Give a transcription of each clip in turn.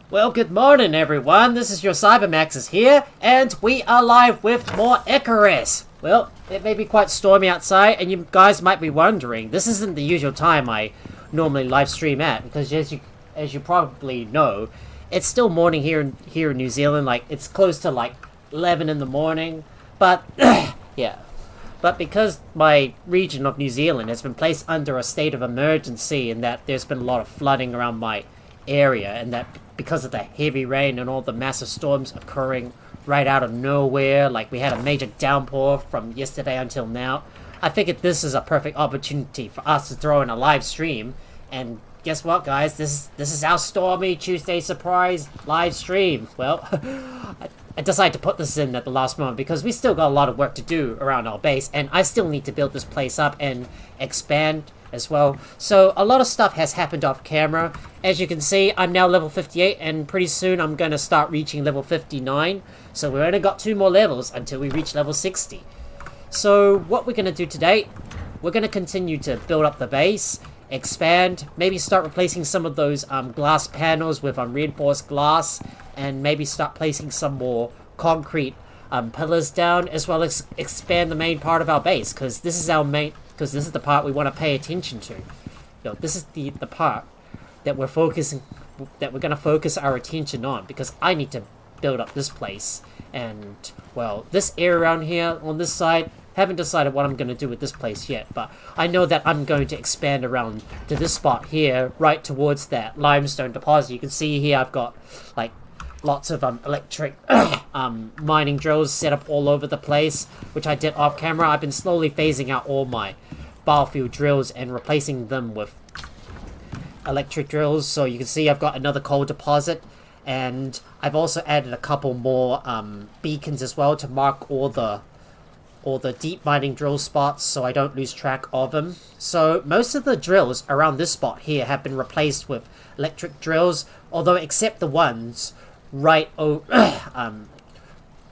Well, good morning, everyone. This is your Cybermaxes here, and we are live with more Icarus. Well, it may be quite stormy outside, and you guys might be wondering, this isn't the usual time I normally live stream at, because as you probably know, it's still morning here in New Zealand. Like, it's close to like 11 in the morning, but yeah. But because my region of New Zealand has been placed under a state of emergency, and that there's been a lot of flooding around my area, and that because of the heavy rain and all the massive storms occurring right out of nowhere, like we had a major downpour from yesterday until now, I figured this is a perfect opportunity for us to throw in a live stream. And guess what, guys? This is our Stormy Tuesday surprise live stream. Well, I decided to put this in at the last moment because we still got a lot of work to do around our base, and I still need to build this place up and expand as well. So a lot of stuff has happened off camera. As you can see, I'm now level 58, and pretty soon I'm going to start reaching level 59. So we've only got 2 more levels until we reach level 60. So what we're going to do today, we're going to continue to build up the base, expand, maybe start replacing some of those glass panels with reinforced glass, and maybe start placing some more concrete pillars down, as well as expand the main part of our base, because this is the part we want to pay attention to. This is the part that we're going to focus our attention on, because I need to build up this place. And well, this area around here on this side, haven't decided what I'm going to do with this place yet, but I know that I'm going to expand around to this spot here, right towards that limestone deposit. You can see here I've got like lots of electric mining drills set up all over the place, which I did off camera. I've been slowly phasing out all my biofuel drills and replacing them with electric drills. So you can see I've got another coal deposit, and I've also added a couple more beacons as well to mark all the deep mining drill spots, so I don't lose track of them. So most of the drills around this spot here have been replaced with electric drills, although except the ones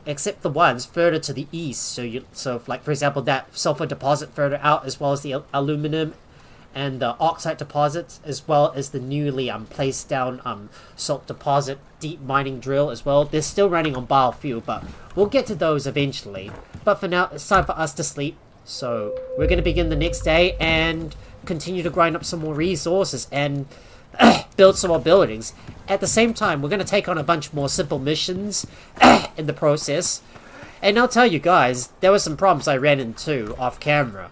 except the ones further to the east. So like for example that sulfur deposit further out, as well as the aluminum and the oxide deposits, as well as the newly placed down salt deposit deep mining drill as well. They're still running on biofuel, but we'll get to those eventually. But for now, it's time for us to sleep. So we're going to begin the next day and continue to grind up some more resources and build some more buildings. At the same time, we're going to take on a bunch more simple missions in the process. And I'll tell you guys, there were some problems I ran into off camera.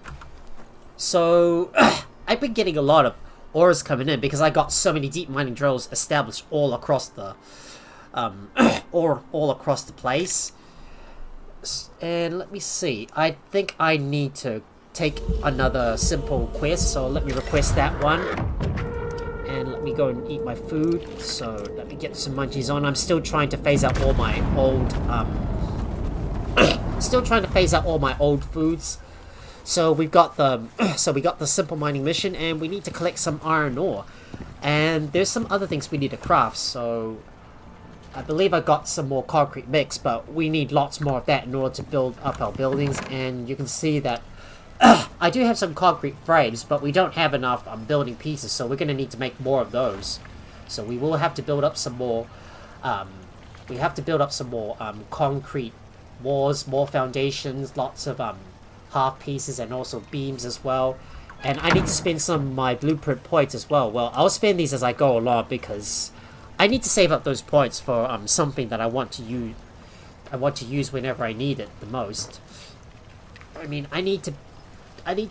So I've been getting a lot of ores coming in because I got so many deep mining drills established all across the all across the place. And let me see, I think I need to take another simple quest, so let me request that one. And let me go and eat my food. So let me get some munchies on. I'm still trying to phase out all my old foods. So we got the simple mining mission, and we need to collect some iron ore. And there's some other things we need to craft. So I believe I got some more concrete mix, but we need lots more of that in order to build up our buildings. And you can see that I do have some concrete frames, but we don't have enough building pieces, so we're going to need to make more of those. So we will have to build up some more. Concrete walls, more foundations, lots of half pieces, and also beams as well. And I need to spend some of my blueprint points as well. Well, I'll spend these as I go along because I need to save up those points for something that I want to use. I want to use whenever I need it the most. I mean, I need to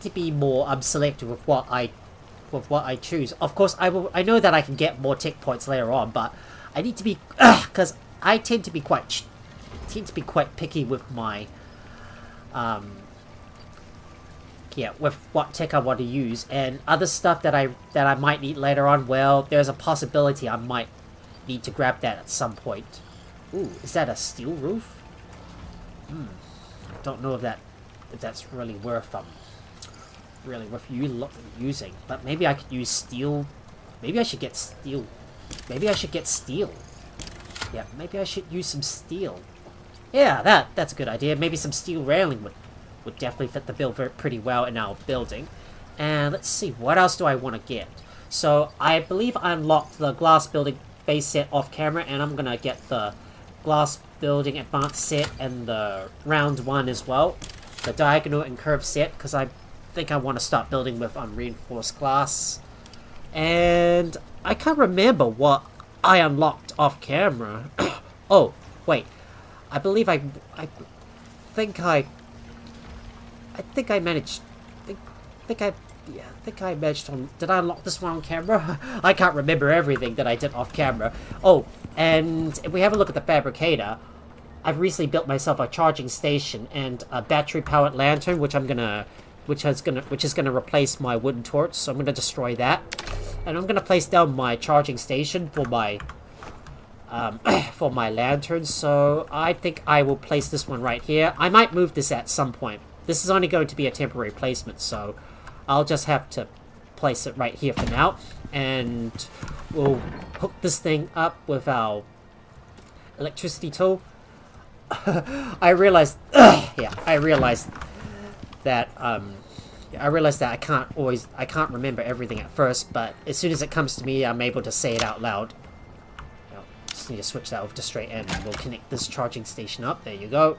be more selective with what I choose. Of course, I know that I can get more tech points later on, but I need to be because I tend to be quite picky with my with what tech I want to use, and other stuff that I might need later on. Well, there's a possibility I might need to grab that at some point. Ooh, is that a steel roof? I don't know if that's really worth using, but maybe I could use steel. Maybe I should get steel. Maybe I should get steel. Yeah, maybe I should use some steel. Yeah, that's a good idea. Maybe some steel railing would definitely fit the bill pretty well in our building. And let's see, what else do I want to get? So I believe I unlocked the glass building base set off camera, and I'm gonna get the glass building advanced set and the round one as well, the diagonal and curved set, because I think I want to start building with reinforced glass. And I can't remember what I unlocked off camera. Oh wait, I believe I think I managed. I think I managed on. Did I unlock this one on camera? I can't remember everything that I did off camera. Oh, and if we have a look at the fabricator, I've recently built myself a charging station and a battery-powered lantern, which is gonna replace my wooden torch. So I'm gonna destroy that, and I'm gonna place down my charging station for my for my lantern. So I think I will place this one right here. I might move this at some point. This is only going to be a temporary placement, so I'll just have to place it right here for now, and we'll hook this thing up with our electricity tool. I realized that I can't remember everything at first, but as soon as it comes to me, I'm able to say it out loud. Just need to switch that over to straight end, and we'll connect this charging station up. There you go.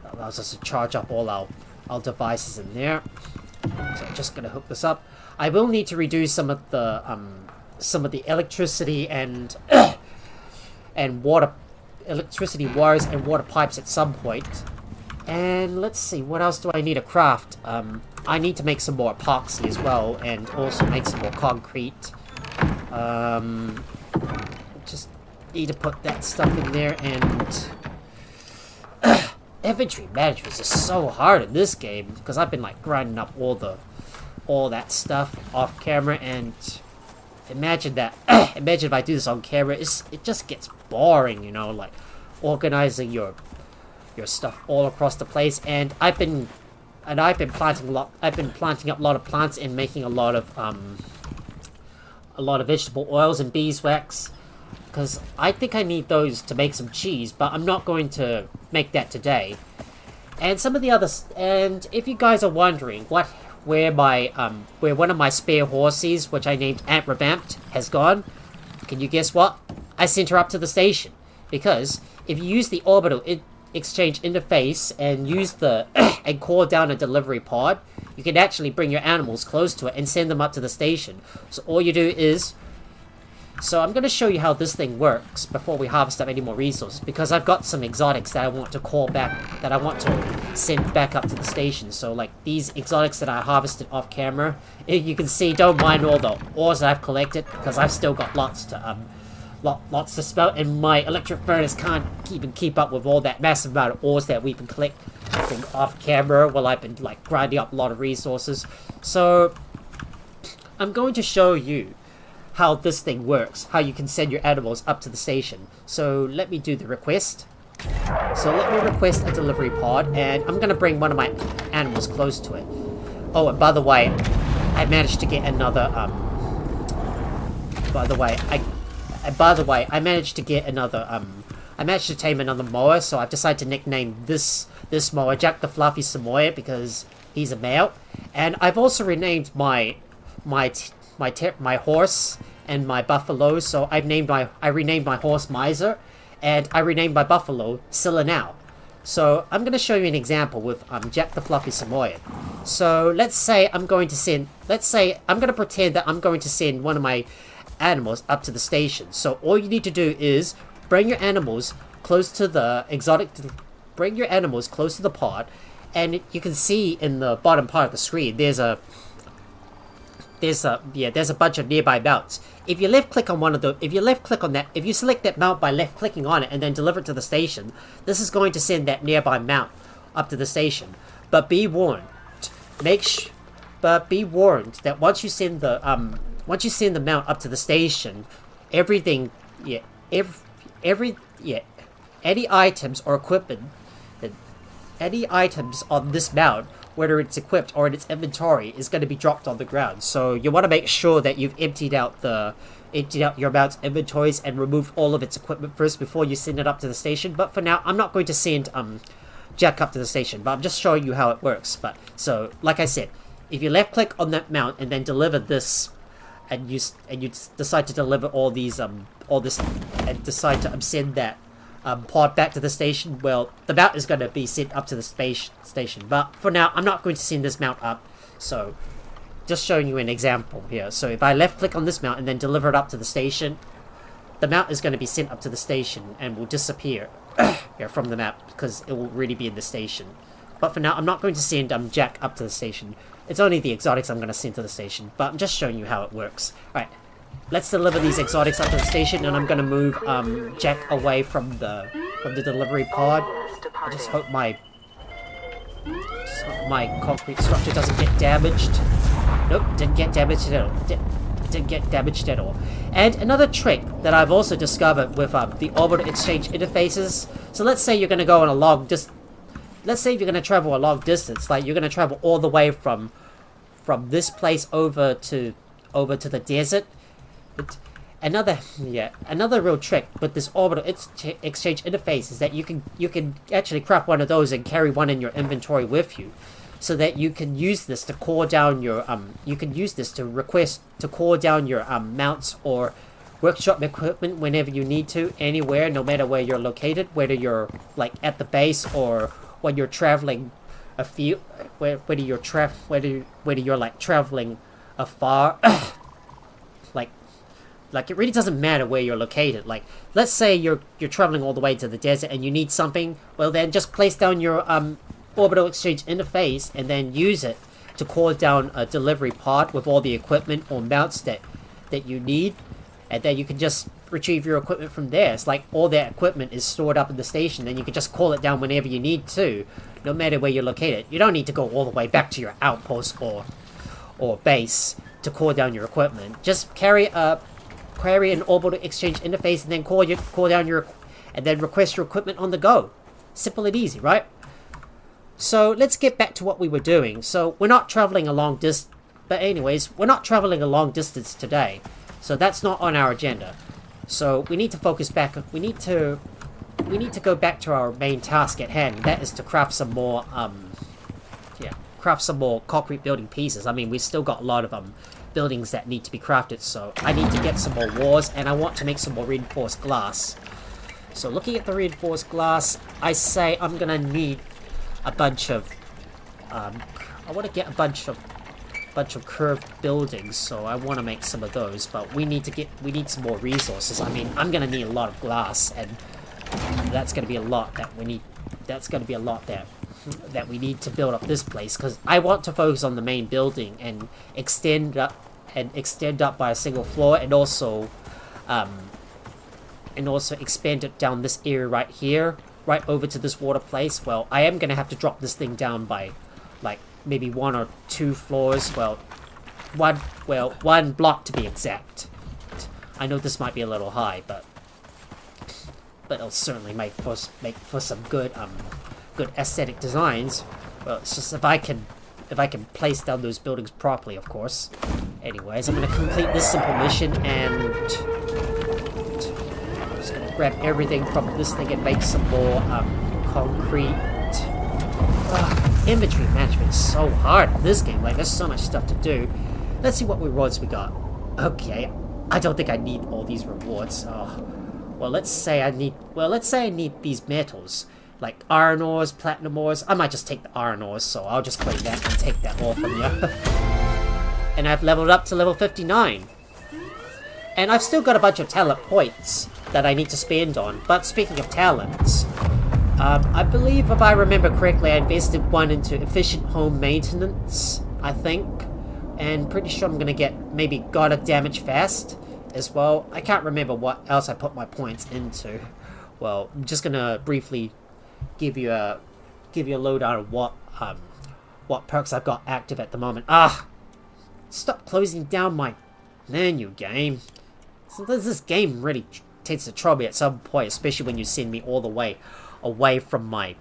That allows us to charge up all our devices in there. So I'm just gonna hook this up. I will need to redo some of the electricity and electricity wires and water pipes at some point. And let's see, what else do I need to craft? I need to make some more epoxy as well, and also make some more concrete. Just need to put that stuff in there, and inventory management is just so hard in this game, because I've been like grinding up all that stuff off camera, and imagine if I do this on camera, it just gets boring, you know, like organizing your stuff all across the place. And I've been planting up a lot of plants and making a lot of vegetable oils and beeswax, because I think I need those to make some cheese, but I'm not going to make that today. And some of the others, and if you guys are wondering where one of my spare horses, which I named Ant Revamped, has gone, can you guess what? I sent her up to the station, because if you use the orbital exchange interface and use and call down a delivery pod, you can actually bring your animals close to it and send them up to the station. So all you do is, so I'm going to show you how this thing works before we harvest up any more resources, because I've got some exotics that I want to call back, that I want to send back up to the station. So like these exotics that I harvested off camera, you can see, don't mind all the ores that I've collected, because I've still got lots to spout, and my electric furnace can't even keep up with all that massive amount of ores that we've been collecting off camera while I've been like grinding up a lot of resources. So I'm going to show you how this thing works, how you can send your animals up to the station. So let me do the request. So let me request a delivery pod, and I'm gonna bring one of my animals close to it. Oh, and by the way, I managed to get another I managed to tame another mower, so I've decided to nickname this mower Jack the Fluffy Samoyed, because he's a male. And I've also renamed my horse and my buffalo. So I renamed my horse Miser, and I renamed my buffalo Silanao. So I'm going to show you an example with Jack the Fluffy Samoyed. So let's say I'm going to pretend that I'm going to send one of my animals up to the station. So all you need to do is bring your animals close to the pod, and you can see in the bottom part of the screen there's a bunch of nearby mounts. If you left click on if you select that mount by left clicking on it and then deliver it to the station, this is going to send that nearby mount up to the station. But be warned, that once you send the mount up to the station, any items or equipment, any items on this mount, whether it's equipped or in its inventory, is going to be dropped on the ground. So you want to make sure that you've emptied out your mount's inventories and removed all of its equipment first before you send it up to the station. But for now, I'm not going to send Jack up to the station, but I'm just showing you how it works. But so, like I said, if you left click on that mount and then deliver this, and you decide to deliver all these all this and decide to send that pod back to the station, well, the mount is going to be sent up to the station. But for now, I'm not going to send this mount up. So, just showing you an example here. So if I left click on this mount and then deliver it up to the station, the mount is going to be sent up to the station and will disappear here from the map because it will really be in the station. But for now, I'm not going to send Jack up to the station. It's only the exotics I'm going to send to the station. But I'm just showing you how it works. Alright, let's deliver these exotics up to the station, and I'm going to move Jack away from the delivery pod. I just hope my concrete structure doesn't get damaged. Nope, didn't get damaged at all. Didn't get damaged at all. And another trick that I've also discovered with the orbital exchange interfaces. So let's say you're going to go on a long let's say you're going to travel a long distance, like you're going to travel all the way from this place over to the desert. But another real trick with this orbital exchange interface is that you can actually craft one of those and carry one in your inventory with you, so that you can use this to call down your request to call down your mounts or workshop equipment whenever you need to, anywhere, no matter where you're located, whether you're like at the base or when you're traveling a few, whether you're like traveling afar. Like it really doesn't matter where you're located. Like, let's say you're traveling all the way to the desert and you need something. Well, then just place down your orbital exchange interface and then use it to call down a delivery pod with all the equipment or mounts that you need, and then you can just retrieve your equipment from there. It's like all that equipment is stored up in the station, then you can just call it down whenever you need to, no matter where you're located. You don't need to go all the way back to your outpost or base to call down your equipment. Just carry an orbital exchange interface and then call down your and then request your equipment on the go. Simple and easy, right? So let's get back to what we were doing. So we're not traveling a long distance, but anyways, we're not traveling a long distance today. So that's not on our agenda. So we need to focus back. We need to go back to our main task at hand. That is to craft some more concrete building pieces. I mean, we've still got a lot of buildings that need to be crafted, so I need to get some more walls, and I want to make some more reinforced glass. So looking at the reinforced glass, I say I'm gonna need a bunch of I want to get a bunch of curved buildings, so I want to make some of those, but we need some more resources. I mean, I'm gonna need a lot of glass, and that's gonna be a lot that we need. That's gonna be a lot that we need to build up this place, because I want to focus on the main building and extend up by a single floor, and also expand it down this area right here, right over to this water place. Well, I am gonna have to drop this thing down by like maybe 1 or 2 floors. Well, one block to be exact. I know this might be a little high, but it'll certainly make for some good aesthetic designs. Well, it's just if I can place down those buildings properly, of course. Anyways, I'm gonna complete this simple mission, and just gonna grab everything from this thing and make some more concrete. Inventory management is so hard in this game. Like, there's so much stuff to do. Let's see what rewards we got. Okay, I don't think I need all these rewards. Well, let's say I need these metals, like iron ores, platinum ores. I might just take the iron ores, so I'll just claim that and take that all from you. And I've leveled up to level 59. And I've still got a bunch of talent points that I need to spend on. But speaking of talents, I believe, if I remember correctly, I invested one into efficient home maintenance, I think. And pretty sure I'm gonna get maybe gotta damage fast as well. I can't remember what else I put my points into. Well, I'm just gonna briefly give you a lowdown of what perks I've got active at the moment. Stop closing down my menu, game. Sometimes this game really tends to trouble me at some point, especially when you send me all the way away from my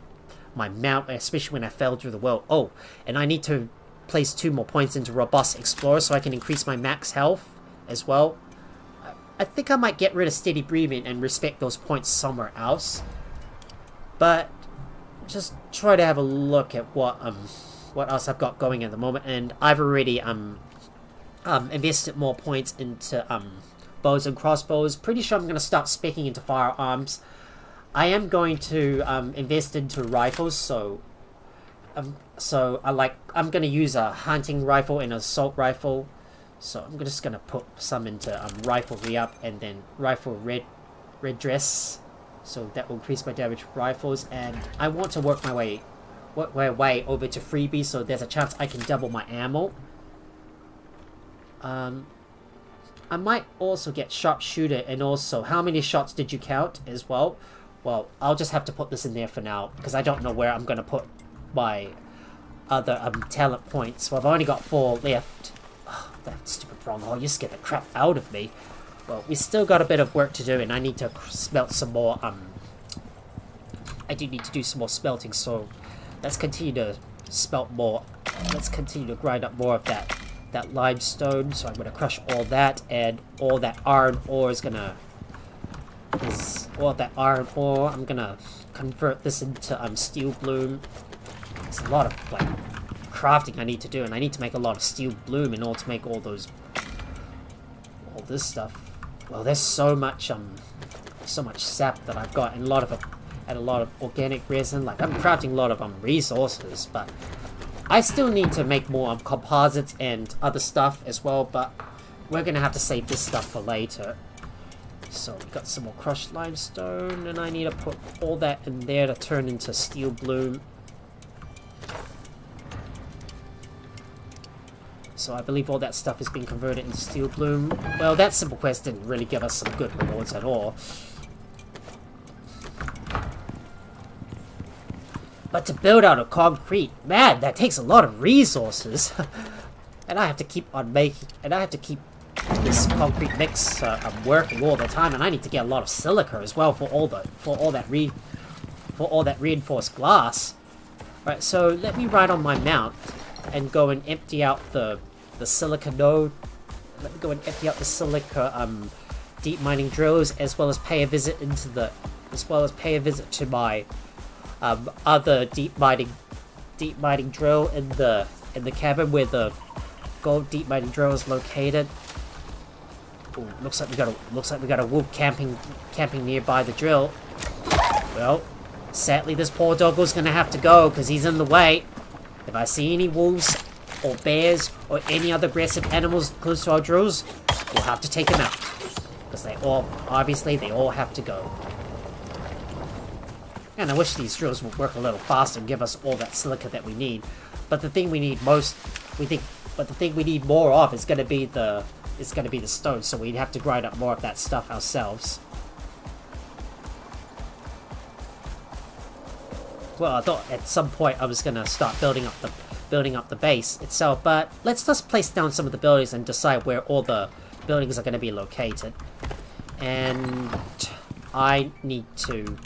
mount, especially when I fell through the world. Oh, and I need to place 2 more points into Robust Explorer so I can increase my max health as well. I think I might get rid of Steady Breathing and respect those points somewhere else. But just try to have a look at what else I've got going at the moment, and I've already invested more points into bows and crossbows. Pretty sure I'm gonna start speccing into firearms. I am going to invest into rifles, so I'm gonna use a hunting rifle and an assault rifle. So I'm just gonna put some into rifle re-up and then rifle red dress. So that will increase my damage with rifles, and I want to work my way over to freebie, so there's a chance I can double my ammo. I might also get sharpshooter, and also how many shots did you count as well? Well, I'll just have to put this in there for now because I don't know where I'm gonna put my other talent points. Well, I've only got 4 left. Oh, that stupid wrong. You scared the crap out of me. Well, we still got a bit of work to do, and I need to smelt some more. I do need to do some more smelting, so let's continue to smelt more. Let's continue to grind up more of that limestone. So I'm gonna crush all that, and all that iron ore is gonna. I'm gonna convert this into steel bloom. There's a lot of like crafting I need to do, and I need to make a lot of steel bloom in order to make all this stuff. Well, there's so much sap that I've got, and a lot of organic resin. Like, I'm crafting a lot of resources, but I still need to make more composites and other stuff as well. But we're gonna have to save this stuff for later. So we got some more crushed limestone, and I need to put all that in there to turn into steel bloom. So I believe all that stuff is being converted into steel bloom. Well, that simple quest didn't really give us some good rewards at all. But to build out a concrete, man, that takes a lot of resources. And I have to keep on making, and I have to keep this concrete mix working all the time, and I need to get a lot of silica as well for all that reinforced glass. Right, so let me ride on my mount and go and empty out the silica node. Let me go and empty out the silica deep mining drills, as well as pay a visit to my other deep mining drill in the cavern where the gold deep mining drill is located. Ooh, looks like we got a wolf camping nearby the drill. Well, sadly this poor doggo's gonna have to go because he's in the way. If I see any wolves or bears or any other aggressive animals close to our drills, we'll have to take them out because they all have to go. And I wish these drills would work a little faster and give us all that silica that we need. But the thing we need more of is gonna be the stone, so we'd have to grind up more of that stuff ourselves. Well, I thought at some point I was gonna start building up the base itself, but let's just place down some of the buildings and decide where all the buildings are gonna be located. And I need to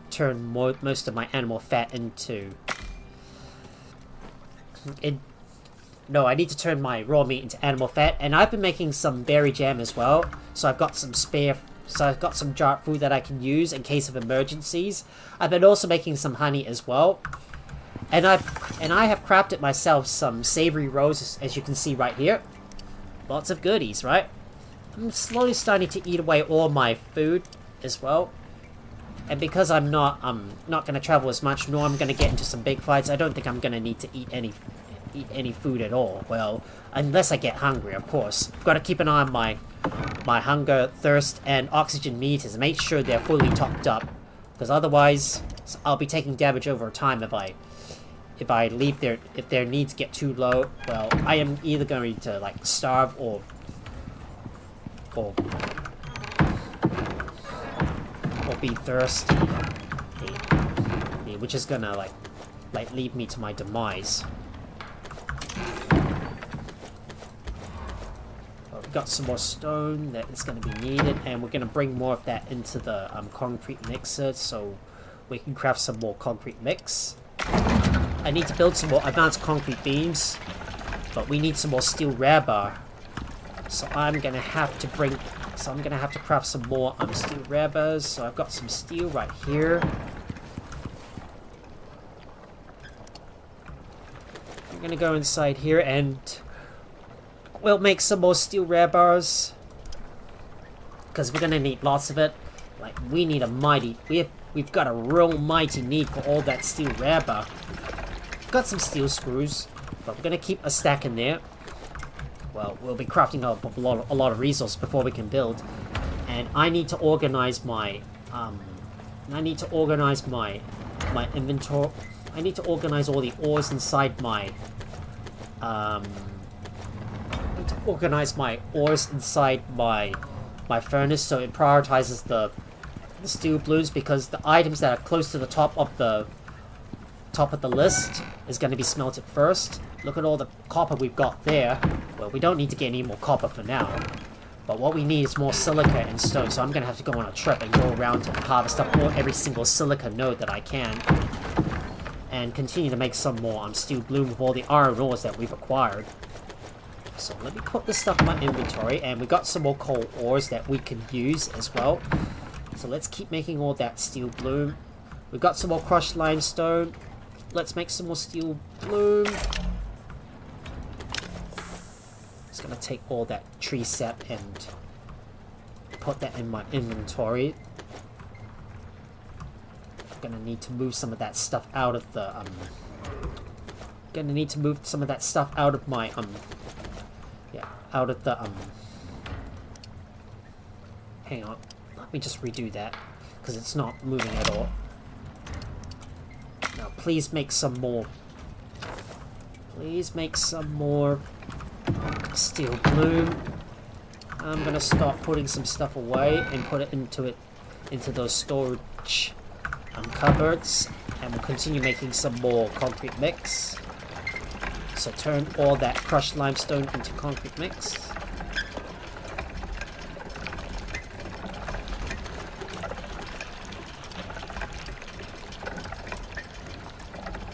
turn most of my animal fat into. No, I need to turn my raw meat into animal fat, and I've been making some berry jam as well, so I've got some jar food that I can use in case of emergencies. I've been also making some honey as well, and I have crafted myself some savory rolls, as you can see right here. Lots of goodies, right? I'm slowly starting to eat away all my food as well, and because I'm not going to travel as much, nor I'm going to get into some big fights, I don't think I'm going to need to eat any food at all. Well, unless I get hungry, of course. I've got to keep an eye on my hunger, thirst, and oxygen meters and make sure they're fully topped up, because otherwise I'll be taking damage over time if their needs get too low. Well, I am either going to like starve or be thirsty, which is gonna like lead me to my demise. Got some more stone that is going to be needed, and we're going to bring more of that into the concrete mixer so we can craft some more concrete mix. I need to build some more advanced concrete beams, but we need some more steel rebar, so I'm going to have to craft some more steel rebars. So I've got some steel right here. I'm going to go inside here and we'll make some more steel rebars. because we're gonna need lots of it. Like, we need a mighty... We've got a real mighty need for all that steel rubber. We've got some steel screws, but we're gonna keep a stack in there. Well, we'll be crafting up a lot of resources before we can build. And I need to organize my... I need to organize my inventory. I need to organize all the ores inside my... I need to organize my ores inside my furnace so it prioritizes the steel blooms, because the items that are close to the top of the list is going to be smelted first. Look at all the copper we've got there. Well, we don't need to get any more copper for now, but what we need is more silica and stone, so I'm going to have to go on a trip and go around and harvest up every single silica node that I can, and continue to make some more steel bloom with all the iron ores that we've acquired. So let me put this stuff in my inventory, and we got some more coal ores that we can use as well. So let's keep making all that steel bloom. We've got some more crushed limestone. Let's make some more steel bloom. Just gonna take all that tree sap and put that in my inventory. I'm gonna need to move some of that stuff out of the gonna need to move some of that stuff out of my out of the hang on, let me just redo that because it's not moving at all. Now please make some more, please make some more steel bloom. I'm gonna start putting some stuff away and put it into those storage cupboards, and we'll continue making some more concrete mix. So turn all that crushed limestone into concrete mix.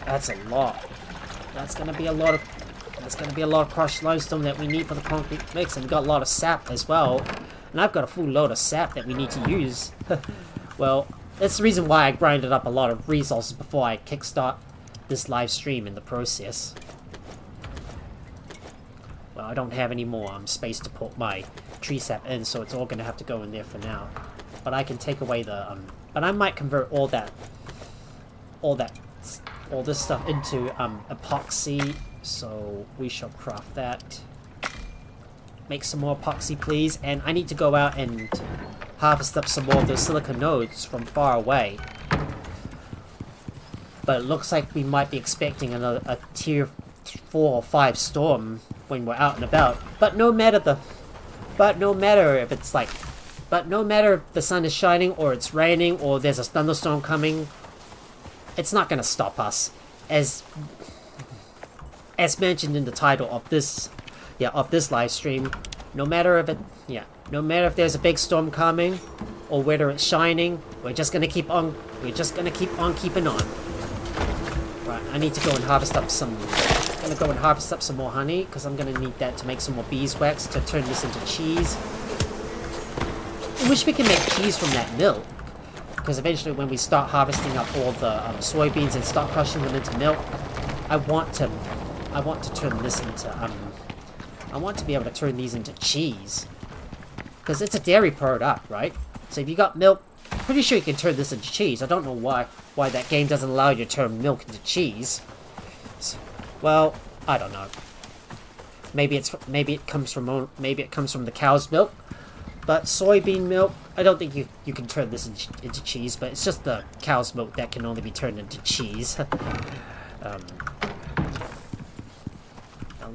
That's a lot. That's gonna be a lot of crushed limestone that we need for the concrete mix, and we got a lot of sap as well. And I've got a full load of sap that we need to use. Well, that's the reason why I grinded up a lot of resources before I kickstart this live stream in the process. Well, I don't have any more space to put my tree sap in, so it's all gonna have to go in there for now. But I can take away the but I might convert all this stuff into epoxy, so we shall craft that. Make some more epoxy, please, and I need to go out and harvest up some more of those silica nodes from far away. But it looks like we might be expecting a tier 4 or 5 storm when we're out and about. But no matter if the sun is shining or it's raining or there's a thunderstorm coming, it's not gonna stop us. As mentioned in the title of this live stream, no matter if there's a big storm coming or whether it's shining, we're just gonna keep on keeping on. Right, I need to go and harvest up some more honey, because I'm gonna need that to make some more beeswax to turn this into cheese. I wish we could make cheese from that milk, because eventually when we start harvesting up all the soybeans and start crushing them into milk, I want to turn this into I want to be able to turn these into cheese, because it's a dairy product, right? So if you got milk, I'm pretty sure you can turn this into cheese. I don't know why that game doesn't allow you to turn milk into cheese. So, well, I don't know. Maybe it comes from the cow's milk, but soybean milk, I don't think you can turn this into cheese. But it's just the cow's milk that can only be turned into cheese. Now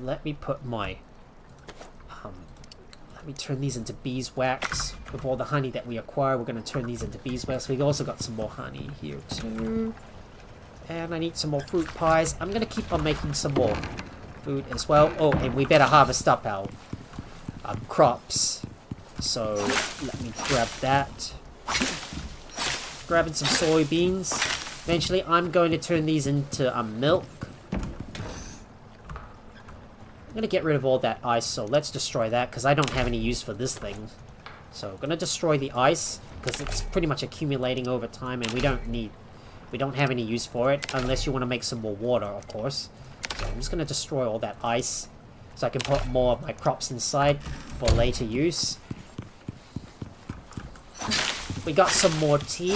let me put my let me turn these into beeswax. With all the honey that we acquire, we're going to turn these into beeswax. We've also got some more honey here too. And I need some more fruit pies. I'm going to keep on making some more food as well. Oh, and we better harvest up our crops. So let me grab that. Grabbing some soybeans. Eventually, I'm going to turn these into milk. I'm going to get rid of all that ice, so let's destroy that, because I don't have any use for this thing. So I'm going to destroy the ice, because it's pretty much accumulating over time, and we don't have any use for it, unless you want to make some more water, of course. So I'm just going to destroy all that ice, so I can put more of my crops inside for later use. We got some more tea,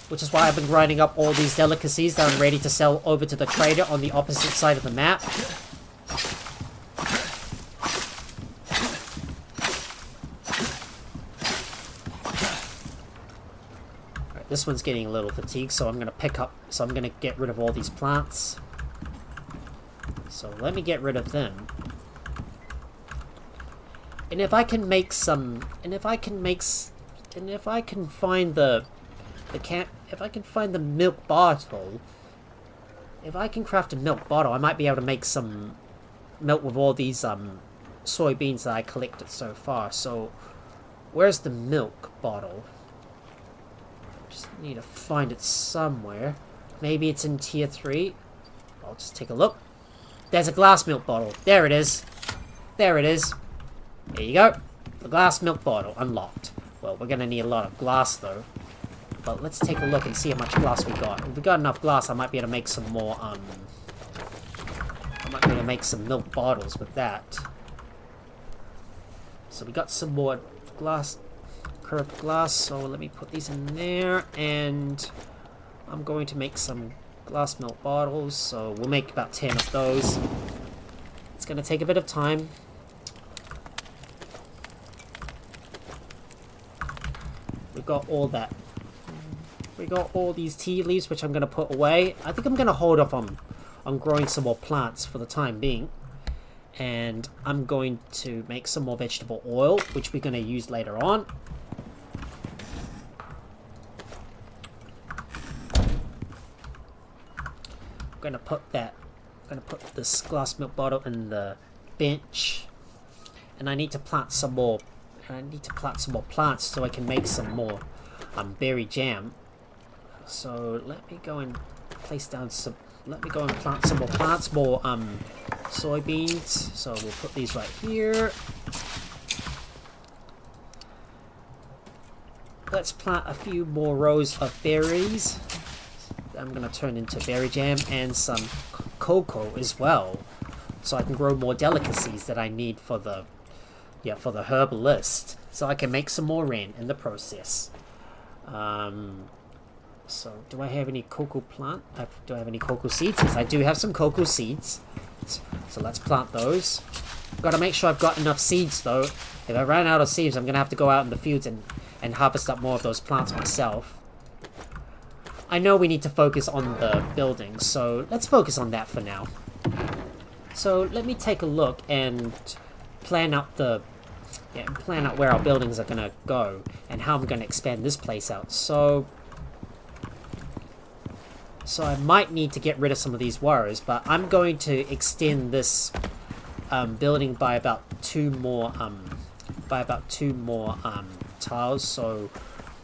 which is why I've been grinding up all these delicacies that I'm ready to sell over to the trader on the opposite side of the map. Alright, this one's getting a little fatigued, so I'm gonna get rid of all these plants. So let me get rid of them. And if I can make some, if I can find the milk bottle, if I can craft a milk bottle, I might be able to make some milk with all these soybeans that I collected so far. So where's the milk bottle? Just need to find it somewhere. Maybe it's in tier 3. I'll just take a look. There's a glass milk bottle. There it is. There it is. There you go. The glass milk bottle unlocked. Well, we're gonna need a lot of glass though. But let's take a look and see how much glass we got. If we got enough glass, I might be able to make some more, I might be able to make some milk bottles with that. So we got some more glass, curved glass, so let me put these in there, and I'm going to make some glass milk bottles, so we'll make about 10 of those. It's gonna take a bit of time. We got all that. We got all these tea leaves, which I'm going to put away. I think I'm going to hold off on growing some more plants for the time being. And I'm going to make some more vegetable oil, which we're going to use later on. I'm going to put this glass milk bottle in the bench. And I need to plant some more. I need to plant some more plants so I can make some more berry jam. So let me go and place down some. Let me go and plant some more plants, more soybeans. So we'll put these right here. Let's plant a few more rows of berries. I'm gonna turn into berry jam and some cocoa as well, so I can grow more delicacies that I need for the herbalist, so I can make some more rain in the process. So do I have any cocoa plant? Do I have any cocoa seeds? Yes, I do have some cocoa seeds. So let's plant those. Gotta make sure I've got enough seeds though. If I run out of seeds, I'm gonna have to go out in the fields and harvest up more of those plants myself. I know we need to focus on the buildings, so let's focus on that for now. So let me take a look and plan out where our buildings are gonna go and how I'm gonna expand this place out. So I might need to get rid of some of these warriors, but I'm going to extend this building by about two more tiles. So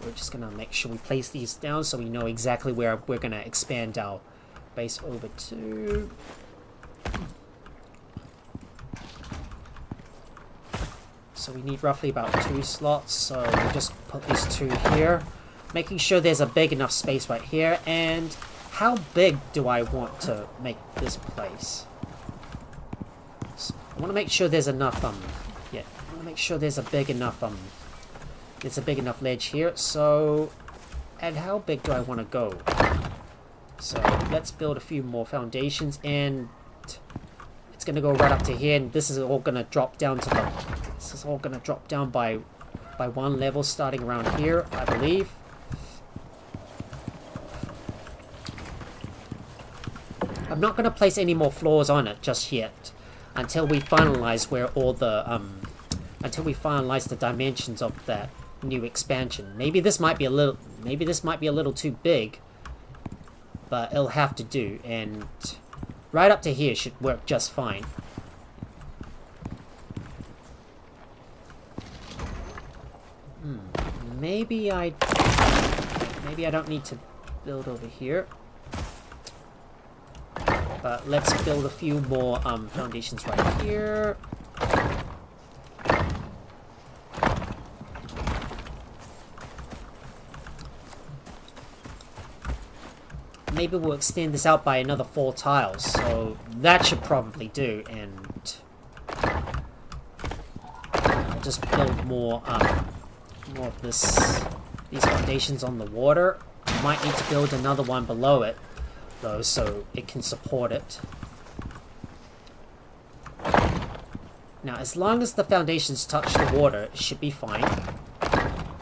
we're just gonna make sure we place these down so we know exactly where we're gonna expand our base over to. So we need roughly about 2 slots, so we'll just put these 2 here, making sure there's a big enough space right here. And how big do I want to make this place? So I want to make sure there's enough, I want to make sure there's a big enough, ledge here. So, and how big do I want to go? So let's build a few more foundations, and it's going to go right up to here, and this is all going to drop down to this is all going to drop down by 1 level, starting around here, I believe. I'm not going to place any more floors on it just yet, until we finalize where all the until we finalize the dimensions of that new expansion. Maybe this might be a little too big, but it'll have to do. And right up to here should work just fine. Maybe I don't need to build over here. But let's build a few more foundations right here. Maybe we'll extend this out by another 4 tiles, so that should probably do. And I'll just build more of this these foundations on the water. I might need to build another one below it, though, so it can support it. Now, as long as the foundations touch the water, it should be fine. I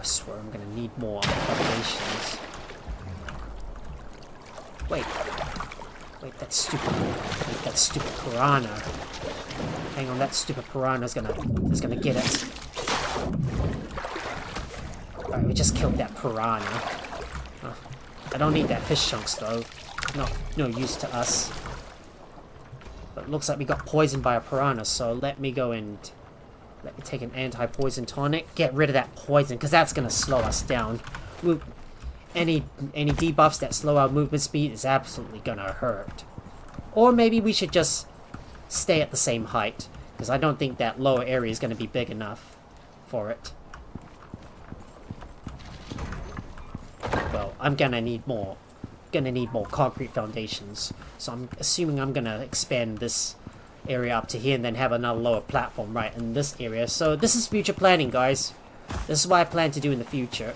swear I'm gonna need more foundations. Wait, that stupid piranha. Hang on, that stupid piranha is gonna get it. Alright, we just killed that piranha. Oh, I don't need that fish chunks though. No use to us. But it looks like we got poisoned by a piranha, so let me take an anti-poison tonic. Get rid of that poison, because that's gonna slow us down. Any debuffs that slow our movement speed is absolutely gonna hurt. Or maybe we should just stay at the same height, because I don't think that lower area is gonna be big enough for it. Well, I'm gonna need more concrete foundations, so I'm assuming I'm gonna expand this area up to here and then have another lower platform right in this area. So this is future planning, guys. This is what I plan to do in the future.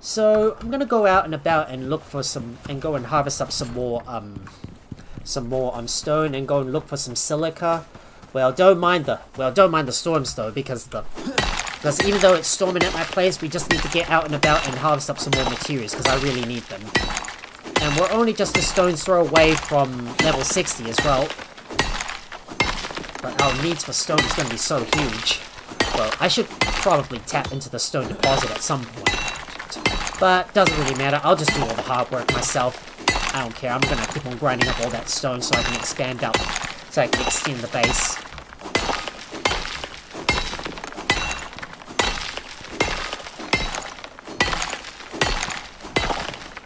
So I'm gonna go out and about and look for go and harvest up some more stone and go and look for some silica. Well, don't mind the storms though, because even though it's storming at my place, we just need to get out and about and harvest up some more materials, because I really need them. And we're only just a stone's throw away from level 60 as well. But our needs for stone is going to be so huge. Well, I should probably tap into the stone deposit at some point. But doesn't really matter, I'll just do all the hard work myself. I don't care, I'm going to keep on grinding up all that stone so I can expand out, so I can extend the base.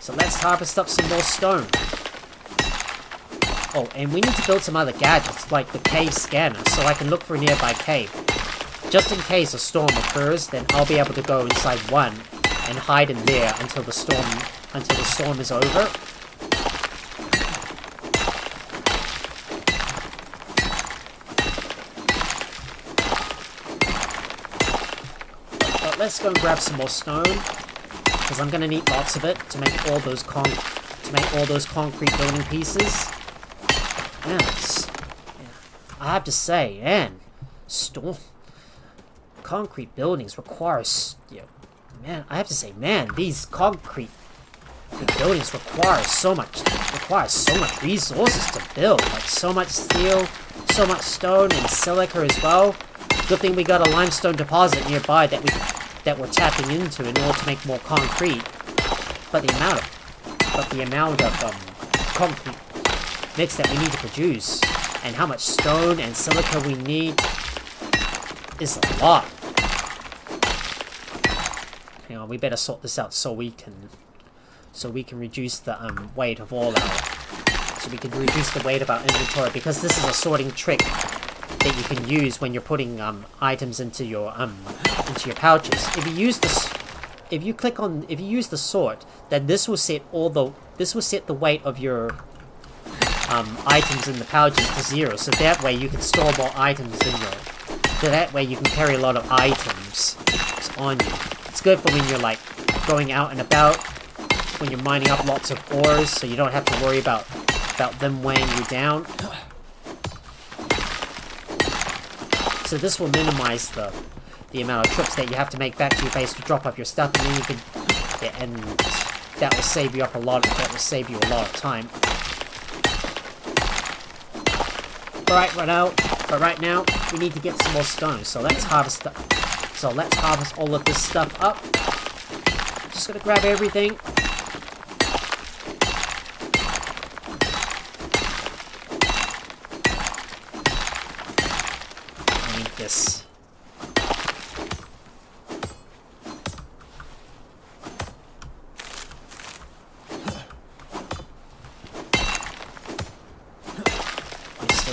So let's harvest up some more stone. Oh, and we need to build some other gadgets, like the cave scanner, so I can look for a nearby cave. Just in case a storm occurs, then I'll be able to go inside one and hide in there until the storm is over. But let's go and grab some more stone, because I'm gonna need lots of it to make all those concrete building pieces. Man, I have to say, man, concrete buildings require, I have to say, man, these concrete buildings require so much resources to build, like so much steel, so much stone and silica as well. Good thing we got a limestone deposit nearby that we're tapping into in order to make more concrete. But the amount of concrete mix that we need to produce, and how much stone and silica we need, is a lot. Hang on, we better sort this out so we can reduce the weight of all our inventory, because this is a sorting trick that you can use when you're putting items into your pouches. If you use the sort, then this will set the weight of your items in the pouches to 0, so that way you can store more items so that way you can carry a lot of items on you. It's good for when you're like going out and about, when you're mining up lots of ores, so you don't have to worry about them weighing you down. So this will minimize the amount of trips that you have to make back to your base to drop off your stuff, and then you can, and that will save you a lot of time. But right now we need to get some more stone. So let's harvest all of this stuff up. Just gonna grab everything. I need this.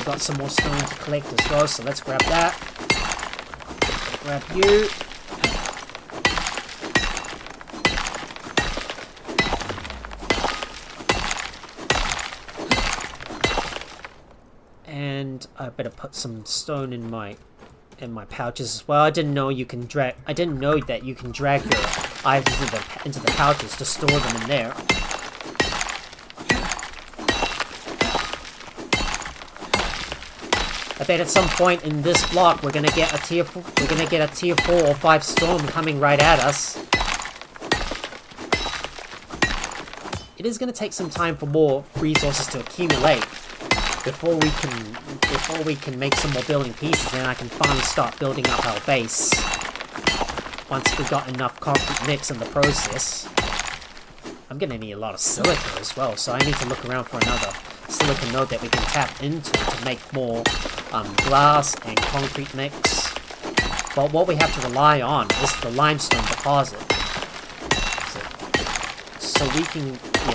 Got some more stone to collect as well, so let's grab that. Grab you. And I better put some stone in my pouches as well. I didn't know that you can drag your items into the pouches to store them in there. I bet at some point in this block we're gonna get a tier 4 or 5 storm coming right at us. It is gonna take some time for more resources to accumulate before we can make some more building pieces, and I can finally start building up our base. Once we've got enough concrete mix in the process. I'm gonna need a lot of silica as well, so I need to look around for another silica node that we can tap into to make more glass and concrete mix. But what we have to rely on is the limestone deposit.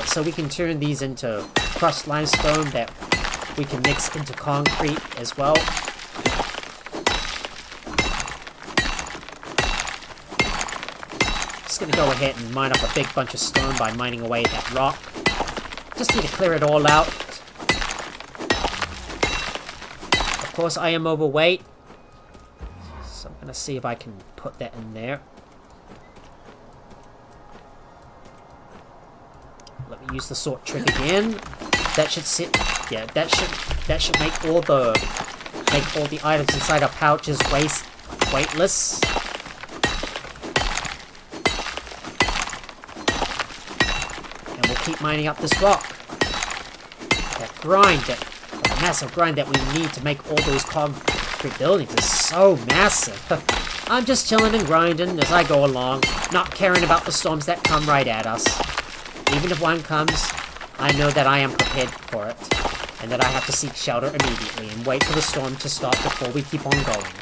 So we can turn these into crushed limestone that we can mix into concrete as well. Just gonna go ahead and mine up a big bunch of stone by mining away at that rock. Just need to clear it all out. Of course, I am overweight, so I'm gonna see if I can put that in there. Let me use the sort trick again. That should sit. Yeah, that should make all the items inside our pouches weightless. And we'll keep mining up this rock. That massive grind that we need to make all those concrete buildings is so massive. I'm just chilling and grinding as I go along, not caring about the storms that come right at us. Even if one comes, I know that I am prepared for it, and that I have to seek shelter immediately and wait for the storm to stop before we keep on going.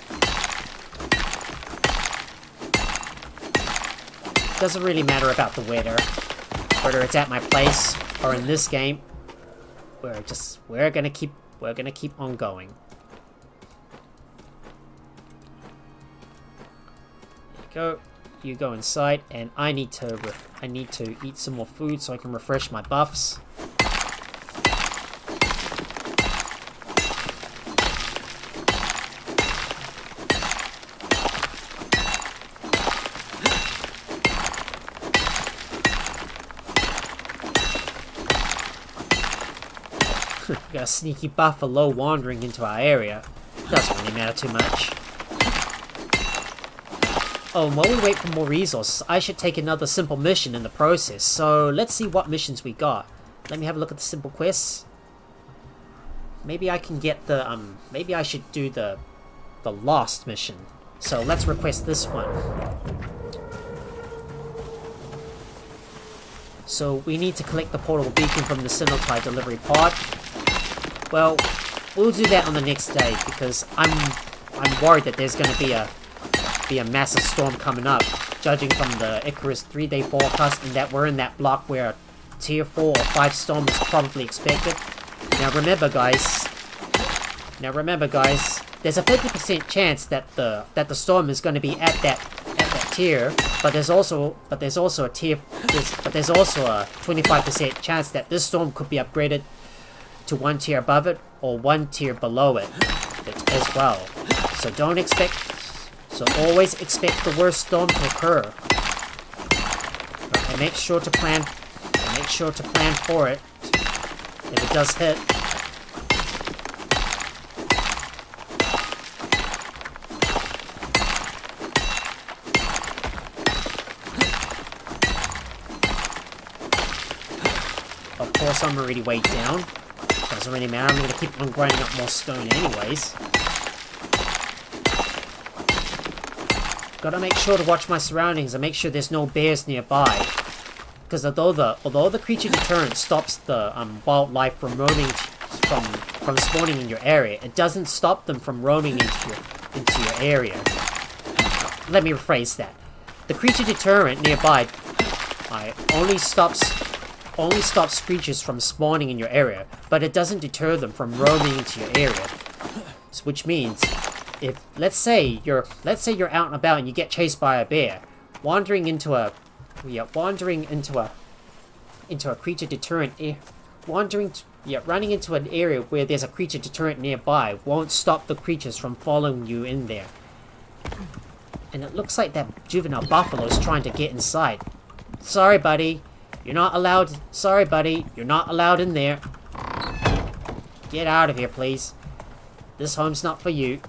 Doesn't really matter about the weather, whether it's at my place or in this game. We're gonna keep on going. There you go. You go inside, and I need to eat some more food so I can refresh my buffs. We got a sneaky buff for low wandering into our area. Doesn't really matter too much. Oh, and while we wait for more resources, I should take another simple mission in the process. So let's see what missions we got. Let me have a look at the simple quests. Maybe I can get the maybe I should do the lost mission. So let's request this one. So we need to collect the portable beacon from the Sinotide delivery pod. Well, we'll do that on the next day because I'm worried that there's going to be a massive storm coming up, judging from the Icarus 3-day forecast, and that we're in that block where a tier 4 or 5 storm is probably expected. Now remember guys, there's a 50% chance that the storm is going to be at that tier, but there's also a 25% chance that this storm could be upgraded to one tier above it or one tier below it as well. So always expect the worst storm to occur. And make sure to plan for it if it does hit. Of course, I'm already weighed down. Doesn't really matter, I'm going to keep on grinding up more stone anyways. Gotta make sure to watch my surroundings and make sure there's no bears nearby. Because although the creature deterrent stops the wildlife from roaming from spawning in your area, it doesn't stop them from roaming into your area. Let me rephrase that. The creature deterrent nearby only stops creatures from spawning in your area, but it doesn't deter them from roaming into your area. Which means, if let's say you're out and about and you get chased by a bear, wandering into a creature deterrent, Yeah, running into an area where there's a creature deterrent nearby won't stop the creatures from following you in there. And it looks like that juvenile buffalo is trying to get inside. Sorry, buddy. You're not allowed. Sorry, buddy. You're not allowed in there. Get out of here, please. This home's not for you.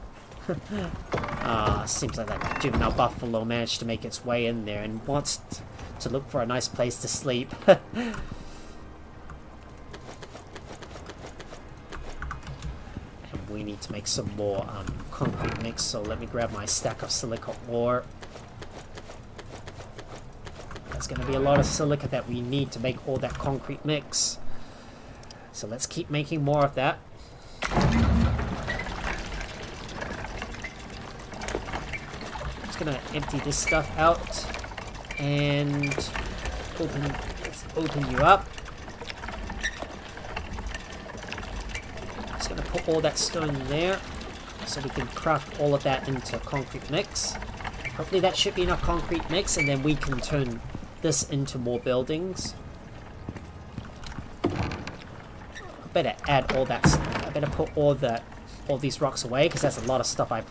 Seems like that juvenile buffalo managed to make its way in there and wants to look for a nice place to sleep. We need to make some more concrete mix, so let me grab my stack of silica ore. There's going to be a lot of silica that we need to make all that concrete mix. So let's keep making more of that. Just going to empty this stuff out and open you up. Going to put all that stone in there so we can craft all of that into concrete mix. Hopefully that should be enough concrete mix, and then we can turn this into more buildings. I better add all that. I better put all these rocks away, because that's a lot of stuff I've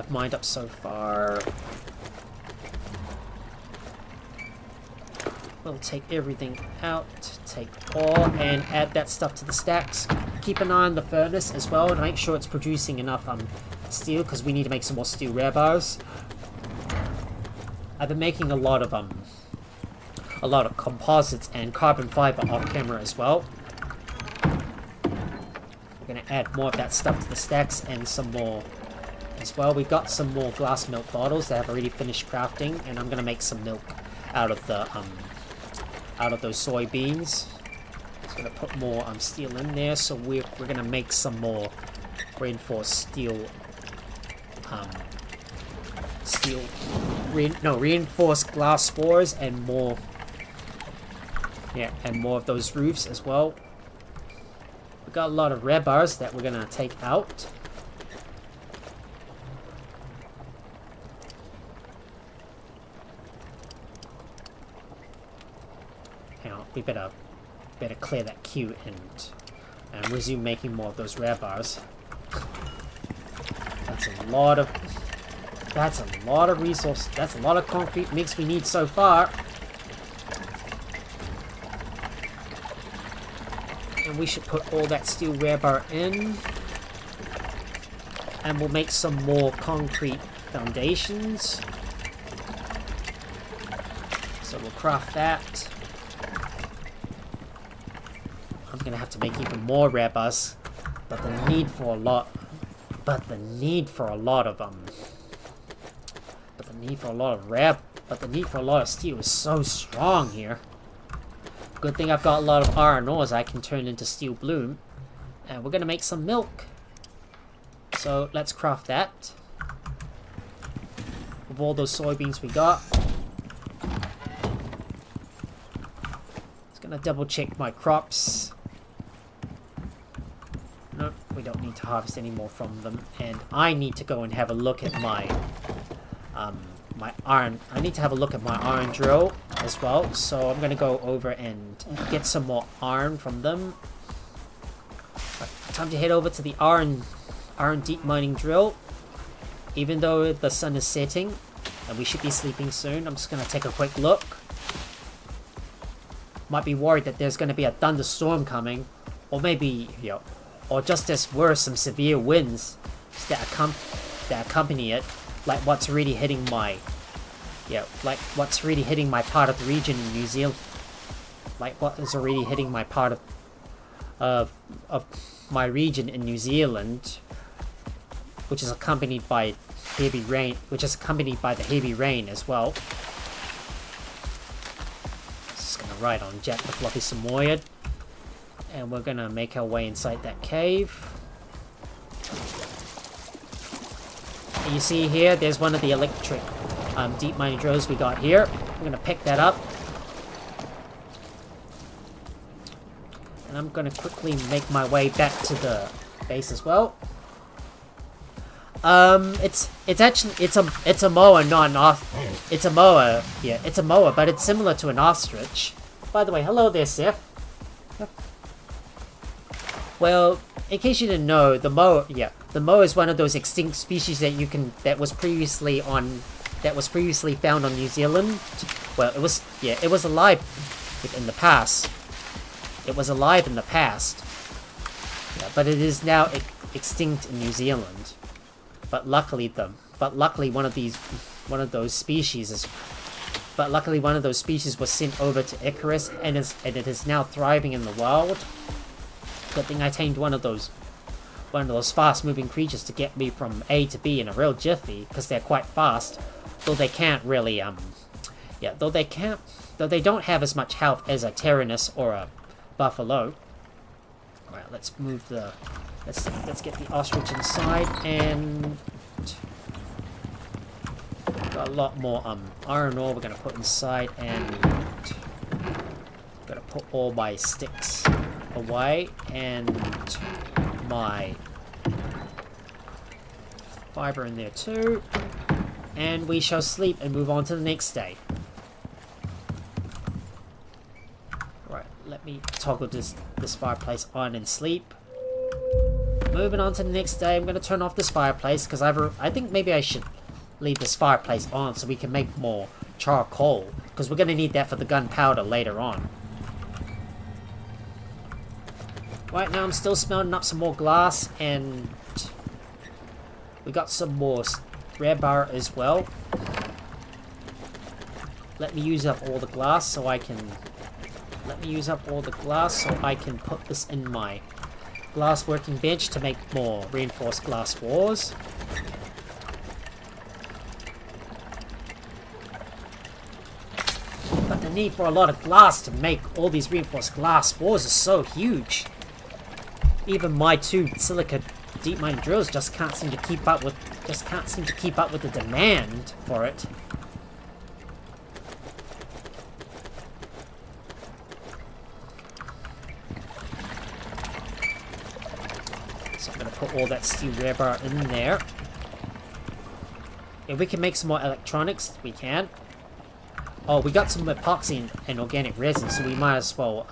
mined up so far. We'll take everything out, take all, and add that stuff to the stacks. Keep an eye on the furnace as well, and make sure it's producing enough steel, because we need to make some more steel rebars. I've been making a lot of composites and carbon fiber off camera as well. We're gonna add more of that stuff to the stacks and some more as well. We've got some more glass milk bottles that I've already finished crafting, and I'm gonna make some milk out of the out of those soybeans. Just gonna put more steel in there, so we're gonna make some more reinforced steel reinforced glass spores, and more of those roofs as well. We've got a lot of rebars that we're gonna take out. We better clear that queue and resume making more of those rebars. That's a lot of resources. That's a lot of concrete mix we need so far. And we should put all that steel rebar in. And we'll make some more concrete foundations. So we'll craft that. I'm gonna have to make even more rebars, but the need for a lot of steel is so strong here. Good thing I've got a lot of iron ores I can turn into steel bloom, and we're gonna make some milk. So let's craft that with all those soybeans we got. Just gonna double check my crops. Nope, we don't need to harvest any more from them, and I need to go and have a look at my my iron. I need to have a look at my iron drill as well, so I'm gonna go over and get some more iron from them. But time to head over to the iron deep mining drill. Even though the sun is setting and we should be sleeping soon, I'm just gonna take a quick look. Might be worried that there's gonna be a thunderstorm coming, or maybe, or just as worse, some severe winds that accompany it, like what's really hitting my part of the region in New Zealand, like what is already hitting my part of my region in New Zealand, which is accompanied by heavy rain, the heavy rain as well. Just gonna ride on Jack the Fluffy Samoyed. And we're gonna make our way inside that cave. And you see here, there's one of the electric deep mining drills we got here. I'm gonna pick that up. And I'm gonna quickly make my way back to the base as well. It's a mower, not an ostrich. It's a mower, yeah, it's a mower, but it's similar to an ostrich. By the way, hello there, Seth. Well, in case you didn't know, the moa, the moa is one of those extinct species that was previously found on New Zealand. Well, it was alive in the past. It was alive in the past. Yeah, but it is now extinct in New Zealand. But luckily one of those species was sent over to Icarus, and it is now thriving in the wild. Good thing I tamed one of those fast-moving creatures to get me from A to B in a real jiffy, because they're quite fast. Though they can't really though they don't have as much health as a Tyrannus or a buffalo. All right, let's get the ostrich inside, and got a lot more iron ore we're gonna put inside, and gotta put all my sticks away, and my fiber in there too, and we shall sleep and move on to the next day. Right, let me toggle this fireplace on and sleep. Moving on to the next day, I'm gonna turn off this fireplace because I think maybe I should leave this fireplace on so we can make more charcoal, because we're gonna need that for the gunpowder later on. Right now I'm still smelting up some more glass, and we got some more red bar as well. Let me use up all the glass so I can put this in my glass working bench to make more reinforced glass walls. But the need for a lot of glass to make all these reinforced glass walls is so huge. Even my 2 silica deep mine drills just can't seem to keep up with the demand for it. So I'm gonna put all that steel rebar in there. If we can make some more electronics, we can. Oh, we got some epoxy and organic resin, so we might as well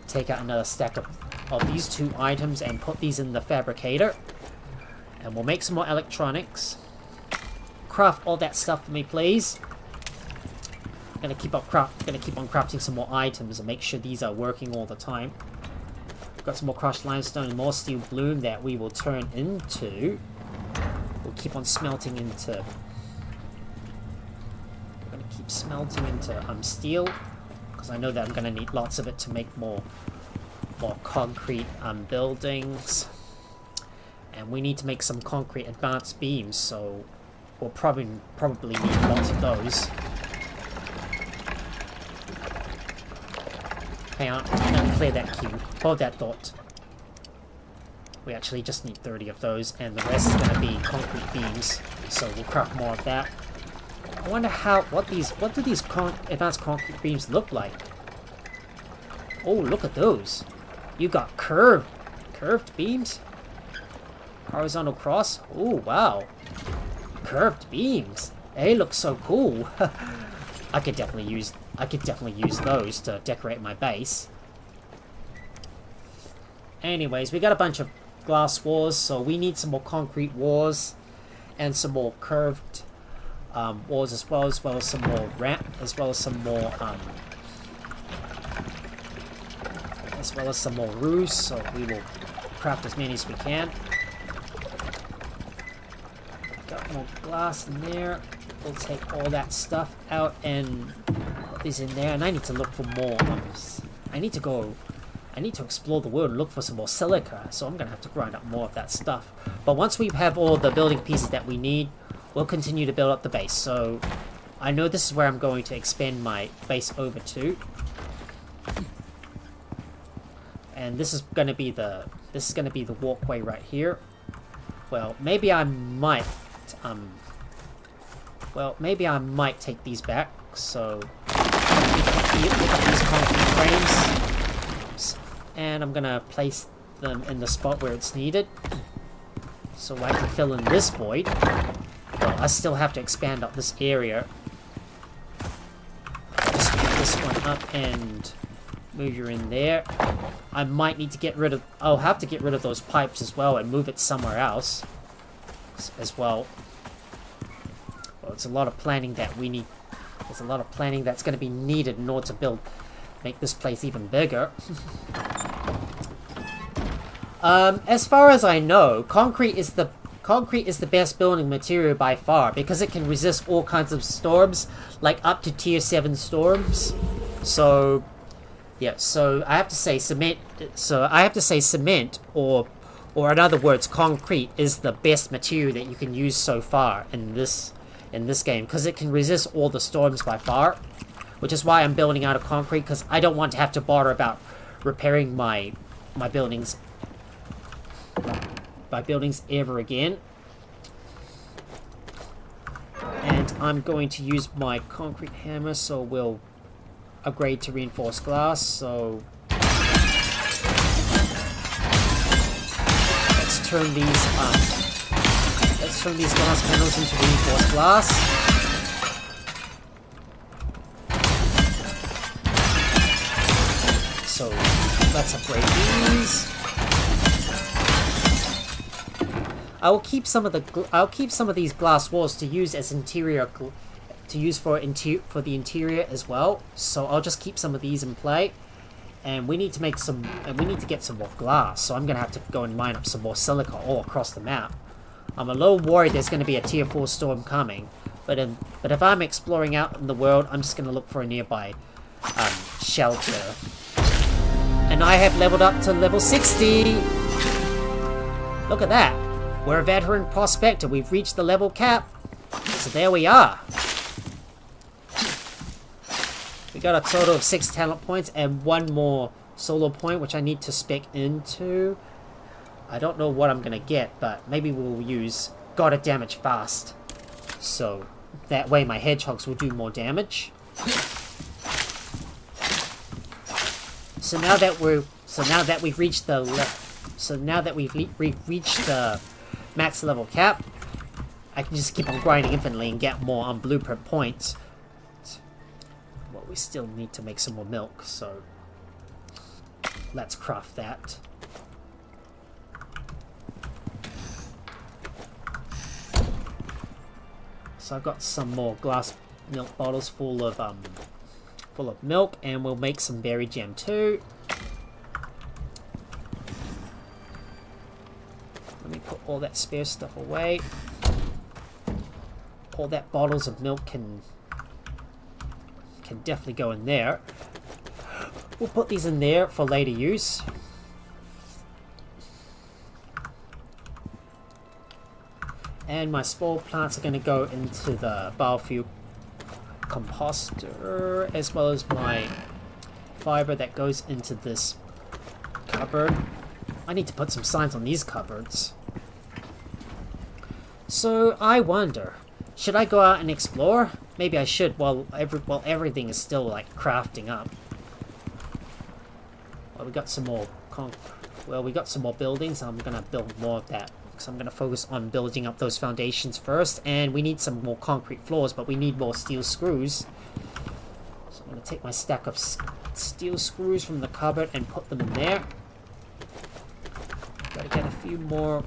take out another stack of these 2 items and put these in the fabricator. And we'll make some more electronics. Craft all that stuff for me, please. I'm gonna keep on crafting some more items and make sure these are working all the time. Got some more crushed limestone and more steel bloom that we will turn into. We'll keep on smelting into. Keep smelting into steel, because I know that I'm going to need lots of it to make more concrete buildings, and we need to make some concrete advanced beams, so we'll probably need lots of those. Hang on, let me clear that queue. Hold that thought. We actually just need 30 of those, and the rest is going to be concrete beams, so we'll craft more of that. I wonder what do these advanced concrete beams look like? Oh, look at those. You got curved beams? Horizontal cross? Oh, wow. Curved beams. They look so cool. I could definitely use those to decorate my base. Anyways, we got a bunch of glass walls, so we need some more concrete walls and some more curved walls as well as some more ramp, as well as some more roofs, so we will craft as many as we can. Got more glass in there. We'll take all that stuff out and put these in there, and I need to look for more I need to explore the world and look for some more silica, so I'm gonna have to grind up more of that stuff. But once we have all the building pieces that we need, we'll continue to build up the base. So I know this is where I'm going to expand my base over to. And this is going to be the walkway right here. Well, maybe I might take these back. So pick up these concrete frames, and I'm gonna place them in the spot where it's needed, so I can fill in this void. Well, I still have to expand up this area. Just pick this one up and Move you in there. I might need to get rid of... I'll have to get rid of those pipes as well and move it somewhere else as well. Well, it's a lot of planning that we need. There's a lot of planning that's going to be needed in order to make this place even bigger. As far as I know, concrete is the best building material by far because it can resist all kinds of storms, like up to tier 7 storms. So, yeah. So I have to say cement. Or in other words, concrete is the best material that you can use so far in this game because it can resist all the storms by far. Which is why I'm building out of concrete because I don't want to have to bother about repairing my buildings. By buildings ever again. And I'm going to use my concrete hammer, so we'll upgrade to reinforced glass. So let's turn these glass panels into reinforced glass. So let's upgrade these. I'll keep some of these glass walls to use as interior, for the interior as well. So I'll just keep some of these in play, and we need to get some more glass. So I'm gonna have to go and mine up some more silica all across the map. I'm a little worried there's gonna be a tier 4 storm coming, but if I'm exploring out in the world, I'm just gonna look for a nearby shelter. And I have leveled up to level 60. Look at that. We're a veteran prospector. We've reached the level cap. So there we are. We got a total of 6 talent points and 1 more solo point, which I need to spec into. I don't know what I'm going to get, but maybe we'll use Gotta Damage Fast. So that way my hedgehogs will do more damage. So now that we've reached the max level cap, I can just keep on grinding infinitely and get more on blueprint points. Well, we still need to make some more milk, so let's craft that. So I've got some more glass milk bottles full of milk, and we'll make some berry jam too. Let me put all that spare stuff away. All that bottles of milk can definitely go in there. We'll put these in there for later use. And my spore plants are going to go into the biofuel composter, as well as my fiber that goes into this cupboard. I need to put some signs on these cupboards. So I wonder, should I go out and explore? Maybe I should while everything is still like crafting up. Well, we got some more buildings. I'm gonna build more of that. So I'm going to focus on building up those foundations first, and we need some more concrete floors, but we need more steel screws. So I'm going to take my stack of steel screws from the cupboard and put them in there. Got to get a few more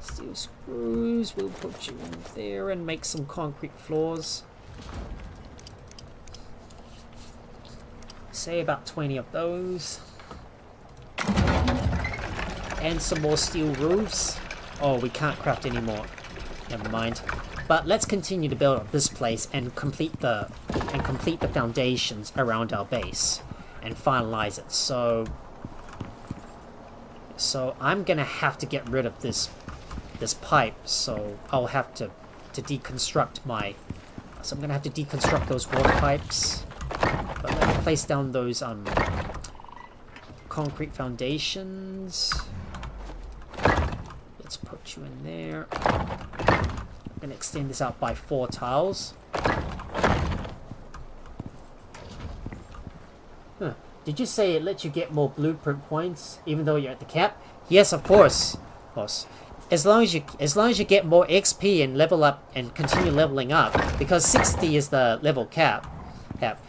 steel screws. We'll put you in there and make some concrete floors. Say about 20 of those. And some more steel roofs. Oh, we can't craft any more. Never mind. But let's continue to build up this place and complete the foundations around our base and finalize it. So I'm gonna have to get rid of this pipe. So I'll have to deconstruct my. So I'm gonna have to deconstruct those water pipes. But let me place down those concrete foundations. Let's put you in there. I'm going to extend this out by 4 tiles. Huh. Did you say it lets you get more blueprint points even though you're at the cap? Yes, of course. As long as you get more XP and level up and continue leveling up, because 60 is the level cap.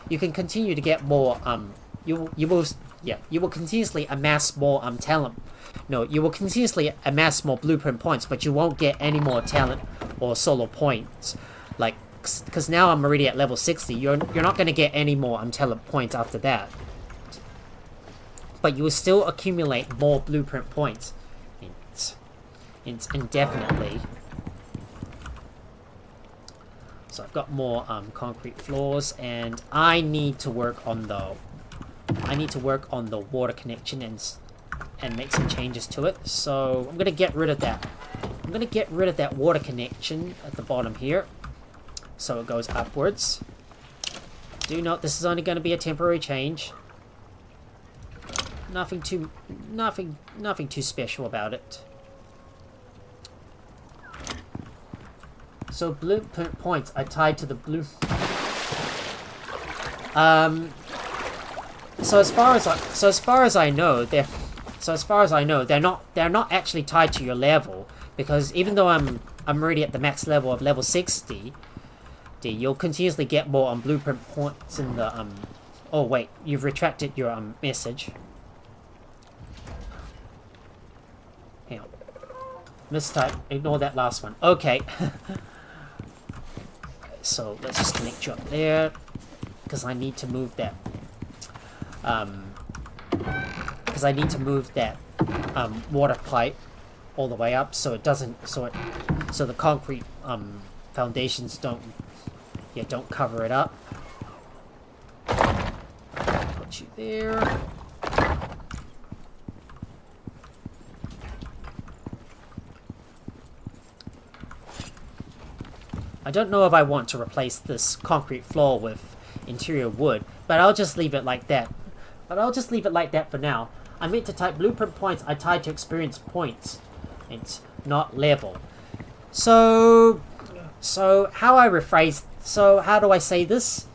You can continue to get more you will continuously amass more talent. No, you will continuously amass more blueprint points, but you won't get any more talent or solo points. Like, because now I'm already at level 60. You're not going to get any more talent points after that. But you will still accumulate more blueprint points indefinitely. So I've got more concrete floors, and I need to work on the water connection and make some changes to it. So I'm gonna get rid of that. I'm gonna get rid of that water connection at the bottom here, so it goes upwards. Do note this is only going to be a temporary change. Nothing too special about it. So blueprint points are tied to the blue. So as far as I know, they're not actually tied to your level, because even though I'm already at the max level of level 60, you'll continuously get more blueprint points in the Oh wait, you've retracted your message. Hang on. Mistype. Ignore that last one. Okay. So let's just connect you up there, because I need to move that. Water pipe all the way up, so it doesn't. So the concrete foundations don't cover it up. Put you there. I don't know if I want to replace this concrete floor with interior wood, but I'll just leave it like that. For now. I meant to type blueprint points I tied to experience points. It's not level. So how do I say this?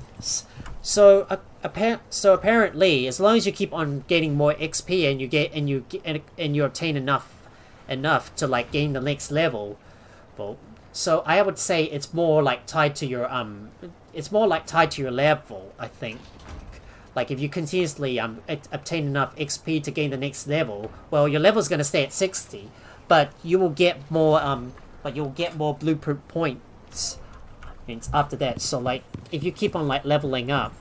So apparently, as long as you keep on getting more XP and you obtain enough to like gain the next level, so I would say it's more like tied to your level, I think. Like if you continuously obtain enough XP to gain the next level, well, your level's going to stay at 60, but you will get more blueprint points after that. So like if you keep on like leveling up,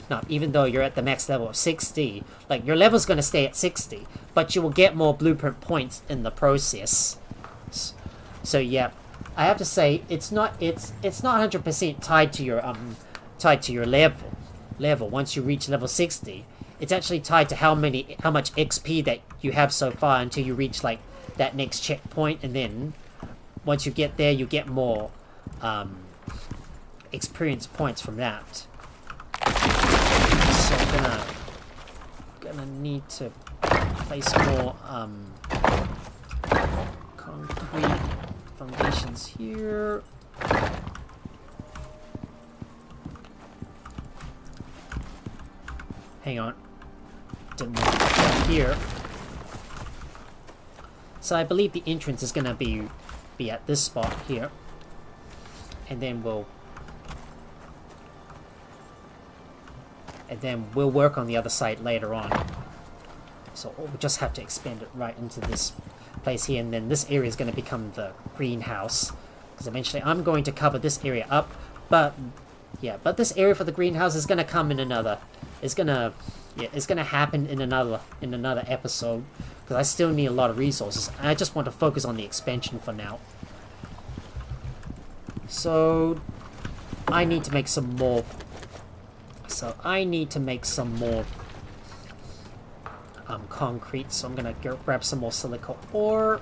now even though you're at the max level of 60, like your level's going to stay at 60, but you will get more blueprint points in the process. So yeah, I have to say it's not 100% tied to your level. Once you reach level 60, it's actually tied to how much XP that you have so far until you reach like that next checkpoint, and then once you get there, you get more experience points from that. So I'm gonna need to place more concrete foundations here. Hang on. Didn't want to put that here. So I believe the entrance is gonna be at this spot here. And then we'll work on the other side later on. So we'll just have to expand it right into this place here, and then this area is going to become the greenhouse, because eventually I'm going to cover this area up. But this area for the greenhouse is going to come in another. It's gonna happen in another episode, because I still need a lot of resources. I just want to focus on the expansion for now. So I need to make some more. Concrete. So I'm gonna grab some more silica ore.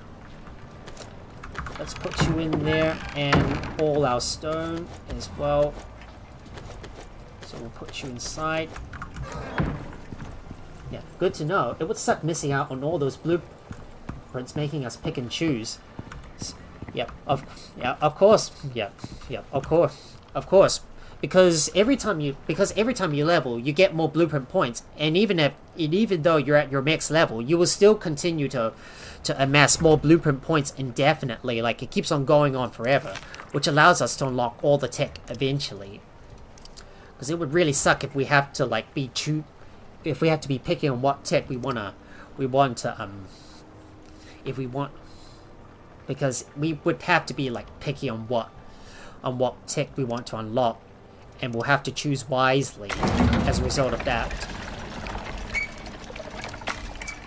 Let's put you in there, and all our stone as well. So we'll put you inside. Yeah, good to know. It would suck missing out on all those blueprints, making us pick and choose. Of course. Because every time you level, you get more blueprint points, and even though you're at your max level, you will still continue to amass more blueprint points indefinitely. Like it keeps on going on forever, which allows us to unlock all the tech eventually. Because it would really suck if we have to like be if we have to be picky on what tech we want to because we would have to be like picky on what tech we want to unlock, and we'll have to choose wisely as a result of that.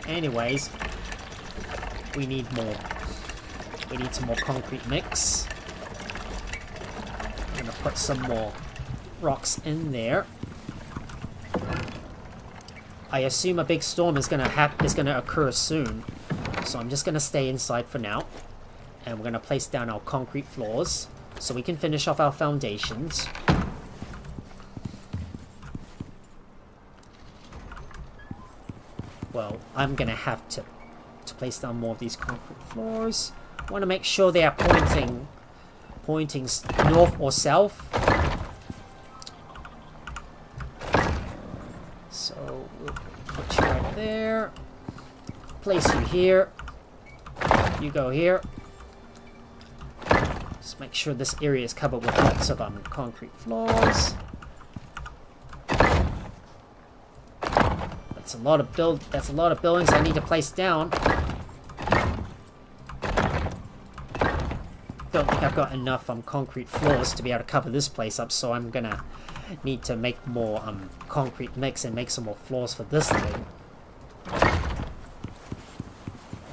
Anyways, we need some more concrete mix. I'm gonna put some more rocks in there. I assume a big storm is gonna occur soon, so I'm just gonna stay inside for now, and we're gonna place down our concrete floors so we can finish off our foundations. Well, I'm gonna have to place down more of these concrete floors. I want to make sure they are pointing north or south. So we'll put you right there. Place you here. You go here. Just make sure this area is covered with lots of concrete floors. That's a lot of buildings I need to place down. Don't think I've got enough concrete floors to be able to cover this place up, so I'm gonna need to make more concrete mix and make some more floors for this thing. Well,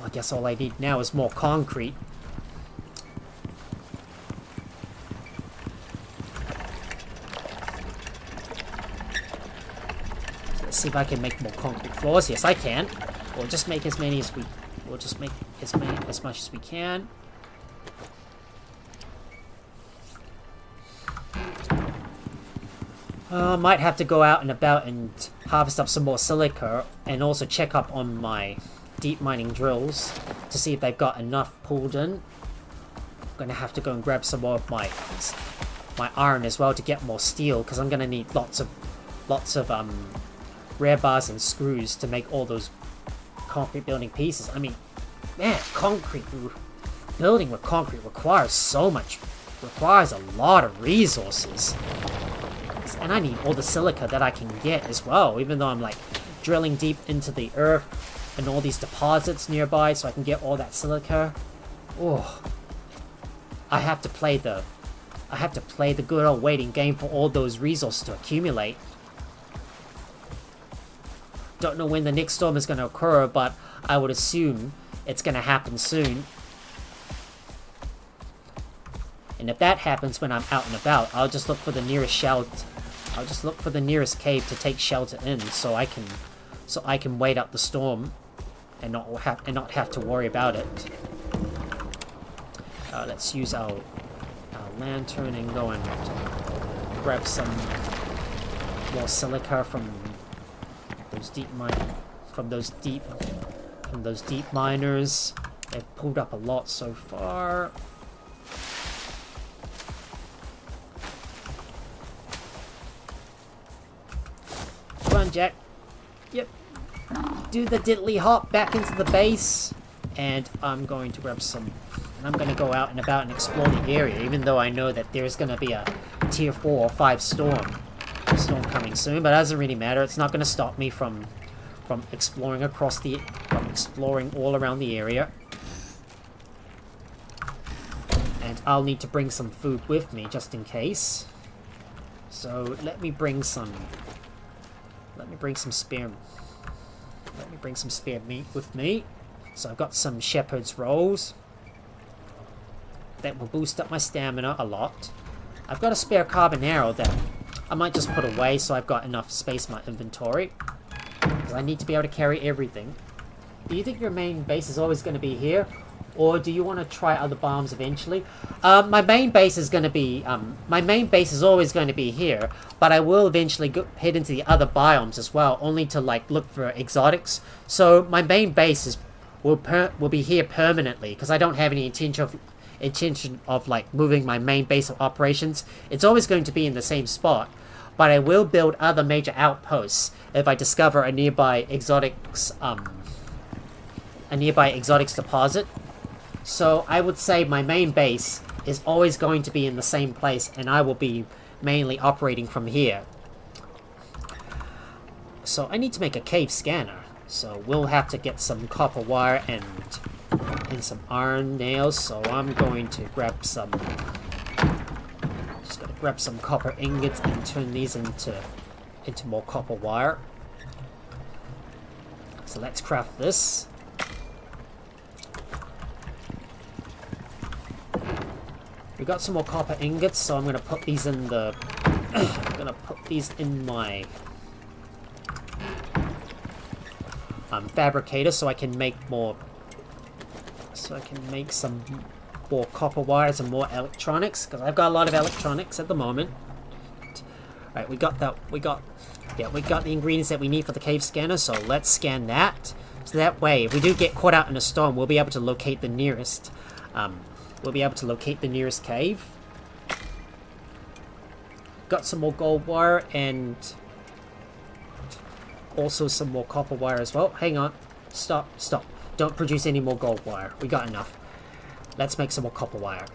I guess all I need now is more concrete. So let's see if I can make more concrete floors. Yes, I can. We'll just make as many as as much as we can. Might have to go out and about and harvest up some more silica, and also check up on my deep mining drills to see if they've got enough pulled in. I'm gonna have to go and grab some more of my iron as well to get more steel, because I'm gonna need lots of rare bars and screws to make all those concrete building pieces. I mean, man, building with concrete requires a lot of resources. And I need all the silica that I can get as well, even though I'm like drilling deep into the earth and all these deposits nearby so I can get all that silica. Oh, I have to play the good old waiting game for all those resources to accumulate. Don't know when the next storm is going to occur, but I would assume it's going to happen soon. And if that happens when I'm out and about, I'll just look for the nearest shelter. I'll just look for the nearest cave to take shelter in, so I can wait out the storm and not have to worry about it. Let's use our lantern and go and grab some more silica from those deep miners. They've pulled up a lot so far. Come on, Jack. Yep. Do the diddly hop back into the base, and I'm going to grab some. And I'm going to go out and about and explore the area, even though I know that there's going to be a tier 4 or 5 storm coming soon. But it doesn't really matter. It's not going to stop me from exploring exploring all around the area. And I'll need to bring some food with me just in case. So let me bring some spare meat with me. So I've got some shepherd's rolls. That will boost up my stamina a lot. I've got a spare carbonaro that I might just put away so I've got enough space in my inventory. Because I need to be able to carry everything. Do you think your main base is always going to be here? Or do you want to try other biomes eventually? My main base is always going to be here, but I will eventually head into the other biomes as well, only to like look for exotics. So my main base will be here permanently, because I don't have any intention of like moving my main base of operations. It's always going to be in the same spot, but I will build other major outposts if I discover a nearby exotics deposit. So I would say my main base is always going to be in the same place, and I will be mainly operating from here. So I need to make a cave scanner. So we'll have to get some copper wire and some iron nails. So I'm going to grab some. Just gonna grab some copper ingots and turn these into more copper wire. So let's craft this. We got some more copper ingots, so I'm gonna put these in the. I'm gonna put these in my fabricator, so I can make more. So I can make some more copper wires and more electronics, because I've got a lot of electronics at the moment. Right, we got that. We got the ingredients that we need for the cave scanner. So let's scan that. So that way, if we do get caught out in a storm, we'll be able to locate the nearest. We'll be able to locate the nearest cave. Got some more gold wire and also some more copper wire as well. Hang on. Stop. Don't produce any more gold wire. We got enough. Let's make some more copper wire.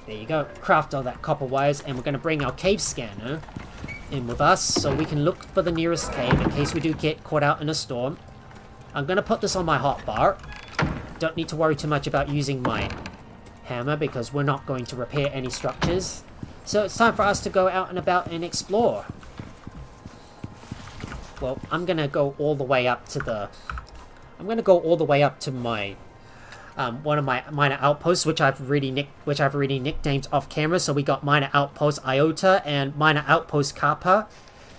There you go. Craft all that copper wires, and we're going to bring our cave scanner in with us so we can look for the nearest cave in case we do get caught out in a storm. I'm going to put this on my hotbar. Don't need to worry too much about using my hammer because we're not going to repair any structures. So it's time for us to go out and about and explore. Well, I'm gonna go all the way up to the. I'm gonna go all the way up to my one of my minor outposts, which I've already nicknamed off camera. So we got minor outpost Iota and minor outpost Kappa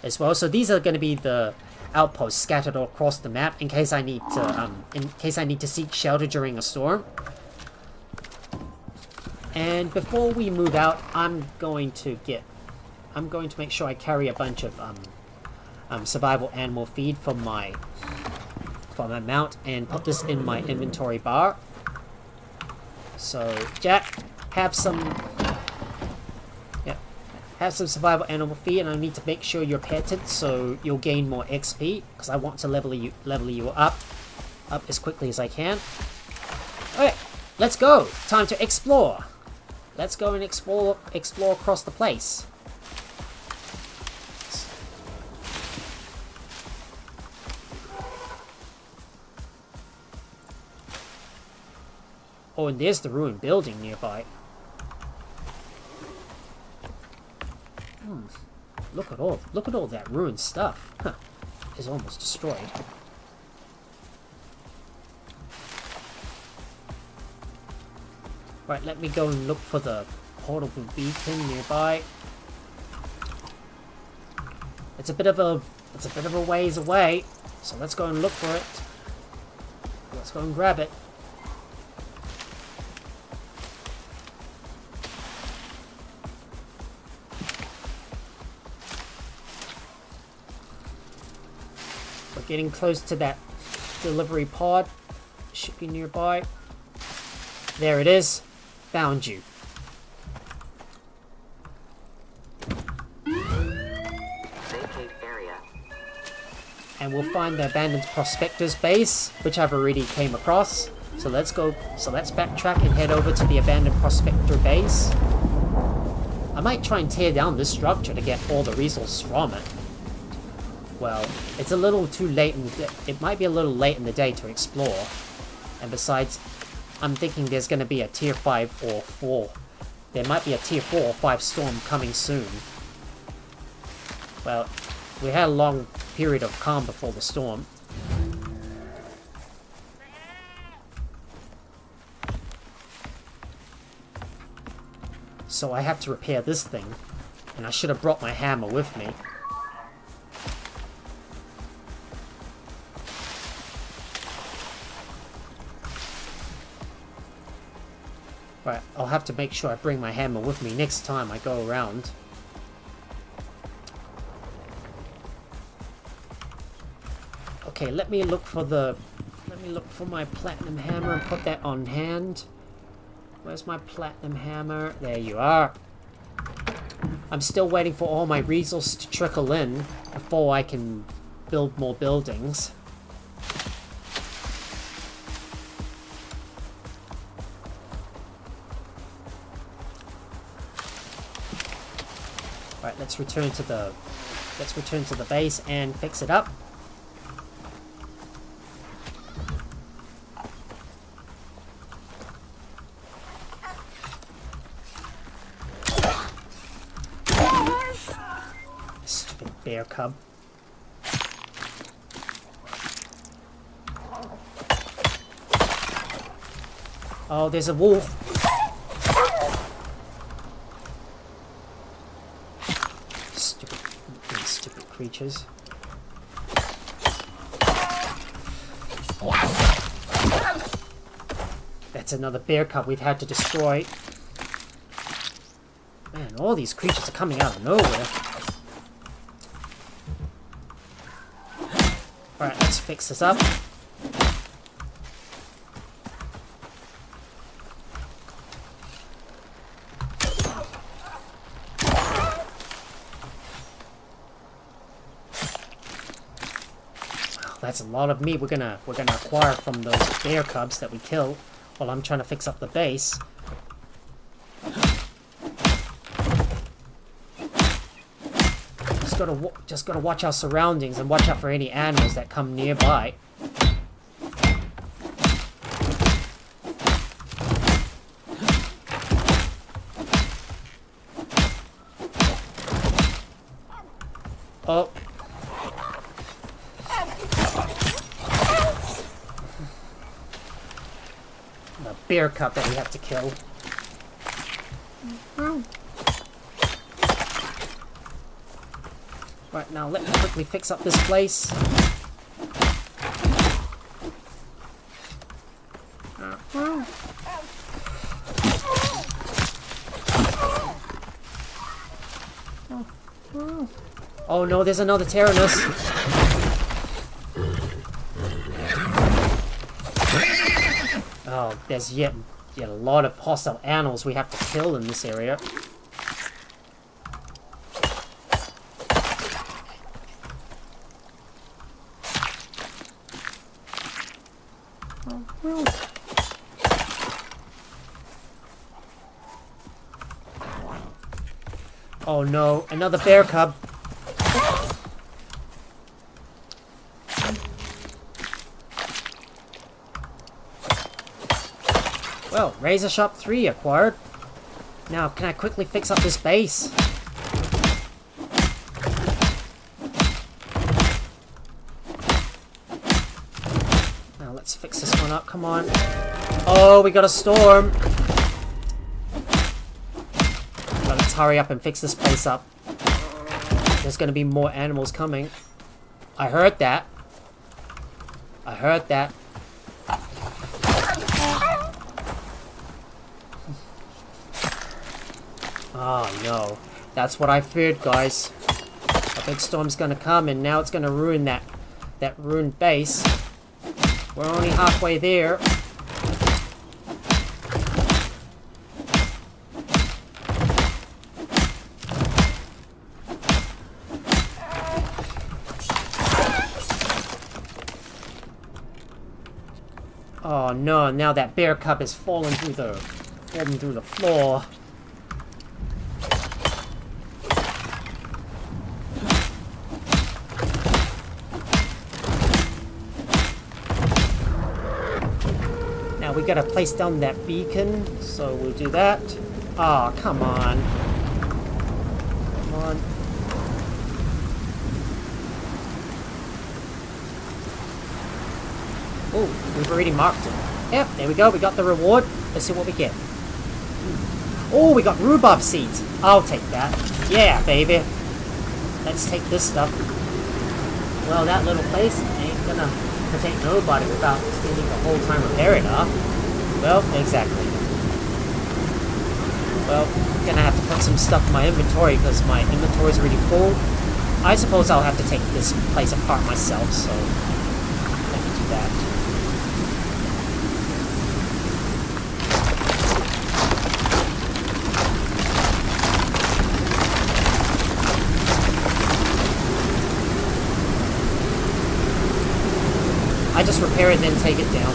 as well. So these are going to be the outposts scattered all across the map in case I need to seek shelter during a storm. And before we move out, I'm going to make sure I carry a bunch of survival animal feed for my mount and put this in my inventory bar. So Jack, have some survival animal feed, and I need to make sure you're petted so you'll gain more XP because I want to level you up as quickly as I can. Okay, let's go. Time to explore. Let's go and explore across the place. Oh, and there's the ruined building nearby. Look at all that ruined stuff. Huh. It's almost destroyed. Right, let me go and look for the portable beacon nearby. It's a bit of a ways away, so let's go and look for it. Let's go and grab it. We're getting close to that delivery pod. Should be nearby. There it is. Found you. Vacate area. And we'll find the abandoned prospector's base, which I've already came across. So let's backtrack and head over to the abandoned prospector base. I might try and tear down this structure to get all the resources from it. Well, it's a little too late it might be a little late in the day to explore. And besides, I'm thinking there's going to be a tier 5 or 4. There might be a tier 4 or 5 storm coming soon. Well, we had a long period of calm before the storm. So I have to repair this thing. And I should have brought my hammer with me. Right, I'll have to make sure I bring my hammer with me next time I go around. Okay, let me look for my platinum hammer and put that on hand. Where's my platinum hammer? There you are. I'm still waiting for all my resources to trickle in before I can build more buildings. Right, let's return to the Let's return to the base and fix it up. Stupid bear cub. Oh, there's a wolf. Stupid creatures. That's another bear cub we've had to destroy. Man, all these creatures are coming out of nowhere. Alright, let's fix this up. That's a lot of meat we're gonna acquire from those bear cubs that we kill while I'm trying to fix up the base. Just gotta watch our surroundings and watch out for any animals that come nearby. Oh. The bear cub that we have to kill. Right, now let me quickly fix up this place. Oh no, there's another Tyrannus. Oh, there's yet a lot of hostile animals we have to kill in this area. Oh no, another bear cub. Well, Razor Sharp 3 acquired. Now, can I quickly fix up this base? Now, let's fix this one up, come on. Oh, we got a storm. Well, let's hurry up and fix this place up. There's gonna be more animals coming. I heard that. I heard that. Oh no, that's what I feared, guys. A big storm's gonna come and now it's gonna ruin that ruined base. We're only halfway there. Oh no, now that bear cub is falling through the floor. Now we gotta place down that beacon, so we'll do that. Ah, oh, come on. Come on. Oh, we've already marked it. Yep, there we go, we got the reward. Let's see what we get. Oh, we got rhubarb seeds. I'll take that. Yeah, baby. Let's take this stuff. Well, that little place ain't gonna protect nobody without spending the whole time repairing it, huh? Well, exactly. Well, I'm gonna have to put some stuff in my inventory because my inventory's already full. I suppose I'll have to take this place apart myself, so let me do that. I just repair it and then take it down.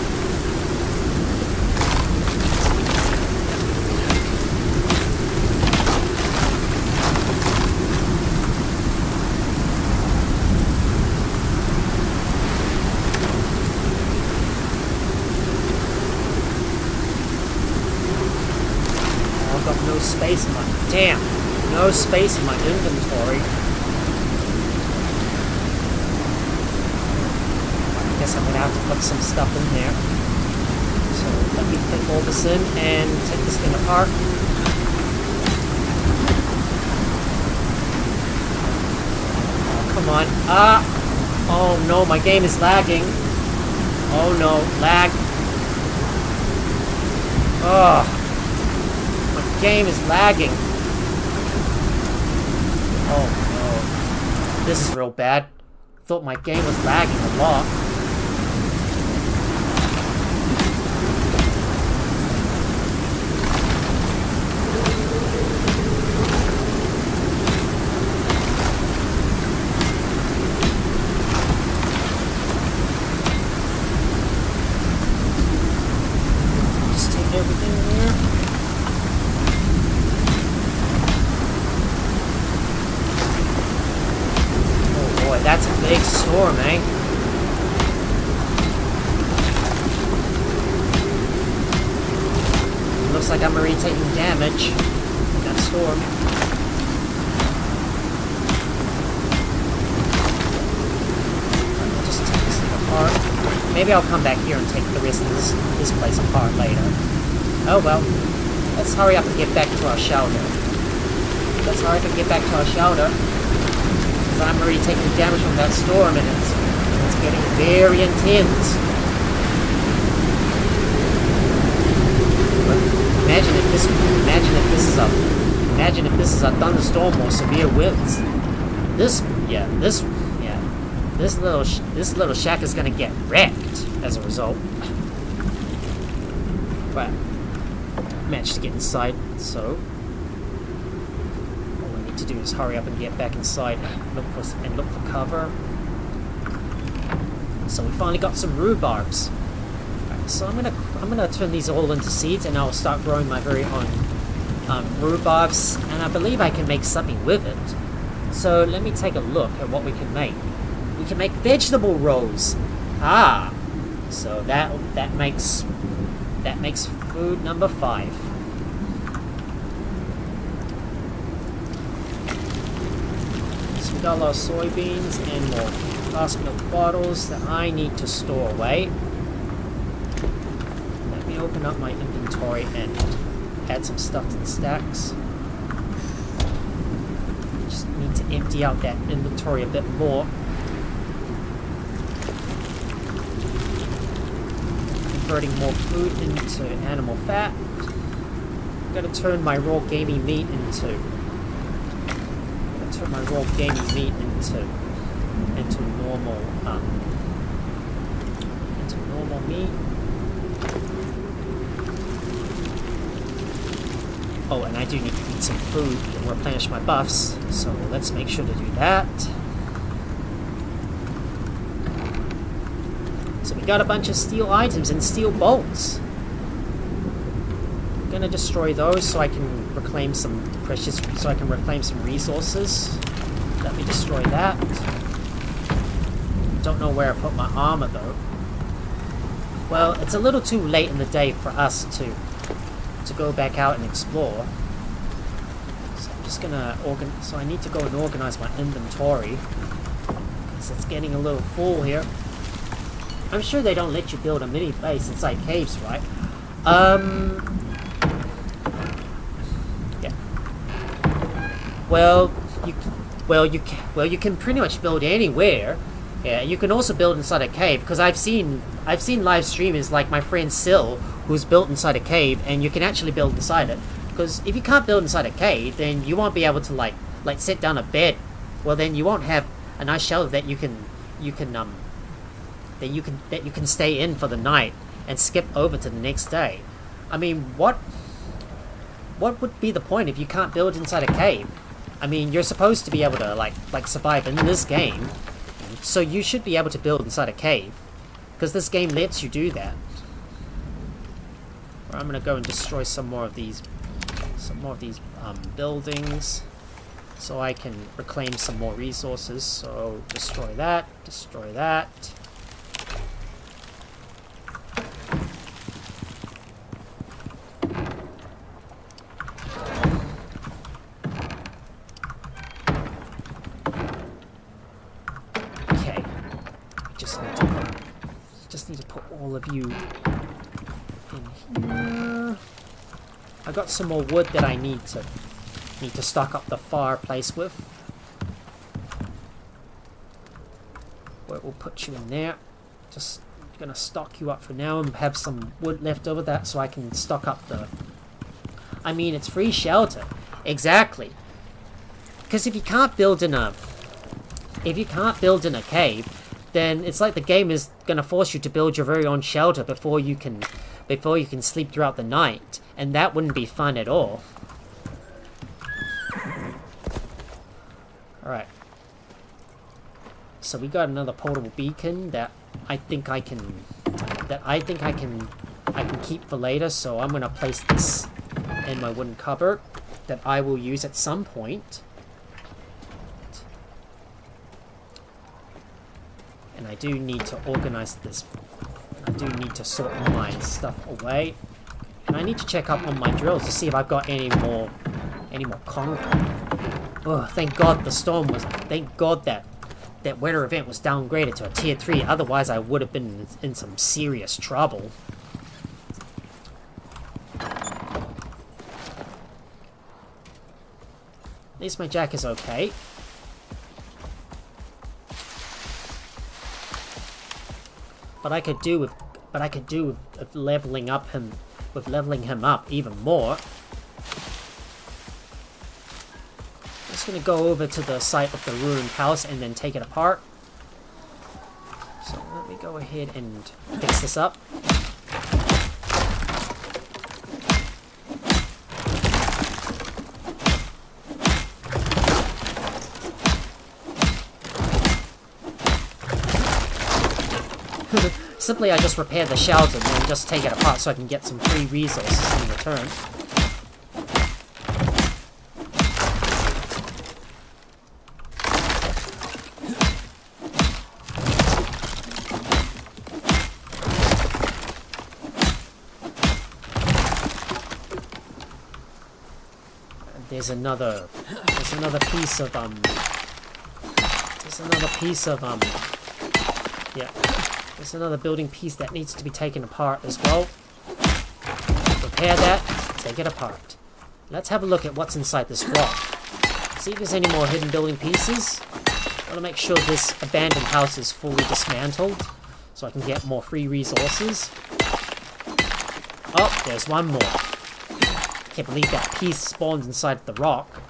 no space in my inventory. I guess I'm gonna have to put some stuff in there. So let me take all this in and take this thing apart. Oh, come on. Ah! Oh no, my game is lagging. Oh no, lag. Oh, my game is lagging. Oh no, this is real bad. Thought my game was lagging a lot. Everything there. Oh boy, that's a big storm, eh? Looks like I'm already taking damage in that storm. I'll just take this thing apart. Maybe I'll come back here and take the rest of this place apart later. Oh well, let's hurry up and get back to our shelter. Let's hurry up and get back to our shelter. Because I'm already taking damage from that storm and it's getting very intense. But imagine if this is a thunderstorm or severe winds. This little shack is gonna get wrecked as a result. But managed to get inside, so all I need to do is hurry up and get back inside and look for cover. So we finally got some rhubarbs. Right, so I'm gonna turn these all into seeds, and I'll start growing my very own rhubarbs, and I believe I can make something with it. So let me take a look at what we can make. We can make vegetable rolls. Ah, so that makes food number 5. So we got a lot of soybeans and more glass milk bottles that I need to store away. Let me open up my inventory and add some stuff to the stacks. Just need to empty out that inventory a bit more. Converting more food into animal fat. I'm gonna turn my raw gamey meat into normal meat. Oh, and I do need to eat some food and replenish my buffs, so let's make sure to do that. So we got a bunch of steel items and steel bolts. I'm gonna destroy those so I can reclaim some resources. Let me destroy that. Don't know where I put my armor though. Well, it's a little too late in the day for us to go back out and explore. So I'm just gonna so I need to go and organize my inventory, because it's getting a little full here. I'm sure they don't let you build a mini base inside caves, right? Yeah. You can pretty much build anywhere. Yeah, you can also build inside a cave, because I've seen live streamers like my friend Sil, who's built inside a cave, and you can actually build inside it. Because if you can't build inside a cave, then you won't be able to like set down a bed. Well, then you won't have a nice shelter that you can stay in for the night and skip over to the next day. I mean, what would be the point if you can't build inside a cave? I mean, you're supposed to be able to like survive in this game, so you should be able to build inside a cave, because this game lets you do that. I'm gonna go and destroy some more of these buildings, so I can reclaim some more resources. So destroy that. need to put all of you in here. I got some more wood that I need to stock up the fireplace with. We'll put you in there. Just gonna stock you up for now and have some wood left over that so I can stock up the... I mean, it's free shelter. Exactly. Because if you can't build in a cave, then it's like the game is gonna force you to build your very own shelter before you can sleep throughout the night, and that wouldn't be fun at all. All right. So we got another portable beacon that I think I can keep for later. So I'm gonna place this in my wooden cupboard that I will use at some point. And I do need to organize this. I do need to sort my stuff away. And I need to check up on my drills to see if I've got any more concrete. Oh, thank God the storm was... Thank God that weather event was downgraded to a tier 3. Otherwise, I would have been in some serious trouble. At least my jack is okay. But I could do with leveling him up even more. I'm just gonna go over to the site of the ruined house and then take it apart. So let me go ahead and fix this up. Simply, I just repair the shelter and then just take it apart so I can get some free resources in return. There's another building piece that needs to be taken apart as well. Repair that, take it apart. Let's have a look at what's inside this rock. See if there's any more hidden building pieces. I want to make sure this abandoned house is fully dismantled so I can get more free resources. Oh, there's one more. Can't believe that piece spawned inside the rock.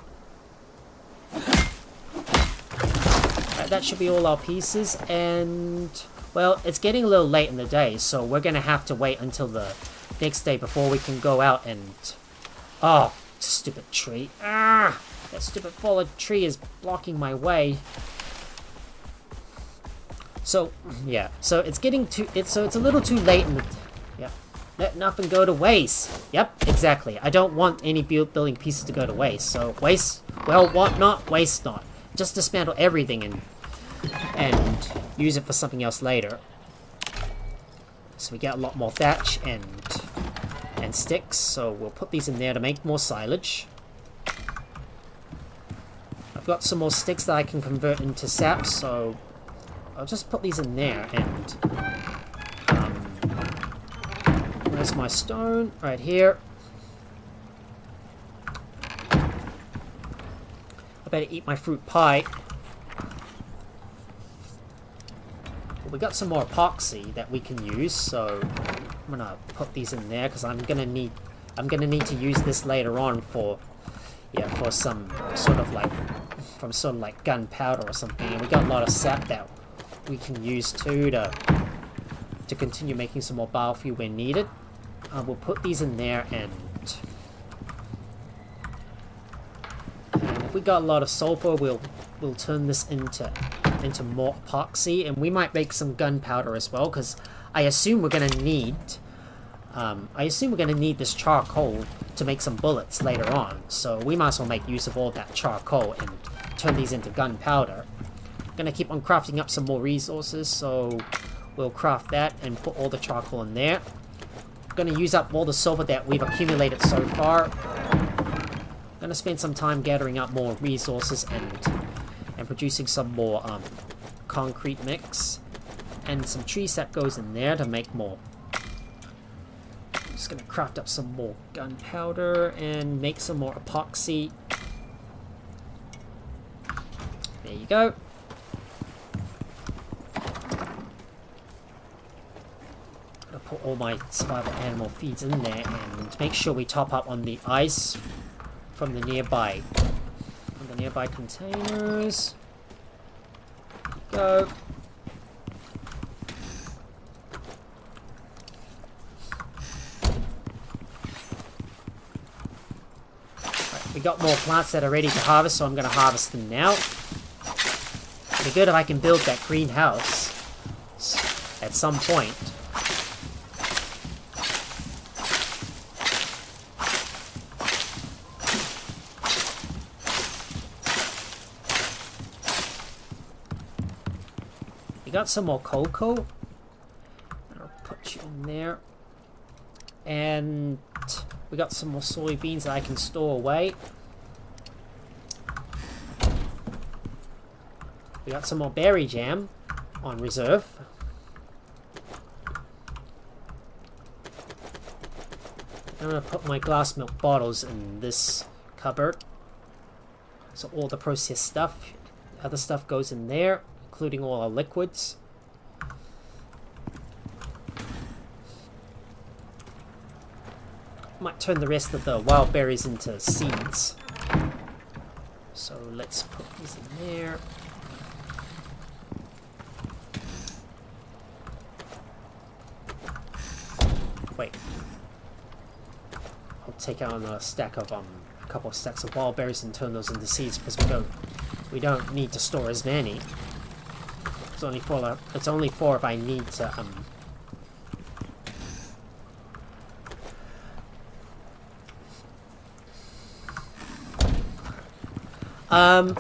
Right, that should be all our pieces, and... well, it's getting a little late in the day, so we're gonna have to wait until the next day before we can go out and... oh, stupid tree. Ah! That stupid fallen tree is blocking my way. So, yeah. So it's getting too... it's a little too late in the... yeah. Let nothing go to waste. Yep, exactly. I don't want any building pieces to go to waste. So, waste... well, what not? Waste not. Just dismantle everything and use it for something else later. So we get a lot more thatch and sticks, so we'll put these in there to make more silage. I've got some more sticks that I can convert into sap, so I'll just put these in there. And where's my stone? Right here. I better eat my fruit pie. We got some more epoxy that we can use, so I'm gonna put these in there because I'm gonna need to use this later on for some sort of like gunpowder or something. And we got a lot of sap that we can use too to continue making some more biofuel when needed. We'll put these in there, and if we got a lot of sulfur, we'll turn this into more epoxy, and we might make some gunpowder as well, because I assume we're gonna need this charcoal to make some bullets later on, so we might as well make use of all that charcoal and turn these into gunpowder. I'm gonna keep on crafting up some more resources, so we'll craft that and put all the charcoal in there. I'm gonna use up all the silver that we've accumulated so far. I'm gonna spend some time gathering up more resources and producing some more concrete mix. And some tree sap goes in there to make more. I'm just gonna craft up some more gunpowder and make some more epoxy. There you go. Gonna put all my survival animal feeds in there and make sure we top up on the ice from the nearby containers. There you go. Right, we got more plants that are ready to harvest, so I'm going to harvest them now. It'd be good if I can build that greenhouse at some point. We got some more cocoa. I'll put you in there. And we got some more soybeans that I can store away. We got some more berry jam on reserve. I'm gonna put my glass milk bottles in this cupboard. So all the processed stuff, other stuff goes in there, including all our liquids. Might turn the rest of the wild berries into seeds. So let's put these in there. Wait. I'll take out a stack of a couple of stacks of wild berries and turn those into seeds because we don't need to store as many. It's only four if I need to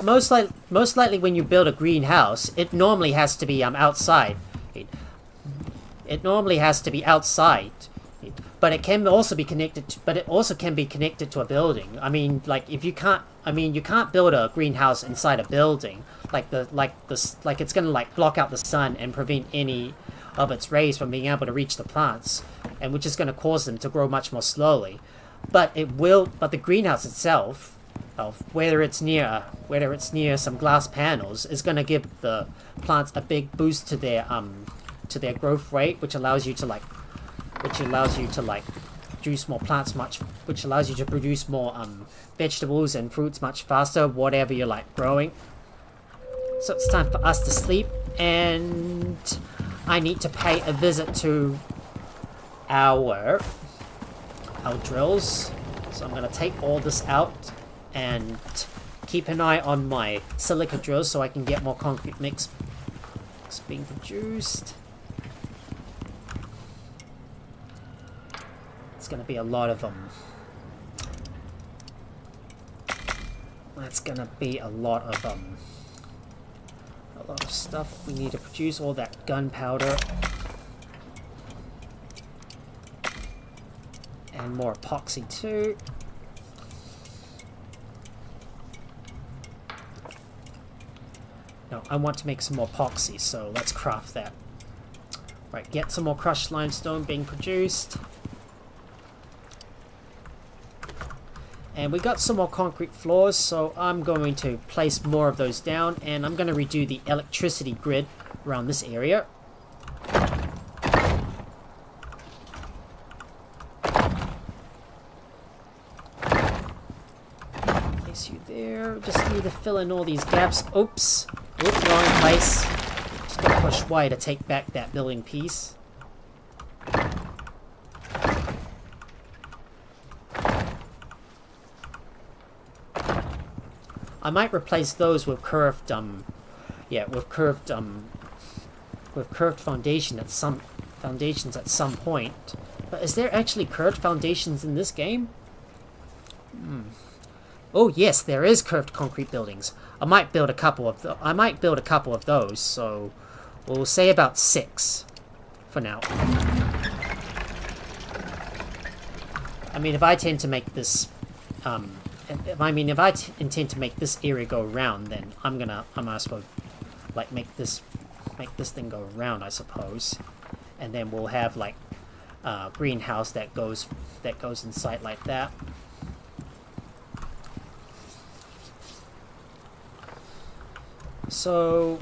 most likely when you build a greenhouse, it normally has to be outside. It normally has to be outside. But it can also be connected to a building. I mean, like you can't build a greenhouse inside a building. Like it's gonna block out the sun and prevent any of its rays from being able to reach the plants, and which is gonna cause them to grow much more slowly. But the greenhouse itself, whether it's near some glass panels, is gonna give the plants a big boost to their growth rate, which allows you to produce more plants which allows you to produce more vegetables and fruits much faster, whatever you're growing. So it's time for us to sleep, and I need to pay a visit to our drills. So I'm gonna take all this out and keep an eye on my silica drills so I can get more concrete mix being produced. It's gonna be a lot of them. That's gonna be a lot of stuff we need to produce. All that gunpowder and more epoxy too. No, I want to make some more epoxy, so let's craft that. Right, get some more crushed limestone being produced. And we got some more concrete floors, so I'm going to place more of those down, and I'm going to redo the electricity grid around this area. Place you there. Just need to fill in all these gaps. Oops. Oop, wrong place. Just gotta push Y to take back that building piece. I might replace those with curved foundations at some point. But is there actually curved foundations in this game? Oh yes, there is curved concrete buildings. I might build a couple of those. So we'll say about 6 for now. I mean, if I tend to make this, if I intend to make this area go around, then I might as well make this make this thing go around, I suppose. And then we'll have like greenhouse that goes inside like that. So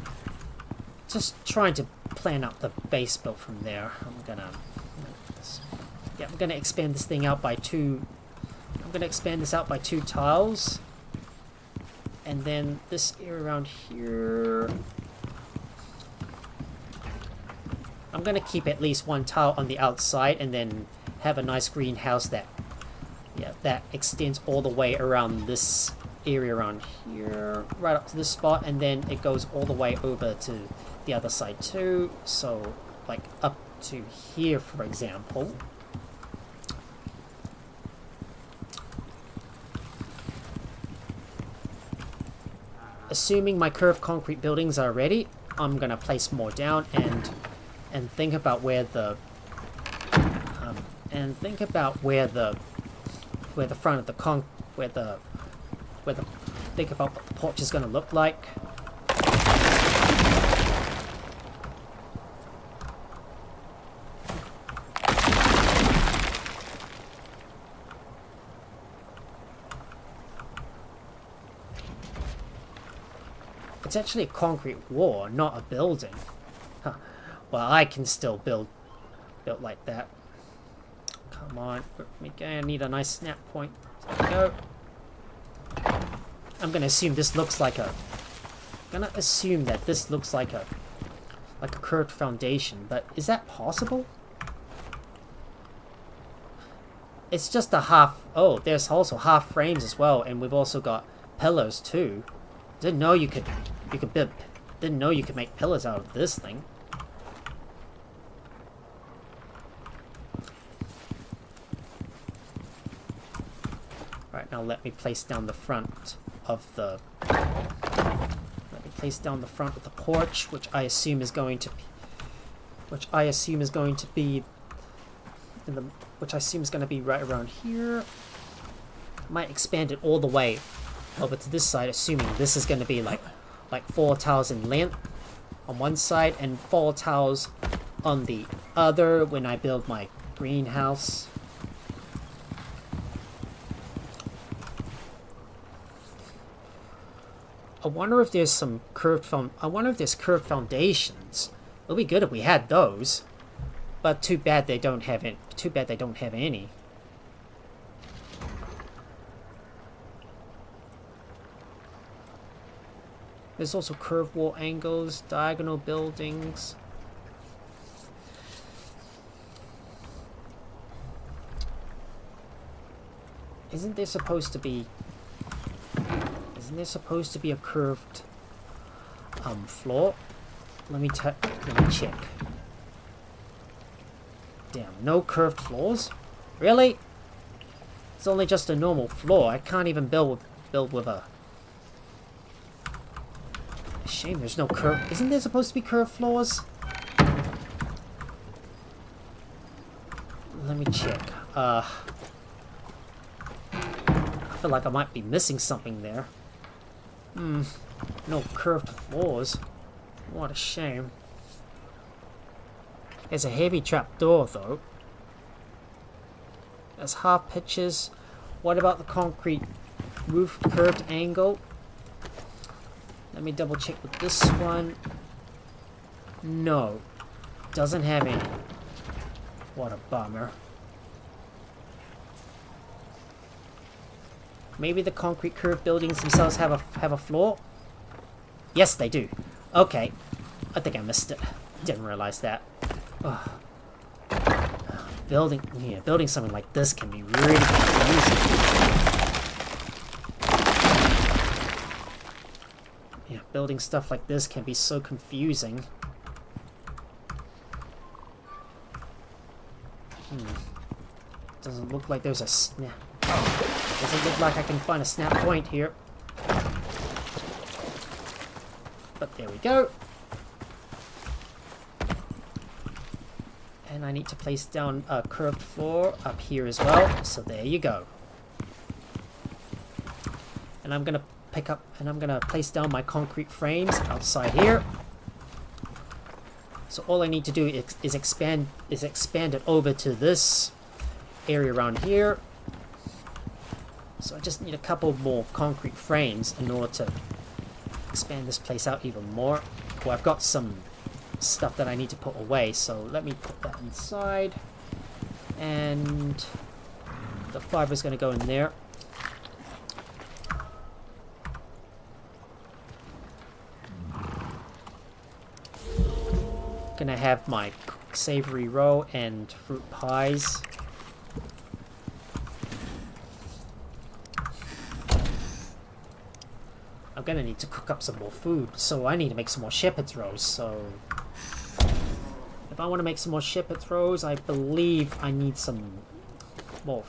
just trying to plan out the base build from there. I'm gonna expand this thing out by two. I'm gonna expand this out by 2 tiles, and then this area around here, I'm gonna keep at least 1 tile on the outside, and then have a nice greenhouse that extends all the way around this area around here, right up to this spot, and then it goes all the way over to the other side too. So like up to here, for example. Assuming my curved concrete buildings are ready, I'm gonna place more down and think about where the front of the think about what the porch is gonna look like. It's actually a concrete wall, not a building. Huh. Well, I can still build like that. Come on, I need a nice snap point. There we go. I'm gonna assume this looks like a. Gonna assume that this looks like a curved foundation, but is that possible? It's just a half. Oh, there's also half frames as well, and we've also got pillars too. Didn't know you could build. Didn't know you could make pillars out of this thing. Right, now let me place down the front of the. Let me place down the front of the porch, which I assume is going to be. Which I assume is going to be. Which I assume is going to be right around here. Might expand it all the way over to this side, assuming this is going to be like 4 tiles in length on one side and 4 tiles on the other when I build my greenhouse. I wonder if there's some curved foundations. It would be good if we had those, but too bad they don't have it. Too bad they don't have any. There's also curved wall angles, diagonal buildings. Isn't there supposed to be a curved floor? Let me check. Damn, no curved floors? Really? It's only just a normal floor. I can't even build with a. Shame there's no curve. Isn't there supposed to be curved floors? Let me check. I feel like I might be missing something there. No curved floors. What a shame. There's a heavy trap door though. There's half pitches. What about the concrete roof curved angle? Let me double check with this one. No. Doesn't have any. What a bummer. Maybe the concrete curved buildings themselves have a floor? Yes, they do. Okay. I think I missed it. Didn't realize that. Ugh. Building something like this can be really confusing. Yeah, building stuff like this can be so confusing. Doesn't look like there's a snap. Doesn't look like I can find a snap point here. But there we go. And I need to place down a curved floor up here as well. So there you go. And I'm gonna place down my concrete frames outside here. So all I need to do is expand it over to this area around here. So I just need a couple more concrete frames in order to expand this place out even more. Well, I've got some stuff that I need to put away, so let me put that inside. And the fiber's going to go in there. Gonna have my savory roll and fruit pies. I'm gonna need to cook up some more food, so I need to make some more shepherd's rolls. So if I want to make some more shepherd's rolls, I believe I need some more.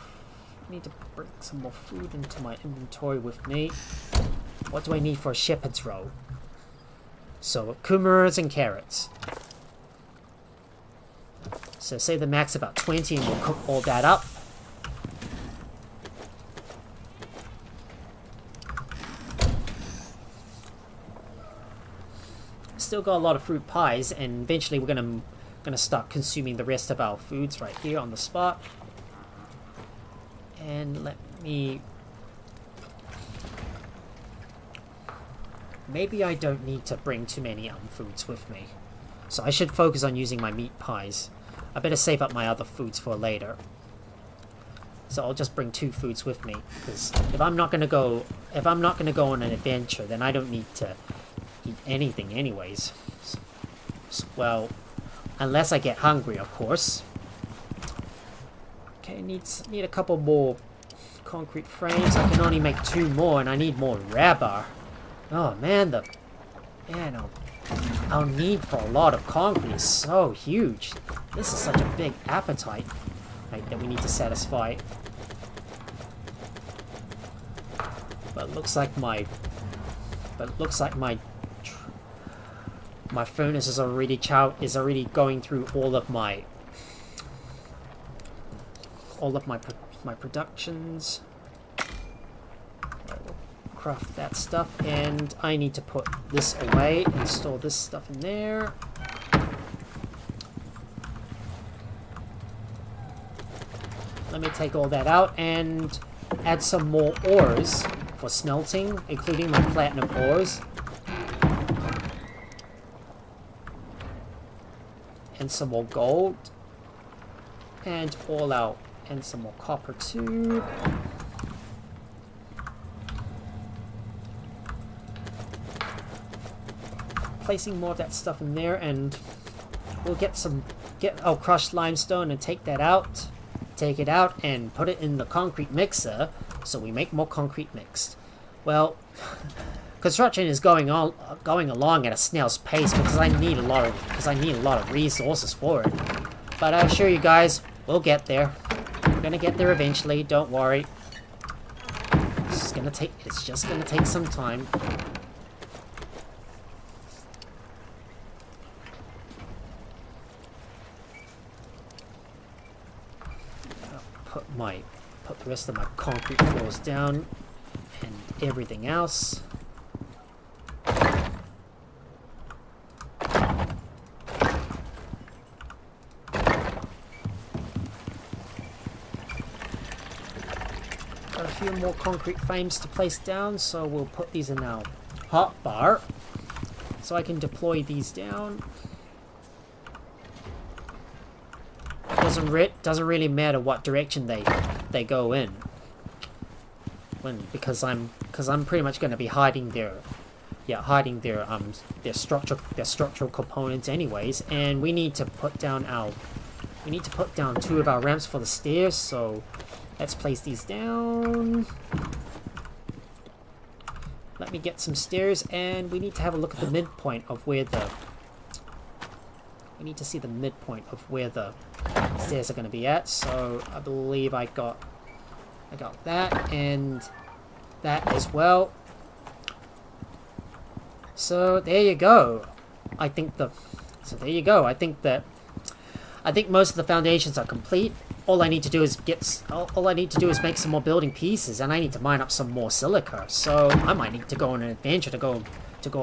I need to bring some more food into my inventory with me. What do I need for a shepherd's roll? So cucumbers and carrots. So say the max about 20 and we'll cook all that up. Still got a lot of fruit pies, and eventually we're gonna start consuming the rest of our foods right here on the spot. And let me... Maybe I don't need to bring too many foods with me. So I should focus on using my meat pies. I better save up my other foods for later. So I'll just bring 2 foods with me, because if I'm not gonna go on an adventure, then I don't need to eat anything anyways. Well, unless I get hungry, of course. Okay, need a couple more concrete frames. I can only make 2 more, and I need more rubber. Oh man, our need for a lot of concrete is so huge. This is such a big appetite, right, that we need to satisfy. But it looks like my furnace is already going through all of my productions. Craft that stuff, and I need to put this away and store this stuff in there. Let me take all that out and add some more ores for smelting, including my platinum ores. And some more gold. And all out. And some more copper too. Placing more of that stuff in there, and we'll get crushed limestone and take it out and put it in the concrete mixer, so we make more concrete mixed. Well, construction is going along at a snail's pace because I need a lot of resources for it. But I assure you guys, we'll get there. We're gonna get there eventually. Don't worry. It's just gonna take some time. Put the rest of my concrete floors down and everything else. Got a few more concrete frames to place down, so we'll put these in our hot bar so I can deploy these down. Doesn't really matter what direction they go in, because I'm pretty much going to be hiding their structural components anyways. And we need to put down 2 of our ramps for the stairs, so let's place these down. Let me get some stairs, and we need to have a look at the midpoint of where the stairs are going to be at. So I believe I got that and that as well. So there you go. I think most of the foundations are complete. All I need to do is make some more building pieces, and I need to mine up some more silica. So I might need to go on an adventure to go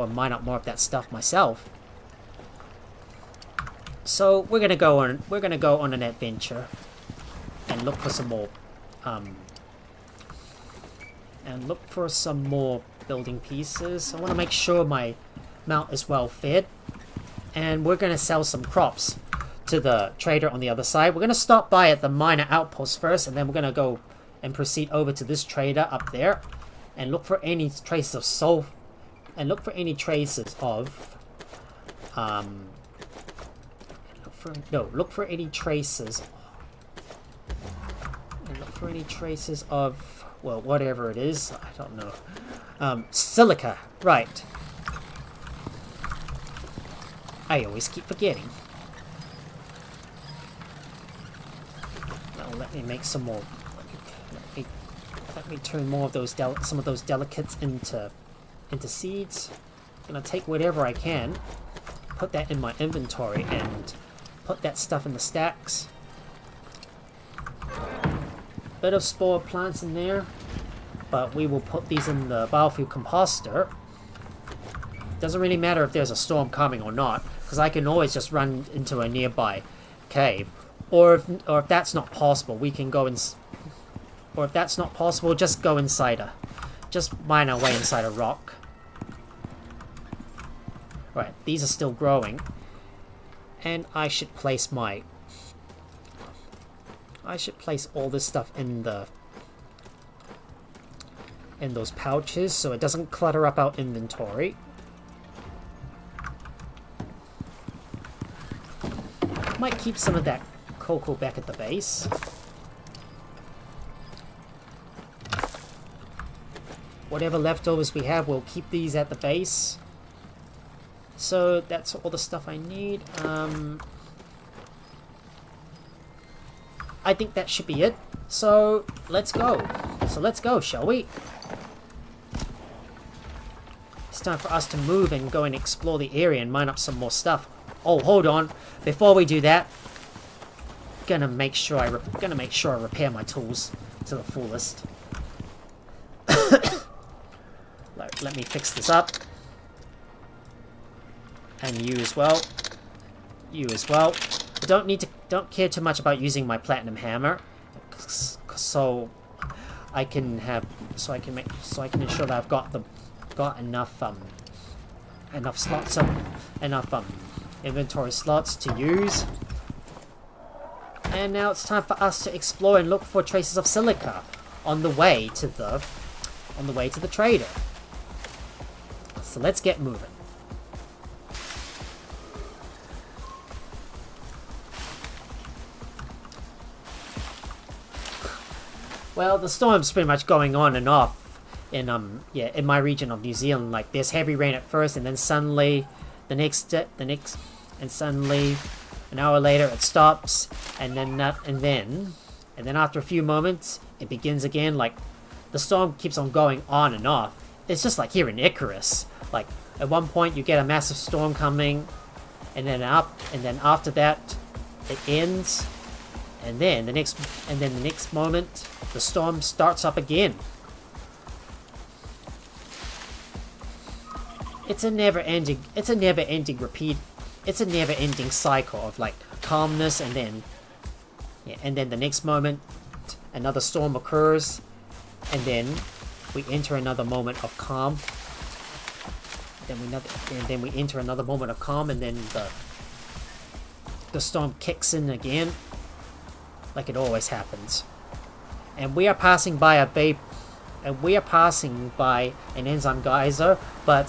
and mine up more of that stuff myself. So we're gonna go on an adventure and look for some more building pieces. I want to make sure my mount is well fed, and we're gonna sell some crops to the trader on the other side. We're gonna stop by at the minor outpost first, and then we're gonna go and proceed over to this trader up there and look for any traces of sulfur and look for any traces of look for any traces of, well, whatever it is, I don't know. Silica, right. I always keep forgetting. Now let me make some more. Let me turn more of those some of those delicates into seeds. I'm gonna take whatever I can, put that in my inventory, and put that stuff in the stacks. Bit of spore plants in there, but we will put these in the biofuel composter. Doesn't really matter if there's a storm coming or not, because I can always just run into a nearby cave. Or if that's not possible, we can go in. Or if that's not possible, just go inside just mine our way inside a rock. Right, these are still growing, and I should place all this stuff in those pouches so it doesn't clutter up our inventory. Might keep some of that cocoa back at the base. Whatever leftovers we have, we'll keep these at the base. So that's all the stuff I need. I think that should be it. So let's go. Shall we? It's time for us to move and go and explore the area and mine up some more stuff. Oh, hold on. Before we do that, gonna make sure I repair my tools to the fullest. Let me fix this up. And you as well. You as well. I don't care too much about using my platinum hammer, so I can ensure that I've got enough inventory slots to use. And now it's time for us to explore and look for traces of silica on the way to the trader. So let's get moving. Well, the storm's pretty much going on and off in my region of New Zealand. Like, there's heavy rain at first, and then suddenly suddenly an hour later it stops, and then after a few moments it begins again. Like, the storm keeps on going on and off. It's just like here in Icarus. Like, at one point you get a massive storm coming, and then after that it ends, and then the next moment the storm starts up again. It's a never-ending cycle of like calmness, and then the next moment another storm occurs, and then we enter another moment of calm. Then we enter another moment of calm, and then the storm kicks in again, like it always happens. And we are passing by an enzyme geyser, but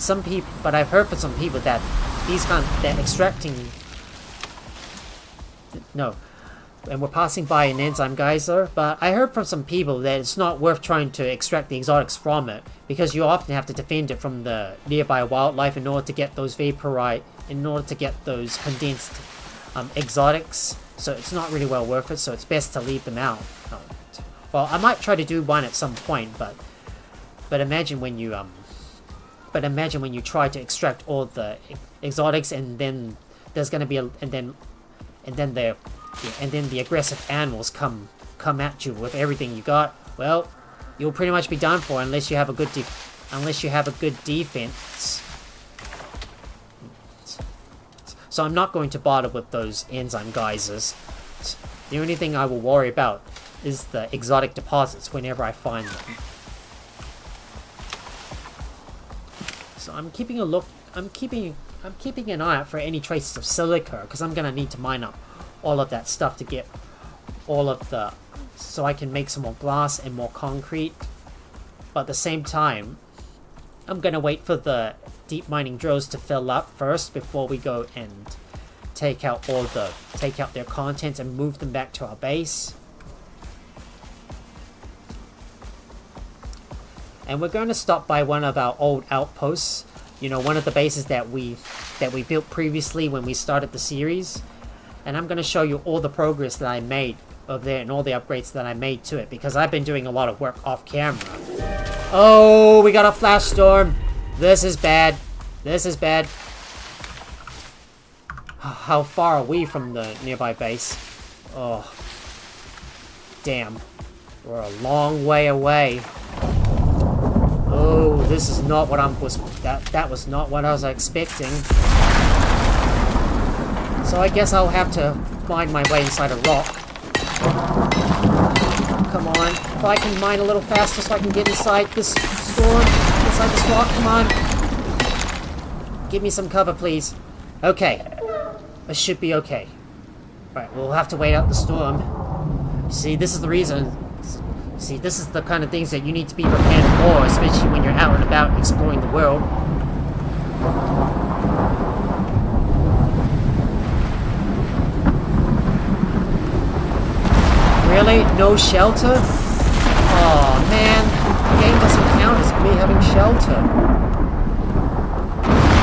I've heard from some people that and we're passing by an enzyme geyser, but I heard from some people that it's not worth trying to extract the exotics from it, because you often have to defend it from the nearby wildlife in order to get those condensed exotics. So it's not really well worth it, so it's best to leave them out. Well, I might try to do one at some point, but imagine when you try to extract all the exotics, and then there's going to be and then the aggressive animals come at you with everything you got. Well, you'll pretty much be done for unless you have a good defense. So I'm not going to bother with those enzyme geysers. The only thing I will worry about is the exotic deposits whenever I find them. So I'm keeping a look. I'm keeping an eye out for any traces of silica, because I'm gonna need to mine up all of that stuff to get all of the, so I can make some more glass and more concrete. But at the same time, I'm gonna wait for the deep mining drills to fill up first before we go and take out their contents and move them back to our base. And we're going to stop by one of our old outposts. You know, one of the bases that we built previously when we started the series. And I'm going to show you all the progress that I made over there and all the upgrades that I made to it, because I've been doing a lot of work off camera. Oh, we got a flash storm. This is bad. This is bad. How far are we from the nearby base? Oh. Damn. We're a long way away. Oh, this is not what that was not what I was expecting. So I guess I'll have to mine my way inside a rock. Come on. If I can mine a little faster so I can get inside this storm, inside this rock, come on. Give me some cover, please. Okay. I should be okay. Right, we'll have to wait out the storm. See, this is the reason. See, this is the kind of things that you need to be prepared for, especially when you're out and about exploring the world. Really? No shelter? Oh man, the game doesn't count as me having shelter.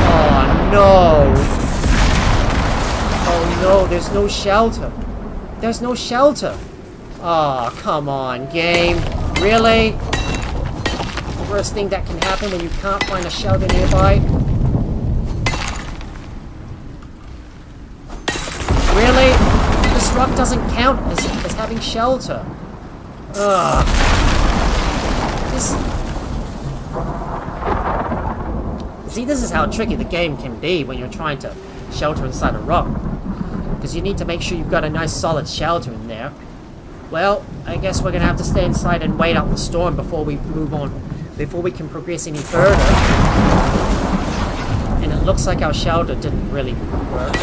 Oh no. Oh no, there's no shelter. There's no shelter. Oh, come on, game. Really? The worst thing that can happen when you can't find a shelter nearby? Really? This rock doesn't count as having shelter. Ugh. See, this is how tricky the game can be when you're trying to shelter inside a rock. Because you need to make sure you've got a nice solid shelter in there. Well, I guess we're gonna have to stay inside and wait out the storm before we move on, before we can progress any further. And it looks like our shelter didn't really work.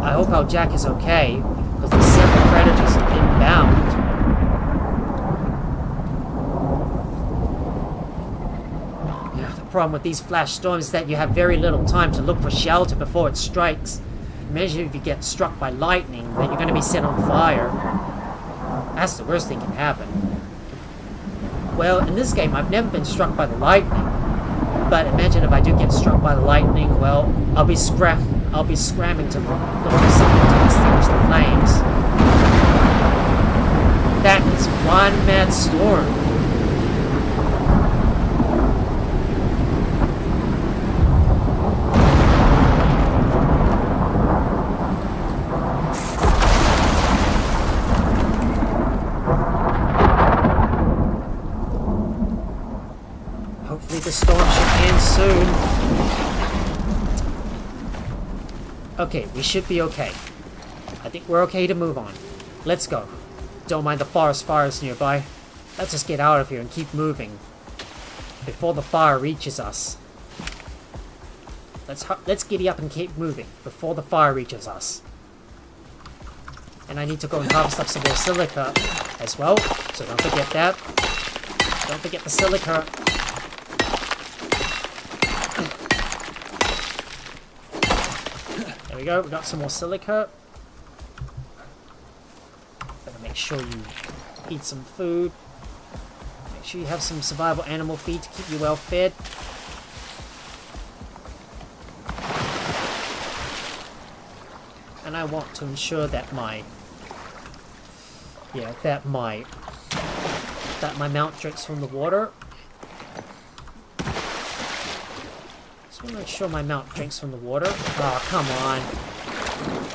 I hope our Jack is okay, because there's several predators inbound. The problem with these flash storms is that you have very little time to look for shelter before it strikes. Imagine if you get struck by lightning, then you're going to be set on fire. That's the worst thing can happen. Well, in this game, I've never been struck by the lightning. But imagine if I do get struck by the lightning, well, I'll be scrambling to look for something to extinguish the flames. That is one mad storm. Hopefully the storm should end soon. Okay, we should be okay. I think we're okay to move on. Let's go. Don't mind the forest fires nearby. Let's just get out of here and keep moving before the fire reaches us. Let's giddy up and keep moving before the fire reaches us. And I need to go and harvest up some more silica as well, so don't forget that. Don't forget the silica. There we go, we got some more silica. Better make sure you eat some food. Make sure you have some survival animal feed to keep you well fed. And I want to ensure that my mount drinks from the water. Just want to make sure my mount drinks from the water. Oh, come on.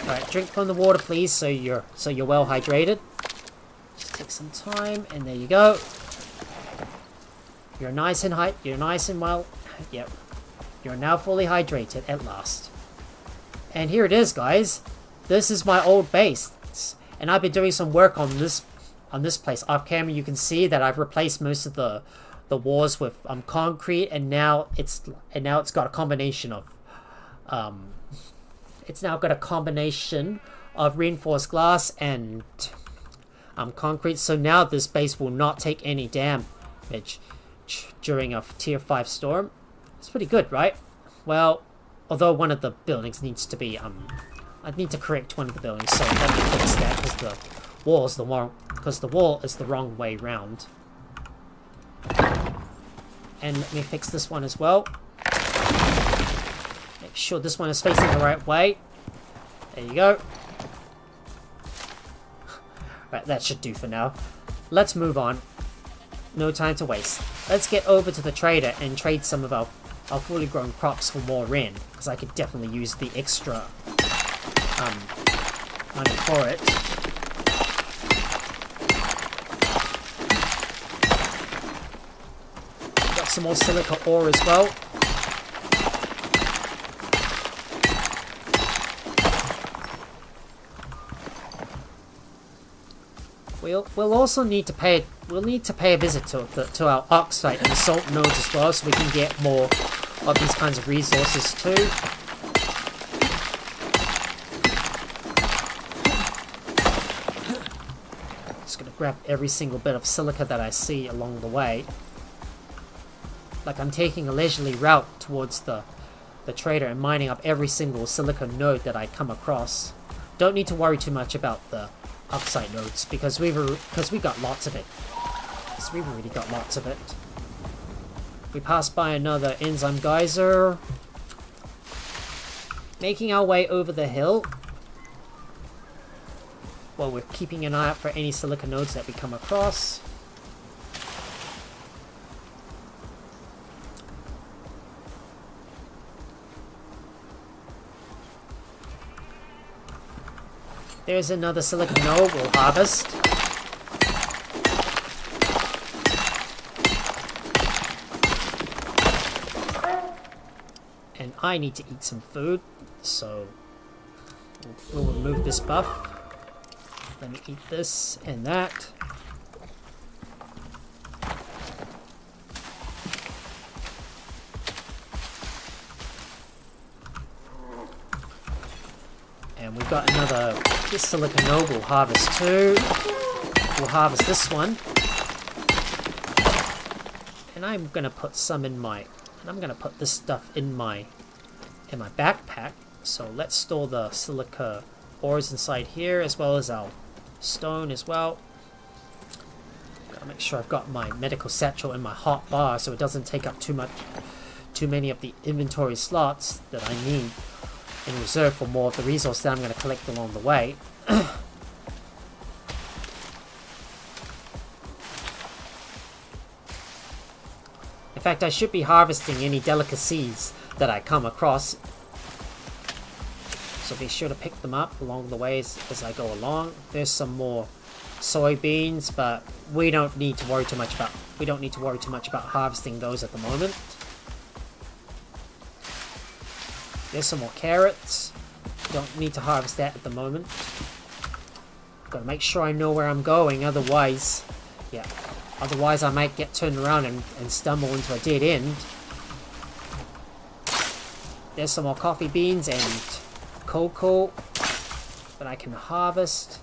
Alright, drink from the water, please, so you're well hydrated. Just take some time, and there you go. You're nice and well. Yep. You're now fully hydrated at last. And here it is, guys. This is my old base, and I've been doing some work on this place off camera. You can see that I've replaced most of the walls with concrete, and now it's got a combination of reinforced glass and concrete. So now this base will not take any damage during a tier 5 storm. It's pretty good, right? Well, although one of the buildings needs to be I need to correct one of the buildings, so let me fix that because the wall is the wrong way round. And let me fix this one as well. Make sure this one is facing the right way. There you go. Right, that should do for now. Let's move on. No time to waste. Let's get over to the trader and trade some of our fully grown crops for more ren, because I could definitely use the extra money for it. Got some more silica ore as well. We'll also need to pay a visit to our oxide and salt nodes as well, so we can get more of these kinds of resources too. Just gonna grab every single bit of silica that I see along the way. Like I'm taking a leisurely route towards the trader and mining up every single silica node that I come across. Don't need to worry too much about the oxide nodes because we got lots of it. So we've already got lots of it. We passed by another enzyme geyser. Making our way over the hill. Well, we're keeping an eye out for any silica nodes that we come across. There's another silica node we'll harvest. And I need to eat some food, so we'll remove this buff. Let me eat this and that. And we've got this silica node we'll harvest too. We'll harvest this one. And I'm gonna put this stuff in my backpack. So let's store the silica ores inside here, as well as our stone as well. Gotta make sure I've got my medical satchel and my hot bar, so it doesn't take up too many of the inventory slots that I need in reserve for more of the resources that I'm going to collect along the way. In fact, I should be harvesting any delicacies that I come across, so be sure to pick them up along the way as I go along. There's some more soybeans, but we don't need to worry too much about harvesting those at the moment. There's some more carrots. Don't need to harvest that at the moment. Gotta make sure I know where I'm going, otherwise I might get turned around and stumble into a dead end. There's some more coffee beans and cocoa that I can harvest.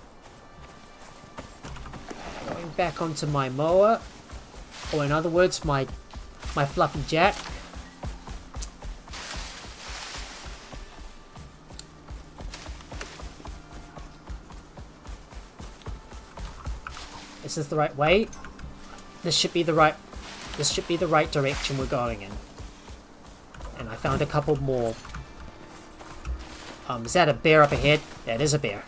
Going back onto my mower, or in other words, my fluffy jack. Is this the right way? This should be the right direction we're going in. And I found a couple more. Is that a bear up ahead? That is a bear.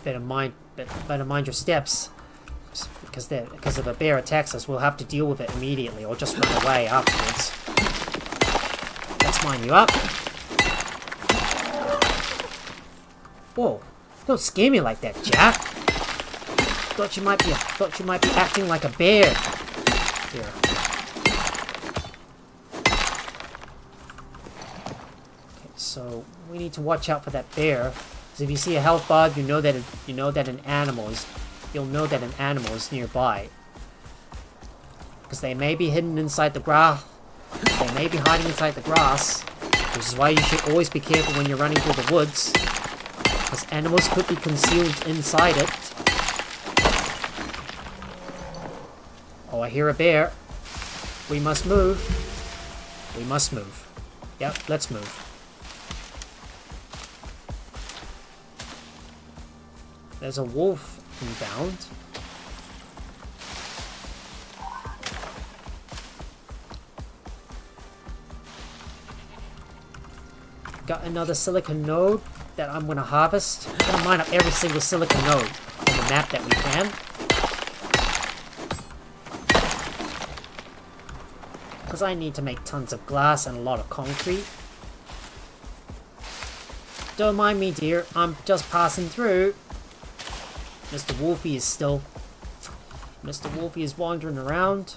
better mind your steps. Because if a bear attacks us, we'll have to deal with it immediately, or just run away afterwards. Let's mine you up. Whoa! Don't scare me like that, Jack. Thought you might be acting like a bear. Here. Okay, so we need to watch out for that bear. Because if you see a health bar, you'll know that an animal is nearby. Because they may be hidden inside the grass. They may be hiding inside the grass. Which is why you should always be careful when you're running through the woods. Because animals could be concealed inside it. Oh, I hear a bear. We must move. We must move. Yep, let's move. There's a wolf inbound. Got another silicon node that I'm gonna harvest. I'm gonna mine up every single silicon node on the map that we can. Because I need to make tons of glass and a lot of concrete. Don't mind me, dear. I'm just passing through. Mr. Wolfie is wandering around.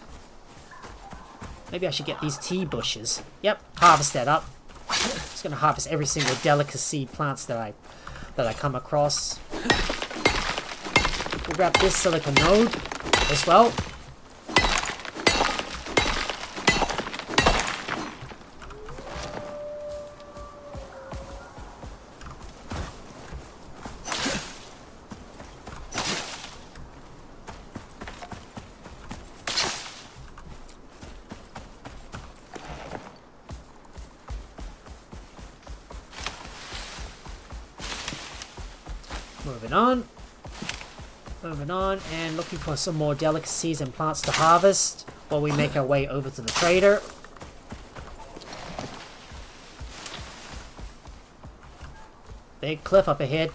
Maybe I should get these tea bushes. Yep, harvest that up. Just gonna harvest every single delicacy plants that I come across. We'll grab this silicon node as well. Moving on, and looking for some more delicacies and plants to harvest while we make our way over to the trader. Big cliff up ahead.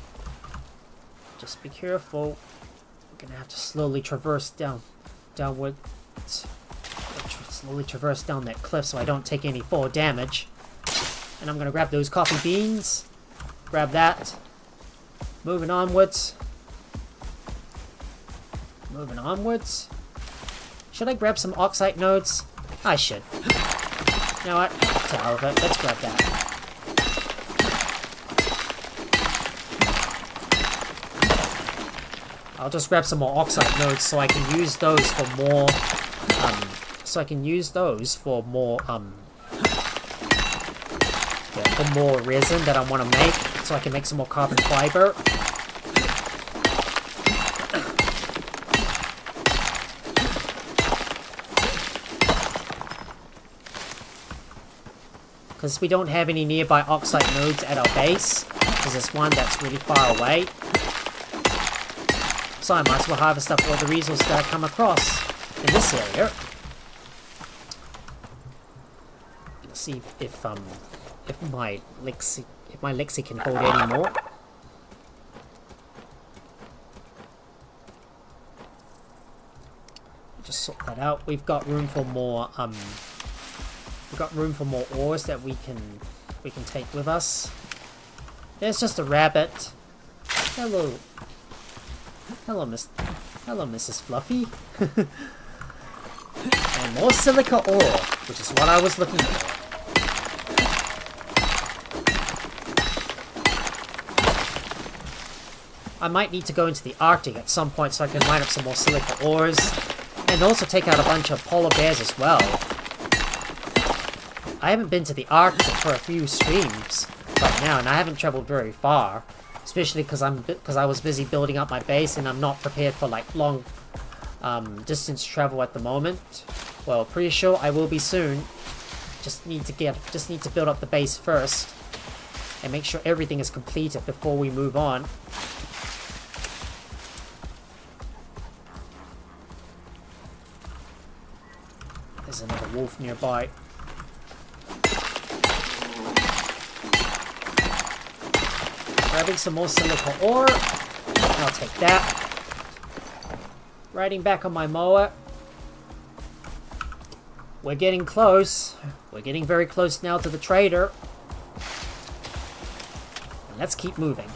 Just be careful. We're gonna have to slowly traverse downward. Slowly traverse down that cliff so I don't take any fall damage. And I'm gonna grab those coffee beans. Grab that. Moving onwards. Moving onwards. Should I grab some oxide nodes? I should. You know what? To hell with it. Let's grab that. I'll just grab some more oxide nodes so I can use those for more. For more resin that I want to make, so I can make some more carbon fiber. Because we don't have any nearby oxide nodes at our base, because there's one that's really far away. So I might as well harvest up all the resources that I come across in this area. Let's see if my Lexi can hold any more. Just sort that out. We've got room for more ores that we can take with us. There's just a rabbit. Hello, Mrs. Fluffy. And more silica ore, which is what I was looking for. I might need to go into the Arctic at some point so I can mine up some more silica ores. And also take out a bunch of polar bears as well. I haven't been to the Arctic for a few streams right now, and I haven't traveled very far. Especially because I was busy building up my base, and I'm not prepared for like long distance travel at the moment. Well, pretty sure I will be soon. Just need to build up the base first, and make sure everything is completed before we move on. There's another wolf nearby. Grabbing some more silica ore. I'll take that. Riding back on my mower. We're getting close. We're getting very close now to the trader. Let's keep moving.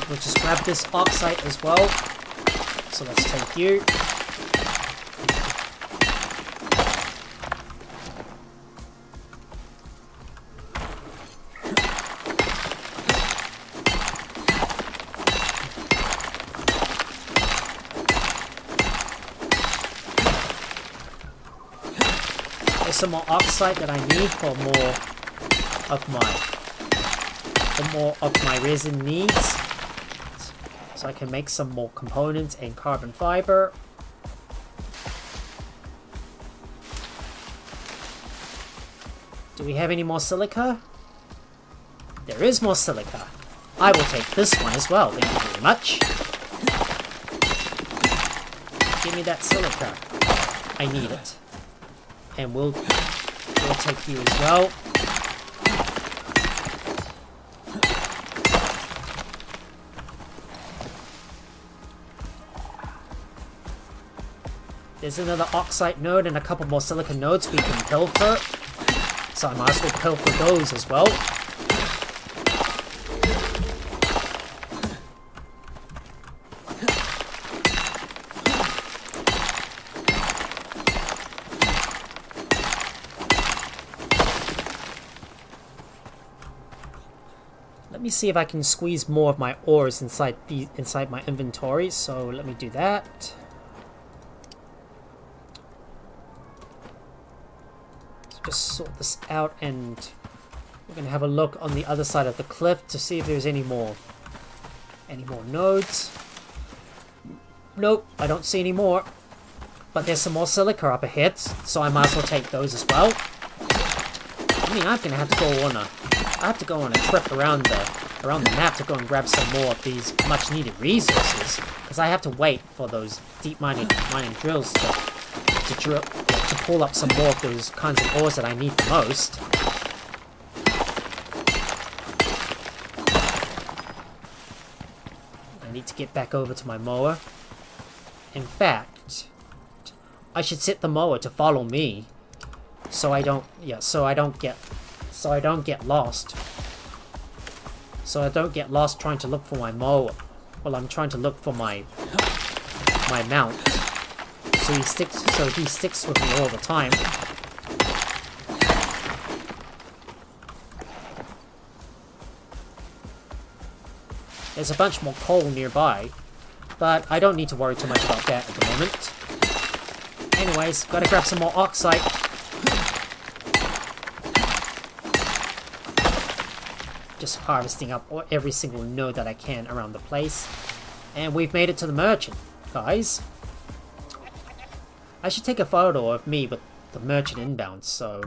We'll just grab this oxide as well. So let's take you. There's some more oxide that I need for more of my resin needs. So I can make some more components and carbon fiber. Do we have any more silica? There is more silica. I will take this one as well, thank you very much. Give me that silica. I need it. And we'll take you as well. There's another oxide node and a couple more silicon nodes we can pilfer. So I might as well pilfer those as well. Let me see if I can squeeze more of my ores inside my inventory. So let me do that. Just sort this out, and we're gonna have a look on the other side of the cliff to see if there's any more nodes. Nope, I don't see any more. But there's some more silica up ahead, so I might as well take those as well. I mean, I'm gonna have to go on a trip around the map to go and grab some more of these much needed resources, because I have to wait for those deep mining drills to pull up some more of those kinds of ores that I need the most. I need to get back over to my mower. In fact, I should set the mower to follow me, so I don't get lost. So I don't get lost trying to look for my mower. Well, I'm trying to look for my mount. So he sticks with me all the time. There's a bunch more coal nearby, but I don't need to worry too much about that at the moment. Anyways, gotta grab some more oxide. Just harvesting up every single node that I can around the place. And we've made it to the merchant, guys. I should take a photo of me with the merchant inbound, so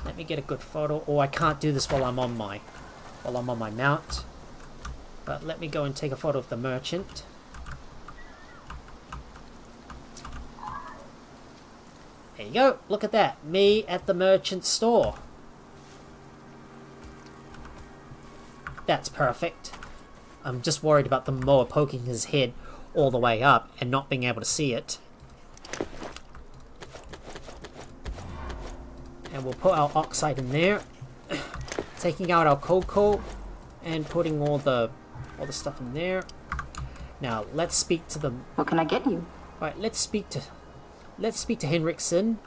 let me get a good photo. Or I can't do this while I'm on my mount. But let me go and take a photo of the merchant. There you go. Look at that. Me at the merchant store. That's perfect. I'm just worried about the mower poking his head all the way up and not being able to see it. And we'll put our oxide in there, taking out our cocoa and putting all the stuff in there. Now let's speak to the. What can I get you? All right, let's speak to Henriksen,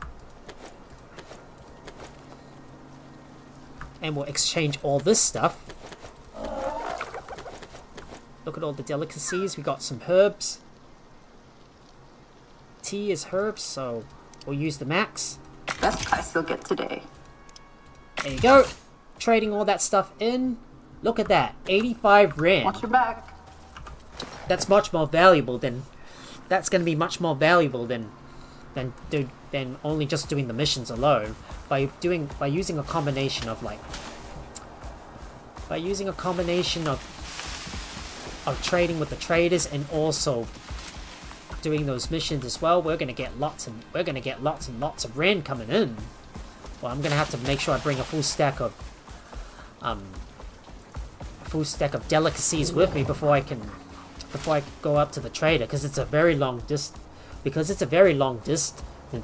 and we'll exchange all this stuff. Look at all the delicacies. We got some herbs. Tea is herbs, so we'll use the max. Best price you'll get today. There you go. Trading all that stuff in. Look at that. 85 rand. Watch your back. That's much more valuable than... That's going to be much more valuable than only just doing the missions alone. By using a combination of trading with the traders and also doing those missions as well, we're gonna get lots and lots of rand coming in. Well, I'm gonna have to make sure I bring a full stack of delicacies with me before I go up to the trader, because it's a very long distance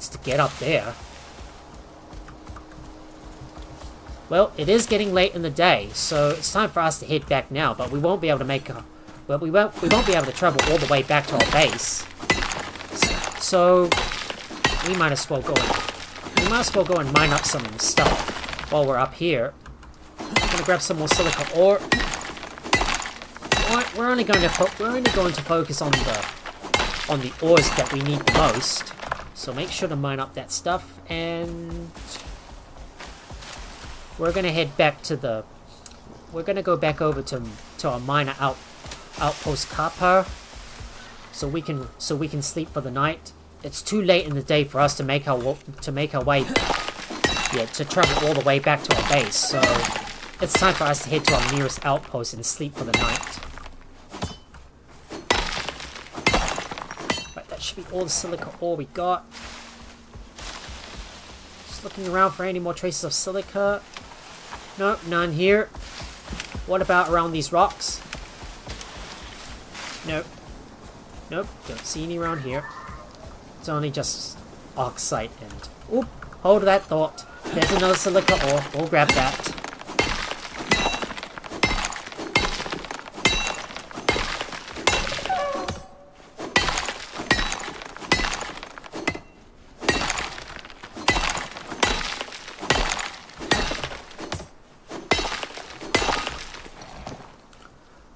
to get up there. Well, it is getting late in the day, so it's time for us to head back now. But we won't be able to we won't be able to travel all the way back to our base. So we might as well go and mine up some stuff while we're up here. I'm gonna grab some more silica ore. We're only going to focus on the ores that we need the most. So make sure to mine up that stuff, and we're gonna head back to we're gonna go back over to our miner outpost Kappa, so we can sleep for the night. It's too late in the day for us to make our way, to travel all the way back to our base. So it's time for us to head to our nearest outpost and sleep for the night. Right, that should be all the silica ore we got. Just looking around for any more traces of silica. Nope, none here. What about around these rocks? Nope. Nope, don't see any around here. It's only just oxide and... Oop, hold that thought. There's another silica ore. We'll grab that.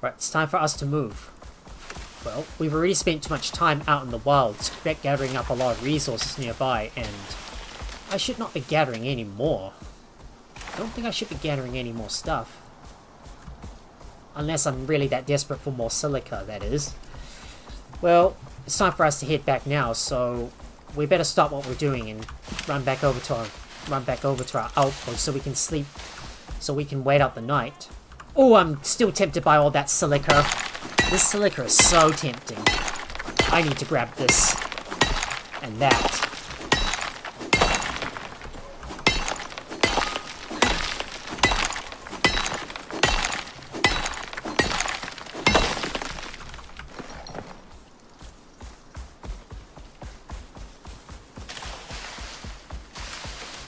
Right, it's time for us to move. Well, we've already spent too much time out in the wilds gathering up a lot of resources nearby, and I should not be gathering any more. I don't think I should be gathering any more stuff. Unless I'm really that desperate for more silica, that is. Well, it's time for us to head back now, so we better stop what we're doing and run back over to our outpost so we can sleep, so we can wait out the night. Oh, I'm still tempted by all that silica. This silica is so tempting. I need to grab this and that.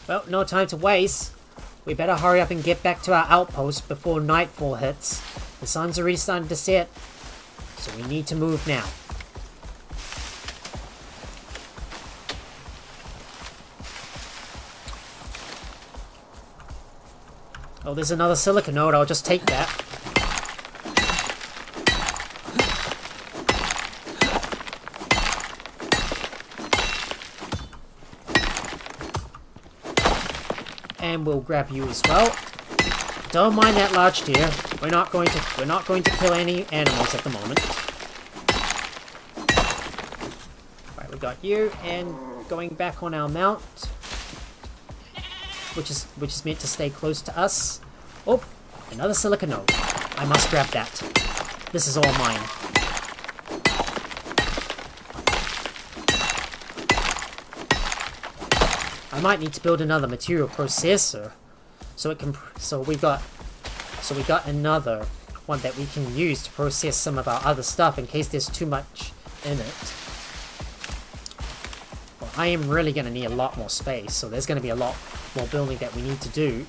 Well, no time to waste. We better hurry up and get back to our outpost before nightfall hits. The sun's already starting to set, so we need to move now. Oh, there's another silica node. I'll just take that. And we'll grab you as well. Don't mind that large deer. We're not going to kill any animals at the moment. Right, we got you, and going back on our mount, which is meant to stay close to us. Oh, another silica node. I must grab that. This is all mine. I might need to build another material processor, so we got another one that we can use to process some of our other stuff in case there's too much in it. Well, I am really going to need a lot more space, so there's going to be a lot more building that we need to do.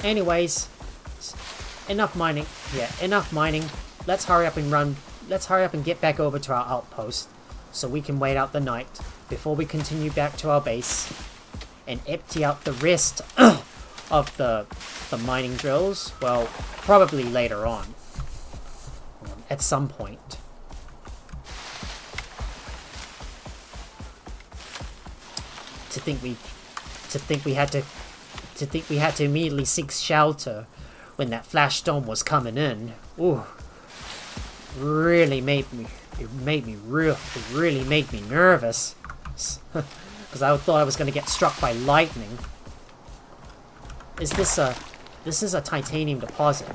Anyways, enough mining. Yeah, enough mining. Let's hurry up and run. Let's hurry up and get back over to our outpost so we can wait out the night before we continue back to our base and empty out the rest of the mining drills. Well, probably later on, at some point. To think we had to immediately seek shelter when that flash storm was coming in. Ooh, really made me nervous. Because I thought I was going to get struck by lightning. This is a titanium deposit,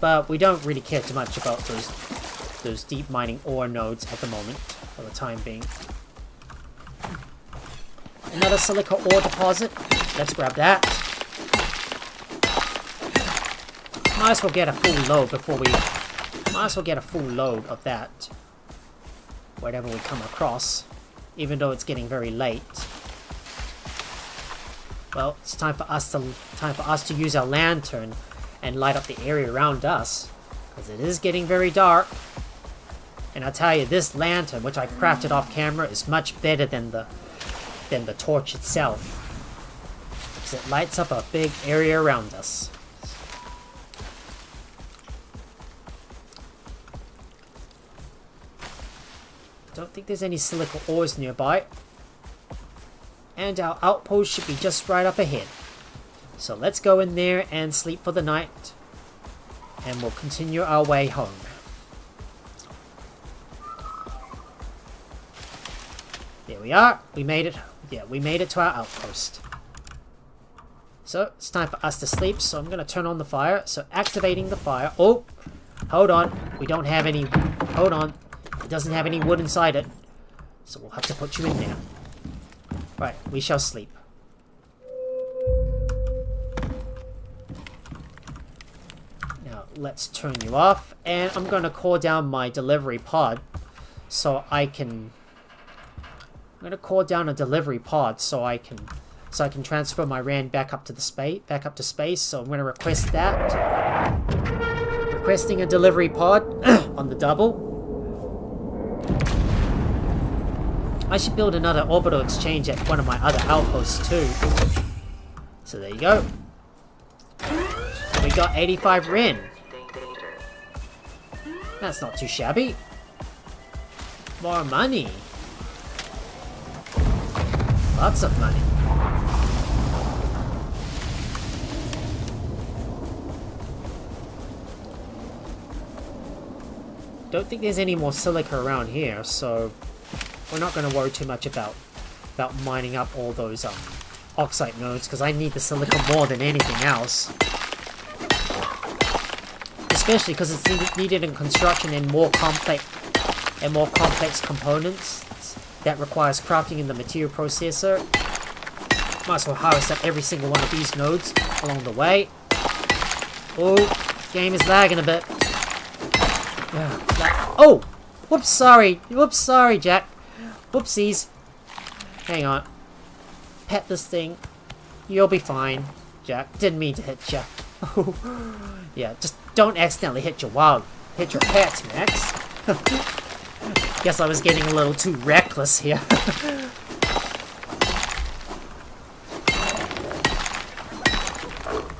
but we don't really care too much about those deep mining ore nodes at the moment, for the time being. Another silica ore deposit. Let's grab that. Might as well get a full load before we... Might as well get a full load of that. Whatever we come across. Even though it's getting very late. Well, it's time for us to use our lantern and light up the area around us. Because it is getting very dark. And I'll tell you, this lantern, which I crafted off camera, is much better than the torch itself. Because it lights up a big area around us. Don't think there's any silica ores nearby. And our outpost should be just right up ahead. So let's go in there and sleep for the night. And we'll continue our way home. There we are. We made it. Yeah, we made it to our outpost. So it's time for us to sleep. So I'm going to turn on the fire. So activating the fire. Oh, hold on. We don't have any... Hold on. It doesn't have any wood inside it. So we'll have to put you in there. Right, we shall sleep. Now, let's turn you off. And I'm going to call down my delivery pod. So I can... I'm going to call down a delivery pod so I can transfer my RAM back up to space. So I'm going to request that. Requesting a delivery pod on the double. I should build another orbital exchange at one of my other outposts too. So there you go. We got 85 Ren. That's not too shabby. More money. Lots of money. Don't think there's any more silica around here, so we're not going to worry too much about mining up all those oxide nodes, because I need the silica more than anything else. Especially because it's needed in construction and more complex components that requires crafting in the material processor. Might as well harvest up every single one of these nodes along the way. Oh, game is lagging a bit. Oh! Whoops, sorry, Jack. Whoopsies. Hang on. Pet this thing. You'll be fine, Jack. Didn't mean to hit ya. Yeah, just don't accidentally hit your pets, Max. Guess I was getting a little too reckless here.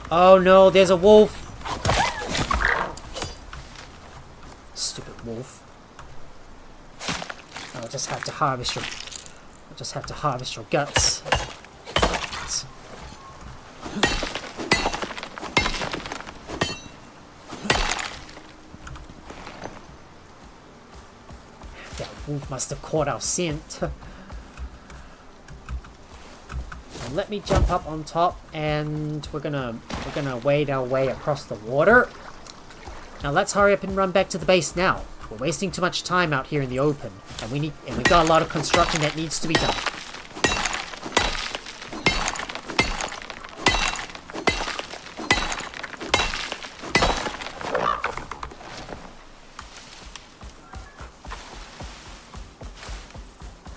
Oh no, there's a wolf. Stupid wolf. I'll just have to harvest your guts. That wolf must have caught our scent. Let me jump up on top, and we're gonna wade our way across the water. Now let's hurry up and run back to the base now. We're wasting too much time out here in the open, and we've got a lot of construction that needs to be done.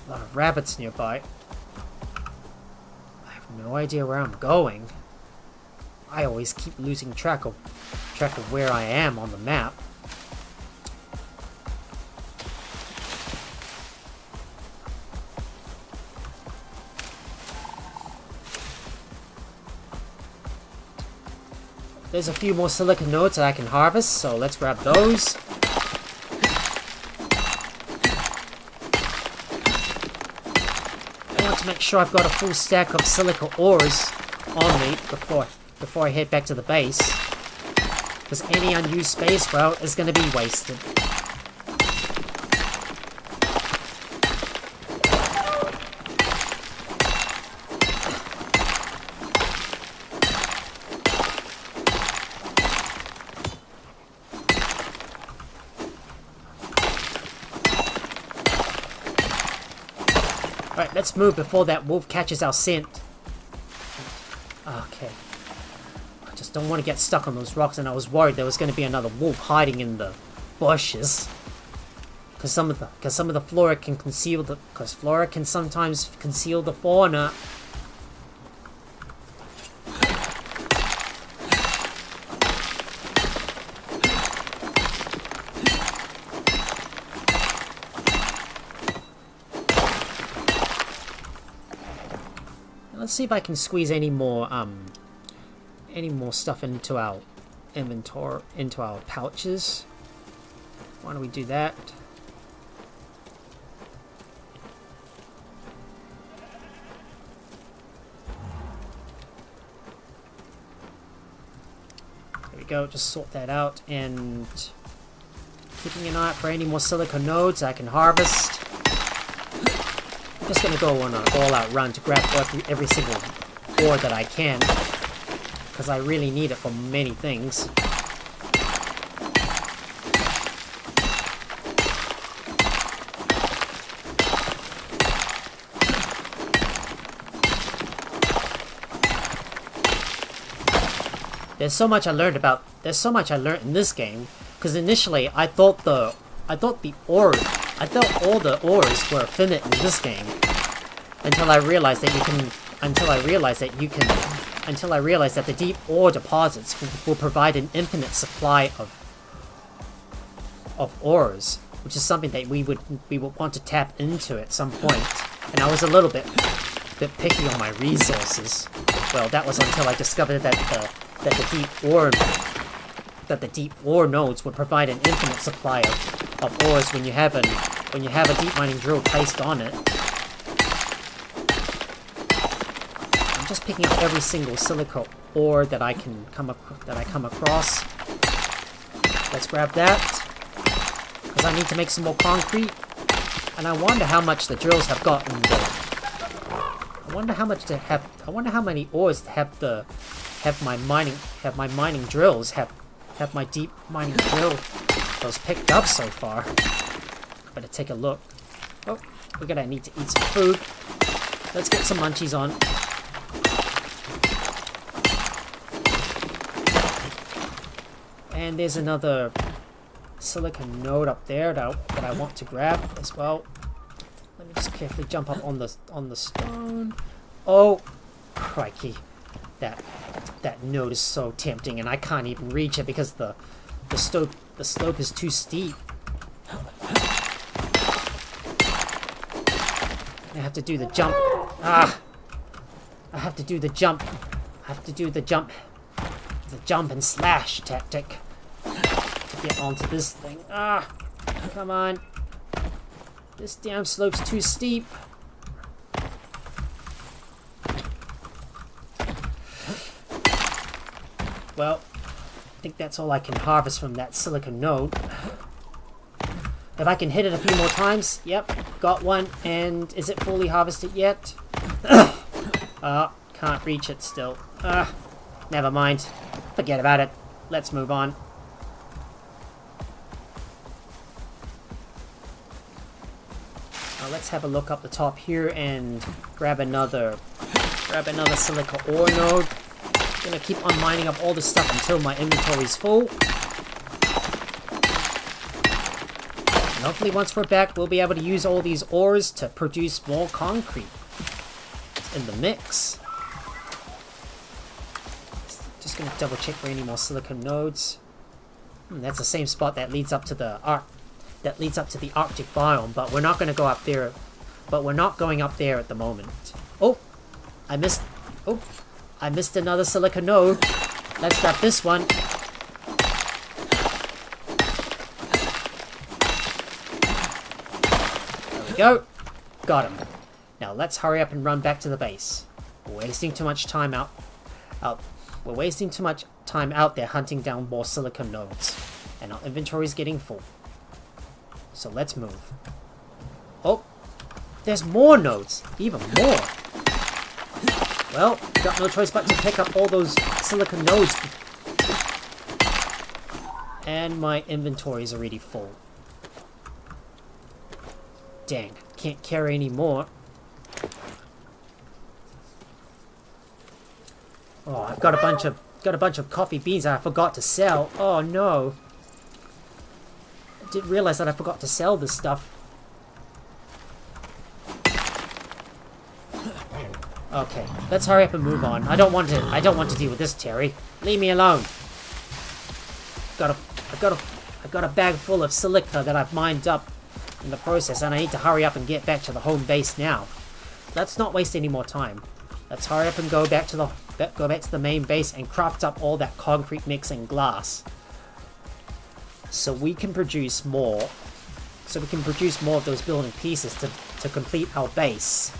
A lot of rabbits nearby. I have no idea where I'm going. I always keep losing track of where I am on the map. There's a few more silica nodes that I can harvest, so let's grab those. I want to make sure I've got a full stack of silica ores on me before I head back to the base. Because any unused space, well, is going to be wasted. Right, Let's move before that wolf catches our scent. Okay. I just don't want to get stuck on those rocks, and I was worried there was going to be another wolf hiding in the bushes. Because some of the flora can conceal the... Because flora can sometimes conceal the fauna. Let's see if I can squeeze any more stuff into our inventory, into our pouches. Why don't we do that? There we go, just sort that out, and keeping an eye out for any more silica nodes I can harvest. I'm just gonna go on an all-out run to grab every single ore that I can, because I really need it for many things. There's so much I learned in this game, because initially I thought all the ores were finite in this game, until I realized that the deep ore deposits will provide an infinite supply of ores, which is something that we would want to tap into at some point. And I was a little bit picky on my resources. Well, that was until I discovered that the deep ore nodes would provide an infinite supply of ores when you have a deep mining drill placed on it. I'm just picking up every single silica ore that I come across. Let's grab that, because I need to make some more concrete. And I wonder how much the drills have gotten. I wonder how many ores my deep mining drills picked up so far. Better take a look. Oh, we're gonna need to eat some food. Let's get some munchies on. And there's another silicon node up there that I want to grab as well. Let me just carefully jump up on the stone. Oh, crikey! That node is so tempting, and I can't even reach it because the slope is too steep. I have to do the jump. I have to do the jump. The jump and slash tactic to get onto this thing. Come on. This damn slope's too steep. Well, I think that's all I can harvest from that silicon node. If I can hit it a few more times, yep, got one. And is it fully harvested yet? Can't reach it still. Never mind. Forget about it. Let's move on. Let's have a look up the top here and grab another silica ore node. Gonna keep on mining up all this stuff until my inventory's full. And hopefully once we're back, we'll be able to use all these ores to produce more concrete. It's in the mix. Just gonna double check for any more silicon nodes. That's the same spot that leads up to the Arctic biome, but we're not gonna go up there. But we're not going up there at the moment. Oh, I missed another silica node. Let's grab this one. There we go. Got him. Now let's hurry up and run back to the base. We're wasting too much time We're wasting too much time out there hunting down more silicon nodes, and our inventory is getting full. So let's move. Oh, there's more nodes, even more. Well, got no choice but to pick up all those silicon nodes. And my inventory is already full. Dang, can't carry any more. Oh, I've got a bunch of coffee beans that I forgot to sell. Oh no. I didn't realize that I forgot to sell this stuff. Okay, let's hurry up and move on. I don't want to deal with this, Terry. Leave me alone. I've got a bag full of silica that I've mined up in the process, and I need to hurry up and get back to the home base now. Let's not waste any more time. Let's hurry up and go back to the main base and craft up all that concrete mix and glass, so we can produce more. So we can produce more of those building pieces to complete our base.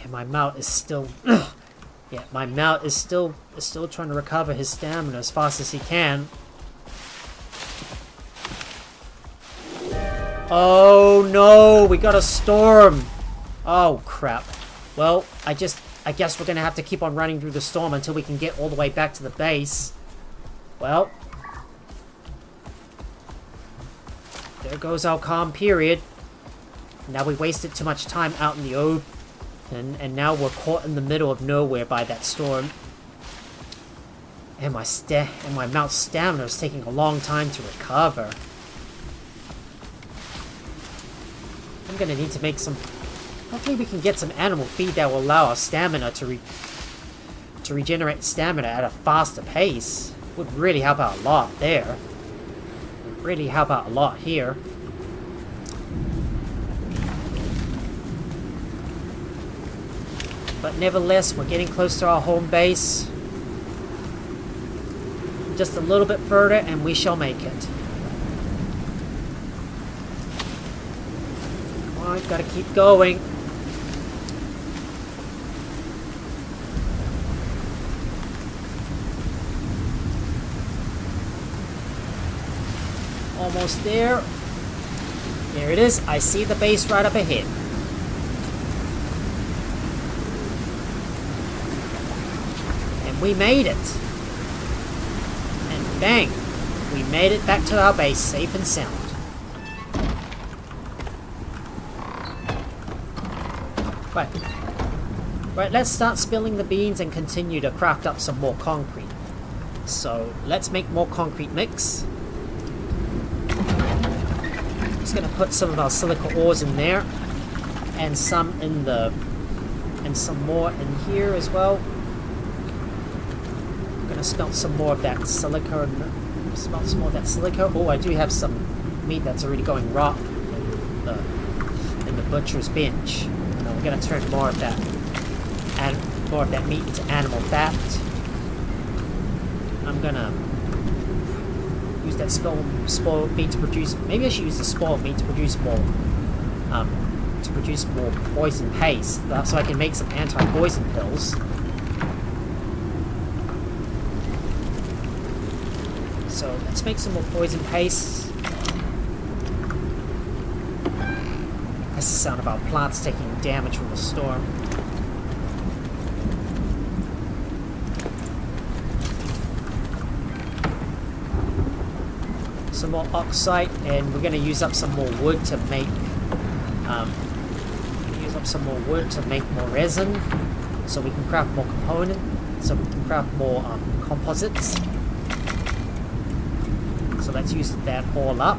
My mount is still... yeah, my mount is still trying to recover his stamina as fast as he can. Oh no, we got a storm! Oh crap. Well, I guess we're gonna have to keep on running through the storm until we can get all the way back to the base. Well, there goes our calm period. Now we wasted too much time out in the open. And now we're caught in the middle of nowhere by that storm. And my mount's stamina is taking a long time to recover. I'm gonna need to make some... Hopefully we can get some animal feed that will allow our stamina to regenerate stamina at a faster pace. Would really help out a lot there. Would really help out a lot here. But nevertheless, we're getting close to our home base. Just a little bit further and we shall make it. Come on, gotta keep going. Almost there. There it is. I see the base right up ahead. We made it. And bang, we made it back to our base safe and sound. Right, let's start spilling the beans and continue to craft up some more concrete. So, let's make more concrete mix. Just gonna put some of our silica ores in there. And some in the... and some more in here as well. Gonna smelt some more of that silica. Oh, I do have some meat that's already going raw in the butcher's bench. Now we're gonna turn more of that meat into animal fat. I'm gonna use that spoiled meat to produce. Maybe I should use the spoiled meat to produce more poison paste, so I can make some anti-poison pills. So let's make some more poison paste. That's the sound of our plants taking damage from the storm. Some more oxide, and we're going to use up some more wood to make more resin, so we can craft more components, so we can craft more composites. So let's use that all up.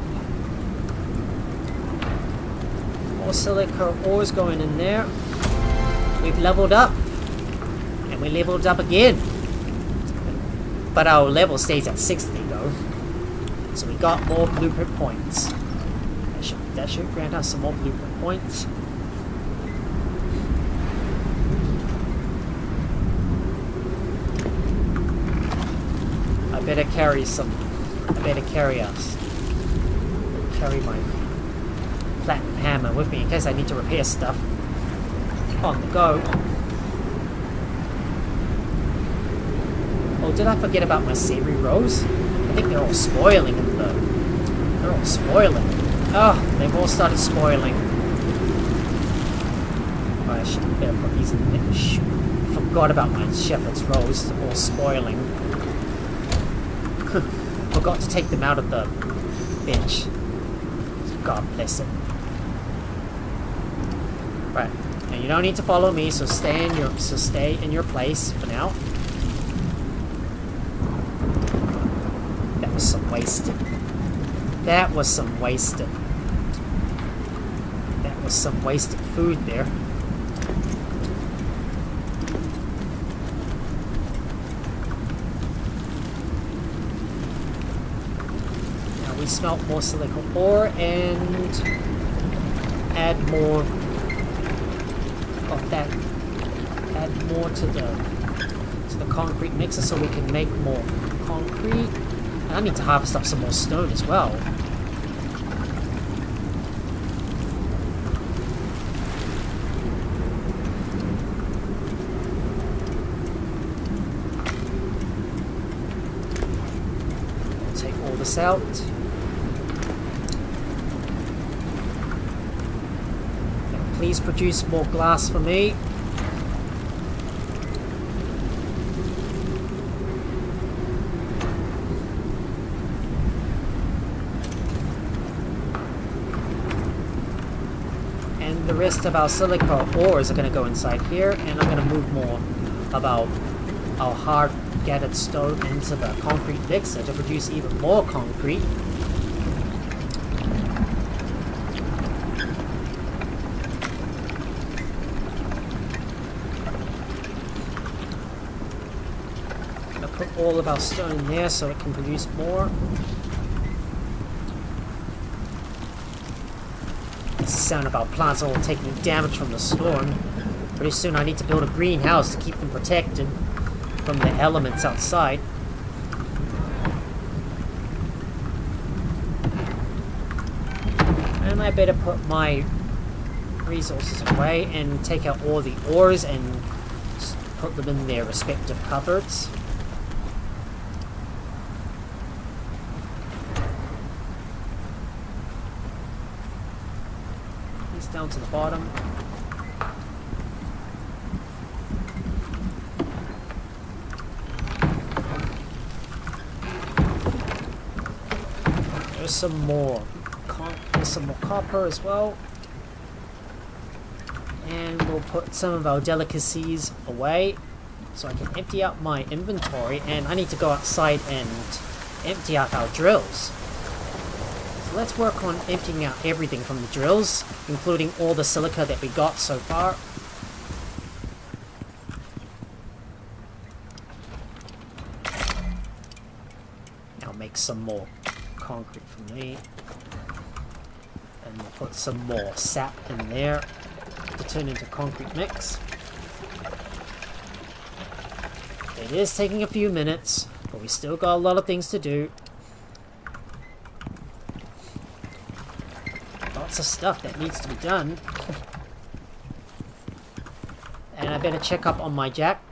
More silica ores going in there. We've leveled up. And we leveled up again. But our level stays at 60 though. So we got more blueprint points. That should grant us some more blueprint points. I better carry my platinum hammer with me in case I need to repair stuff. on the go. Oh, did I forget about my savory rolls? I think they're all spoiling in the... They're all spoiling. Oh, they've all started spoiling. Oh, I should better put these in there. Shoot. Forgot about my shepherd's rolls. They're all spoiling. Forgot to take them out of the bench. God bless it. Right. Now you don't need to follow me, so stay in your place for now. That was some wasted. That was some wasted. That was some wasted food there. Now we smelt more silica ore and add more of that. Add more to the concrete mixer so we can make more concrete. I need to harvest up some more stone as well. Take all this out. Now please produce more glass for me. The rest of our silica ores are going to go inside here, and I'm going to move more of our hard gathered stone into the concrete mixer to produce even more concrete. I'm going to put all of our stone in there so it can produce more. It's the sound of our plants all taking damage from the storm. Pretty soon I need to build a greenhouse to keep them protected from the elements outside. And I better put my resources away and take out all the ores and put them in their respective cupboards. Down to the bottom. There's some more. There's some more copper as well. And we'll put some of our delicacies away so I can empty out my inventory, and I need to go outside and empty out our drills. Let's work on emptying out everything from the drills, including all the silica that we got so far. Now make some more concrete for me. And we'll put some more sap in there to turn into concrete mix. It is taking a few minutes, but we still got a lot of things to do. Lots of stuff that needs to be done. And I better check up on my jack.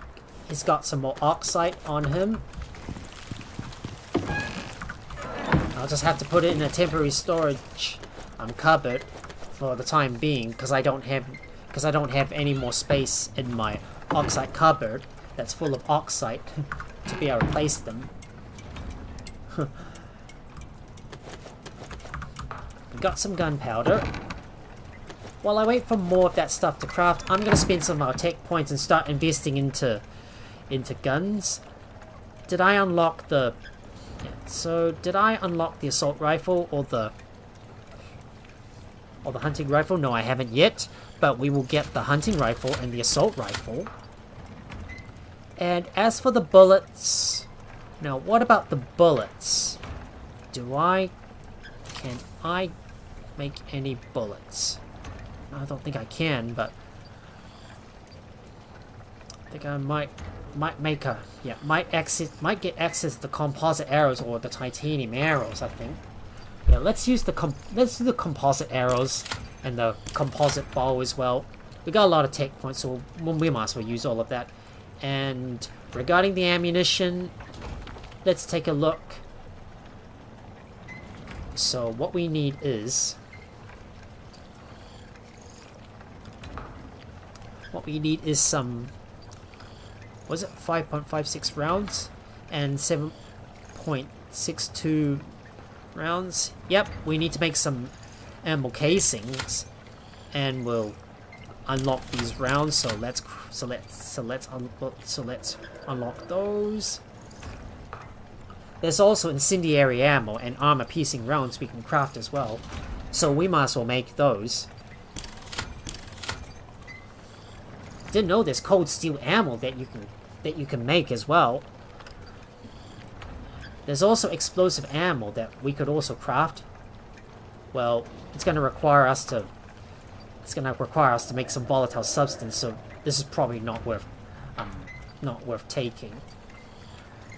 He's got some more oxide on him. I'll just have to put it in a temporary storage cupboard for the time being, because I don't have any more space in my oxide cupboard that's full of oxide to be able to place them. Got some gunpowder. While I wait for more of that stuff to craft, I'm going to spend some of our tech points and start investing into guns. Did I unlock the... Yeah, so, did I unlock the assault rifle or the hunting rifle? No, I haven't yet, but we will get the hunting rifle and the assault rifle. And as for the bullets... Now, what about the bullets? Can I make any bullets? I don't think I can, but I think I might make a might get access to the composite arrows or the titanium arrows. I think. Yeah, let's do the composite arrows and the composite bow as well. We got a lot of tech points, so we might as well use all of that. And regarding the ammunition, let's take a look. So what we need is... some... Was it 5.56 rounds? And 7.62 rounds? Yep, we need to make some ammo casings. And we'll unlock these rounds, so let's unlock those. There's also incendiary ammo and armor piercing rounds we can craft as well, so we might as well make those. Didn't know there's cold steel ammo that you can make as well. There's also explosive ammo that we could also craft. Well, it's going to require us to make some volatile substance, so this is probably not worth taking.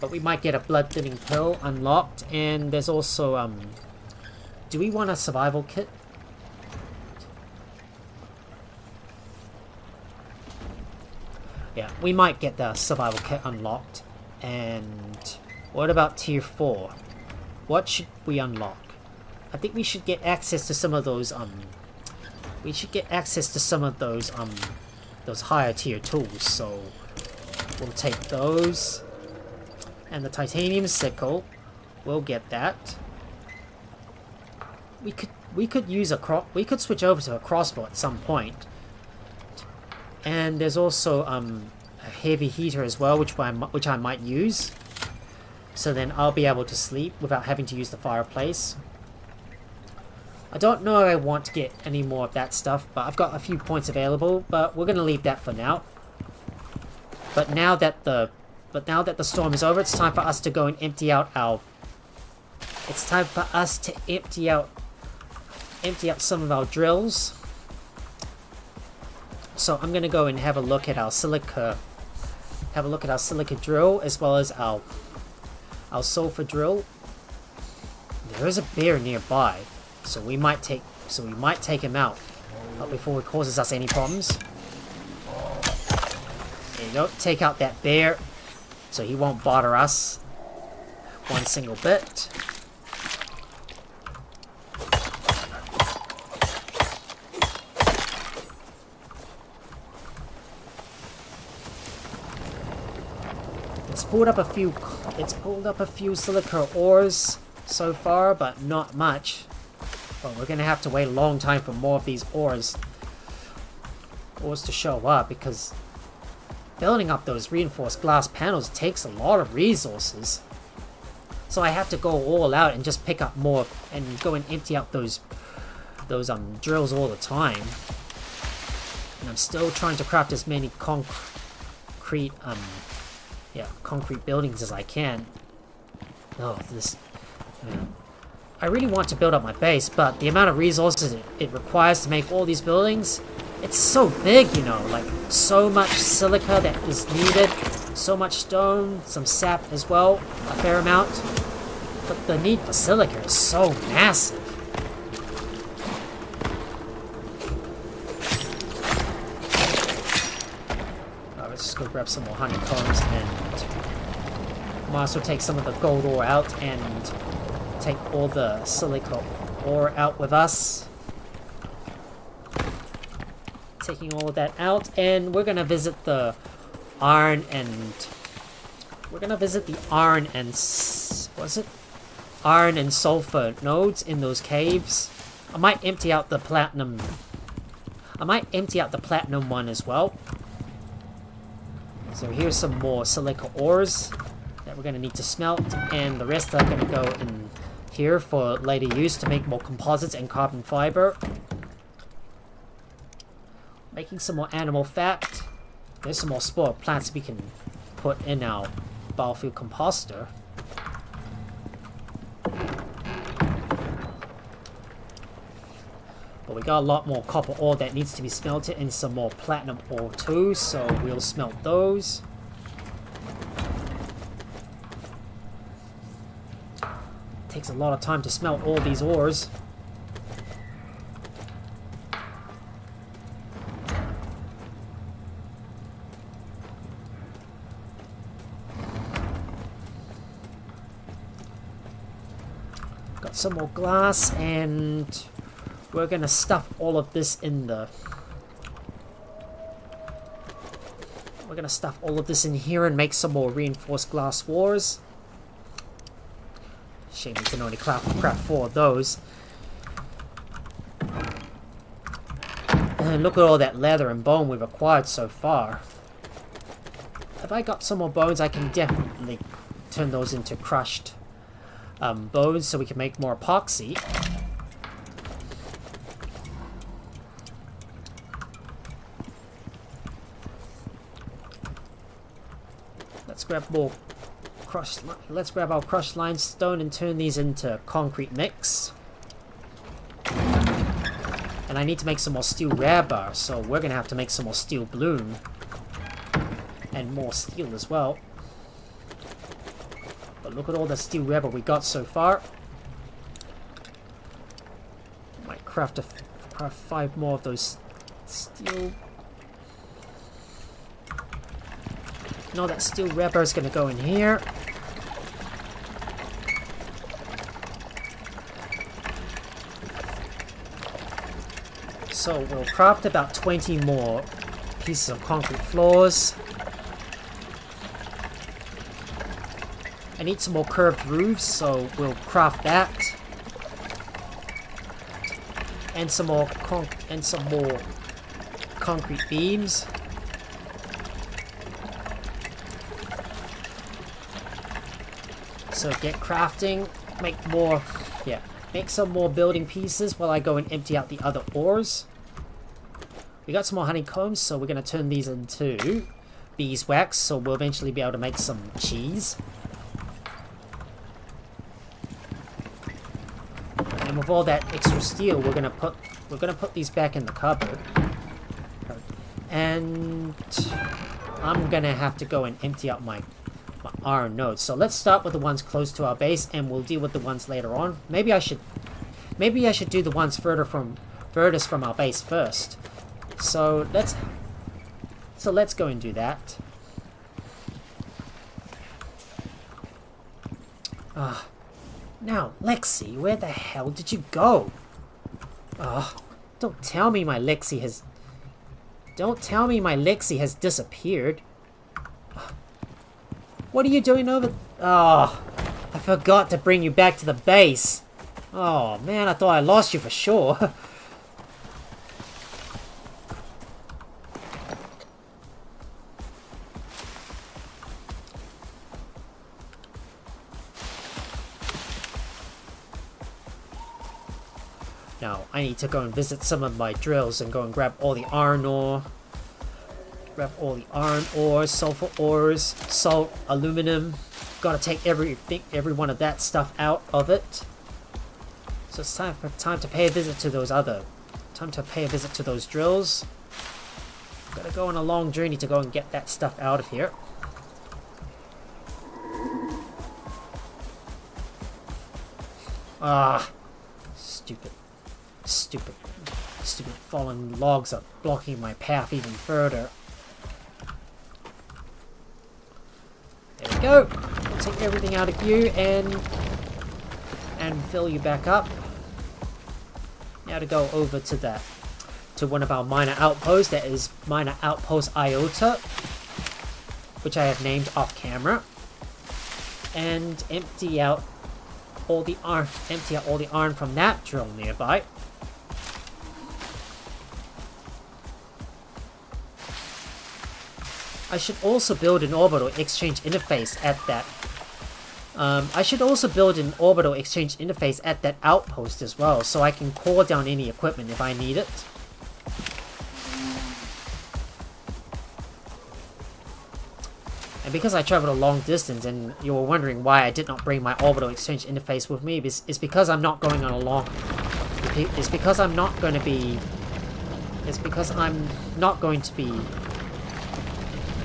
But we might get a blood thinning pill unlocked, and there's also do we want a survival kit? Yeah, we might get the survival kit unlocked. And what about tier 4? What should we unlock? I think we should get access to some of those those higher tier tools, so we'll take those. And the titanium sickle, we'll get that. We could switch over to a crossbow at some point. And there's also a heavy heater as well, which I might use. So then I'll be able to sleep without having to use the fireplace. I don't know if I want to get any more of that stuff, but I've got a few points available, but we're going to leave that for now. But now that the storm is over, it's time for us to go and empty out our... It's time for us to empty out some of our drills. So I'm going to go and have a look at our silica drill, as well as our sulfur drill. There is a bear nearby, so we might take him out before it causes us any problems. There you go, take out that bear, so he won't bother us one single bit. It's pulled up a few silica ores so far, but not much. Well, we're gonna have to wait a long time for more of these ores to show up, because building up those reinforced glass panels takes a lot of resources. So I have to go all out and just pick up more and go and empty out those drills all the time. And I'm still trying to craft as many concrete buildings as I can. Oh, I really want to build up my base, but the amount of resources it requires to make all these buildings, it's so big, you know, like so much silica that is needed, so much stone, some sap as well, a fair amount. But the need for silica is so massive. Let's just go grab some more honeycombs, and might as well take some of the gold ore out and take all the silica ore out with us. Taking all of that out, and we're gonna visit the iron and iron and sulfur nodes in those caves. I might empty out the platinum one as well. So here's some more silica ores that we're going to need to smelt, and the rest are going to go in here for later use to make more composites and carbon fiber. Making some more animal fat. There's some more spore plants we can put in our biofuel composter. But we got a lot more copper ore that needs to be smelted, and some more platinum ore too, so we'll smelt those. Takes a lot of time to smelt all these ores. got some more glass, and we're gonna stuff all of this in the... We're gonna stuff all of this in here and make some more reinforced glass walls. Shame we can only craft 4 of those. And look at all that leather and bone we've acquired so far. If I got some more bones, I can definitely turn those into crushed bones so we can make more epoxy. Let's grab more let's grab our crushed limestone and turn these into concrete mix. And I need to make some more steel rebar, so we're gonna have to make some more steel bloom. And more steel as well. But look at all the steel rebar we got so far. Might craft 5 more of those steel. No, that steel rebar is gonna go in here. So we'll craft about 20 more pieces of concrete floors. I need some more curved roofs, so we'll craft that. And some more concrete beams. So get crafting, make some more building pieces while I go and empty out the other ores. We got some more honeycombs, so we're going to turn these into beeswax, so we'll eventually be able to make some cheese. And with all that extra steel, we're gonna put these back in the cupboard. And I'm gonna have to go and empty out my iron nodes. So let's start with the ones close to our base, and we'll deal with the ones later on. Maybe I should do the ones furthest from our base first. So let's go and do that. Now, Lexi, where the hell did you go? Don't tell me my Lexi has disappeared. What are you doing over... I forgot to bring you back to the base. Oh, man, I thought I lost you for sure. Now, I need to go and visit some of my drills and go and grab all the iron ore. Sulfur ores, salt, aluminum. Gotta take every one of that stuff out of it. So it's time to pay a visit to those drills. Gotta go on a long journey to go and get that stuff out of here. Stupid fallen logs are blocking my path even further. There we go. I'll take everything out of you and fill you back up. Now to go over to one of our minor outposts. That is minor outpost Iota, which I have named off camera, and empty out all the iron from that drill nearby. I should also build an orbital exchange interface at that outpost as well, so I can call down any equipment if I need it. And because I traveled a long distance, and you were wondering why I did not bring my orbital exchange interface with me, it's because I'm not going on a long... It's because I'm not going to be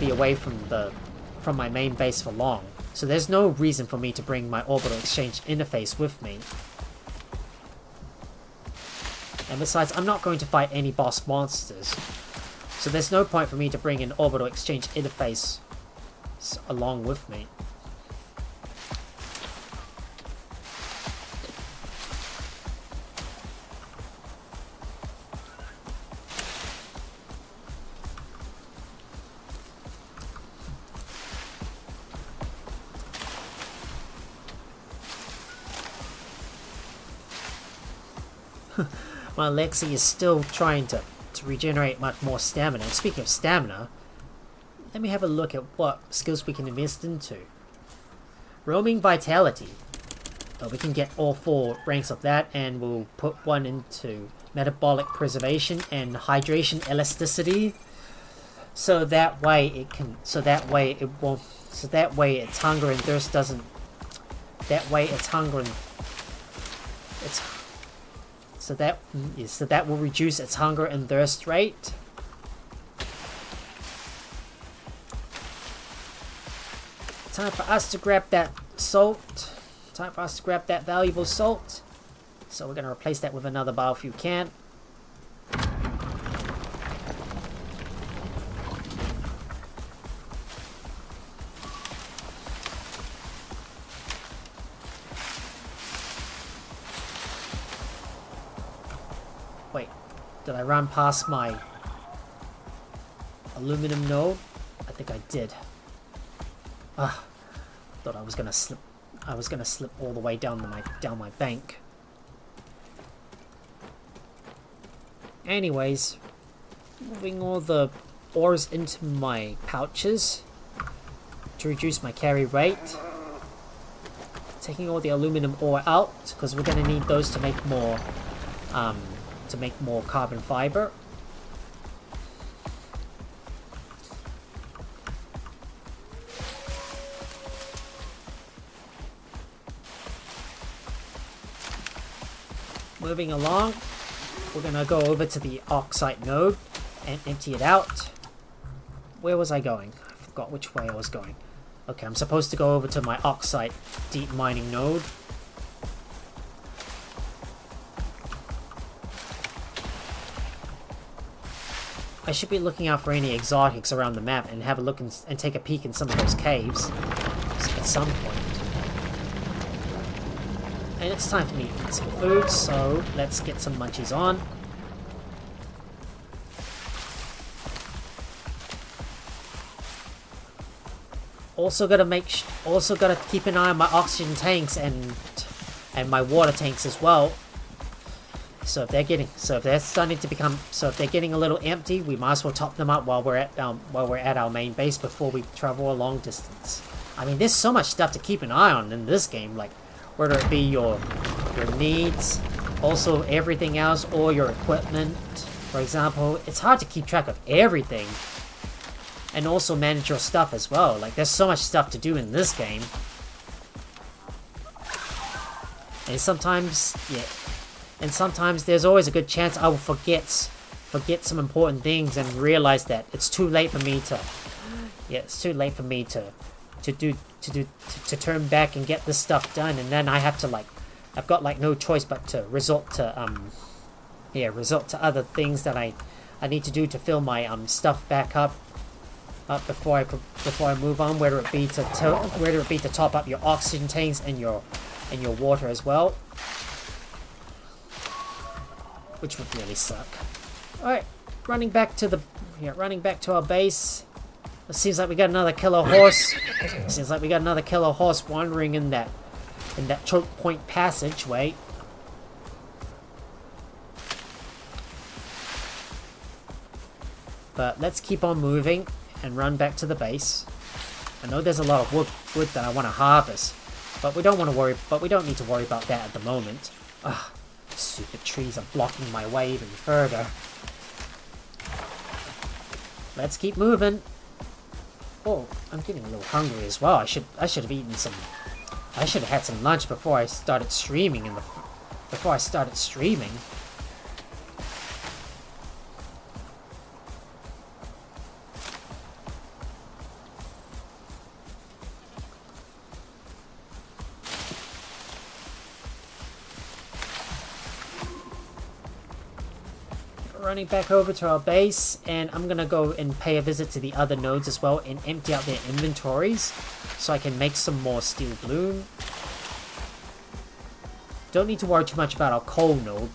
away from my main base for long. So there's no reason for me to bring my orbital exchange interface with me. And besides, I'm not going to fight any boss monsters. So there's no point for me to bring an orbital exchange interface along with me. my Lexi is still trying to regenerate much more stamina. And speaking of stamina, let me have a look at what skills we can invest into. Roaming Vitality. We can get all 4 ranks of that, and we'll put one into Metabolic Preservation and Hydration Elasticity. So that way it can, so that way its hunger and thirst doesn't, that way its hunger and, it's, so that will reduce its hunger and thirst rate. Time for us to grab that salt. Time for us to grab that valuable salt. So we're going to replace that with another biofuel can. Wait, did I run past my aluminum node? I think I did. Thought I was gonna slip. I was gonna slip all the way down my bank. Anyways, moving all the ores into my pouches to reduce my carry rate. Taking all the aluminum ore out because we're gonna need those to make more carbon fiber. Moving along, we're gonna go over to the oxide node and empty it out. Where was I going? I forgot which way I was going. Okay, I'm supposed to go over to my oxide deep mining node. I should be looking out for any exotics around the map and have a look and take a peek in some of those caves at some point. And it's time for me to eat some food, so let's get some munchies on. Also gotta keep an eye on my oxygen tanks and my water tanks as well. So if they're getting a little empty, we might as well top them up while we're at our main base before we travel a long distance. I mean, there's so much stuff to keep an eye on in this game, like whether it be your needs, also everything else, or your equipment. For example, it's hard to keep track of everything, and also manage your stuff as well. Like, there's so much stuff to do in this game, and sometimes there's always a good chance I will forget some important things and realize that it's too late for me to. Yeah, it's too late for me to turn back and get this stuff done, and then I have to I've got no choice but to resort to other things that I need to do to fill my stuff back up before I move on, whether it be to top up your oxygen tanks and your water as well, which would really suck. All right, running back to our base. It seems like we got another killer horse. Seems like we got another killer horse wandering in that choke point passageway. But let's keep on moving and run back to the base. I know there's a lot of wood that I want to harvest, but we don't need to worry about that at the moment. Ugh, stupid trees are blocking my way even further. Let's keep moving. Oh, I'm getting a little hungry as well. I should have eaten some. I should have had some lunch before I started streaming. Running back over to our base, and I'm gonna go and pay a visit to the other nodes as well and empty out their inventories so I can make some more steel bloom. Don't need to worry too much about our coal node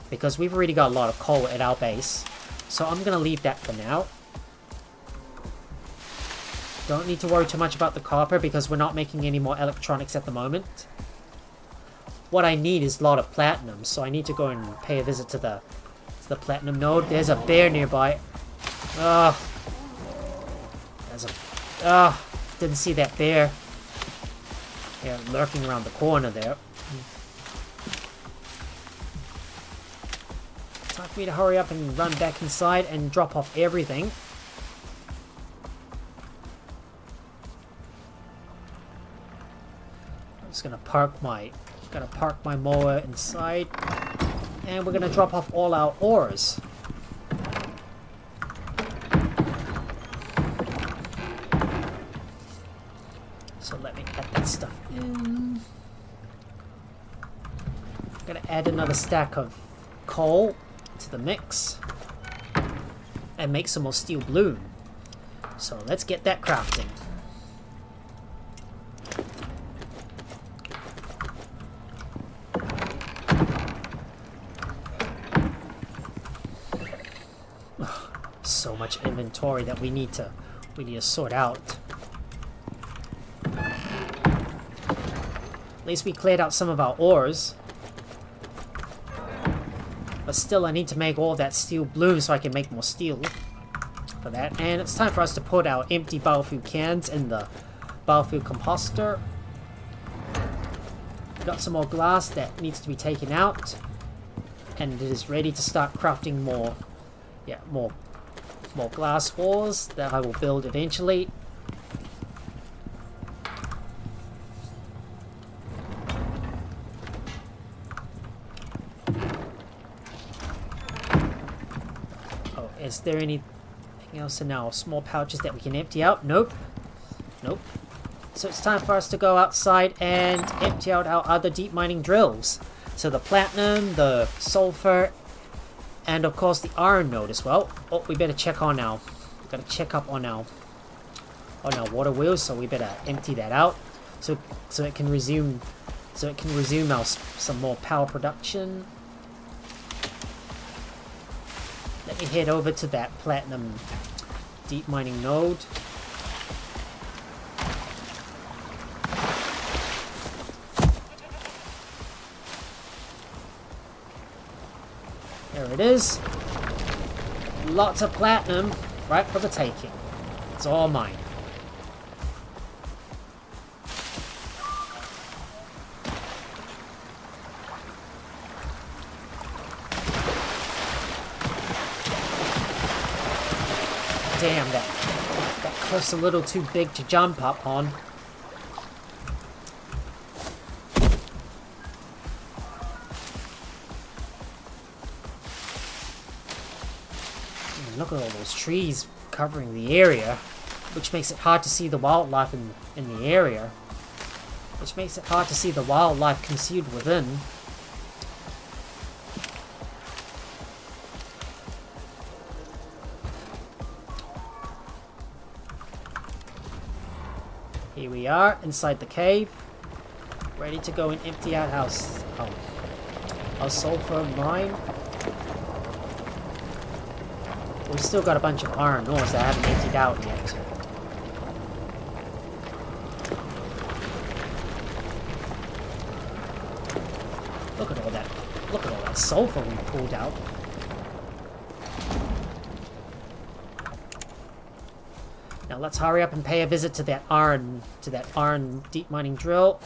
because we've already got a lot of coal at our base, so I'm gonna leave that for now. Don't need to worry too much about the copper because we're not making any more electronics at the moment. what I need is a lot of platinum, so I need to go and pay a visit to the platinum node. There's a bear nearby. Ugh. Didn't see that bear. Yeah, lurking around the corner there. Time for me to hurry up and run back inside and drop off everything. I'm just gonna park my mower inside, and we're gonna drop off all our ores. So let me add that stuff in. I'm gonna add another stack of coal to the mix and make some more steel bloom. So let's get that crafting. So much inventory that we need to sort out. At least we cleared out some of our ores. But still, I need to make all that steel bloom so I can make more steel for that. And it's time for us to put our empty biofuel cans in the biofuel composter. Got some more glass that needs to be taken out. And it is ready to start crafting more glass walls that I will build eventually. Oh, is there anything else in our small pouches that we can empty out? Nope. Nope. So it's time for us to go outside and empty out our other deep mining drills. So the platinum, the sulfur, and of course the iron node as well. Oh, we better check on our, we gotta check up on our water wheels, so we better empty that out so it can resume our some more power production. Let me head over to that platinum deep mining node. There it is. Lots of platinum, right for the taking. It's all mine. Damn, that cliff's a little too big to jump up on. Look at all those trees covering the area, which makes it hard to see the wildlife in the area. Which makes it hard to see the wildlife concealed within. Here we are, inside the cave. Ready to go and empty out our sulfur mine. We've still got a bunch of iron ores that I haven't emptied out yet. Look at all that sulfur we pulled out. Now let's hurry up and pay a visit to that iron deep mining drill.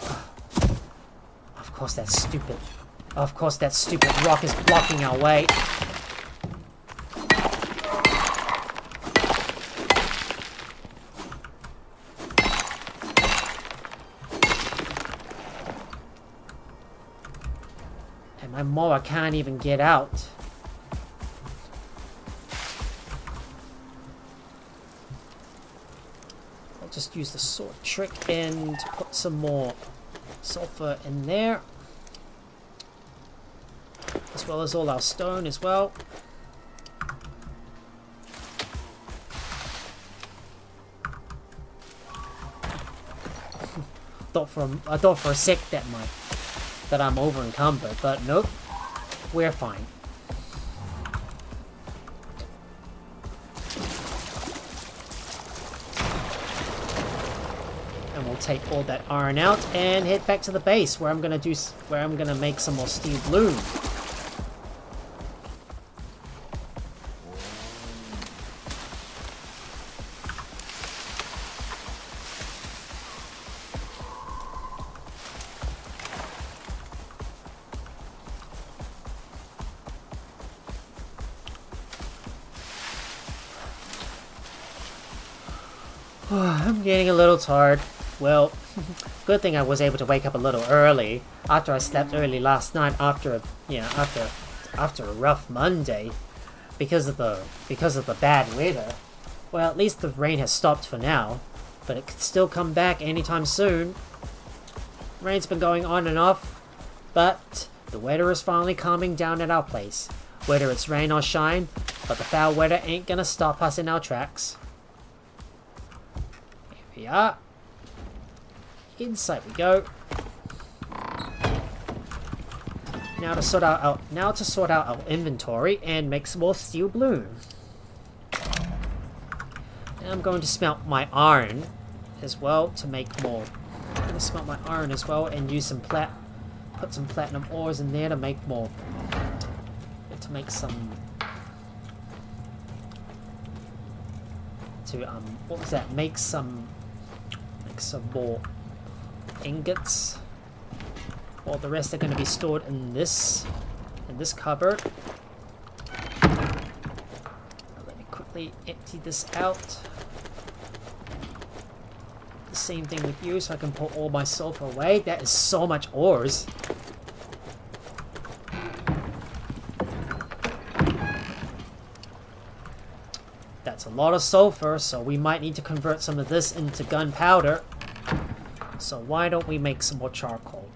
Of course that stupid rock is blocking our way. My mower can't even get out. I'll just use the sword trick and put some more sulfur in there. As well as all our stone as well. I thought for a sec that I'm over encumbered, but nope, we're fine. And And we'll take all that iron out and head back to the base where I'm gonna make some more steel bloom. I'm getting a little tired. Well, good thing I was able to wake up a little early after I slept early last night after a rough Monday because of the bad weather. Well, at least the rain has stopped for now, but it could still come back anytime soon. Rain's been going on and off, but the weather is finally calming down at our place. Whether it's rain or shine, but the foul weather ain't gonna stop us in our tracks. Here we are. Inside we go. Now to sort out our inventory and make some more steel bloom. Now I'm going to smelt my iron as well to make more. I'm going to smelt my iron as well and use put some platinum ores in there to make more. To make some. What was that? Make some more ingots. Well, the rest are going to be stored in this cupboard. Let me quickly empty this out. The same thing with you, so I can put all my sulfur away. That is so much ores. That's a lot of sulfur, so we might need to convert some of this into gunpowder. So why don't we make some more charcoal?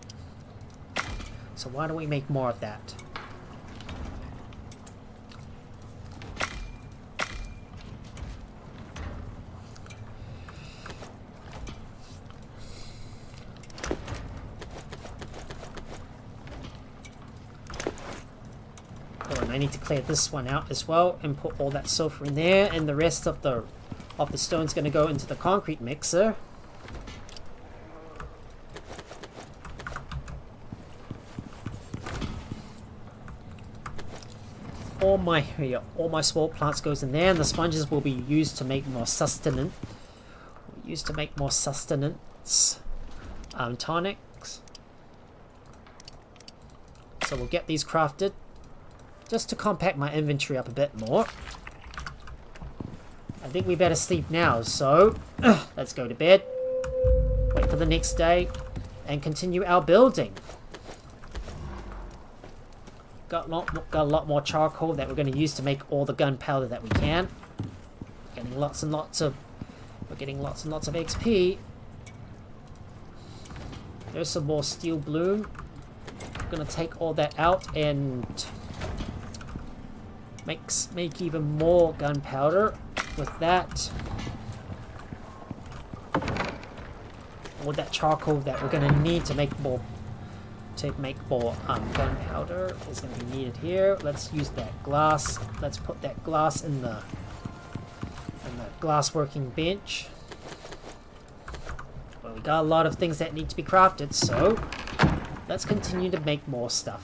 So why don't we make more of that? Oh, and I need to clear this one out as well and put all that sulfur in there, and the rest of the stone's going to go into the concrete mixer. All my small plants goes in there, and the sponges will be used to make more sustenance. Tonics. So we'll get these crafted just to compact my inventory up a bit more. I think we better sleep now, so let's go to bed, wait for the next day, and continue our building. Got a lot more charcoal that we're going to use to make all the gunpowder that we can. We're getting lots and lots of XP. There's some more steel bloom. I'm going to take all that out and make even more gunpowder with that. All that charcoal that we're going to need to make more gunpowder is going to be needed here. Let's use that glass. Let's put that glass in the glass working bench. Well, we got a lot of things that need to be crafted, so let's continue to make more stuff.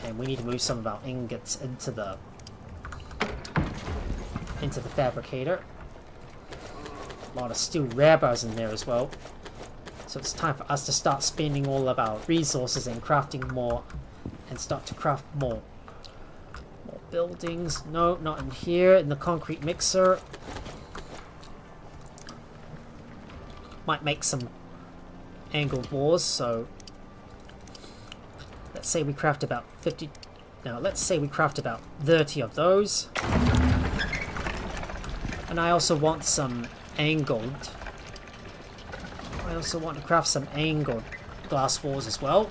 And we need to move some of our ingots into the fabricator. A lot of steel rebars in there as well. So it's time for us to start spending all of our resources and crafting more, and start to craft more buildings. No, not in here. In the concrete mixer. Might make some angled walls. So let's say we craft about 50. Now let's say we craft about 30 of those. And I also want some angled. I also want to craft some angled glass walls as well.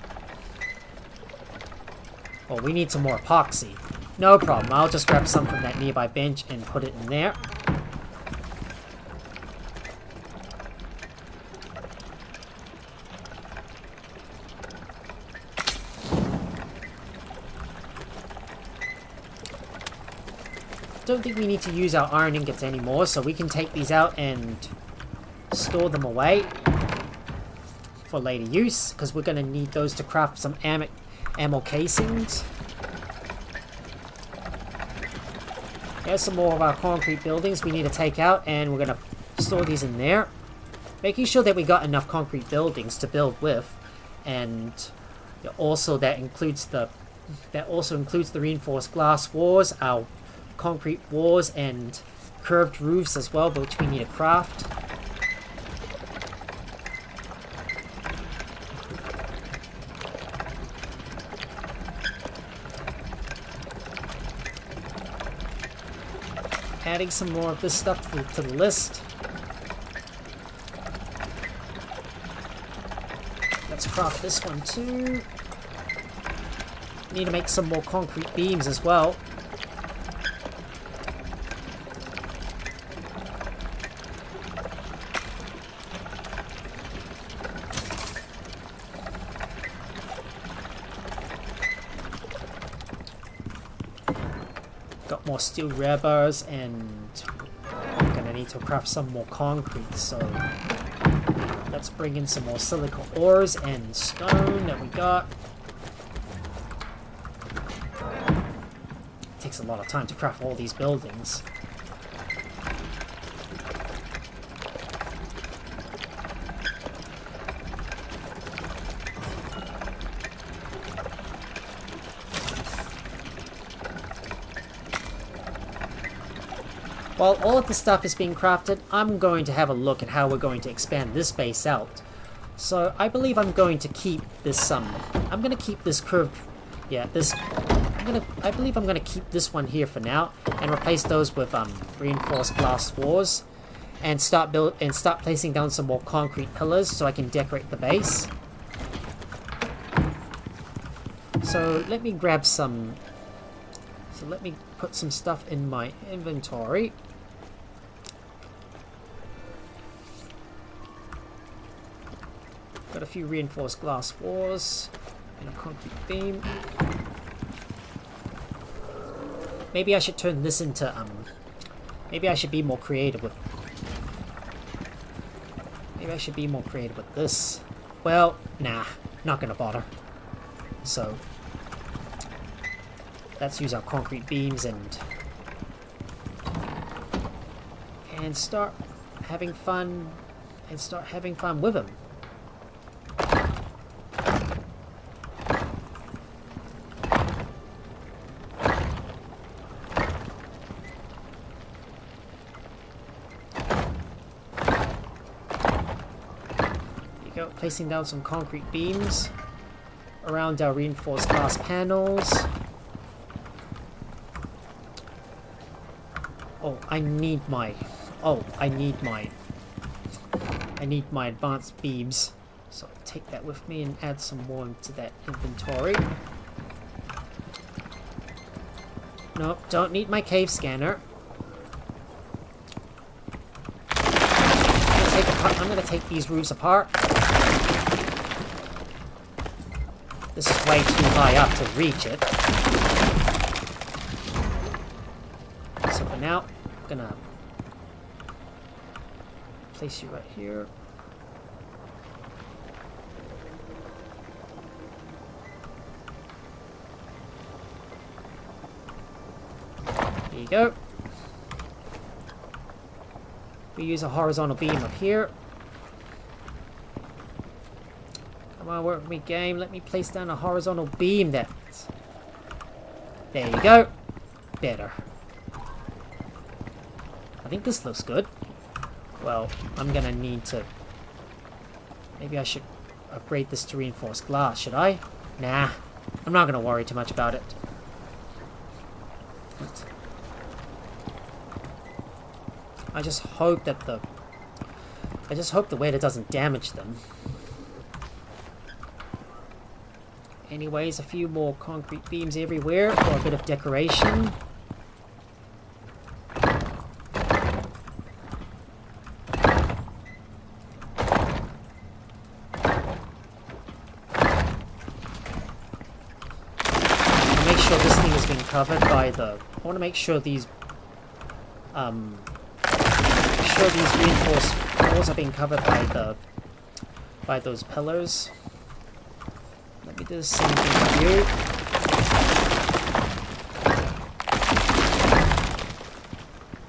Oh, we need some more epoxy. No problem, I'll just grab some from that nearby bench and put it in there. don't think we need to use our iron ingots anymore, so we can take these out and store them away for later use, because we're going to need those to craft some ammo casings. Here's some more of our concrete buildings we need to take out, and we're going to store these in there, making sure that we got enough concrete buildings to build with. And also that also includes the reinforced glass walls, our concrete walls, and curved roofs as well, which we need to craft. Adding some more of this stuff to the list. Let's craft this one too. Need to make some more concrete beams as well. Got more steel rebars, and I'm gonna need to craft some more concrete, so let's bring in some more silica ores and stone that we got. It takes a lot of time to craft all these buildings. While all of the stuff is being crafted, I'm going to have a look at how we're going to expand this base out. So I believe I'm going to keep this I'm going to keep this curved, I believe I'm going to keep this one here for now and replace those with reinforced glass walls, and start placing down some more concrete pillars so I can decorate the base. So let me grab some. So let me put some stuff in my inventory. Got a few reinforced glass walls and a concrete beam. Maybe I should turn this into maybe I should be more creative with this. Well, nah, not gonna bother. So let's use our concrete beams and start having fun with them. Placing down some concrete beams around our reinforced glass panels. I need my advanced beams. So I'll take that with me and add some more into that inventory. Nope, don't need my cave scanner. I'm gonna take these roofs apart. This is way too high up to reach it. So for now, I'm gonna place you right here. There you go. We use a horizontal beam up here. Come on, work with me, game. Let me place down a horizontal beam. There you go. Better. I think this looks good. Well, I'm gonna need to... Maybe I should upgrade this to reinforced glass, should I? Nah, I'm not gonna worry too much about it. I just hope that the weather doesn't damage them. Anyways, a few more concrete beams everywhere for a bit of decoration. Make sure this thing has been covered by the... I want to make sure these Make sure these reinforced floors are being covered by those pillars. Let me do the same thing with you.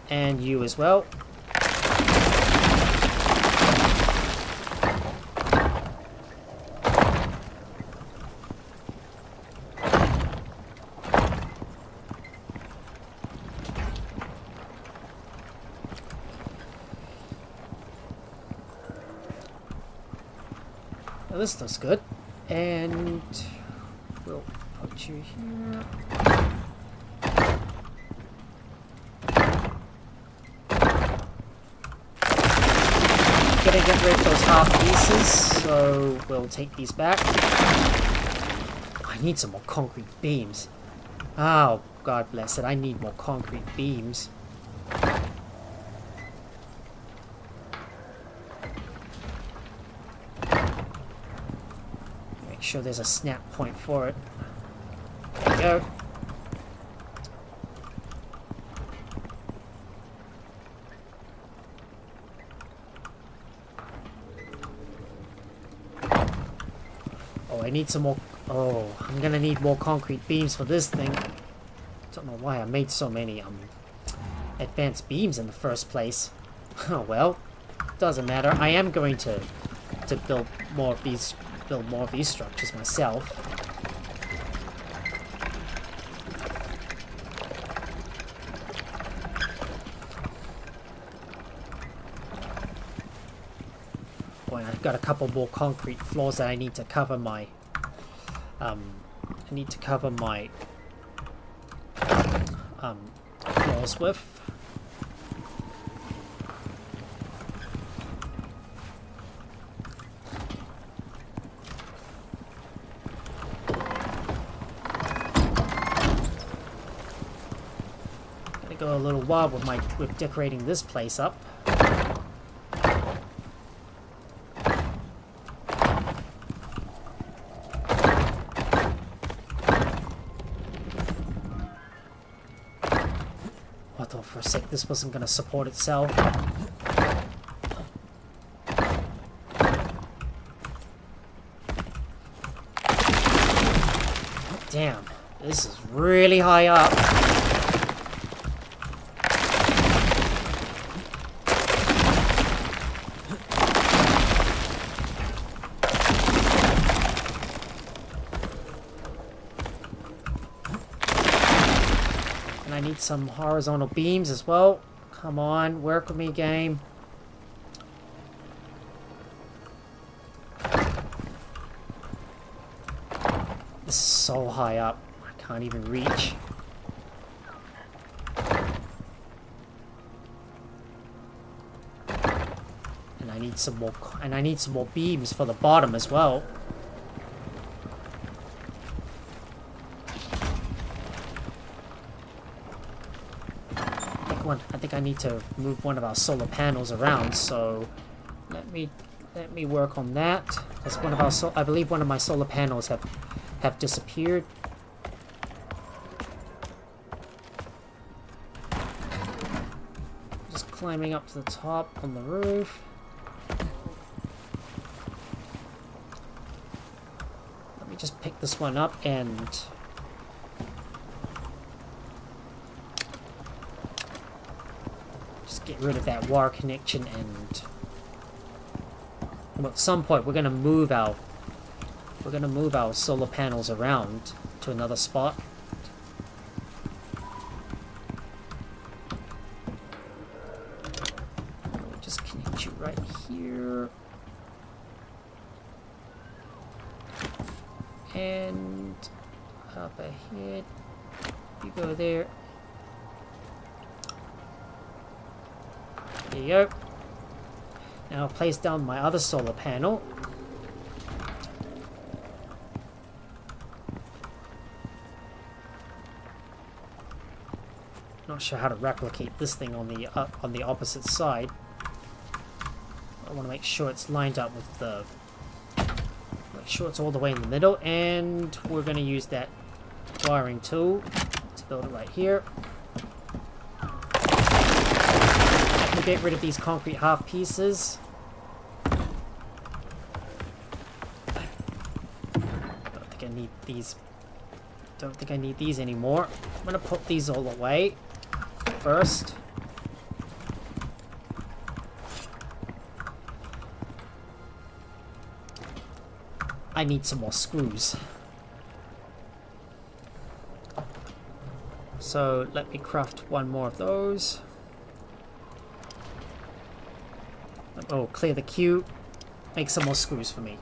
And you as well. Now this looks good. And we'll put you here. Gonna get rid of those half pieces, so we'll take these back. I need some more concrete beams. Oh, God bless it, I need more concrete beams. Make sure there's a snap point for it. There we go. I need some more. Oh, I'm gonna need more concrete beams for this thing. Don't know why I made so many advanced beams in the first place. Oh well, doesn't matter. I am going to build more of these structures myself. Boy, I've got a couple more concrete floors that I need to cover my floors with. Gonna go a little wild with decorating this place up. For a sec, this wasn't going to support itself. Damn, this is really high up. I need some horizontal beams as well. Come on, work with me, game. This is so high up, I can't even reach. And I need some more beams for the bottom as well. I think I need to move one of our solar panels around, so let me work on that. Because I believe one of my solar panels have disappeared. Just climbing up to the top on the roof. Let me just pick this one up and get rid of that wire connection, and at some point we're gonna move our solar panels around to another spot. We'll just connect you right here, and up ahead. You go there. There you go. Now I'll place down my other solar panel. Not sure how to replicate this thing on the opposite side. I want to make sure it's lined up with the. Make sure it's all the way in the middle, and we're going to use that wiring tool to build it right here. get rid of these concrete half pieces. Don't think I need these. Don't think I need these anymore. I'm gonna put these all away first. I need some more screws. So let me craft one more of those. Oh, clear the queue. Make some more screws for me.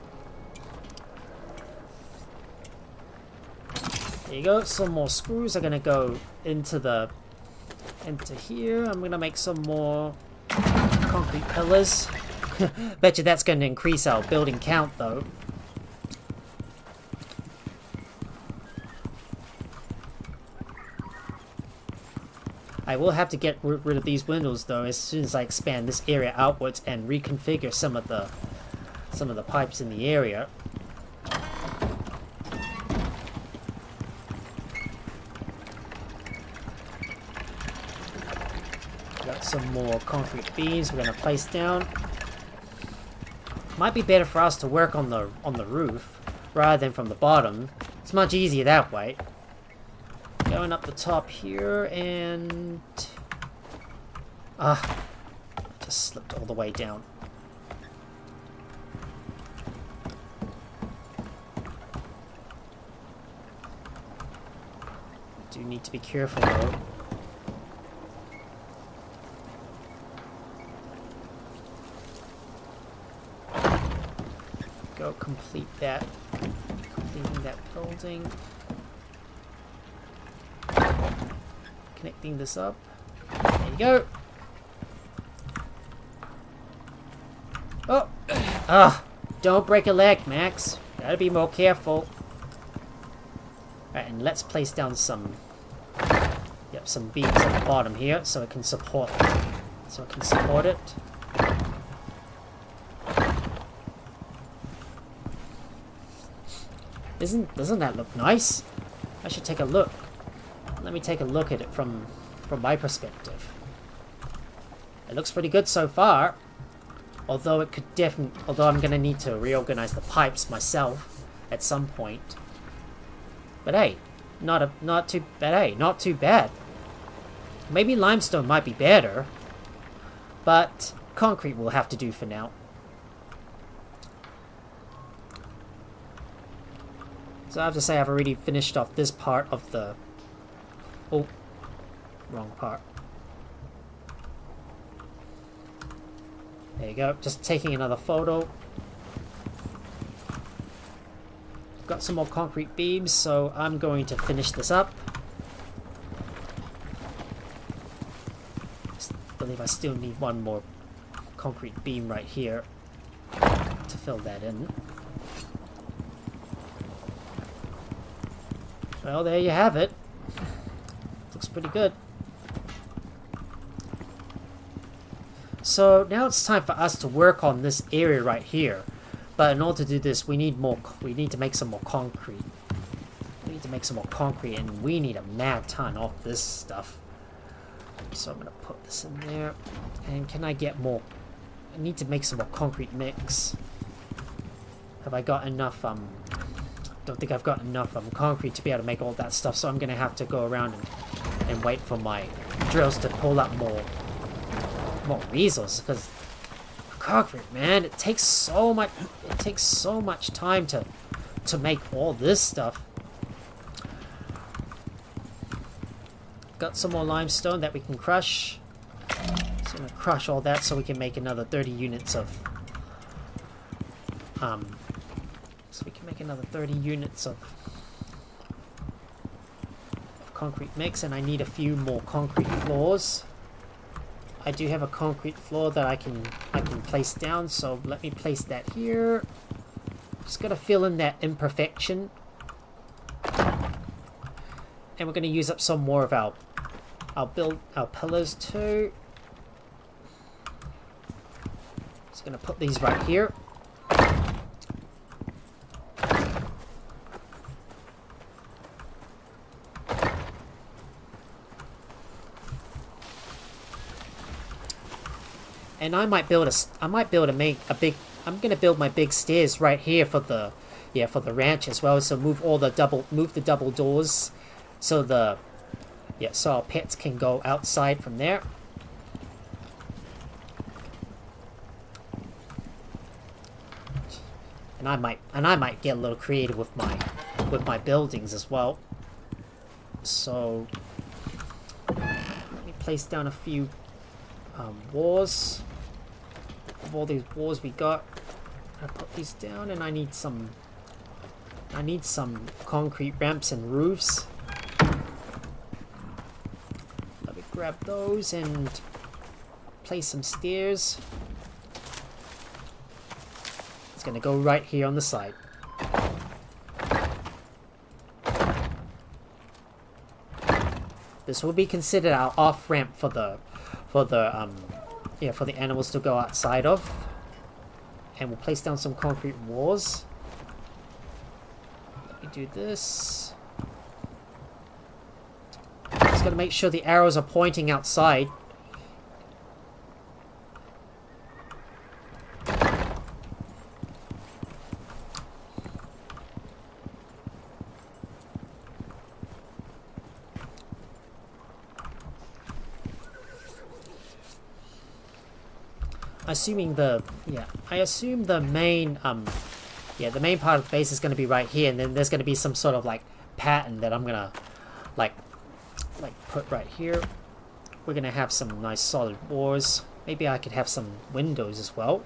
There you go. Some more screws are gonna go into here. I'm gonna make some more concrete pillars. Bet you that's gonna increase our building count though. I will have to get rid of these windows though as soon as I expand this area outwards and reconfigure some of the pipes in the area. Got some more concrete beams we're gonna place down. Might be better for us to work on the roof rather than from the bottom. It's much easier that way. Going up the top here and... just slipped all the way down. Do need to be careful though. Go complete that. Completing that building. Connecting this up. There you go. Oh! Don't break a leg, Max. Gotta be more careful. Alright, and let's place down some beams at the bottom here so it can support it. Doesn't that look nice? I should take a look. Let me take a look at it from my perspective. It looks pretty good so far. Although I'm gonna need to reorganize the pipes myself at some point. But hey, not too bad. Maybe limestone might be better, but concrete will have to do for now. So I have to say I've already finished off this part of the... Oh, wrong part. There you go, just taking another photo. Got some more concrete beams, so I'm going to finish this up. I believe I still need one more concrete beam right here to fill that in. Well, there you have it. Looks pretty good. So now it's time for us to work on this area right here. But in order to do this, we need to make some more concrete. We need to make some more concrete, and we need a mad ton of this stuff. So I'm gonna put this in there. And can I get more? I need to make some more concrete mix. Have I got enough? Don't think I've got enough concrete to be able to make all that stuff. So I'm gonna have to go around and wait for my drills to pull up more resources, because concrete, man, it takes so much time to make all this stuff. Got some more limestone that we can crush. So I'm gonna crush all that so we can make another 30 units of concrete mix, and I need a few more concrete floors. I do have a concrete floor that I can place down, so let me place that here. Just gotta fill in that imperfection. And we're gonna use up some more of our pillars too. Just gonna put these right here. And I might build I'm gonna build my big stairs right here for the ranch as well. So move the double doors, so so our pets can go outside from there. And I might get a little creative with my buildings as well. So let me place down a few walls. Of all these walls we got, I put these down, and I need some concrete ramps and roofs. Let me grab those and place some stairs. It's gonna go right here on the side. This will be considered our off ramp for the animals to go outside of. And we'll place down some concrete walls. Let me do this. Just gotta make sure the arrows are pointing outside. I assume the main the main part of the base is going to be right here, and then there's going to be some sort of like pattern that I'm gonna like put right here. We're gonna have some nice solid walls. Maybe I could have some windows as well.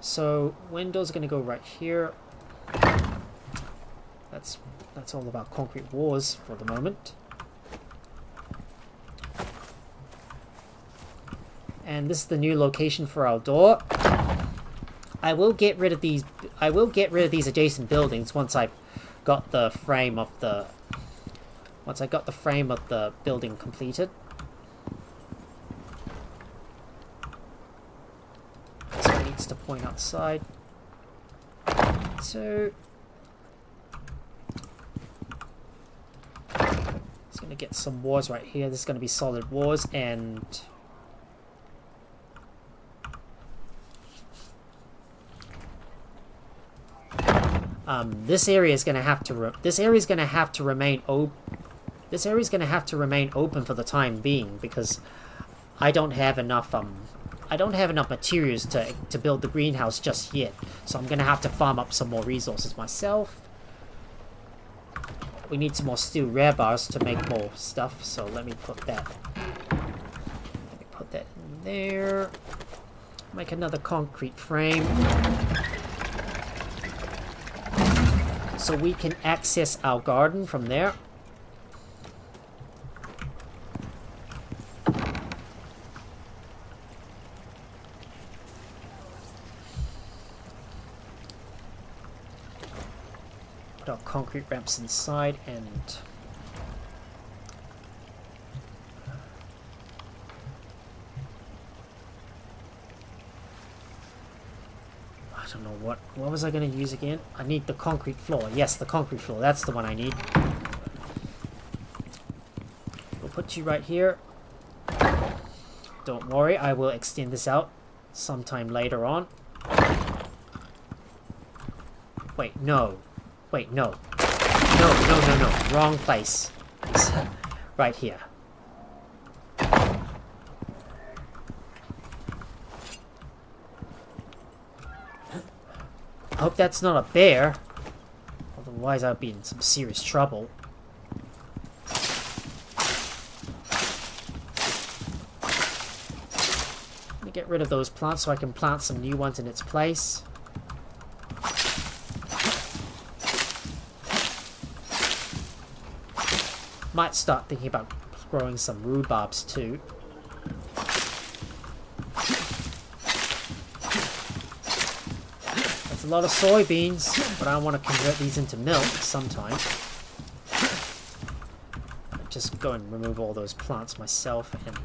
So windows are gonna go right here. That's all about concrete walls for the moment. And this is the new location for our door. I will get rid of these adjacent buildings once I've got the frame of the building completed. This one needs to point outside. So it's gonna get some walls right here. This is gonna be solid walls, and this area is going to have to remain open for the time being, because I don't have enough materials to build the greenhouse just yet. So I'm going to have to farm up some more resources myself. We need some more steel rare bars to make more stuff, so let me put that in there. Make another concrete frame, so we can access our garden from there. Put our concrete ramps inside, and I don't know what was I going to use again? I need the concrete floor. Yes, the concrete floor. That's the one I need. We'll put you right here. Don't worry, I will extend this out sometime later on. Wait, no. Wait, no. No. Wrong place. It's right here. I hope that's not a bear. Otherwise, I'd be in some serious trouble. Let me get rid of those plants so I can plant some new ones in its place. Might start thinking about growing some rhubarbs too. A lot of soybeans, but I want to convert these into milk sometime. Just go and remove all those plants myself and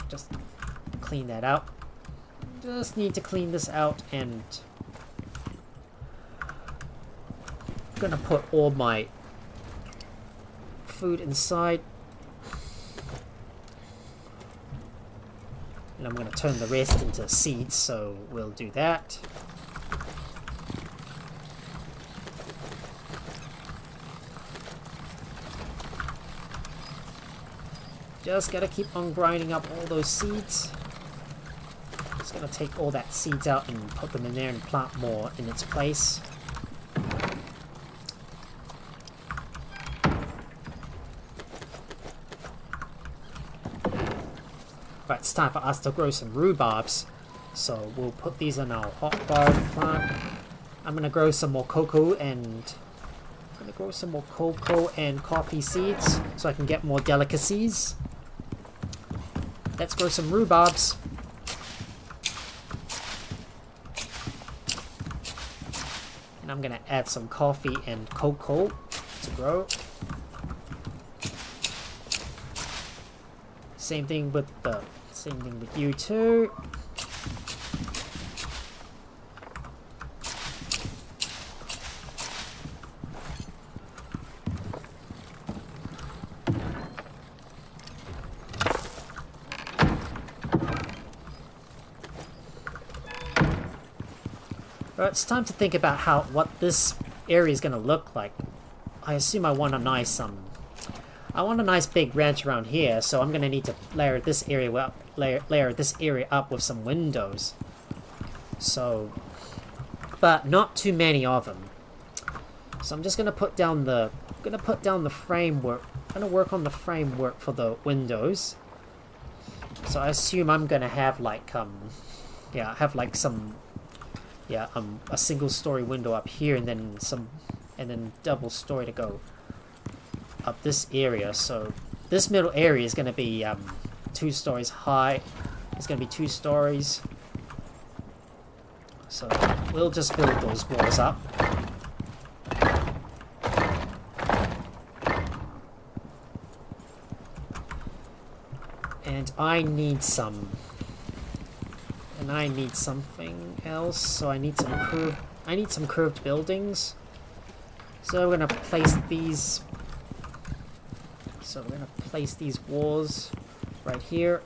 just clean that out. Just need to clean this out, and I'm gonna put all my food inside. And I'm going to turn the rest into seeds, so we'll do that. Just gotta keep on grinding up all those seeds. Just gonna take all that seeds out and put them in there and plant more in its place. Right, it's time for us to grow some rhubarbs. So we'll put these in our hot garden plant. I'm gonna grow some more cocoa and coffee seeds so I can get more delicacies. Let's grow some rhubarbs. And I'm gonna add some coffee and cocoa to grow. Same thing with you too. Right, it's time to think about what this area is going to look like. I assume I want a nice big ranch around here, so I'm going to need to layer this area up with some windows. So, but not too many of them. So I'm just going to put down the framework. I'm going to work on the framework for the windows. So I assume I'm going to have a single story window up here, and then double story to go up this area. So this middle area is going to be 2 stories high. It's going to be 2 stories. So we'll just build those walls up. And I need something else, so I need some curved buildings. So we're gonna place these walls right here.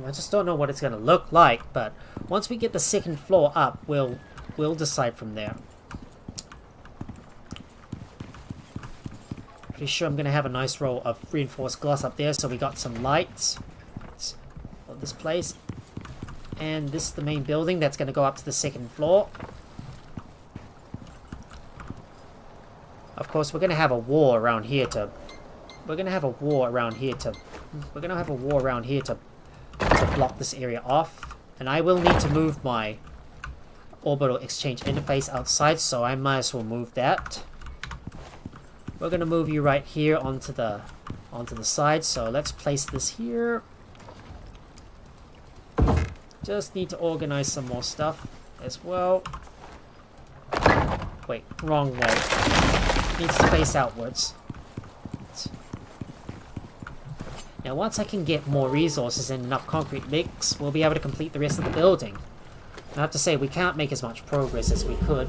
I just don't know what it's going to look like, but once we get the second floor up, we'll decide from there. Pretty sure I'm going to have a nice row of reinforced glass up there, so we got some lights for this place. And this is the main building that's going to go up to the second floor. Of course, we're going to have a wall around here to block this area off, and I will need to move my orbital exchange interface outside, so I might as well move that. We're gonna move you right here onto the side, so let's place this here. Just need to organize some more stuff as well. Wait, wrong way. Needs to face outwards. Now, once I can get more resources and enough concrete mix, we'll be able to complete the rest of the building. I have to say, we can't make as much progress as we could.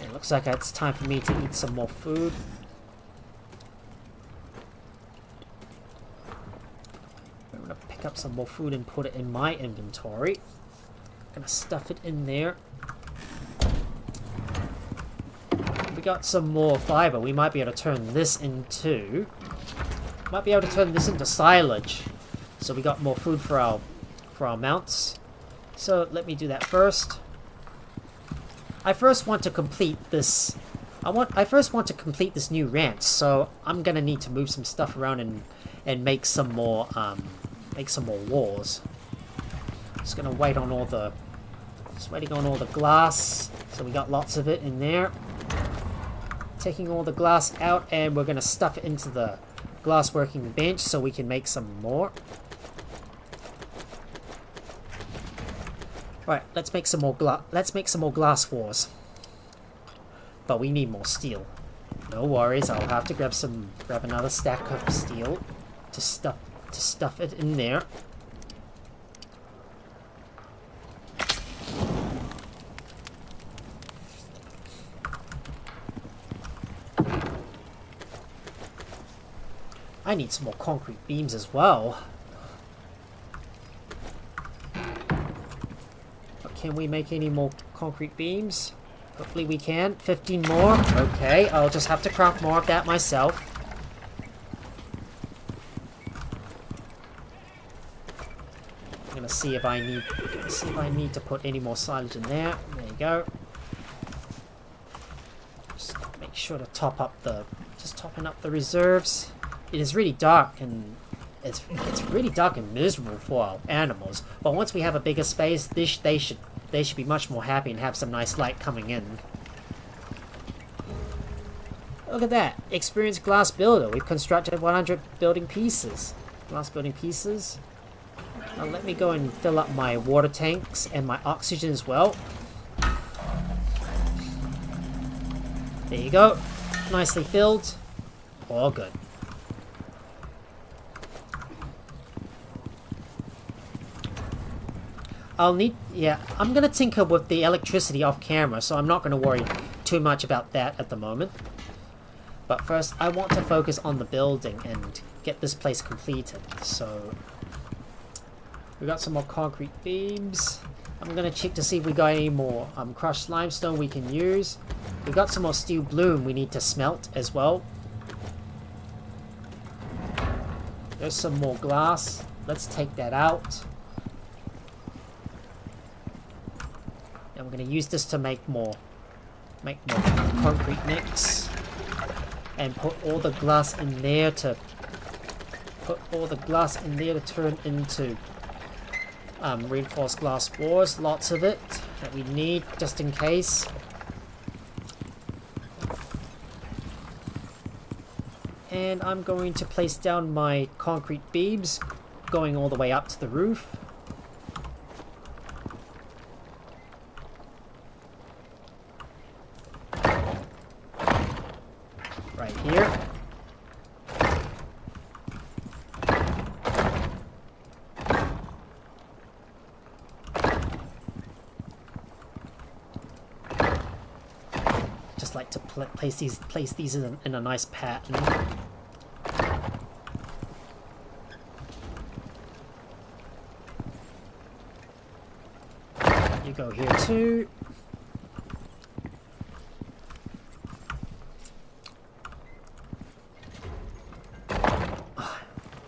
It looks like it's time for me to eat some more food. I'm going to pick up some more food and put it in my inventory. I'm going to stuff it in there. We got some more fiber. We might be able to turn this into... silage. So we got more food for our mounts. So let me do that first. I first want to complete this new ranch, so I'm gonna need to move some stuff around and make some more walls. Just waiting on all the glass. So we got lots of it in there. Taking all the glass out, and we're gonna stuff it into the glass working bench so we can make some more. Right, let's make some more glass walls. But we need more steel. No worries, I'll have to grab another stack of steel to stuff it in there. I need some more concrete beams as well. But can we make any more concrete beams? Hopefully we can. 15 more. Okay, I'll just have to craft more of that myself. I'm gonna see if I need to put any more silage in there. There you go. Just make sure to topping up the reserves. It is really dark and it's really dark and miserable for our animals. But once we have a bigger space, they should be much more happy and have some nice light coming in. Look at that! Experienced glass builder. We've constructed 100 building pieces. Glass building pieces. Now let me go and fill up my water tanks and my oxygen as well. There you go. Nicely filled. All good. I'm gonna tinker with the electricity off camera, so I'm not gonna worry too much about that at the moment. But first, I want to focus on the building and get this place completed. So, we got some more concrete beams. I'm gonna check to see if we got any more crushed limestone we can use. We got some more steel bloom we need to smelt as well. There's some more glass. Let's take that out. And we're going to use this to make more concrete mix. And put all the glass in there to turn into reinforced glass floors. Lots of it that we need just in case. And I'm going to place down my concrete beams going all the way up to the roof. Right here. Just like to place these in a nice pattern. You go here too.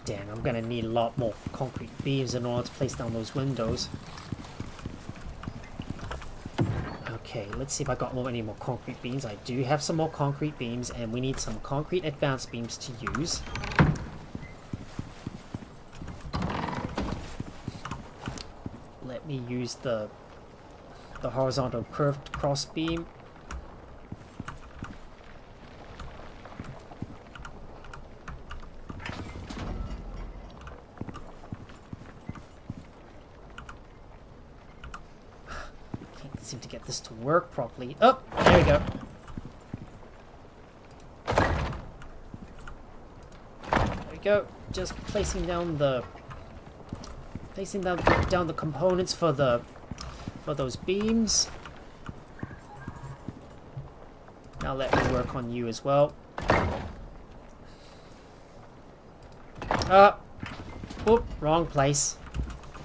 Dang, I'm gonna need a lot more concrete beams in order to place down those windows. Okay, let's see if I got any more concrete beams. I do have some more concrete beams, and we need some concrete advanced beams to use. Let me use the horizontal curved cross beam. Can't seem to get this to work properly. Oh, there we go. There we go. Just placing down the components for those beams. Now let me work on you as well. Whoop, wrong place.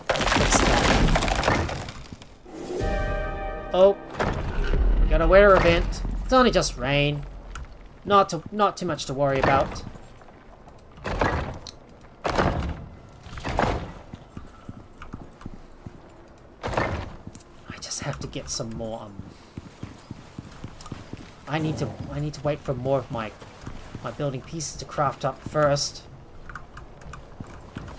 Fix that. Oh, we got a weather event. It's only just rain. Not too much to worry about. Have to get some more I need to wait for more of my building pieces to craft up first.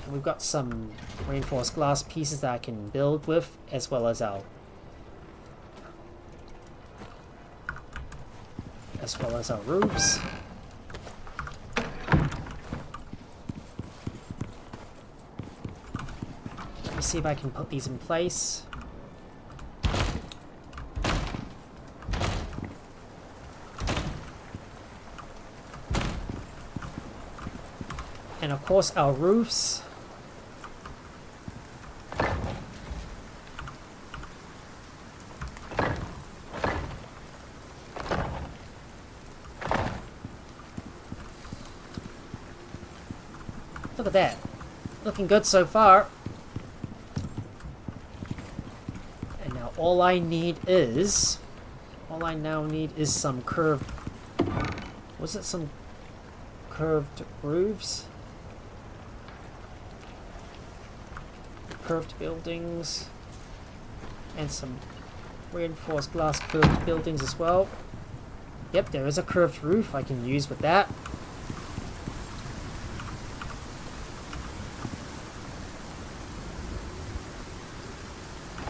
And we've got some reinforced glass pieces that I can build with, as well as our roofs. Let me see if I can put these in place. And of course our roofs. Look at that. Looking good so far. And now all I now need is some curved... Was it some curved roofs? Curved buildings. And some reinforced glass curved buildings as well. Yep, there is a curved roof I can use with that.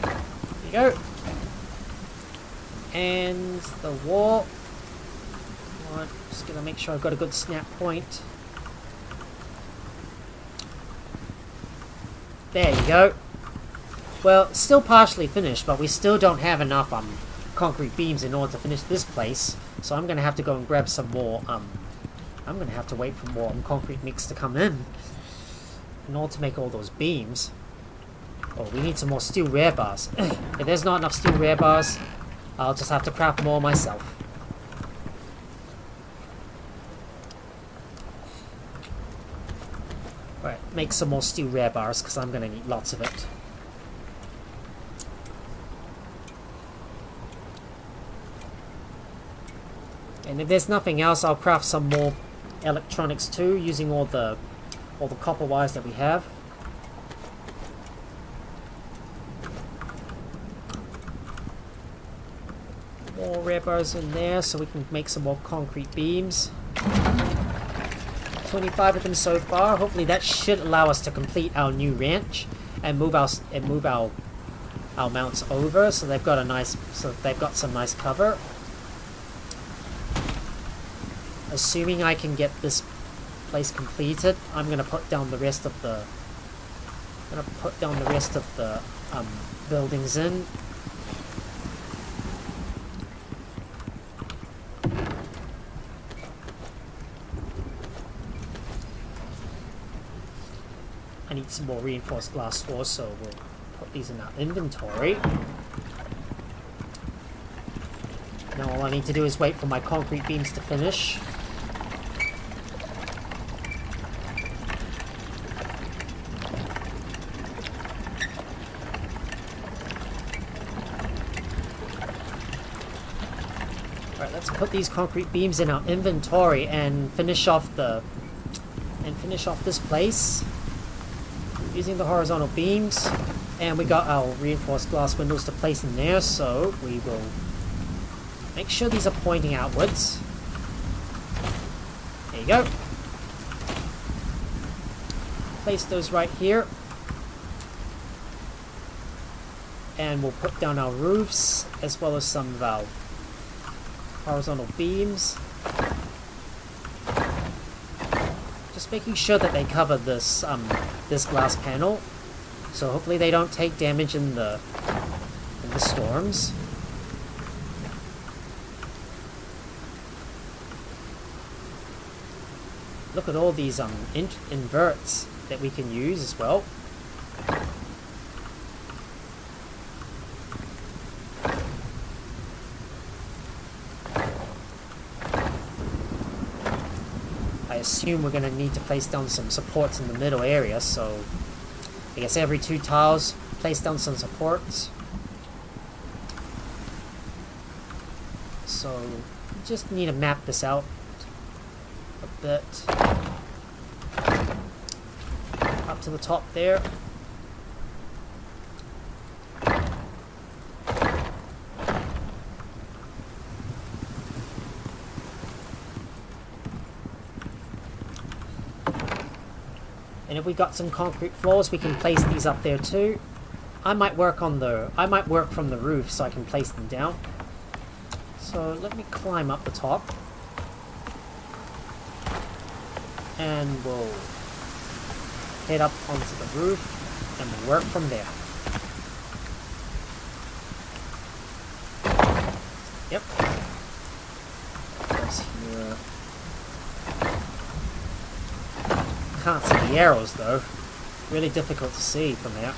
There you go. And the wall. Right, just gonna make sure I've got a good snap point. There you go. Well, still partially finished, but we still don't have enough concrete beams in order to finish this place. So I'm gonna have to go and grab some more. I'm gonna have to wait for more concrete mix to come in order to make all those beams. Oh, we need some more steel rear bars. If there's not enough steel rear bars, I'll just have to craft more myself. Right, make some more steel rear bars because I'm gonna need lots of it. And if there's nothing else, I'll craft some more electronics too, using all the copper wires that we have. More rear bars in there so we can make some more concrete beams. 25 of them so far. Hopefully that should allow us to complete our new ranch and move our mounts over so they've got some nice cover. Assuming I can get this place completed, I'm gonna put down the rest of the buildings in. I need some more reinforced glass doors, so we'll put these in our inventory. Now all I need to do is wait for my concrete beams to finish. Alright, let's put these concrete beams in our inventory and finish off this place using the horizontal beams. And we got our reinforced glass windows to place in there, so we will make sure these are pointing outwards. There you go. Place those right here. And we'll put down our roofs as well as some of our horizontal beams. Just making sure that they cover this this glass panel, so hopefully they don't take damage in the storms. Look at all these inverts that we can use as well. I assume we're going to need to place down some supports in the middle area, so I guess every 2 tiles, place down some supports. So, just need to map this out a bit. Up to the top there. And if we got some concrete floors, we can place these up there too. I might work from the roof so I can place them down. So let me climb up the top. And we'll head up onto the roof and we'll work from there. Yep. That's here. can't see the arrows though. Really difficult to see from there.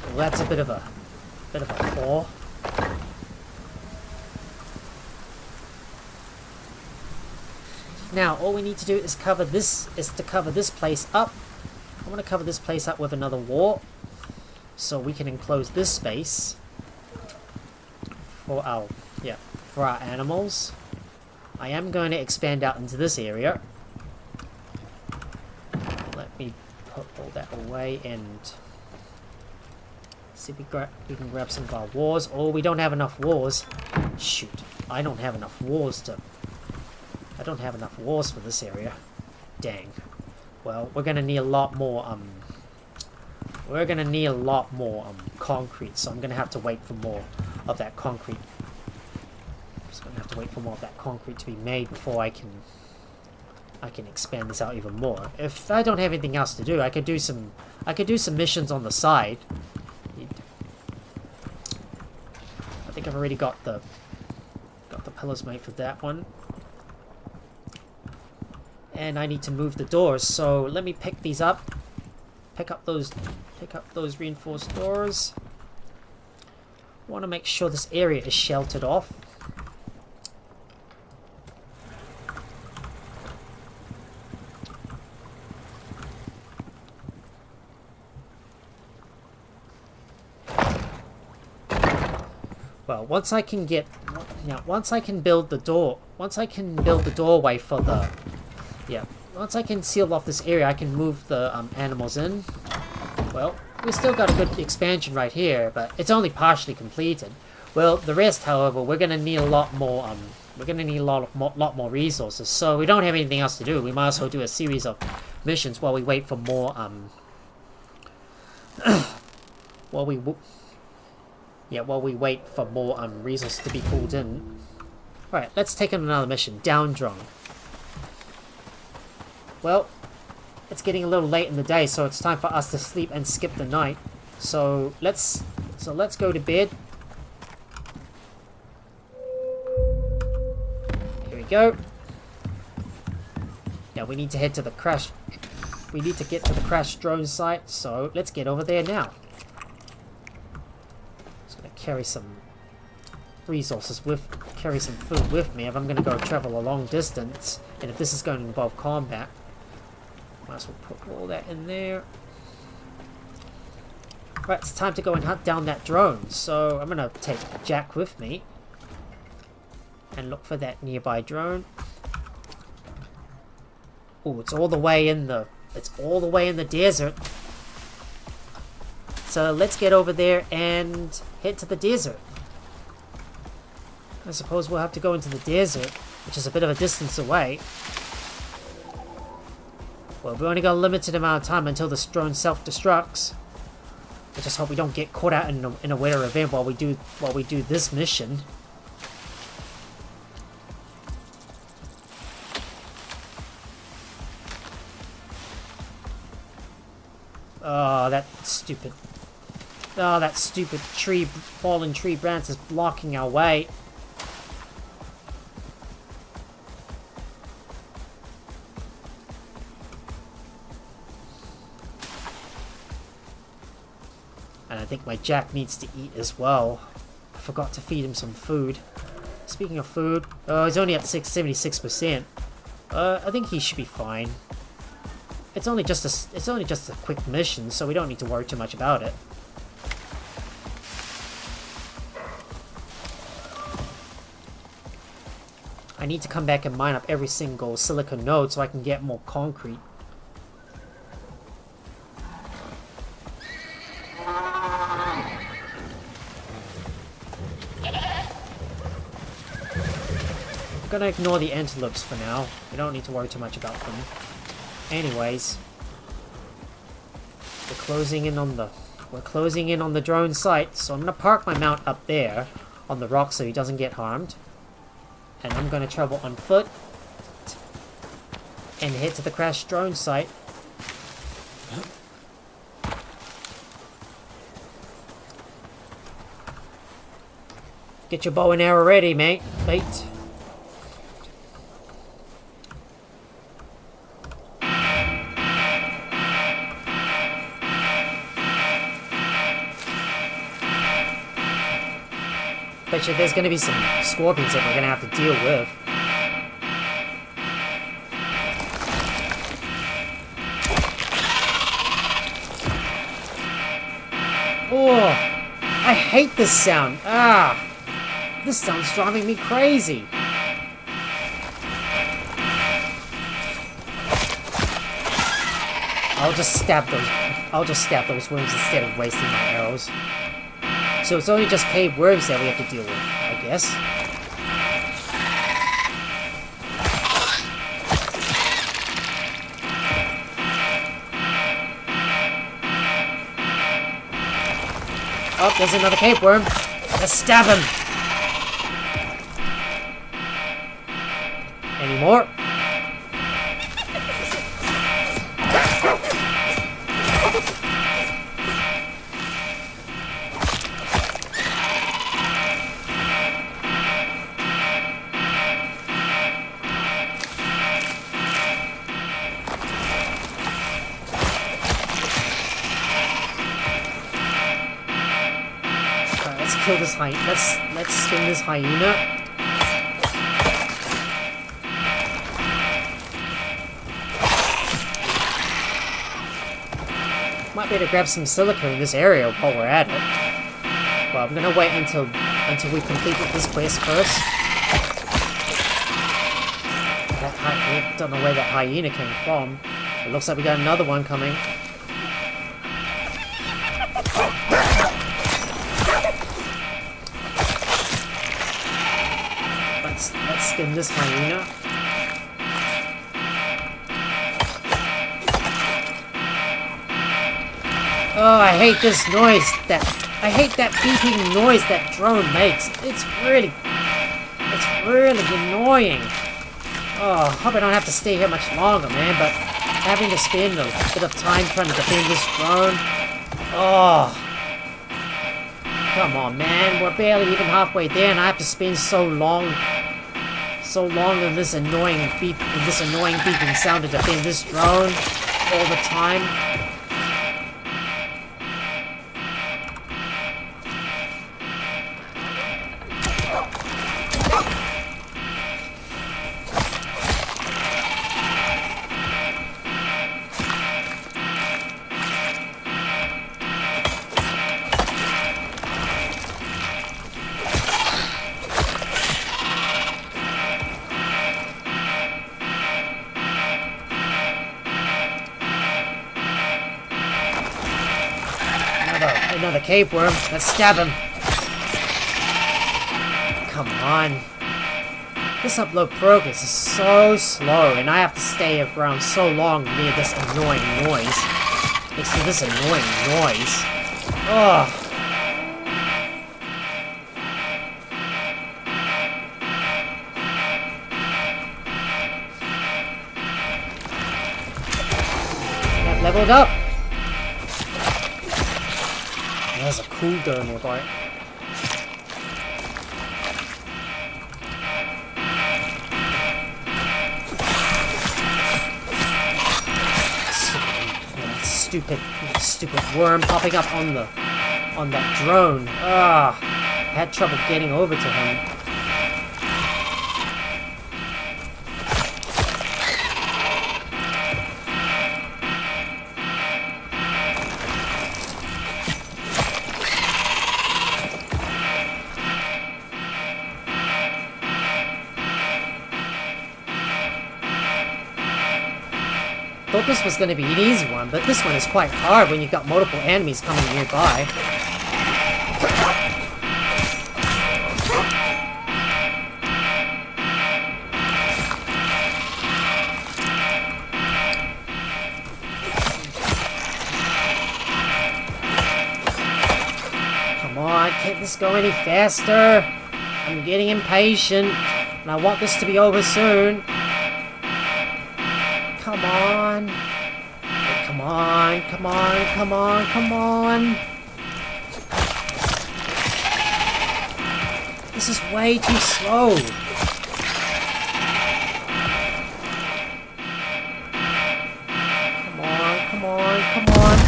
Well, that's a bit of a fall. Now, all we need to do is cover this place up. I want to cover this place up with another wall, so we can enclose this space for our animals. I am going to expand out into this area. Let me put all that away and see if we can grab some of our wars. Oh, we don't have enough wars. Shoot, I don't have enough wars for this area. Dang. Well, we're gonna need a lot more concrete, so I'm gonna have to wait for more of that concrete. Just gonna have to wait for more of that concrete to be made before I can expand this out even more. If I don't have anything else to do, I could do some missions on the side. I think I've already got the pillars made for that one. And I need to move the doors, so let me pick these up. Pick up those reinforced doors. I want to make sure this area is sheltered off. Well, once I can build the doorway for the, once I can seal off this area, I can move the animals in. Well, we still got a good expansion right here, but it's only partially completed. Well, the rest, however, we're gonna need a lot more. We're gonna need a lot more resources. So we don't have anything else to do. We might as well do a series of missions while we wait for more. While we wait for more resources to be pulled in. Alright, let's take on another mission. Down drone. Well, it's getting a little late in the day, so it's time for us to sleep and skip the night. So let's go to bed. Here we go. Now we need to head to the crash. We need to get to the crash drone site, so let's get over there now. Carry some resources carry some food with me if I'm going to go travel a long distance, and if this is going to involve combat. Might as well put all that in there. Right, it's time to go and hunt down that drone, so I'm going to take Jack with me and look for that nearby drone. Oh, it's all the way in the desert. So let's get over there and head to the desert. I suppose we'll have to go into the desert, which is a bit of a distance away. Well, we've only got a limited amount of time until this drone self-destructs. I just hope we don't get caught out in a weather event while we do this mission. Oh, that stupid fallen tree branch is blocking our way. And I think my Jack needs to eat as well. I forgot to feed him some food. Speaking of food, he's only at 76%. I think he should be fine. It's only just a quick mission, so we don't need to worry too much about it. I need to come back and mine up every single silicon node so I can get more concrete. I'm gonna ignore the antelopes for now. We don't need to worry too much about them. Anyways, we're closing in on the drone site, so I'm gonna park my mount up there on the rock so he doesn't get harmed. And I'm gonna travel on foot and head to the crashed drone site. Get your bow and arrow ready, mate. Bet you there's gonna be some scorpions that we're gonna have to deal with. Oh, I hate this sound. Ah, this sound's driving me crazy. I'll just stab those worms instead of wasting my arrows. So it's only just cave worms that we have to deal with, I guess. Oh, there's another cave worm. Let's stab him. Any more? Kill this hyena. Let's skin this hyena. Might be able to grab some silica in this area while we're at it. Well, I'm gonna wait until we complete this quest first. I don't know where that hyena came from. It looks like we got another one coming. Let's skin this hyena. Oh, I hate this noise. I hate that beeping noise that drone makes. It's really annoying. Oh, hope I don't have to stay here much longer, man. But having to spend a bit of time trying to defend this drone. Oh. Come on, man. We're barely even halfway there, and I have to spend so long in this annoying beeping sound to defend this drone all the time. Another cave worm. Let's stab him. Come on. This upload progress is so slow, and I have to stay around so long near this annoying noise. Next to this annoying noise. Ugh. I've leveled up. There's a cool girl nearby. Stupid worm popping up on that drone. Ah, I had trouble getting over to him. Thought this was going to be an easy one, but this one is quite hard when you've got multiple enemies coming nearby. this go any faster? I'm getting impatient, and I want this to be over soon. Come on. Hey, come on, come on, come on, come on. This is way too slow. Come on, come on, come on.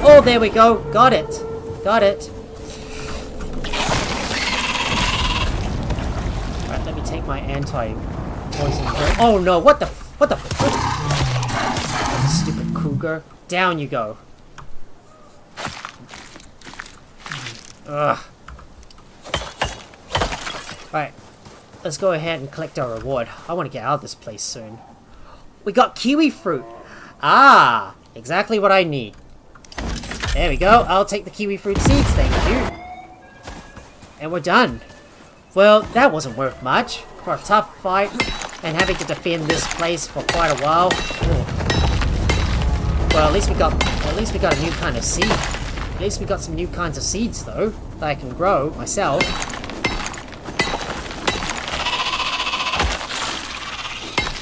Oh, there we go. Got it. Got it. Alright, let me take my anti-poison pill. Oh no, what the stupid cougar. Down you go. Ugh. Alright, let's go ahead and collect our reward. I want to get out of this place soon. We got kiwi fruit. Ah, exactly what I need. There we go. I'll take the kiwi fruit seeds, thank you. And we're done. Well, that wasn't worth much. For a tough fight, and having to defend this place for quite a while. Ooh. Well, at least we got a new kind of seed. At least we got some new kinds of seeds, though, that I can grow myself.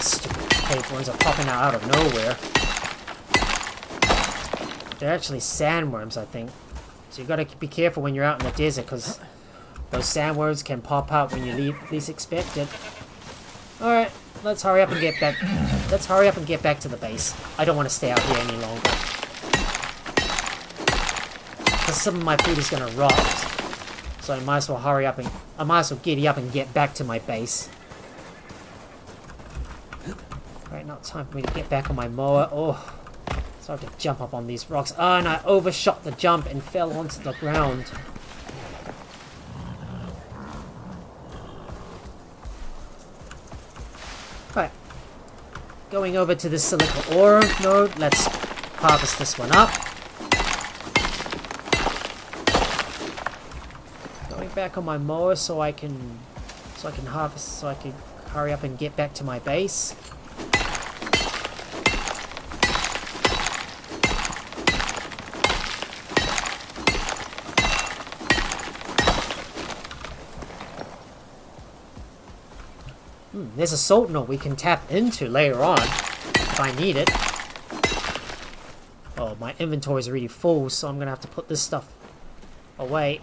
Stupid cave ones are popping out of nowhere. They're actually sandworms, I think. So you gotta be careful when you're out in the desert, because those sandworms can pop out when you least expect it. Alright, let's hurry up and get back. Let's hurry up and get back to the base. I don't want to stay out here any longer. Because some of my food is gonna rot. So I might as well hurry up and I might as well giddy up and get back to my base. Alright, now it's time for me to get back on my mower. Oh. So I have to jump up on these rocks. Oh, and I overshot the jump and fell onto the ground. Right. Going over to the silica ore node. Let's harvest this one up. Going back on my mower so I can harvest, so I can hurry up and get back to my base. There's a salt node we can tap into later on, if I need it. Oh, my inventory is already full, so I'm gonna have to put this stuff away.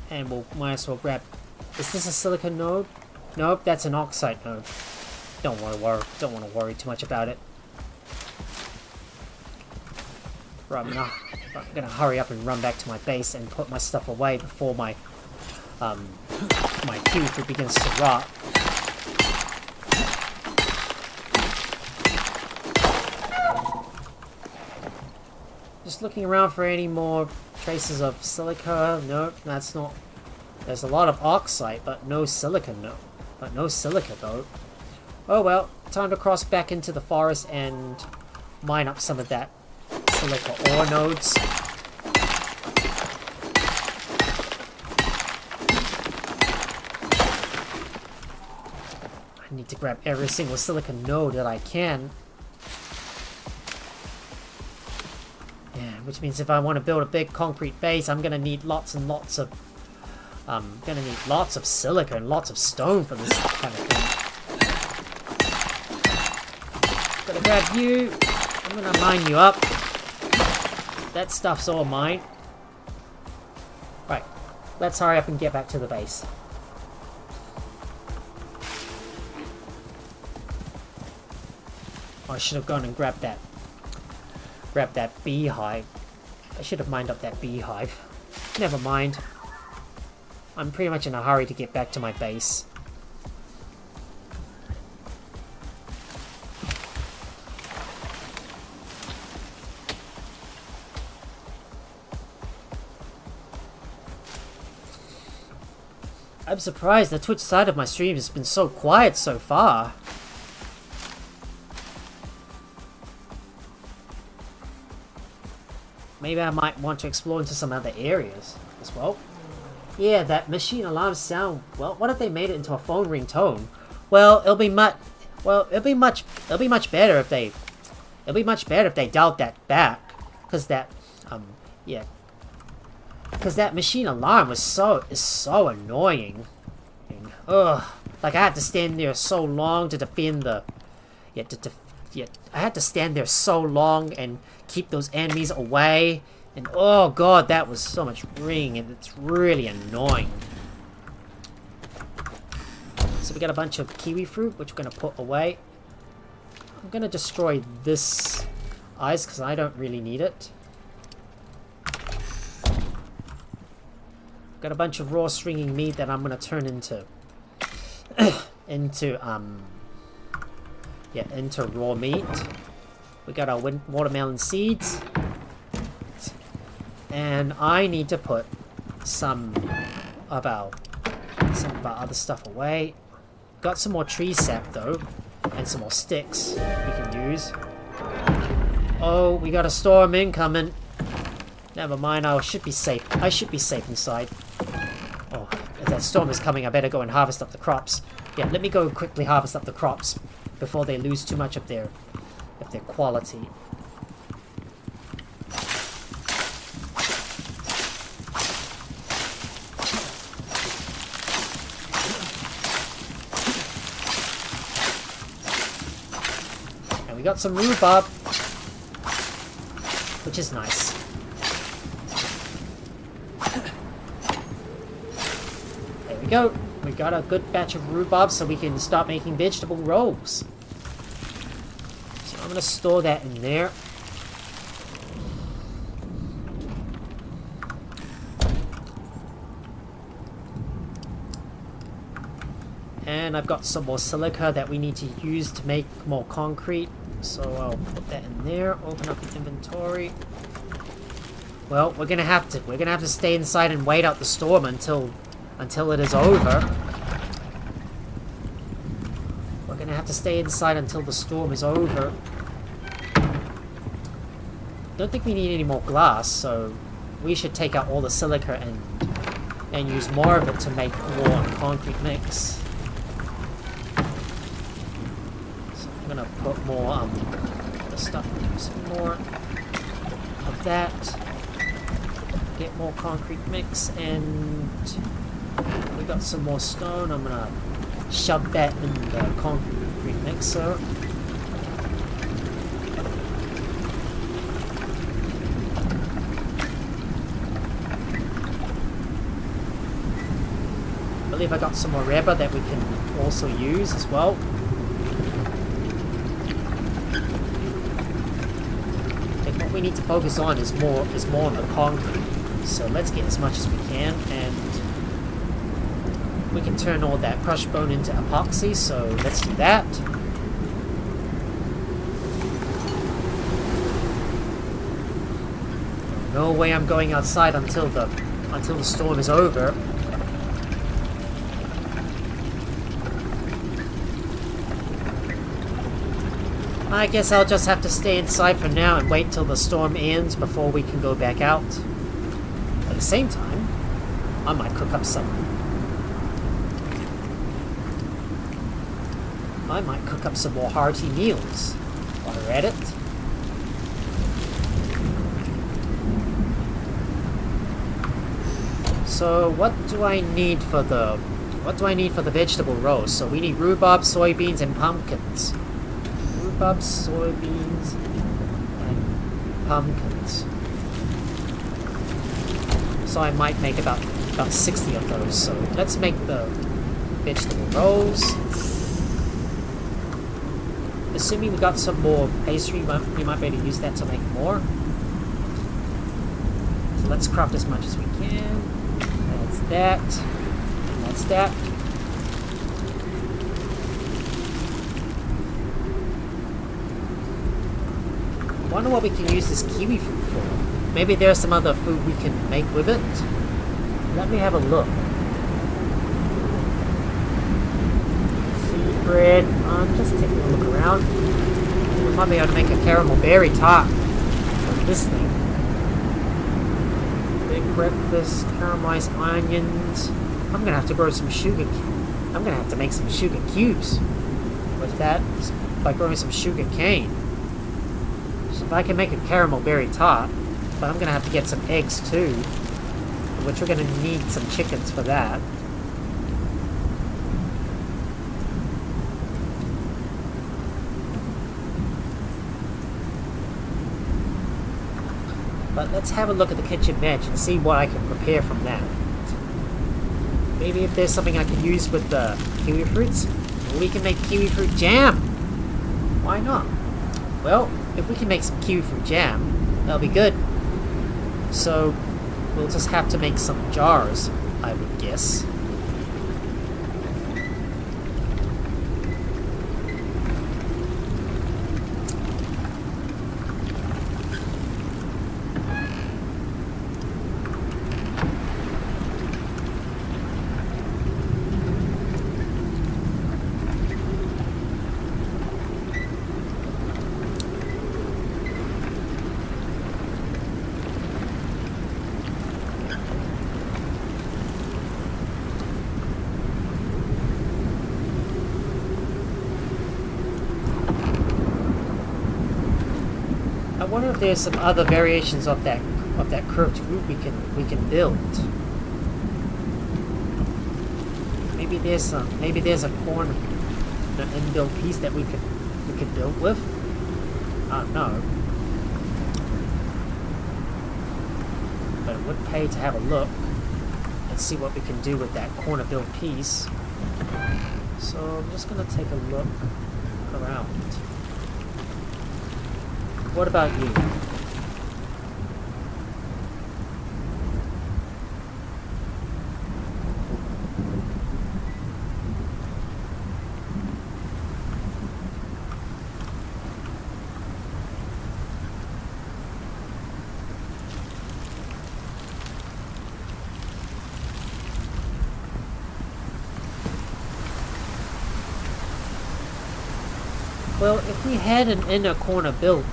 And we'll might as well grab... Is this a silica node? Nope, that's an oxide node. Don't want to worry too much about it. Right, I'm gonna hurry up and run back to my base and put my stuff away before my my kiwi fruit begins to rot. Just looking around for any more traces of silica. Nope, that's not. There's a lot of oxide, but no silica. No, but no silica though. Oh well, time to cross back into the forest and mine up some of that silica ore nodes. I need to grab every single silica node that I can. Yeah, which means if I want to build a big concrete base, I'm gonna need lots and lots of silica and lots of stone for this kind of thing. Gotta grab you. I'm gonna line you up. That stuff's all mine. Right, let's hurry up and get back to the base. I should have gone and grabbed that beehive. I should have mined up that beehive. Never mind. I'm pretty much in a hurry to get back to my base. I'm surprised the Twitch side of my stream has been so quiet so far. Maybe I might want to explore into some other areas as well. Yeah, that machine alarm sound. Well, what if they made it into a phone ringtone? Well, it'll be much. Well, it'll be much better if they dialed that back, because that yeah, because that machine alarm is so annoying. And, ugh, like I had to stand there so long to defend the I had to stand there so long and keep those enemies away, and oh god, that was so much ringing, and it's really annoying. So we got a bunch of kiwi fruit, which we're gonna put away. I'm gonna destroy this ice because I don't really need it. Got a bunch of raw stringing meat that I'm gonna turn into into raw meat. We got our watermelon seeds, and I need to put some of our other stuff away. Got some more tree sap though, and some more sticks we can use. Oh, we got a storm incoming. Never mind, I should be safe. I should be safe inside. Oh, if that storm is coming, I better go and harvest up the crops. Yeah, let me go quickly harvest up the crops before they lose too much of their quality. And we got some rhubarb, which is nice. There we go. We got a good batch of rhubarb, so we can start making vegetable rolls. So I'm going to store that in there. And I've got some more silica that we need to use to make more concrete. So I'll put that in there. Open up the inventory. Well, we're gonna have to stay inside and wait out the storm until it is over. We're gonna have to stay inside until the storm is over. Don't think we need any more glass, so we should take out all the silica and use more of it to make more concrete mix. So I'm gonna put more some more of that. Get more concrete mix, and we got some more stone. I'm gonna shove that in the concrete mixer. I believe I got some more rubber that we can also use as well. And what we need to focus on is more on the concrete. So let's get as much as we can, and we can turn all that crushed bone into epoxy, so let's do that. No way I'm going outside until the storm is over. I guess I'll just have to stay inside for now and wait till the storm ends before we can go back out. At the same time, I might cook up some more hearty meals while we're at it. So what do I need for the vegetable rolls? So we need rhubarb, soybeans, and pumpkins. Rhubarb, soybeans, and pumpkins. So I might make about 60 of those. So let's make the vegetable rolls. Assuming we got some more pastry, we might be able to use that to make more. So let's craft as much as we can. That's that. And that's that. I wonder what we can use this kiwi fruit for. Maybe there's some other food we can make with it. Let me have a look. Seed bread. I'm just taking a look around. We might be able to make a caramel berry tart with this thing. Big breakfast, caramelized onions. I'm gonna have to grow some sugar. I'm gonna have to make some sugar cubes. with that is by growing some sugar cane. So if I can make a caramel berry tart, but I'm gonna have to get some eggs too, which we're gonna need some chickens for that. But let's have a look at the kitchen bench and see what I can prepare from that. Maybe if there's something I can use with the kiwi fruits, we can make kiwi fruit jam. Why not? Well, if we can make some kiwi fruit jam, that'll be good. So, we'll just have to make some jars, I would guess. I wonder if there's some other variations of that curved root we can build. Maybe there's a corner, an inbuilt piece that we could build with. I don't know, but it would pay to have a look and see what we can do with that corner built piece. So I'm just gonna take a look around. What about you? Well, if we had an inner corner build,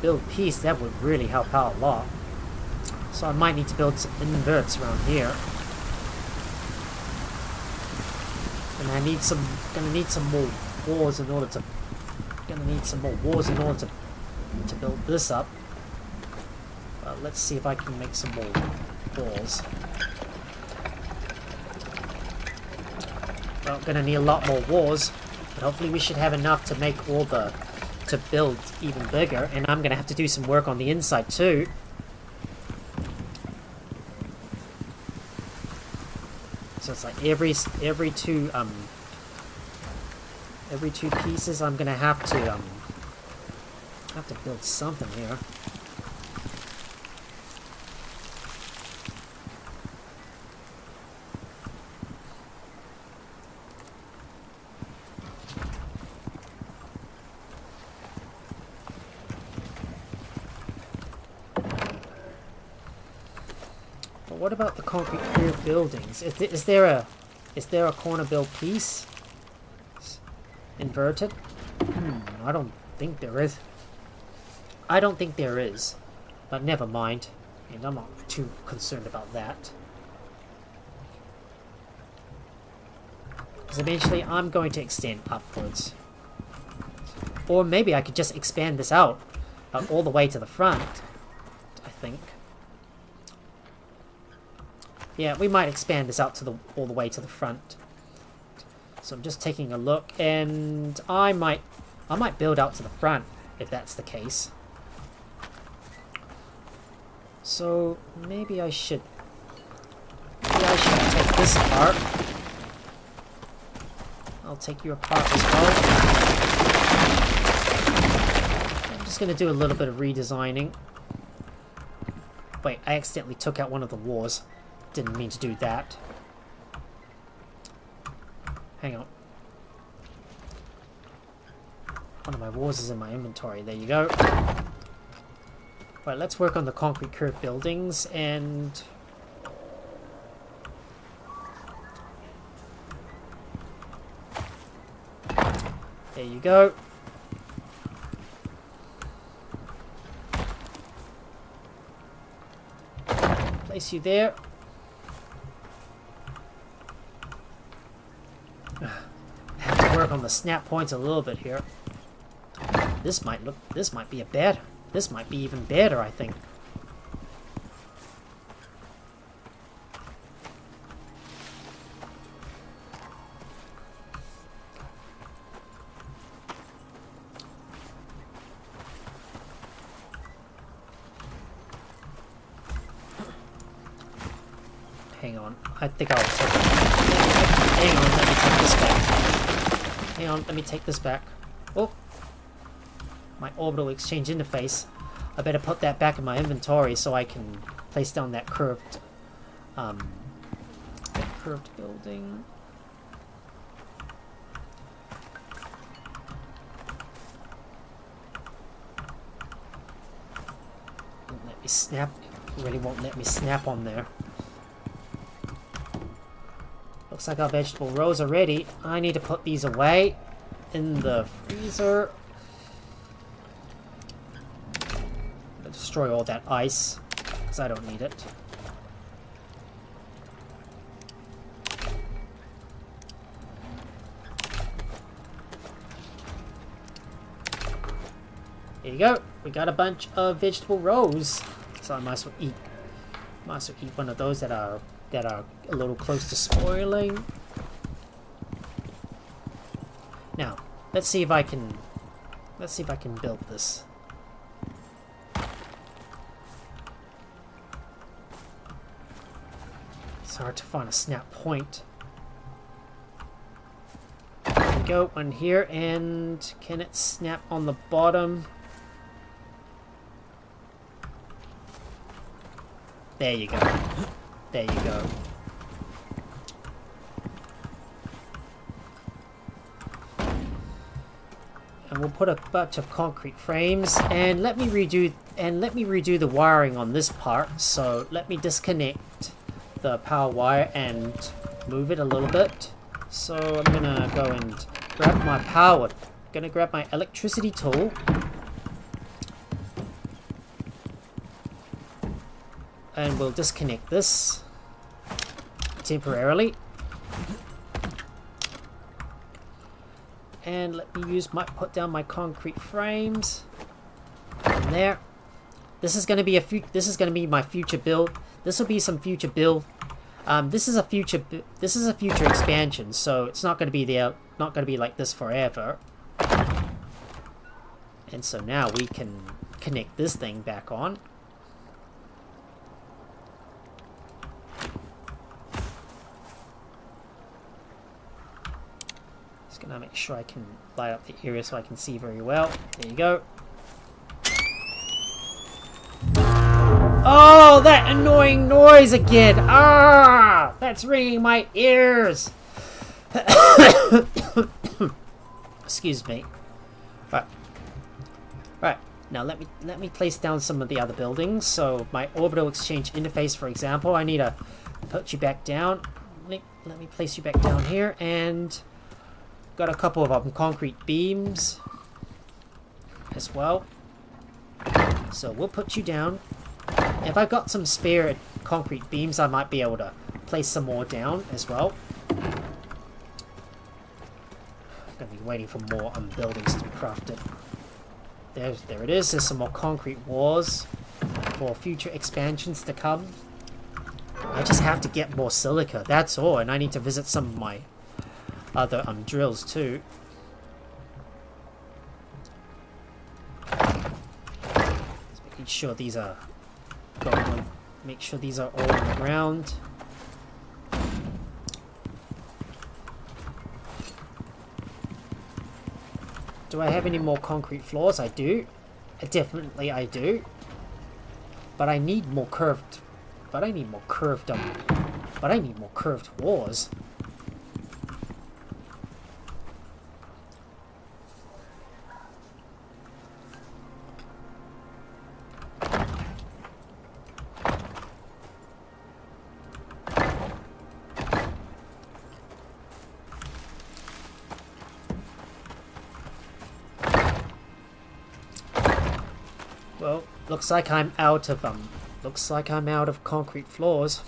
build piece, that would really help out a lot. So I might need to build some inverts around here. And gonna need some more walls in order to build this up. Let's see if I can make some more walls. Well, gonna need a lot more walls, but hopefully we should have enough to make to build even bigger. And I'm gonna have to do some work on the inside too. So it's like every two pieces I'm gonna have to build something here. What about the concrete curved buildings? Is there a corner build piece inverted? I don't think there is. But never mind. And I'm not too concerned about that. Because eventually I'm going to extend upwards. Or maybe I could just expand this out all the way to the front, I think. Yeah, we might expand this out to all the way to the front. So I'm just taking a look, and I might build out to the front if that's the case. So maybe I should take this apart. I'll take you apart as well. I'm just gonna do a little bit of redesigning. Wait, I accidentally took out one of the walls. Didn't mean to do that. Hang on. One of my walls is in my inventory. There you go. Right, let's work on the concrete curved buildings, and there you go. Place you there. work on the snap points a little bit here. This might be this might be even better, I think. Hang on, I think I'll take it. Hang on, let me take this back. Hang on, let me take this back. Oh, my orbital exchange interface. I better put that back in my inventory so I can place down that curved building. Won't let me snap. It really won't let me snap on there. Looks like our vegetable rows are ready. I need to put these away in the freezer. Destroy all that ice, because I don't need it. There you go. We got a bunch of vegetable rows. So I might as well eat one of those that are a little close to spoiling. Now, let's see if I can build this. It's hard to find a snap point. There we go, one here, and can it snap on the bottom? There you go. There you go. And we'll put a bunch of concrete frames, and let me redo the wiring on this part. So let me disconnect the power wire and move it a little bit. So I'm gonna go and grab my power. Gonna grab my electricity tool. And we'll disconnect this temporarily. And let me put down my concrete frames. And there. This is going to be my future build. This will be some future build. This is a future expansion, so it's not going to be like this forever. And so now we can connect this thing back on. Just gonna make sure I can light up the area so I can see very well. There you go. Oh, that annoying noise again! Ah, that's ringing my ears. Excuse me. Right. Now let me place down some of the other buildings. So my orbital exchange interface, for example, I need to put you back down. Let me place you back down here, and got a couple of concrete beams as well. So we'll put you down. If I've got some spare concrete beams, I might be able to place some more down as well. I'm going to be waiting for more buildings to be crafted. There it is. There's some more concrete walls for future expansions to come. I just have to get more silica, that's all. And I need to visit some of my other drills too. Just making sure these are going. Make sure these are all on the ground. Do I have any more concrete floors? I do. Definitely I do. But I need more curved. But I need more curved walls. Well, looks like I'm out of concrete floors.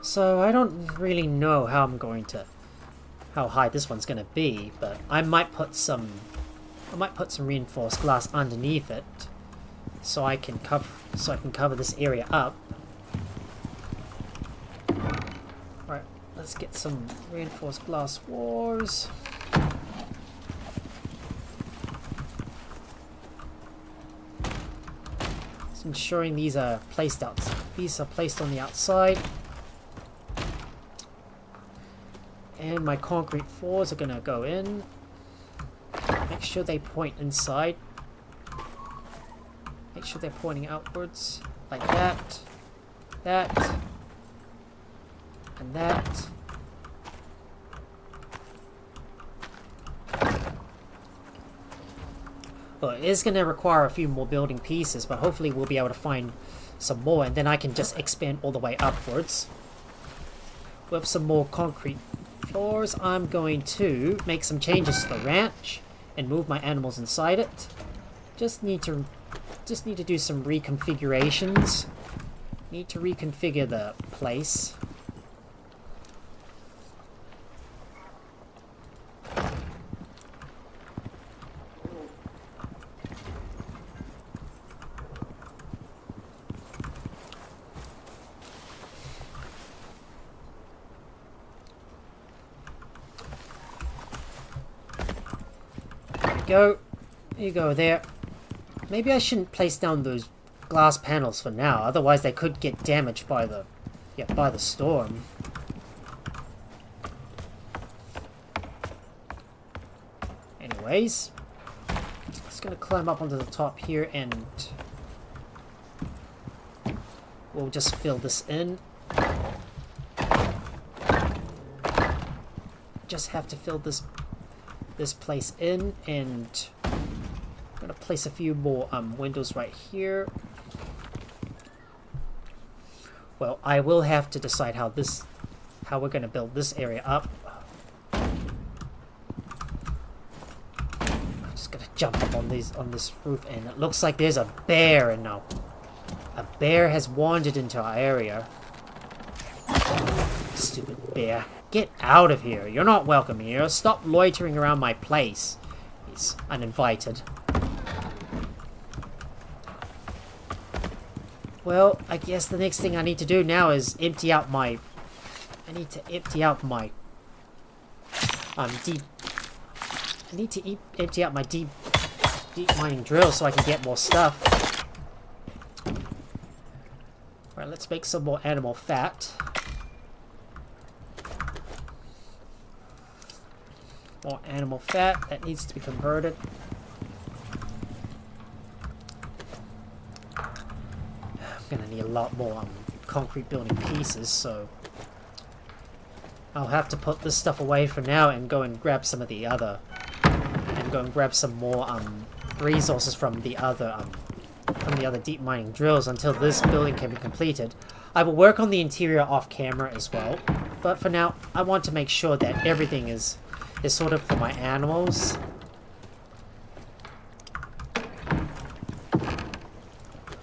So I don't really know how I'm going to, how high this one's gonna be, but I might put some reinforced glass underneath it, so I can cover this area up. Alright, let's get some reinforced glass walls. Just ensuring these are placed on the outside. And my concrete floors are gonna go in. Make sure they point inside. Make sure they're pointing outwards. Like that. That. And that. Well, it is gonna require a few more building pieces, but hopefully we'll be able to find some more, and then I can just expand all the way upwards. With some more concrete floors, I'm going to make some changes to the ranch and move my animals inside it. Just need to do some reconfigurations. Need to reconfigure the place. Go. You go there. Maybe I shouldn't place down those glass panels for now, otherwise they could get damaged by the storm. Anyways, just gonna climb up onto the top here and we'll just fill this in. Just have to fill this place in, and I'm gonna place a few more windows right here. Well, I will have to decide how we're gonna build this area up. I'm just gonna jump up on this roof, and it looks like there's a bear, and now a bear has wandered into our area. Stupid bear. Get out of here. You're not welcome here. Stop loitering around my place. He's uninvited. Well, I guess the next thing I need to do now is empty out my... I need to empty out my... deep mining drill so I can get more stuff. Alright, let's make some more animal fat. More animal fat that needs to be converted. I'm gonna need a lot more concrete building pieces, so I'll have to put this stuff away for now and go and grab some of the other, and go and grab some more resources from the other deep mining drills until this building can be completed. I will work on the interior off camera as well, but for now I want to make sure that everything is sorted for my animals.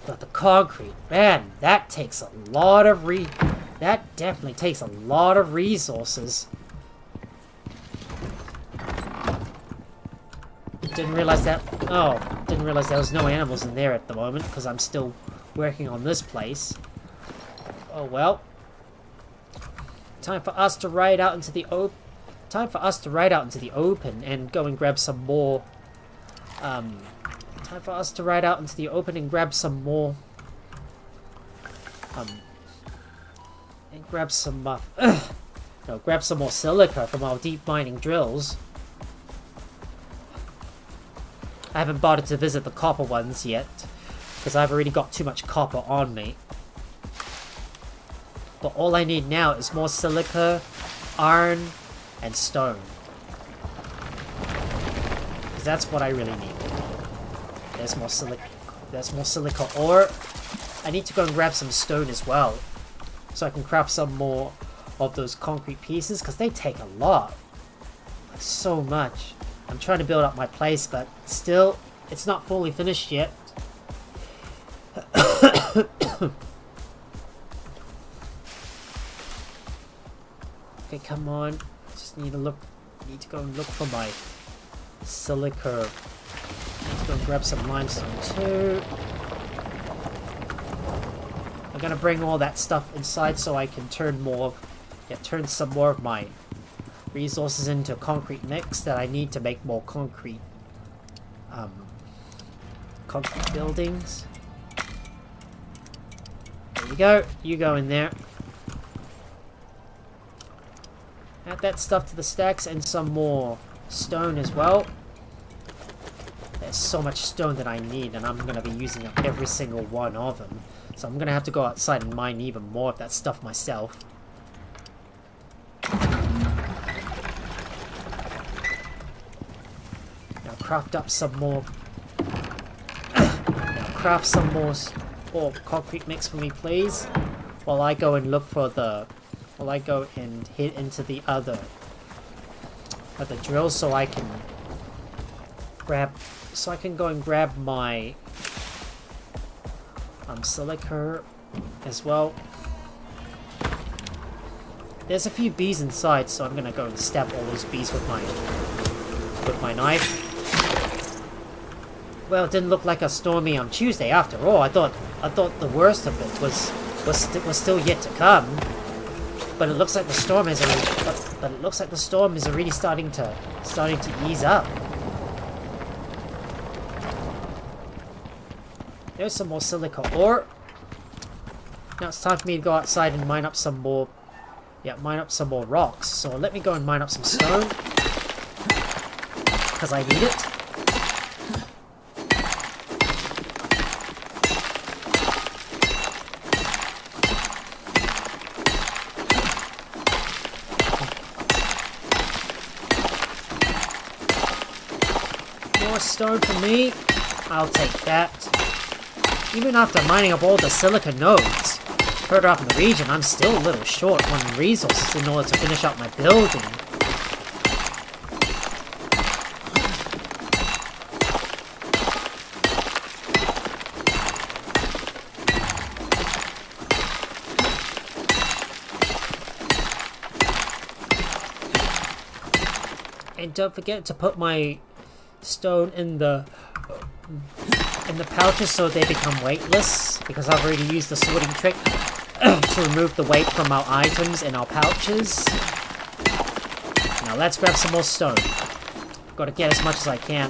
But the concrete, man, that takes a lot of that definitely takes a lot of resources. Didn't realize there was no animals in there at the moment because I'm still working on this place. Oh well. Time for us to ride out into the open. And go and grab some more. Time for us to ride out into the open and grab some more. Grab some more silica from our deep mining drills. I haven't bothered to visit the copper ones yet because I've already got too much copper on me. But all I need now is more silica, iron, and stone. Because that's what I really need. There's more silica ore. I need to go and grab some stone as well, so I can craft some more of those concrete pieces, because they take a lot. Like, so much. I'm trying to build up my place, but still, it's not fully finished yet. Okay, come on. Just need to look. Need to go and look for my silica. Need to go and grab some limestone too. I'm gonna bring all that stuff inside so I can turn turn some more of my resources into a concrete mix that I need to make more concrete buildings. There you go. You go in there. Add that stuff to the stacks and some more stone as well. There's so much stone that I need, and I'm going to be using up every single one of them. So I'm going to have to go outside and mine even more of that stuff myself. Now craft up some more... craft some more concrete mix for me, please. While I go and look for the... While I go and hit into the other drill so I can grab... So I can go and grab my silica as well. There's a few bees inside, so I'm gonna go and stab all those bees with my knife. Well, it didn't look like a stormy on Tuesday after all. I thought the worst of it was still yet to come. But it looks like the storm is already starting to ease up. There's some more silica ore. Now it's time for me to go outside and mine up some more. Yeah, mine up some more rocks. So let me go and mine up some stone, because I need it. More stone for me. I'll take that. Even after mining up all the silica nodes further up in the region, I'm still a little short on resources in order to finish up my building. And don't forget to put my stone in the pouches so they become weightless, because I've already used the sorting trick to remove the weight from our items in our pouches. Now let's grab some more stone. Gotta get as much as I can.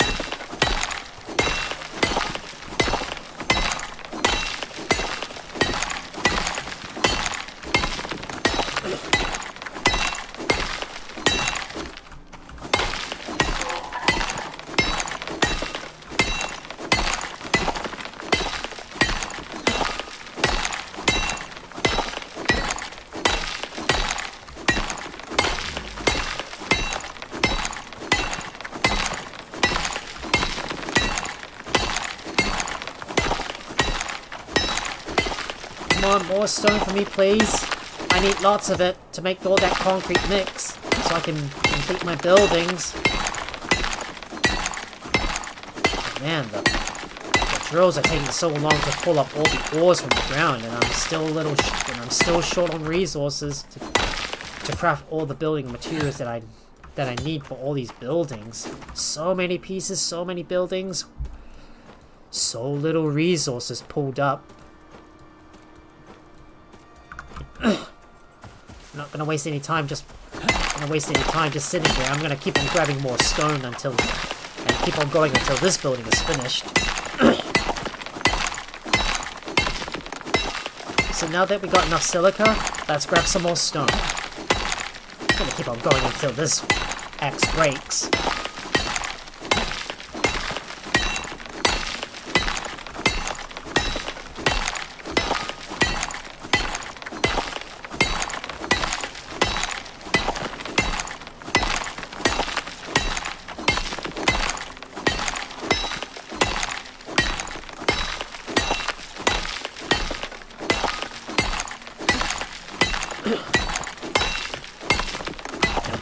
Come on, more stone for me, please. I need lots of it to make all that concrete mix so I can complete my buildings. Man, the drills are taking so long to pull up all the ores from the ground, and I'm still short on resources to craft all the building materials that I need for all these buildings. So many pieces, so many buildings, so little resources pulled up. I'm not gonna waste any time just sitting here. I'm gonna keep on grabbing more stone and keep on going until this building is finished. So now that we got enough silica, let's grab some more stone. I'm gonna keep on going until this axe breaks.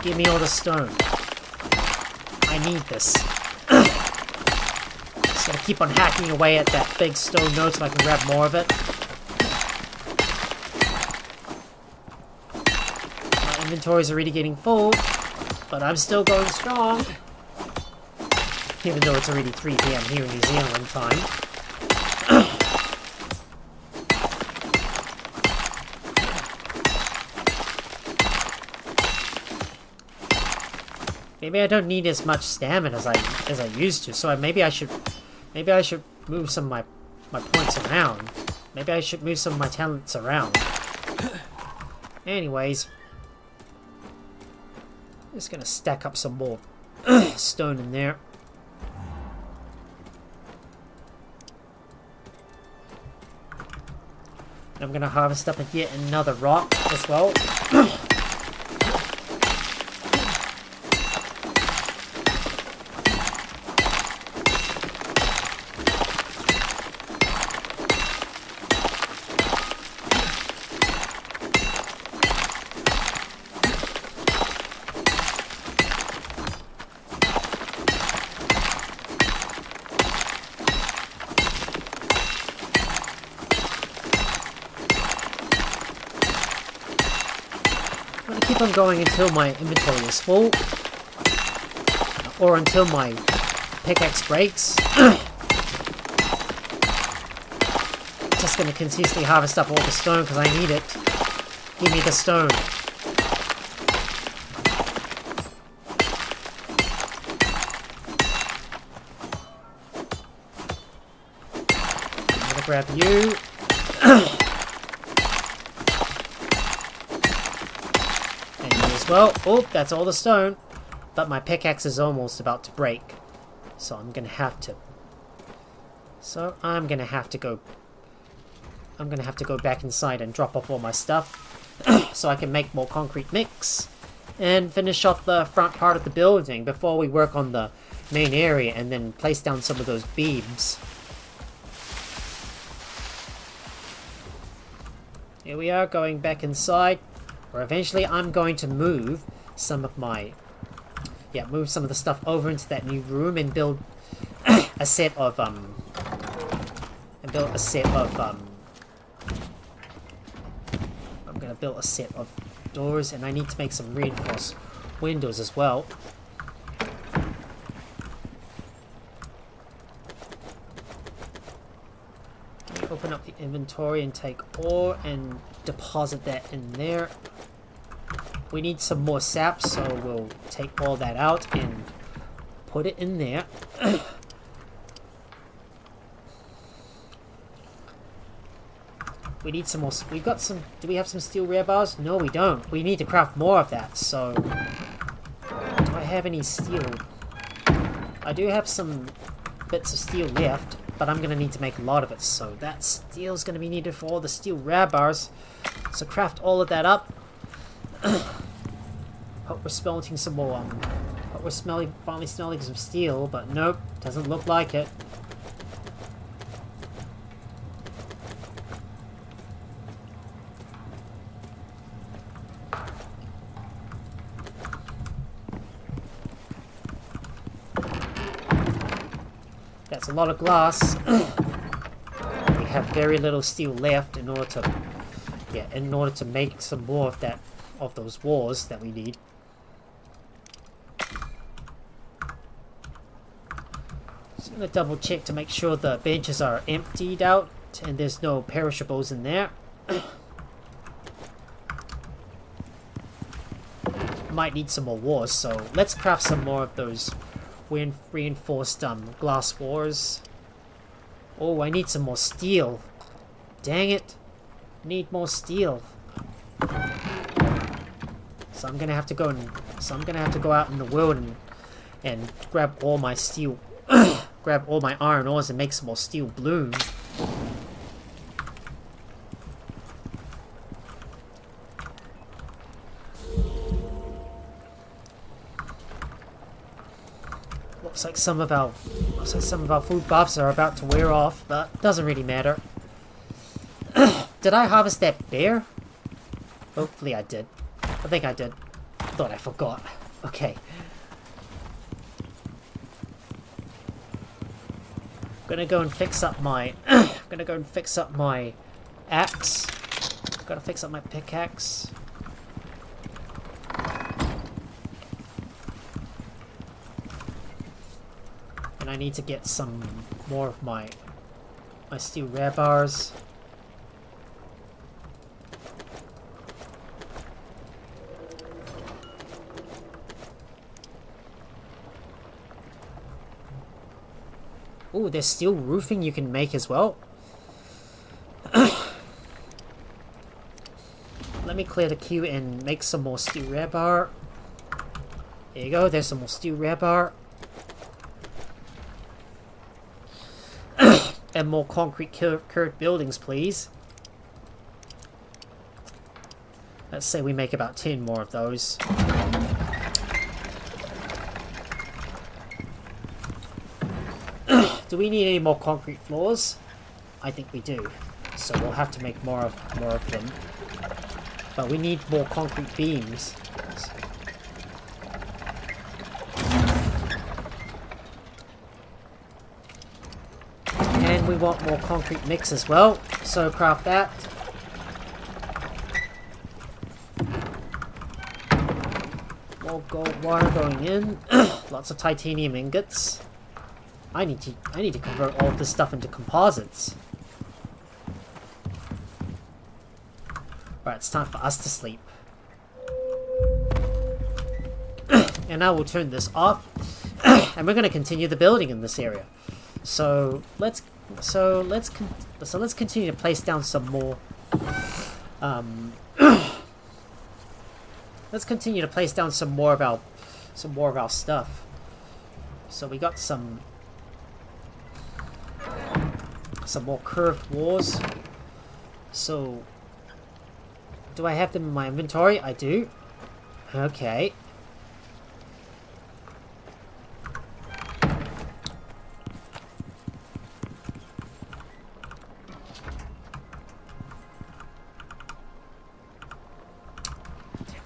Give me all the stone. I need this. Just gotta keep on hacking away at that big stone node so I can grab more of it. inventory's already getting full, but I'm still going strong. Even though it's already 3 PM here in New Zealand time. Maybe I don't need as much stamina as I used to, so maybe I should move some of my points around. Maybe I should move some of my talents around. Anyways, just gonna stack up some more stone in there. I'm gonna harvest up yet another rock as well. Keep on going until my inventory is full, or until my pickaxe breaks. Just gonna continuously harvest up all the stone because I need it. Give me the stone. I'm gonna grab you. Well, oh, that's all the stone. But my pickaxe is almost about to break. So I'm gonna have to go back inside and drop off all my stuff. So I can make more concrete mix. And finish off the front part of the building before we work on the main area and then place down some of those beams. Here we are, going back inside. Or eventually I'm going to move some of my... Yeah, move some of the stuff over into that new room and build a set of, I'm gonna build a set of doors, and I need to make some reinforced windows as well. Let me open up the inventory and take ore and deposit that in there. We need some more sap, so we'll take all that out and put it in there. We need some more. We got some. Do we have some steel rear bars? No, we don't. We need to craft more of that. So, do I have any steel? I do have some bits of steel left, but I'm gonna need to make a lot of it. So that steel's gonna be needed for all the steel rear bars. So craft all of that up. Hope we're smelting some more. Hope we're finally smelling some steel, but nope, doesn't look like it. That's a lot of glass. We have very little steel left in order to make some more of that, of those walls that we need. Just gonna double check to make sure the benches are emptied out and there's no perishables in there. Might need some more walls, so let's craft some more of those reinforced glass walls. Oh, I need some more steel. Dang it. Need more steel. So I'm gonna have to go out in the world and grab all my steel grab all my iron ores and make some more steel bloom. Looks like some of our food buffs are about to wear off, but it doesn't really matter. Did I harvest that bear? Hopefully I did. I think I did. Thought I forgot. Okay. Gonna go and fix up my axe. Gotta fix up my pickaxe. And I need to get some more of my steel rear bars. Oh, there's steel roofing you can make as well. Let me clear the queue and make some more steel rear bar. There you go, there's some more steel rear bar. And more concrete curved buildings, please. Let's say we make about 10 more of those. Do we need any more concrete floors? I think we do. So we'll have to make more of them. But we need more concrete beams. And we want more concrete mix as well. So craft that. More gold wire going in. Lots of titanium ingots. I need to convert all of this stuff into composites. Right, it's time for us to sleep. And now we'll turn this off. And we're going to continue the building in this area. So let's continue to place down some more. Let's continue to place down some more of our stuff. So we got some more curved walls. So do I have them in my inventory? I do. Okay.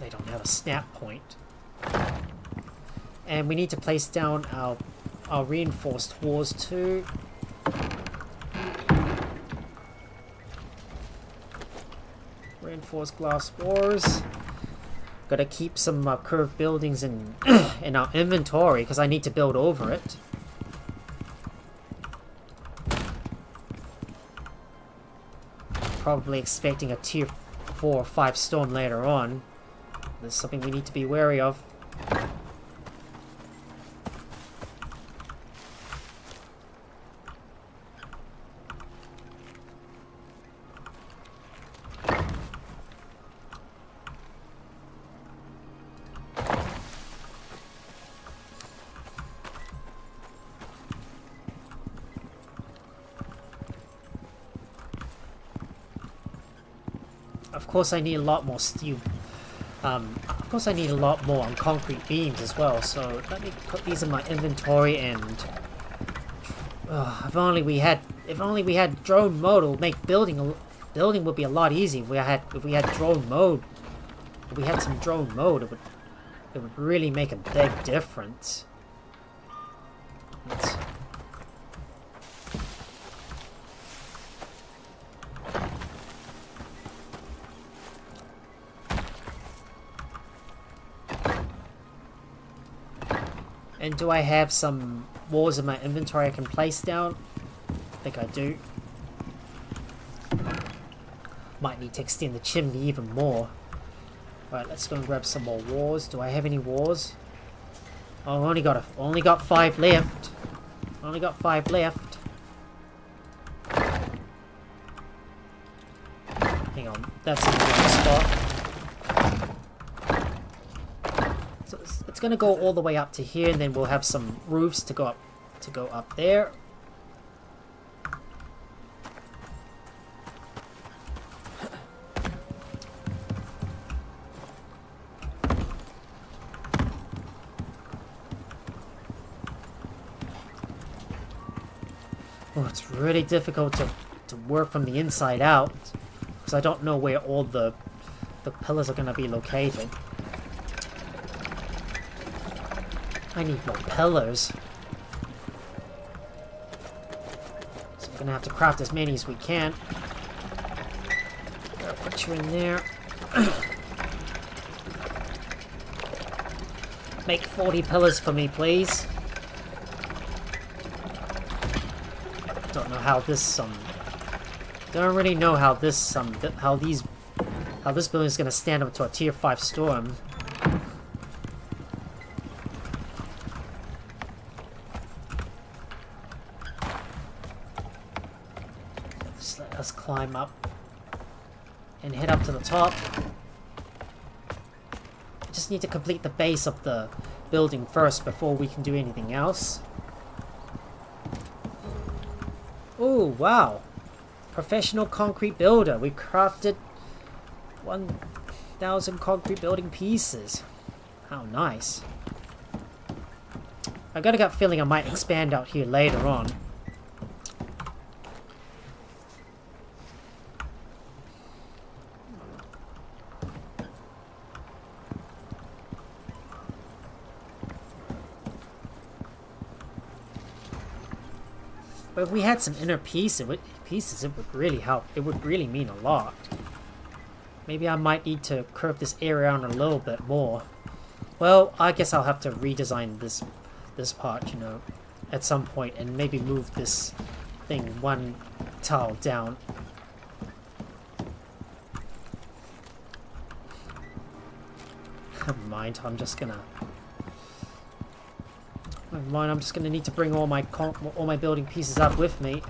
They don't have a snap point. And we need to place down our reinforced walls too. Reinforced glass walls. Gotta keep some curved buildings in in our inventory because I need to build over it. Probably expecting a tier 4 or 5 storm later on. There's something we need to be wary of. Of course, I need a lot more steel. Of course, I need a lot more on concrete beams as well. So let me put these in my inventory. And if only we had drone mode, it would make building would be a lot easier. If we had drone mode, if we had some drone mode, it would really make a big difference. And do I have some walls in my inventory I can place down? I think I do. Might need to extend the chimney even more. Right, let's go and grab some more walls. Do I have any walls? Oh, I've only got 5 left. Only got 5 left. Hang on, that's in the wrong spot. It's gonna go all the way up to here, and then we'll have some roofs to go up there. Oh, it's really difficult to work from the inside out because I don't know where all the pillars are gonna be located. I need more pillars. So I'm gonna have to craft as many as we can. Gotta put you in there. Make 40 pillars for me, please. how this don't really know how this how this building is gonna stand up to a tier 5 storm. Just let us climb up and head up to the top. We just need to complete the base of the building first before we can do anything else. Oh wow! Professional concrete builder. We crafted 1,000 concrete building pieces. How nice. I got a gut feeling I might expand out here later on. But if we had some inner pieces, it would really help. It would really mean a lot. Maybe I might need to curve this area out a little bit more. Well, I guess I'll have to redesign this part, you know, at some point, and maybe move this thing one tile down. Never mind, I'm just gonna need to bring all my building pieces up with me.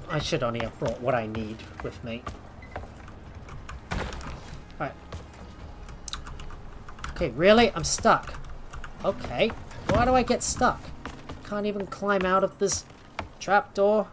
I should only have brought what I need with me. Alright. Okay, really? I'm stuck. Okay. Why do I get stuck? Can't even climb out of this trapdoor.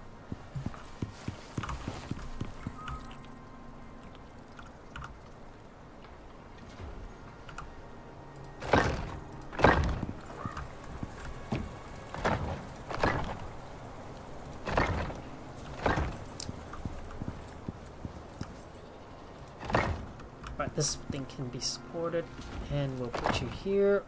This thing can be supported, and we'll put you here.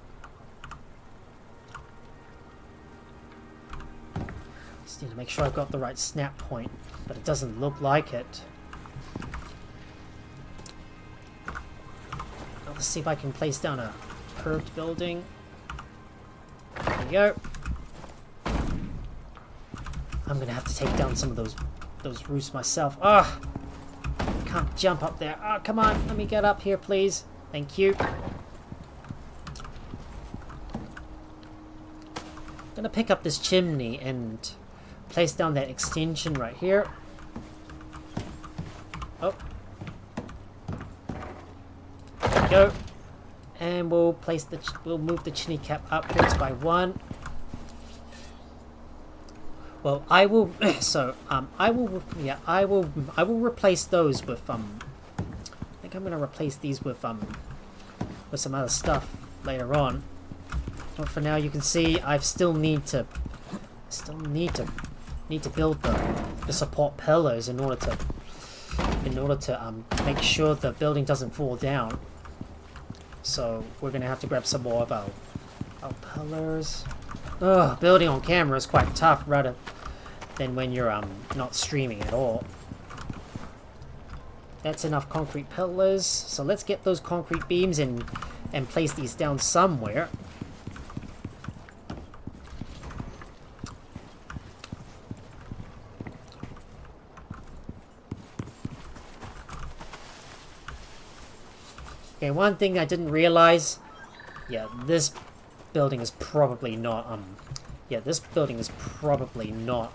Just need to make sure I've got the right snap point, but it doesn't look like it. Now, let's see if I can place down a curved building. There we go. I'm gonna have to take down some of those roofs myself. Ah! Can't jump up there. Oh, come on. Let me get up here, please. Thank you. I'm gonna pick up this chimney and place down that extension right here. Oh. There we go. And we'll move the chimney cap upwards by 1. Well, I will. So, I will replace those with I think I'm gonna replace these with some other stuff later on. But for now, you can see I still need to build the support pillars in order to make sure the building doesn't fall down. So we're gonna have to grab some more of our pillars. Ugh, building on camera is quite tough, rather than when you're not streaming at all. That's enough concrete pillars. So let's get those concrete beams and place these down somewhere. Okay, one thing I didn't realize. Yeah, this building is probably not yeah, this building is probably not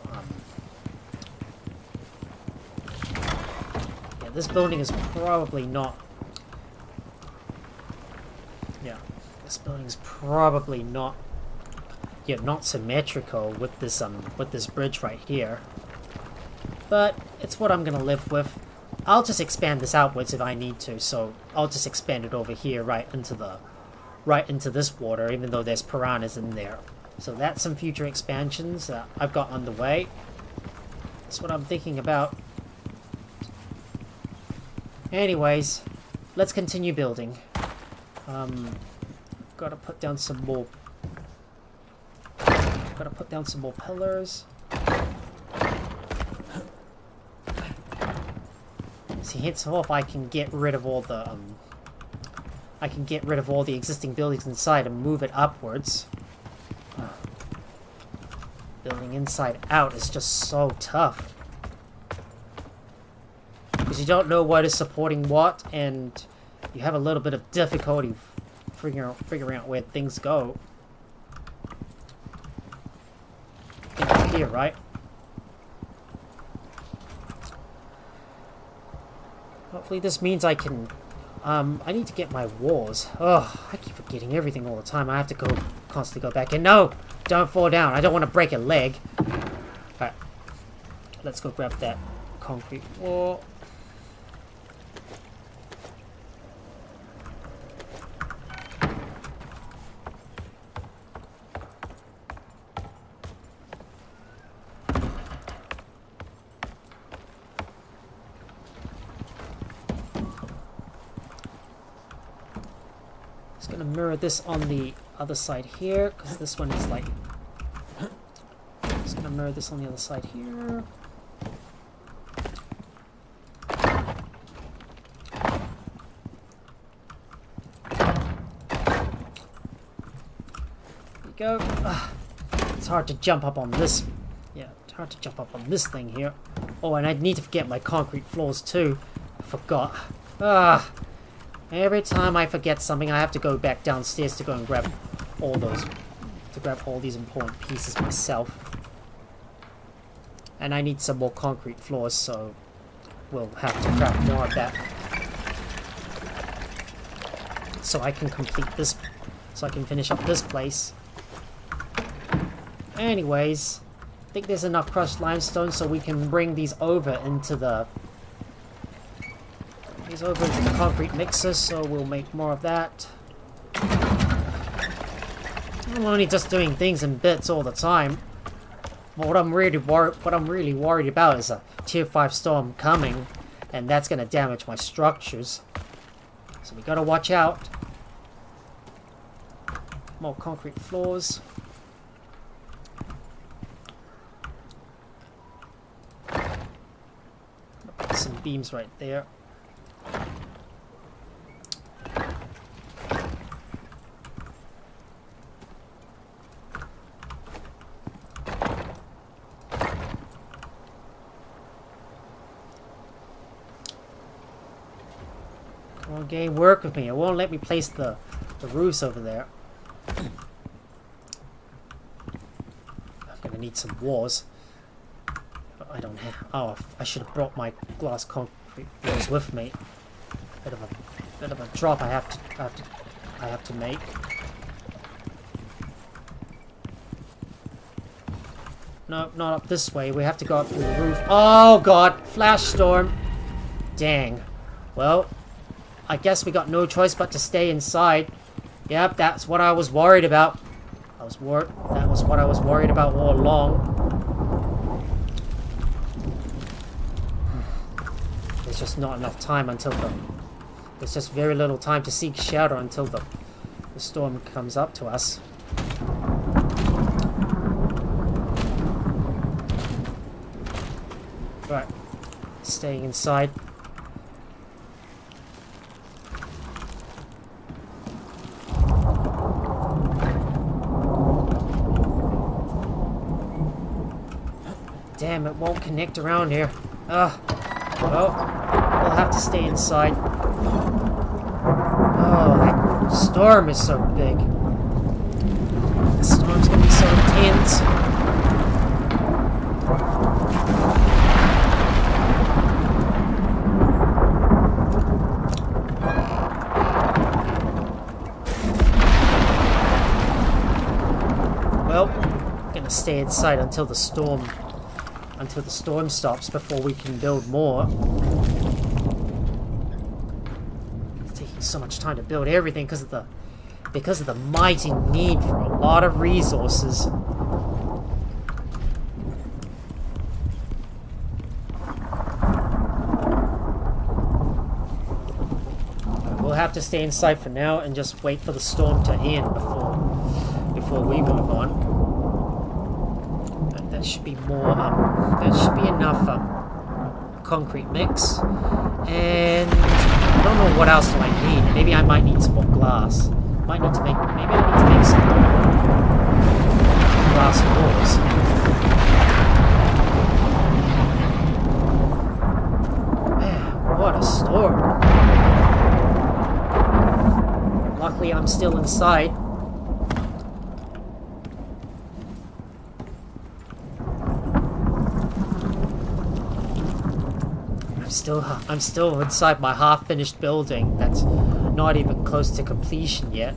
yeah, this building is probably not yeah, this building is probably not not symmetrical with this bridge right here. But it's what I'm gonna live with. I'll just expand this outwards if I need to, so I'll just expand it over here right into this water, even though there's piranhas in there. So that's some future expansions that I've got on the way. That's what I'm thinking about. Anyways, let's continue building. Gotta put down some more pillars. See, henceforth I can get rid of all the I can get rid of all the existing buildings inside and move it upwards. Building inside out is just so tough. Because you don't know what is supporting what, and you have a little bit of difficulty figuring out where things go. Here, right? Hopefully this means I can... I need to get my walls. Oh, I keep forgetting everything all the time. I have to constantly go back in. No! Don't fall down. I don't want to break a leg. Alright. Let's go grab that concrete wall. Gonna mirror this on the other side here, because this one is like... Just gonna mirror this on the other side here. There we go. It's hard to jump up on this. Yeah, it's hard to jump up on this thing here. Oh, and I need to get my concrete floors too. I forgot. Every time I forget something, I have to go back downstairs to go and grab all these important pieces myself. And I need some more concrete floors, so we'll have to grab more of that. So I can complete this, so I can finish up this place. Anyways, I think there's enough crushed limestone so we can bring these over into the concrete mixer, so we'll make more of that. I'm only just doing things in bits all the time. But what I'm really worried about is a tier 5 storm coming, and that's gonna damage my structures. So we gotta watch out. More concrete floors. Put some beams right there. Come on, game, work with me. It won't let me place the roofs over there. I'm gonna need some walls. But I don't have... Oh, I should have brought my glass concrete walls with me. Bit of a drop I have to make. No, not up this way. We have to go up through the roof. Oh god, flash storm. Dang. Well, I guess we got no choice but to stay inside. Yep, that's what I was worried about. That was what I was worried about all along. There's just not enough time until there's just very little time to seek shelter until the storm comes up to us. Right, staying inside. Damn, it won't connect around here. Well, we'll have to stay inside. Oh, that storm is so big. The storm's gonna be so intense. Well, I'm gonna stay inside until the storm stops before we can build more. It's taking so much time to build everything because of the mighty need for a lot of resources. We'll have to stay inside for now and just wait for the storm to end before we move on. That should be more, that should be enough concrete mix. And I don't know what else do I need. Maybe I might need some more glass. Maybe I need to make some glass walls. Man, what a storm. Luckily I'm still inside. I'm still inside my half-finished building that's not even close to completion yet.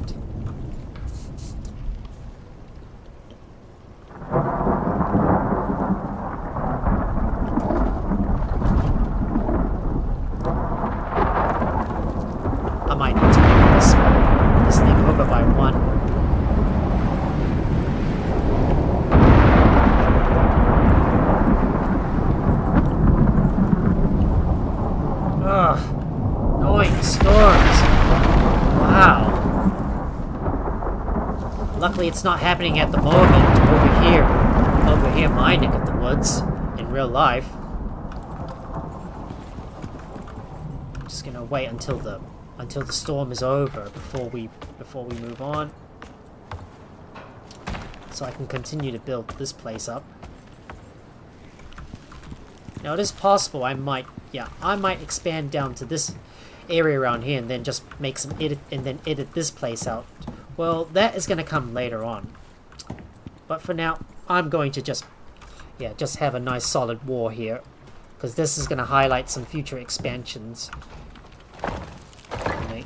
I might need to move this thing over by one. Luckily it's not happening at the moment over here my neck of the woods in real life. I'm just gonna wait until the storm is over before we move on, so I can continue to build this place up. Now it is possible I might expand down to this area around here and then just make some edit this place out. Well, that is going to come later on. But for now, I'm going to just have a nice solid wall here, because this is going to highlight some future expansions. Okay.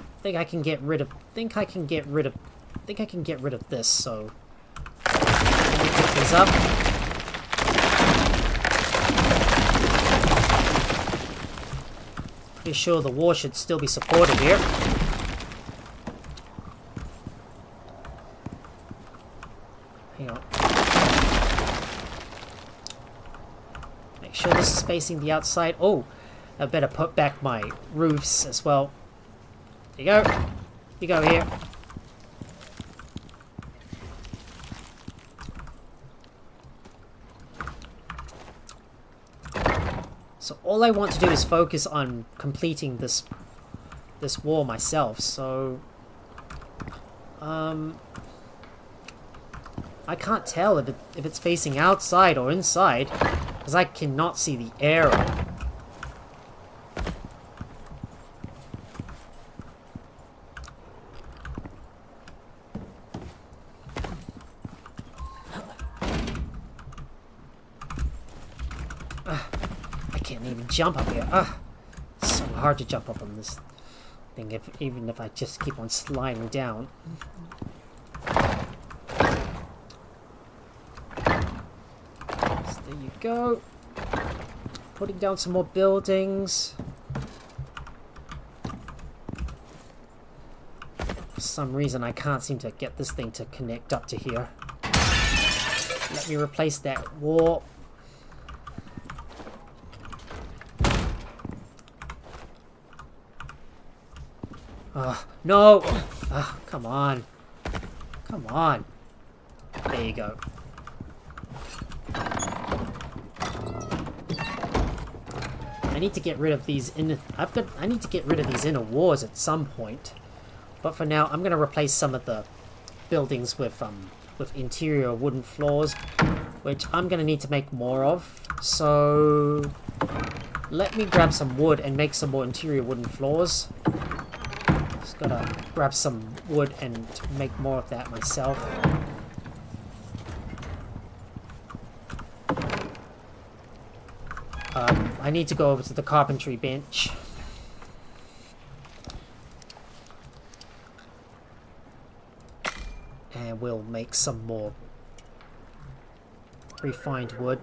I think I can get rid of this, so let me pick these up. Pretty sure the wall should still be supported here. Hang on. Make sure this is facing the outside. Oh, I better put back my roofs as well. There you go. You go here. So all I want to do is focus on completing this wall myself. So I can't tell if it's facing outside or inside, because I cannot see the arrow. Jump up here. It's so hard to jump up on this thing, even if I just keep on sliding down. So there you go. Putting down some more buildings. For some reason I can't seem to get this thing to connect up to here. Let me replace that wall. No! Come on. Come on. There you go. I need to get rid of these I need to get rid of these inner walls at some point. But for now, I'm going to replace some of the buildings with interior wooden floors, which I'm going to need to make more of. So let me grab some wood and make some more interior wooden floors. Gotta grab some wood and make more of that myself. I need to go over to the carpentry bench. And we'll make some more refined wood.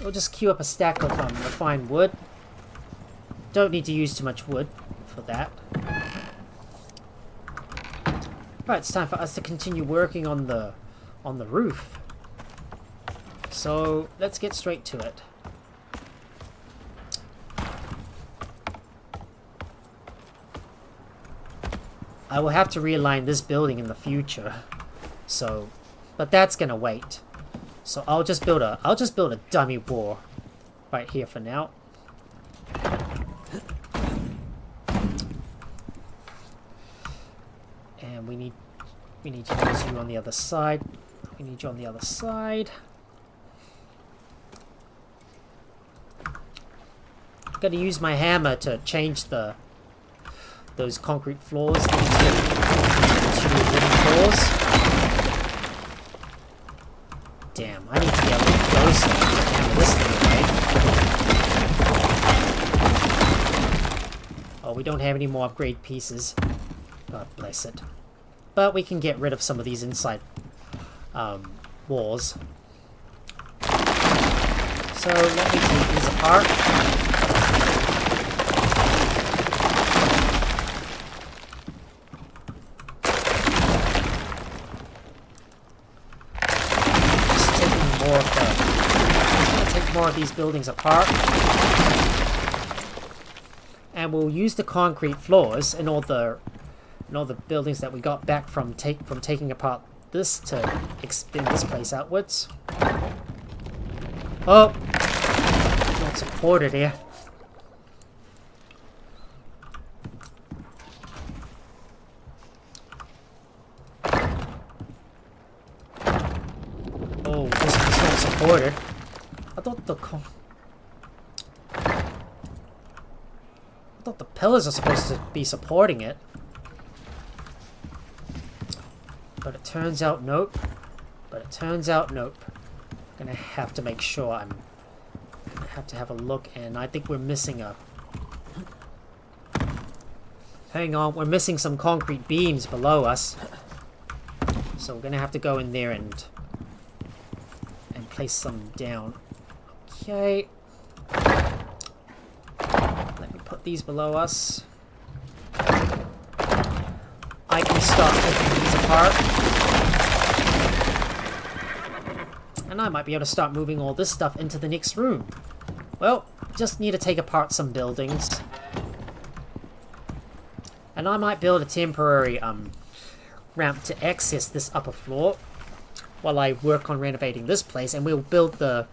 We'll just queue up a stack of refined wood. Don't need to use too much wood for that. Right, it's time for us to continue working on the roof. So let's get straight to it. I will have to realign this building in the future. So, but that's gonna wait. So I'll just build a dummy wall right here for now. And we need to use you on the other side. We need you on the other side. I'm gonna use my hammer to change those concrete floors into wooden floors. Damn, I need to get a little closer to hammer this thing away. Oh, we don't have any more upgrade pieces. God bless it. But we can get rid of some of these inside walls. So let me take these apart. More of these buildings apart, and we'll use the concrete floors in all the buildings that we got back from taking apart this to extend this place outwards. Oh, not supported here. Oh, this one's not supported. I thought the pillars are supposed to be supporting it. But it turns out nope. I'm gonna have to make sure I'm gonna have to have a look, and I think we're missing a... Hang on, we're missing some concrete beams below us. So we're gonna have to go in there and place some down. Okay. Let me put these below us. I can start taking these apart. And I might be able to start moving all this stuff into the next room. Well, just need to take apart some buildings. And I might build a temporary ramp to access this upper floor while I work on renovating this place, and we'll build the...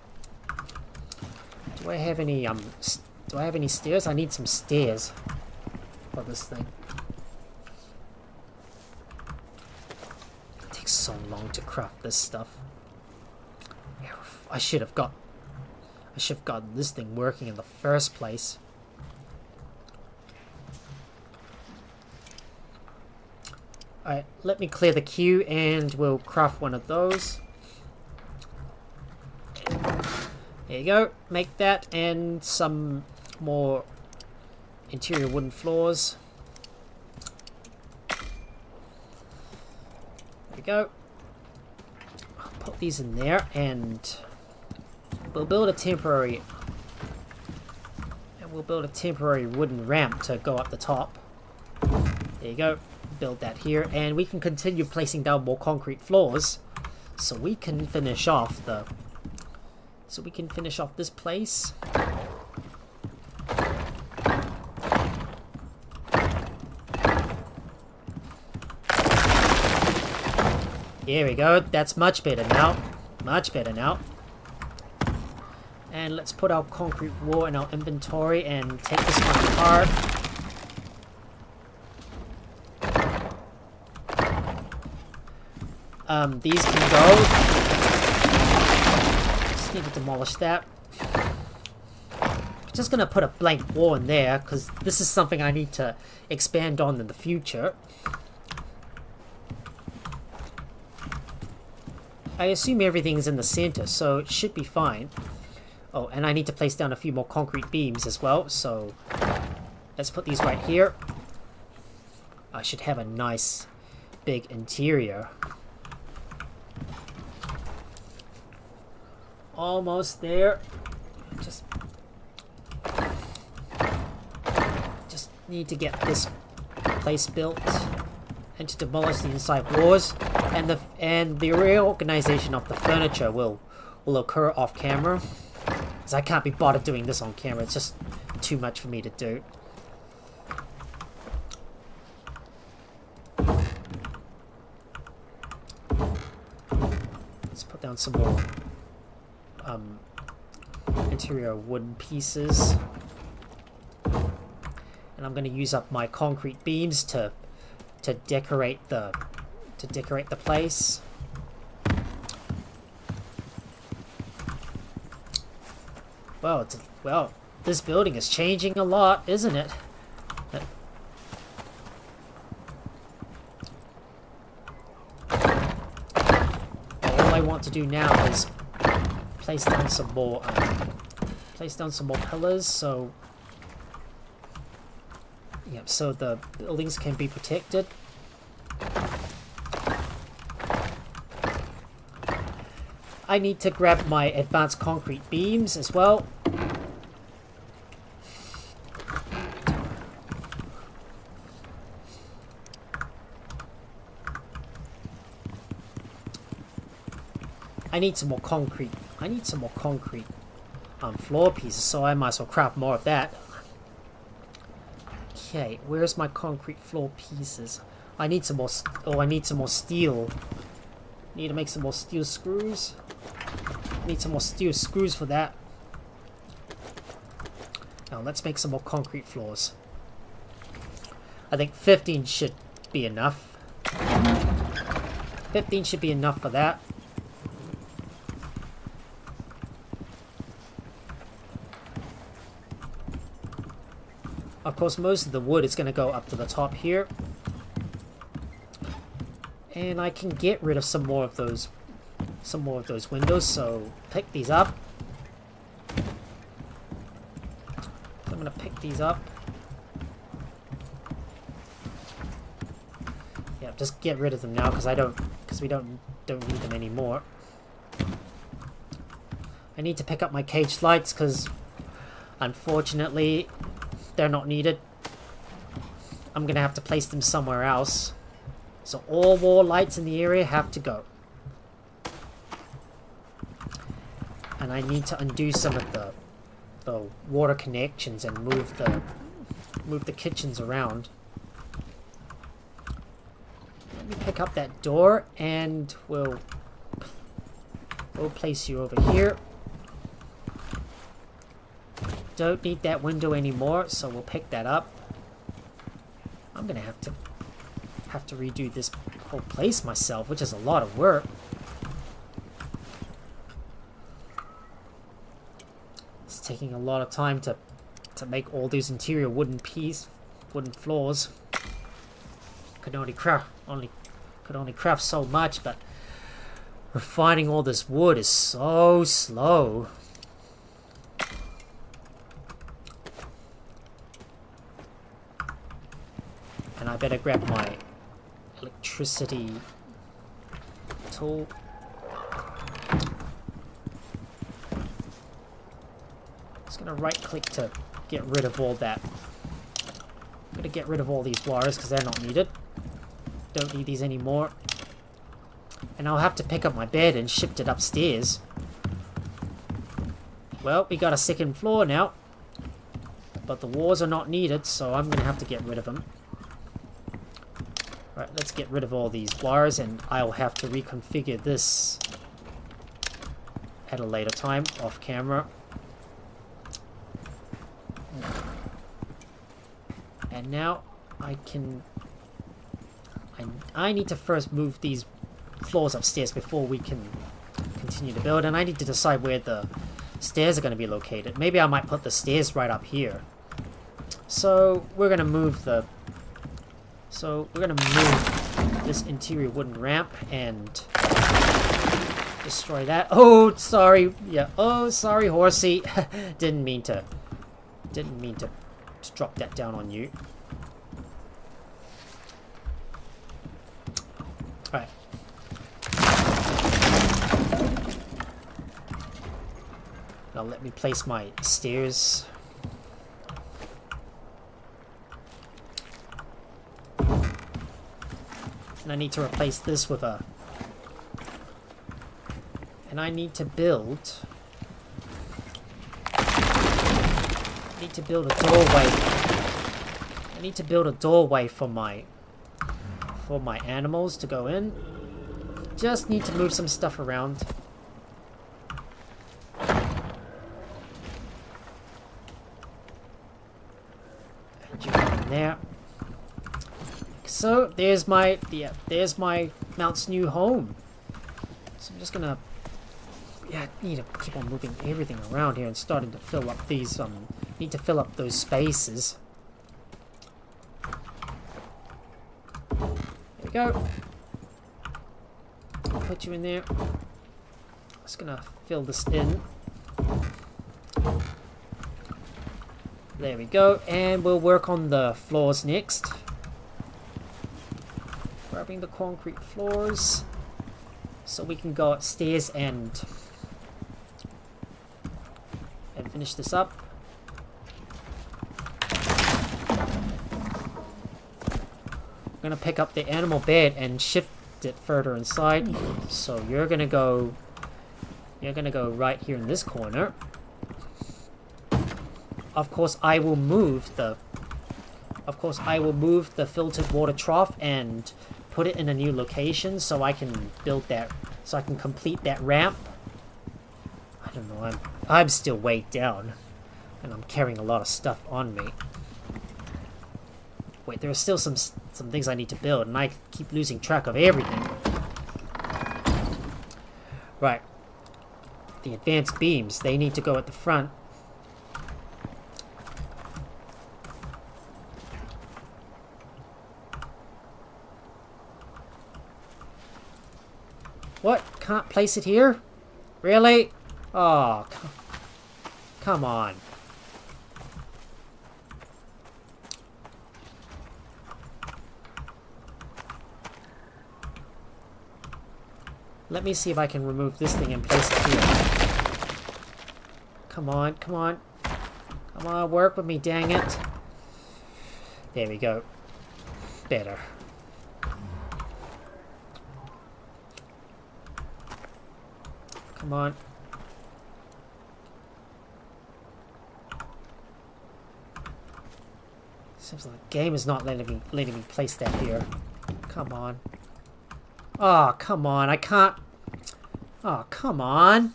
Do I have any stairs? I need some stairs for this thing. It takes so long to craft this stuff. I should have gotten this thing working in the first place. Alright, let me clear the queue and we'll craft one of those. There you go. Make that and some more interior wooden floors. There we go. I'll put these in there and we'll build a temporary wooden ramp to go up the top. There you go. Build that here, and we can continue placing down more concrete floors so we can finish off this place. Here we go. That's much better now. Much better now. And let's put our concrete wall in our inventory and take this one apart. These can go. Just need to demolish that. Just gonna put a blank wall in there because this is something I need to expand on in the future. I assume everything's in the center, so it should be fine. Oh, and I need to place down a few more concrete beams as well, so let's put these right here. I should have a nice big interior. Almost there. Just need to get this place built and to demolish the inside walls, and the reorganization of the furniture will occur off camera, because I can't be bothered doing this on camera. It's just too much for me to do. down some more interior wooden pieces. And I'm going to use up my concrete beams to decorate the place. Well, this building is changing a lot, isn't it? All I want to do now is place down some more pillars, so so the buildings can be protected. I need to grab my advanced concrete beams as well. I need some more concrete. Floor pieces, so I might as well craft more of that. Okay, where's my concrete floor pieces? I need some more. I need some more steel. Need to make some more steel screws. Need some more steel screws for that. Now let's make some more concrete floors. I think 15 should be enough. 15 should be enough for that. Of course, most of the wood is going to go up to the top here. And I can get rid of some more of those windows, so pick these up. I'm going to pick these up. Yeah, just get rid of them now because we don't need them anymore. I need to pick up my cage lights because unfortunately they're not needed. I'm gonna have to place them somewhere else. So all wall lights in the area have to go. And I need to undo some of the water connections and move the kitchens around. Let me pick up that door and we'll place you over here. Don't need that window anymore, so we'll pick that up. I'm gonna have to redo this whole place myself, which is a lot of work. It's taking a lot of time to make all these interior wooden floors. Could only craft so much, but refining all this wood is so slow. And I better grab my electricity tool. Just gonna right click to get rid of all that. I'm gonna get rid of all these wires because they're not needed. Don't need these anymore. And I'll have to pick up my bed and shift it upstairs. Well, we got a second floor now. But the walls are not needed, so I'm gonna have to get rid of them. Right, let's get rid of all these wires, and I'll have to reconfigure this at a later time, off camera. And now I need to first move these floors upstairs before we can continue to build, and I need to decide where the stairs are going to be located. Maybe I might put the stairs right up here. So we're going to move this interior wooden ramp and destroy that. Oh, sorry. Yeah. Oh, sorry, horsey. Didn't mean to drop that down on you. All right. Now let me place my stairs. And I need to replace this with a... And I need to build... I need to build a doorway. I need to build a doorway for my animals to go in. Just need to move some stuff around. there. So there's my Mount's new home. So I'm just gonna I need to keep on moving everything around here and starting to fill up these need to fill up those spaces. There we go. Put you in there. Just gonna fill this in. There we go, and we'll work on the floors next. Grabbing the concrete floors so we can go upstairs and finish this up. I'm gonna pick up the animal bed and shift it further inside. So you're gonna go right here in this corner. Of course I will move the filtered water trough and put it in a new location so I can build that, so I can complete that ramp. I don't know, I'm still weighed down and I'm carrying a lot of stuff on me. Wait, there are still some things I need to build and I keep losing track of everything. Right. The advanced beams, they need to go at the front. What? Can't place it here? Really? Oh, come on. Let me see if I can remove this thing and place it here. Come on, come on. Come on, work with me, dang it. There we go. Better. Come on. Seems like the game is not letting me place that here. Come on. Oh, come on. I can't. Oh, come on.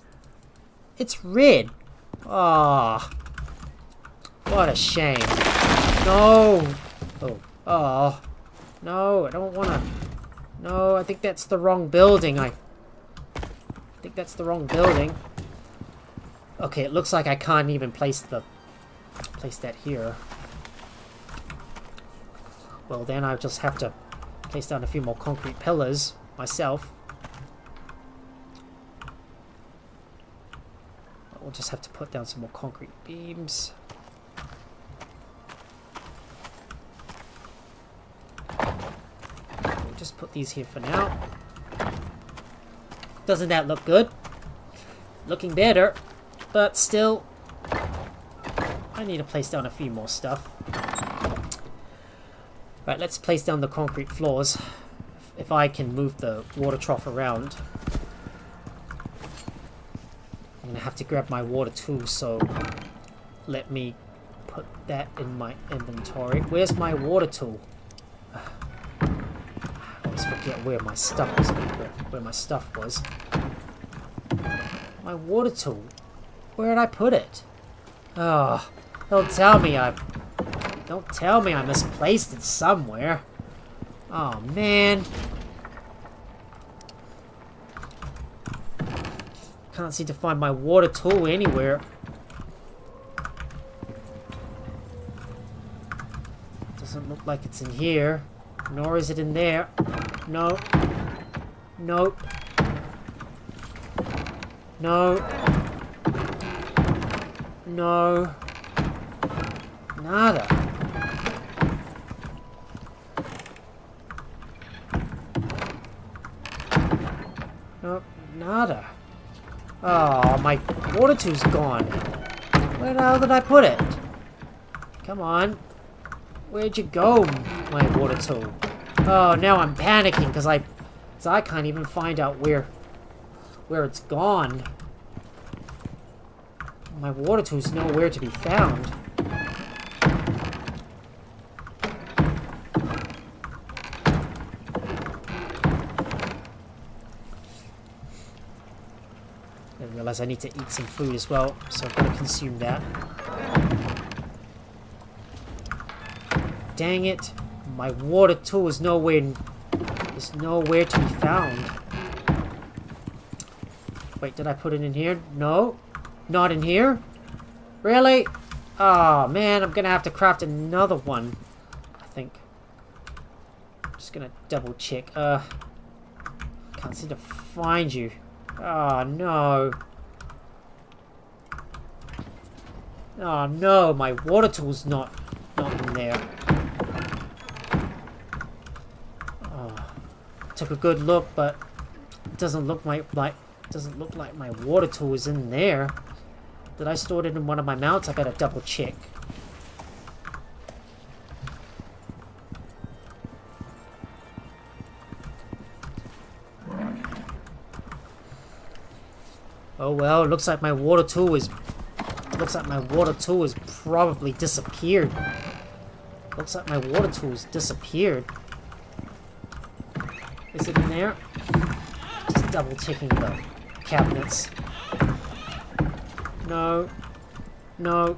It's red. Oh. What a shame. No. Oh. Oh. No, I don't want to. No, I think that's the wrong building. I think that's the wrong building. Okay, it looks like I can't even place that here. Well, then I'll just have to place down a few more concrete pillars myself. We'll just have to put down some more concrete beams. We'll just put these here for now. Doesn't that look good? Looking better, but still, I need to place down a few more stuff. Right, let's place down the concrete floors. If I can move the water trough around. I'm gonna have to grab my water tool, so let me put that in my inventory. Where's my water tool? I always forget where my stuff was. Where my stuff was. My water tool. Where did I put it? Oh, don't tell me I misplaced it somewhere. Oh man. Can't seem to find my water tool anywhere. Doesn't look like it's in here. Nor is it in there. No. Nope. No. No. Nada. Nope. Nada. Oh, my water tool's gone. Where the hell did I put it? Come on. Where'd you go, my water tool? Oh, now I'm panicking because I can't even find out where it's gone. My water tool's nowhere to be found. I realize I need to eat some food as well, so I've got to consume that. dang it. My water tool is nowhere to be found. Wait, did I put it in here? No. Not in here? Really? Oh, man, I'm gonna have to craft another one. I think. I'm just gonna double check. Can't seem to find you. Oh, no. Oh, no, my water tool's not in there. Oh, took a good look, but it doesn't look like my water tool is in there. Did I store it in one of my mounts? I better double check. Oh well, looks like my water tool is probably disappeared. Looks like my water tool's disappeared. Is it in there? Just double checking the cabinets. No. No.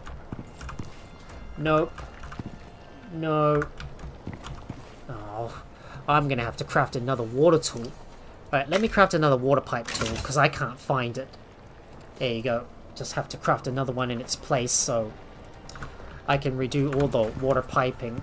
Nope. No. Oh. I'm gonna have to craft another water tool. Alright, let me craft another water pipe tool, because I can't find it. There you go. Just have to craft another one in its place, so I can redo all the water piping.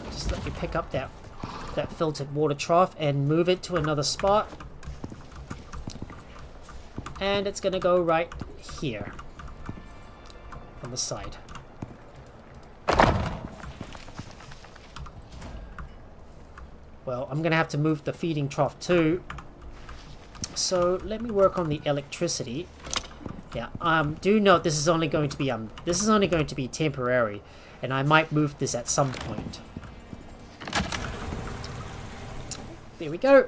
Just let me pick up that filtered water trough and move it to another spot. And it's gonna go right here on the side. Well, I'm gonna have to move the feeding trough too. So let me work on the electricity. Yeah, do note this is only going to be temporary, and I might move this at some point. There we go.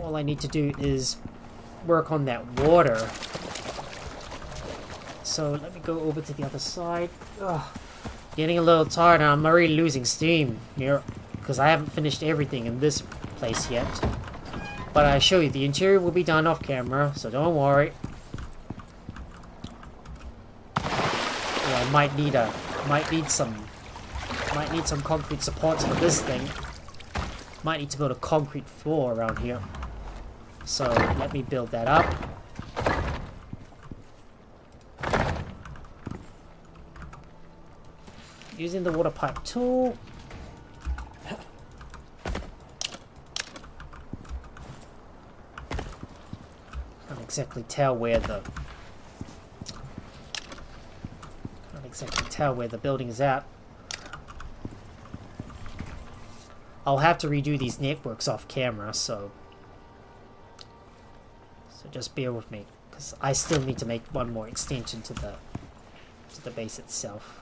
All I need to do is work on that water. So let me go over to the other side. Ugh. Getting a little tired, and I'm already losing steam here because I haven't finished everything in this place yet. But I assure you, the interior will be done off camera, so don't worry. Yeah, I might need some concrete supports for this thing. Might need to build a concrete floor around here. So let me build that up. Using the water pipe tool. Can't exactly tell where the building is at. I'll have to redo these networks off camera, so just bear with me, because I still need to make one more extension to the base itself.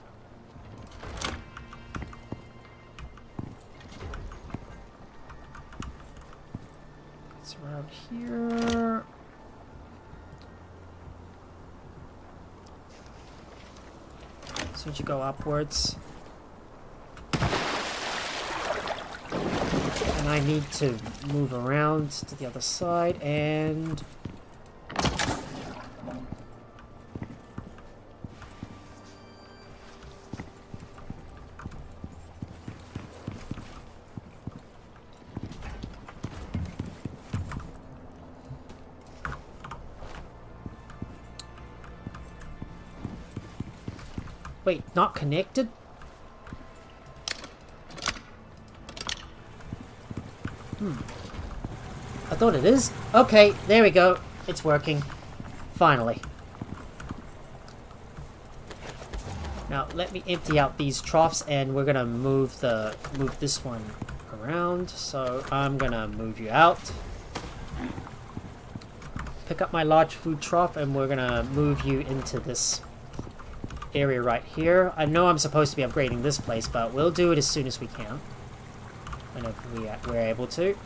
It's around here. So you go upwards. And I need to move around to the other side and... Wait, not connected? I thought it is. Okay, there we go. It's working. Finally. Now, let me empty out these troughs, and we're gonna move this one around. So, I'm gonna move you out. Pick up my large food trough, and we're gonna move you into this area right here. I know I'm supposed to be upgrading this place, but we'll do it as soon as we can. Whenever we're able to.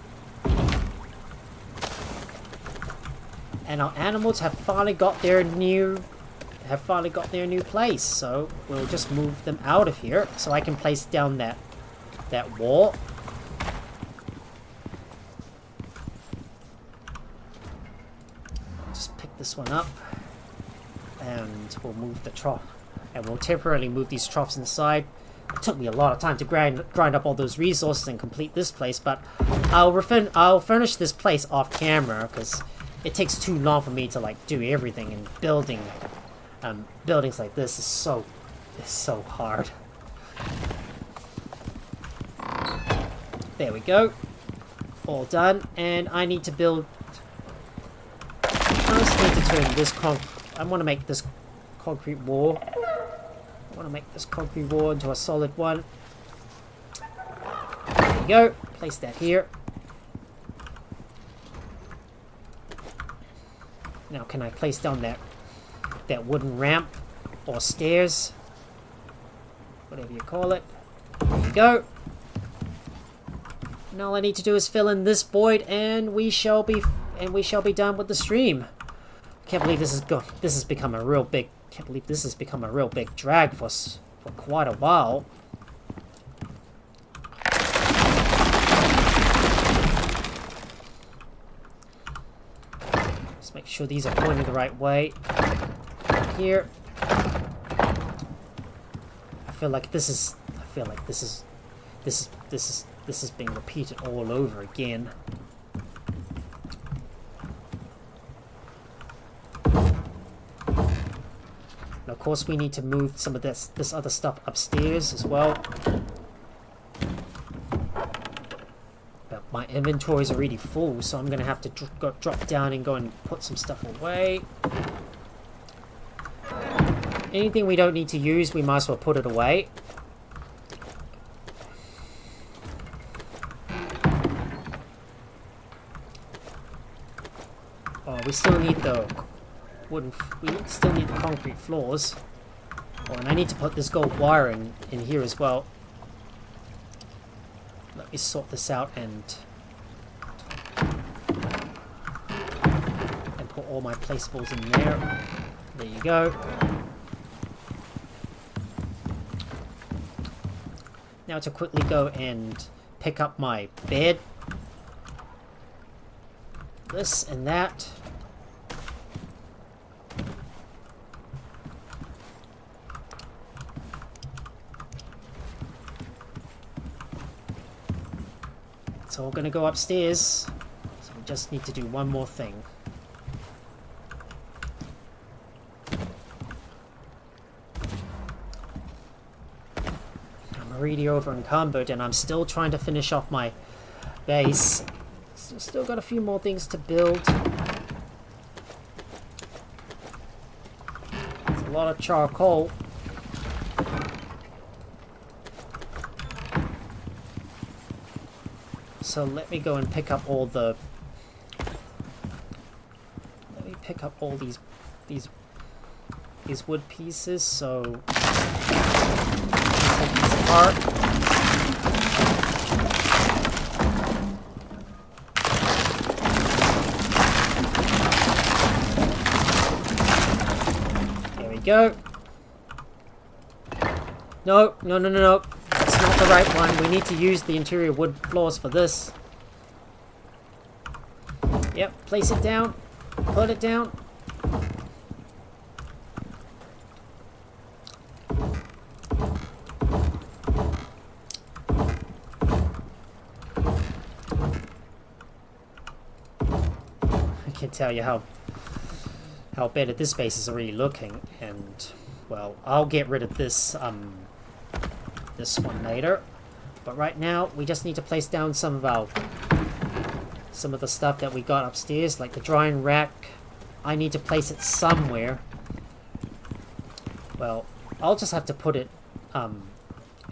And our animals have finally got their new have finally got their new place. So we'll just move them out of here so I can place down that wall. Just pick this one up, and we'll move the trough, and we'll temporarily move these troughs inside. It took me a lot of time to grind up all those resources and complete this place, but I'll furnish this place off camera because it takes too long for me to like do everything, and buildings like this is so hard. There we go. All done. And I need to build... I just need to turn this I want to make this concrete wall. I want to make this concrete wall into a solid one. There we go. Place that here. Now can I place down that wooden ramp or stairs? Whatever you call it. There you go. And all I need to do is fill in this void, and we shall be done with the stream. Can't believe this has become a real big. Can't believe this has become a real big drag for quite a while. Let's make sure these are pointing the right way. Here. I feel like this is being repeated all over again. And of course we need to move some of this other stuff upstairs as well. But my inventory is already full, so I'm gonna have to drop down and go and put some stuff away. Anything we don't need to use, we might as well put it away. Oh, we still need the still need the concrete floors. Oh, and I need to put this gold wire in here as well. Let me sort this out and put all my placeables in there. There you go. Now to quickly go and pick up my bed. This and that. It's all gonna go upstairs. So we just need to do one more thing. I'm already over encumbered, and I'm still trying to finish off my base. So still got a few more things to build. It's a lot of charcoal. So let me go and pick up all the... Let me pick up all these wood pieces, so... Take these apart. There we go. No. That's not the right one. We need to use the interior wood floors for this. Yep, place it down. Put it down. I can tell you how better this space is already looking, and well, I'll get rid of this this one later. But right now, we just need to place down some of the stuff that we got upstairs, like the drying rack. I need to place it somewhere. Well, I'll just have to put it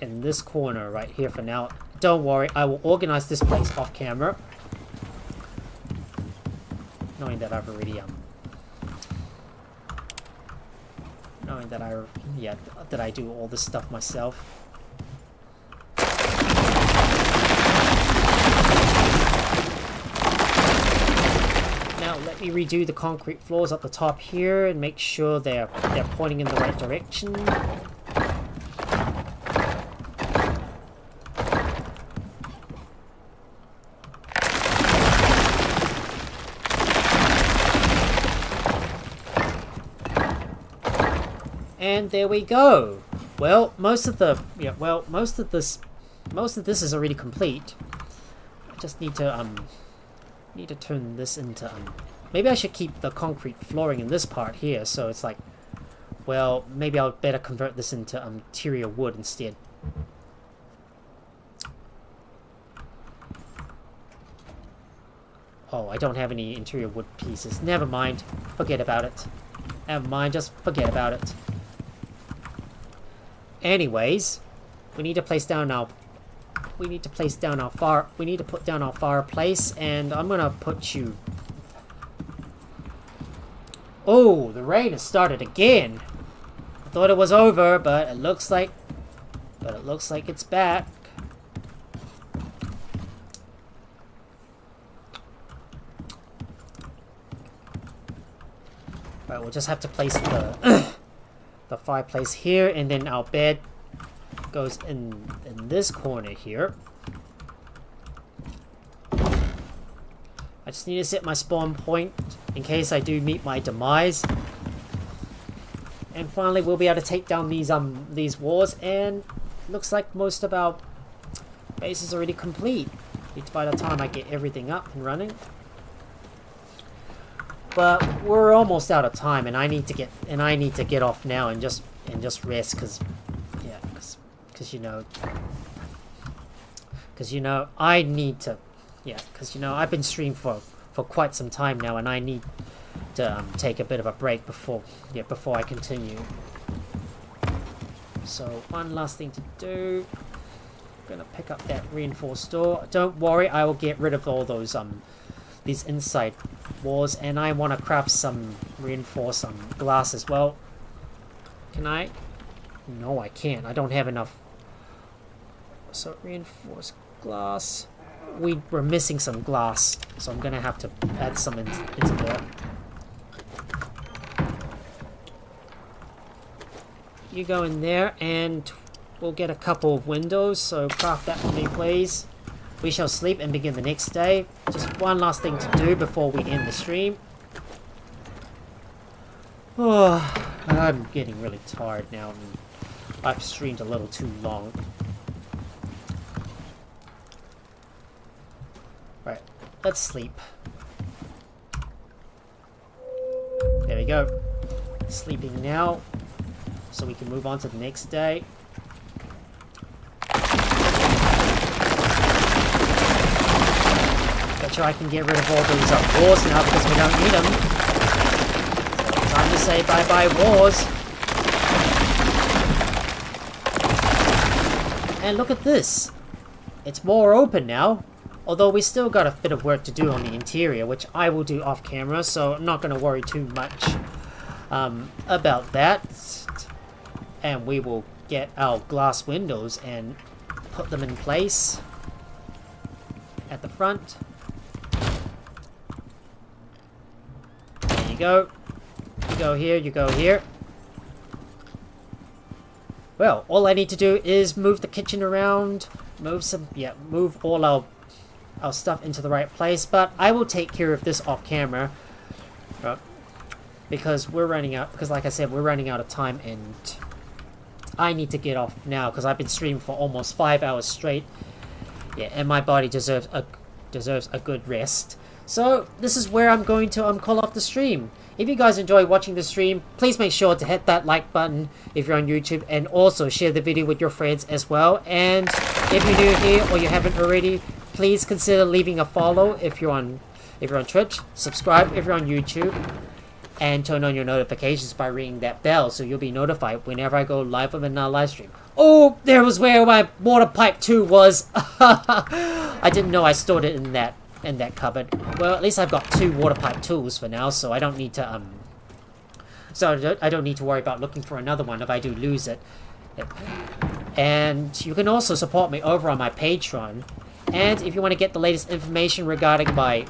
in this corner right here for now. Don't worry, I will organize this place off camera. Knowing that I've already that I do all this stuff myself. let me redo the concrete floors up the top here and make sure they're pointing in the right direction. And there we go. Well, most of this is already complete. I just need to turn this into maybe I should keep the concrete flooring in this part here, so it's like, well, maybe I'll better convert this into interior wood instead. Oh, I don't have any interior wood pieces. Never mind. Forget about it. Never mind, just forget about it. Anyways, we need to put down our fireplace, and I'm gonna put you. Oh, the rain has started again. I thought it was over, but it looks like it's back. Right, we'll just have to place the fireplace here, and then our bed goes in this corner here. I just need to set my spawn point in case I do meet my demise. And finally we'll be able to take down these walls, and looks like most of our base is already complete. It's by the time I get everything up and running. But we're almost out of time, and I need to get off now and just rest, because I need to, because I've been streaming for quite some time now, and I need to take a bit of a break before I continue. So one last thing to do. I'm gonna pick up that reinforced door. Don't worry, I will get rid of all those these inside walls, and I want to craft some reinforced glass as well. Can I? No, I can't. I don't have enough. So reinforced glass. We're missing some glass, so I'm gonna have to add some into there. You go in there, and we'll get a couple of windows. So craft that for me, please. We shall sleep and begin the next day. Just one last thing to do before we end the stream. Oh, I'm getting really tired now. I've streamed a little too long. Right, let's sleep. There we go. Sleeping now, so we can move on to the next day. Sure, I can get rid of all these wars now because we don't need them. So time to say bye-bye wars. And look at this. It's more open now. Although we still got a bit of work to do on the interior, which I will do off camera, so I'm not going to worry too much about that. And we will get our glass windows and put them in place at the front. Go. You go here, you go here. Well, all I need to do is move the kitchen around, move all our stuff into the right place, but I will take care of this off camera. Because like I said, we're running out of time, and I need to get off now because I've been streaming for almost 5 hours straight. Yeah, and my body deserves a good rest. So this is where I'm going to call off the stream. If you guys enjoy watching the stream, please make sure to hit that like button if you're on YouTube, and also share the video with your friends as well. And if you're new here or you haven't already, please consider leaving a follow if you're on Twitch, subscribe if you're on YouTube, and turn on your notifications by ringing that bell so you'll be notified whenever I go live with another live stream. Oh, there was where my water pipe 2 was. I didn't know I stored it in that cupboard. Well, at least I've got 2 water pipe tools for now, so I don't need to I don't need to worry about looking for another one if I do lose it. And you can also support me over on my Patreon. And if you want to get the latest information regarding my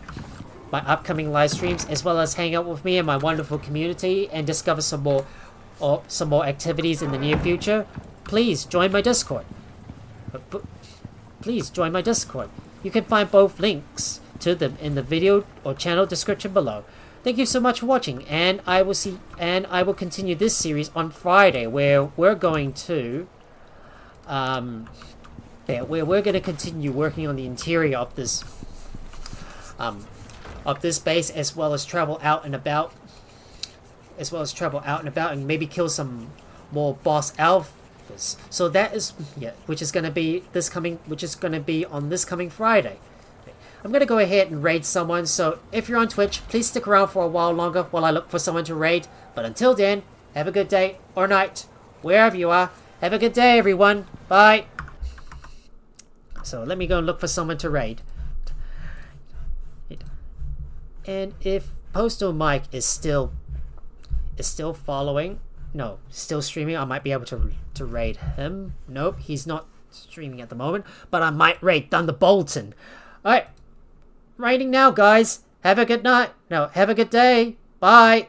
my upcoming live streams, as well as hang out with me and my wonderful community and discover some more activities in the near future, please join my Discord. Please join my Discord. You can find both links to them in the video or channel description below. Thank you so much for watching, and I will continue this series on Friday, where we're going to continue working on the interior of this base, as well as travel out and about and maybe kill some more boss alphas. So that is which is going to be on this coming Friday. I'm going to go ahead and raid someone, so if you're on Twitch, please stick around for a while longer while I look for someone to raid. But until then, have a good day or night, wherever you are. Have a good day, everyone. Bye. So let me go and look for someone to raid. And if Postal Mike is still following, no, still streaming, I might be able to raid him. Nope, he's not streaming at the moment, but I might raid Thunder Bolton. Alright, raiding now, guys. Have a good night. No, have a good day. Bye.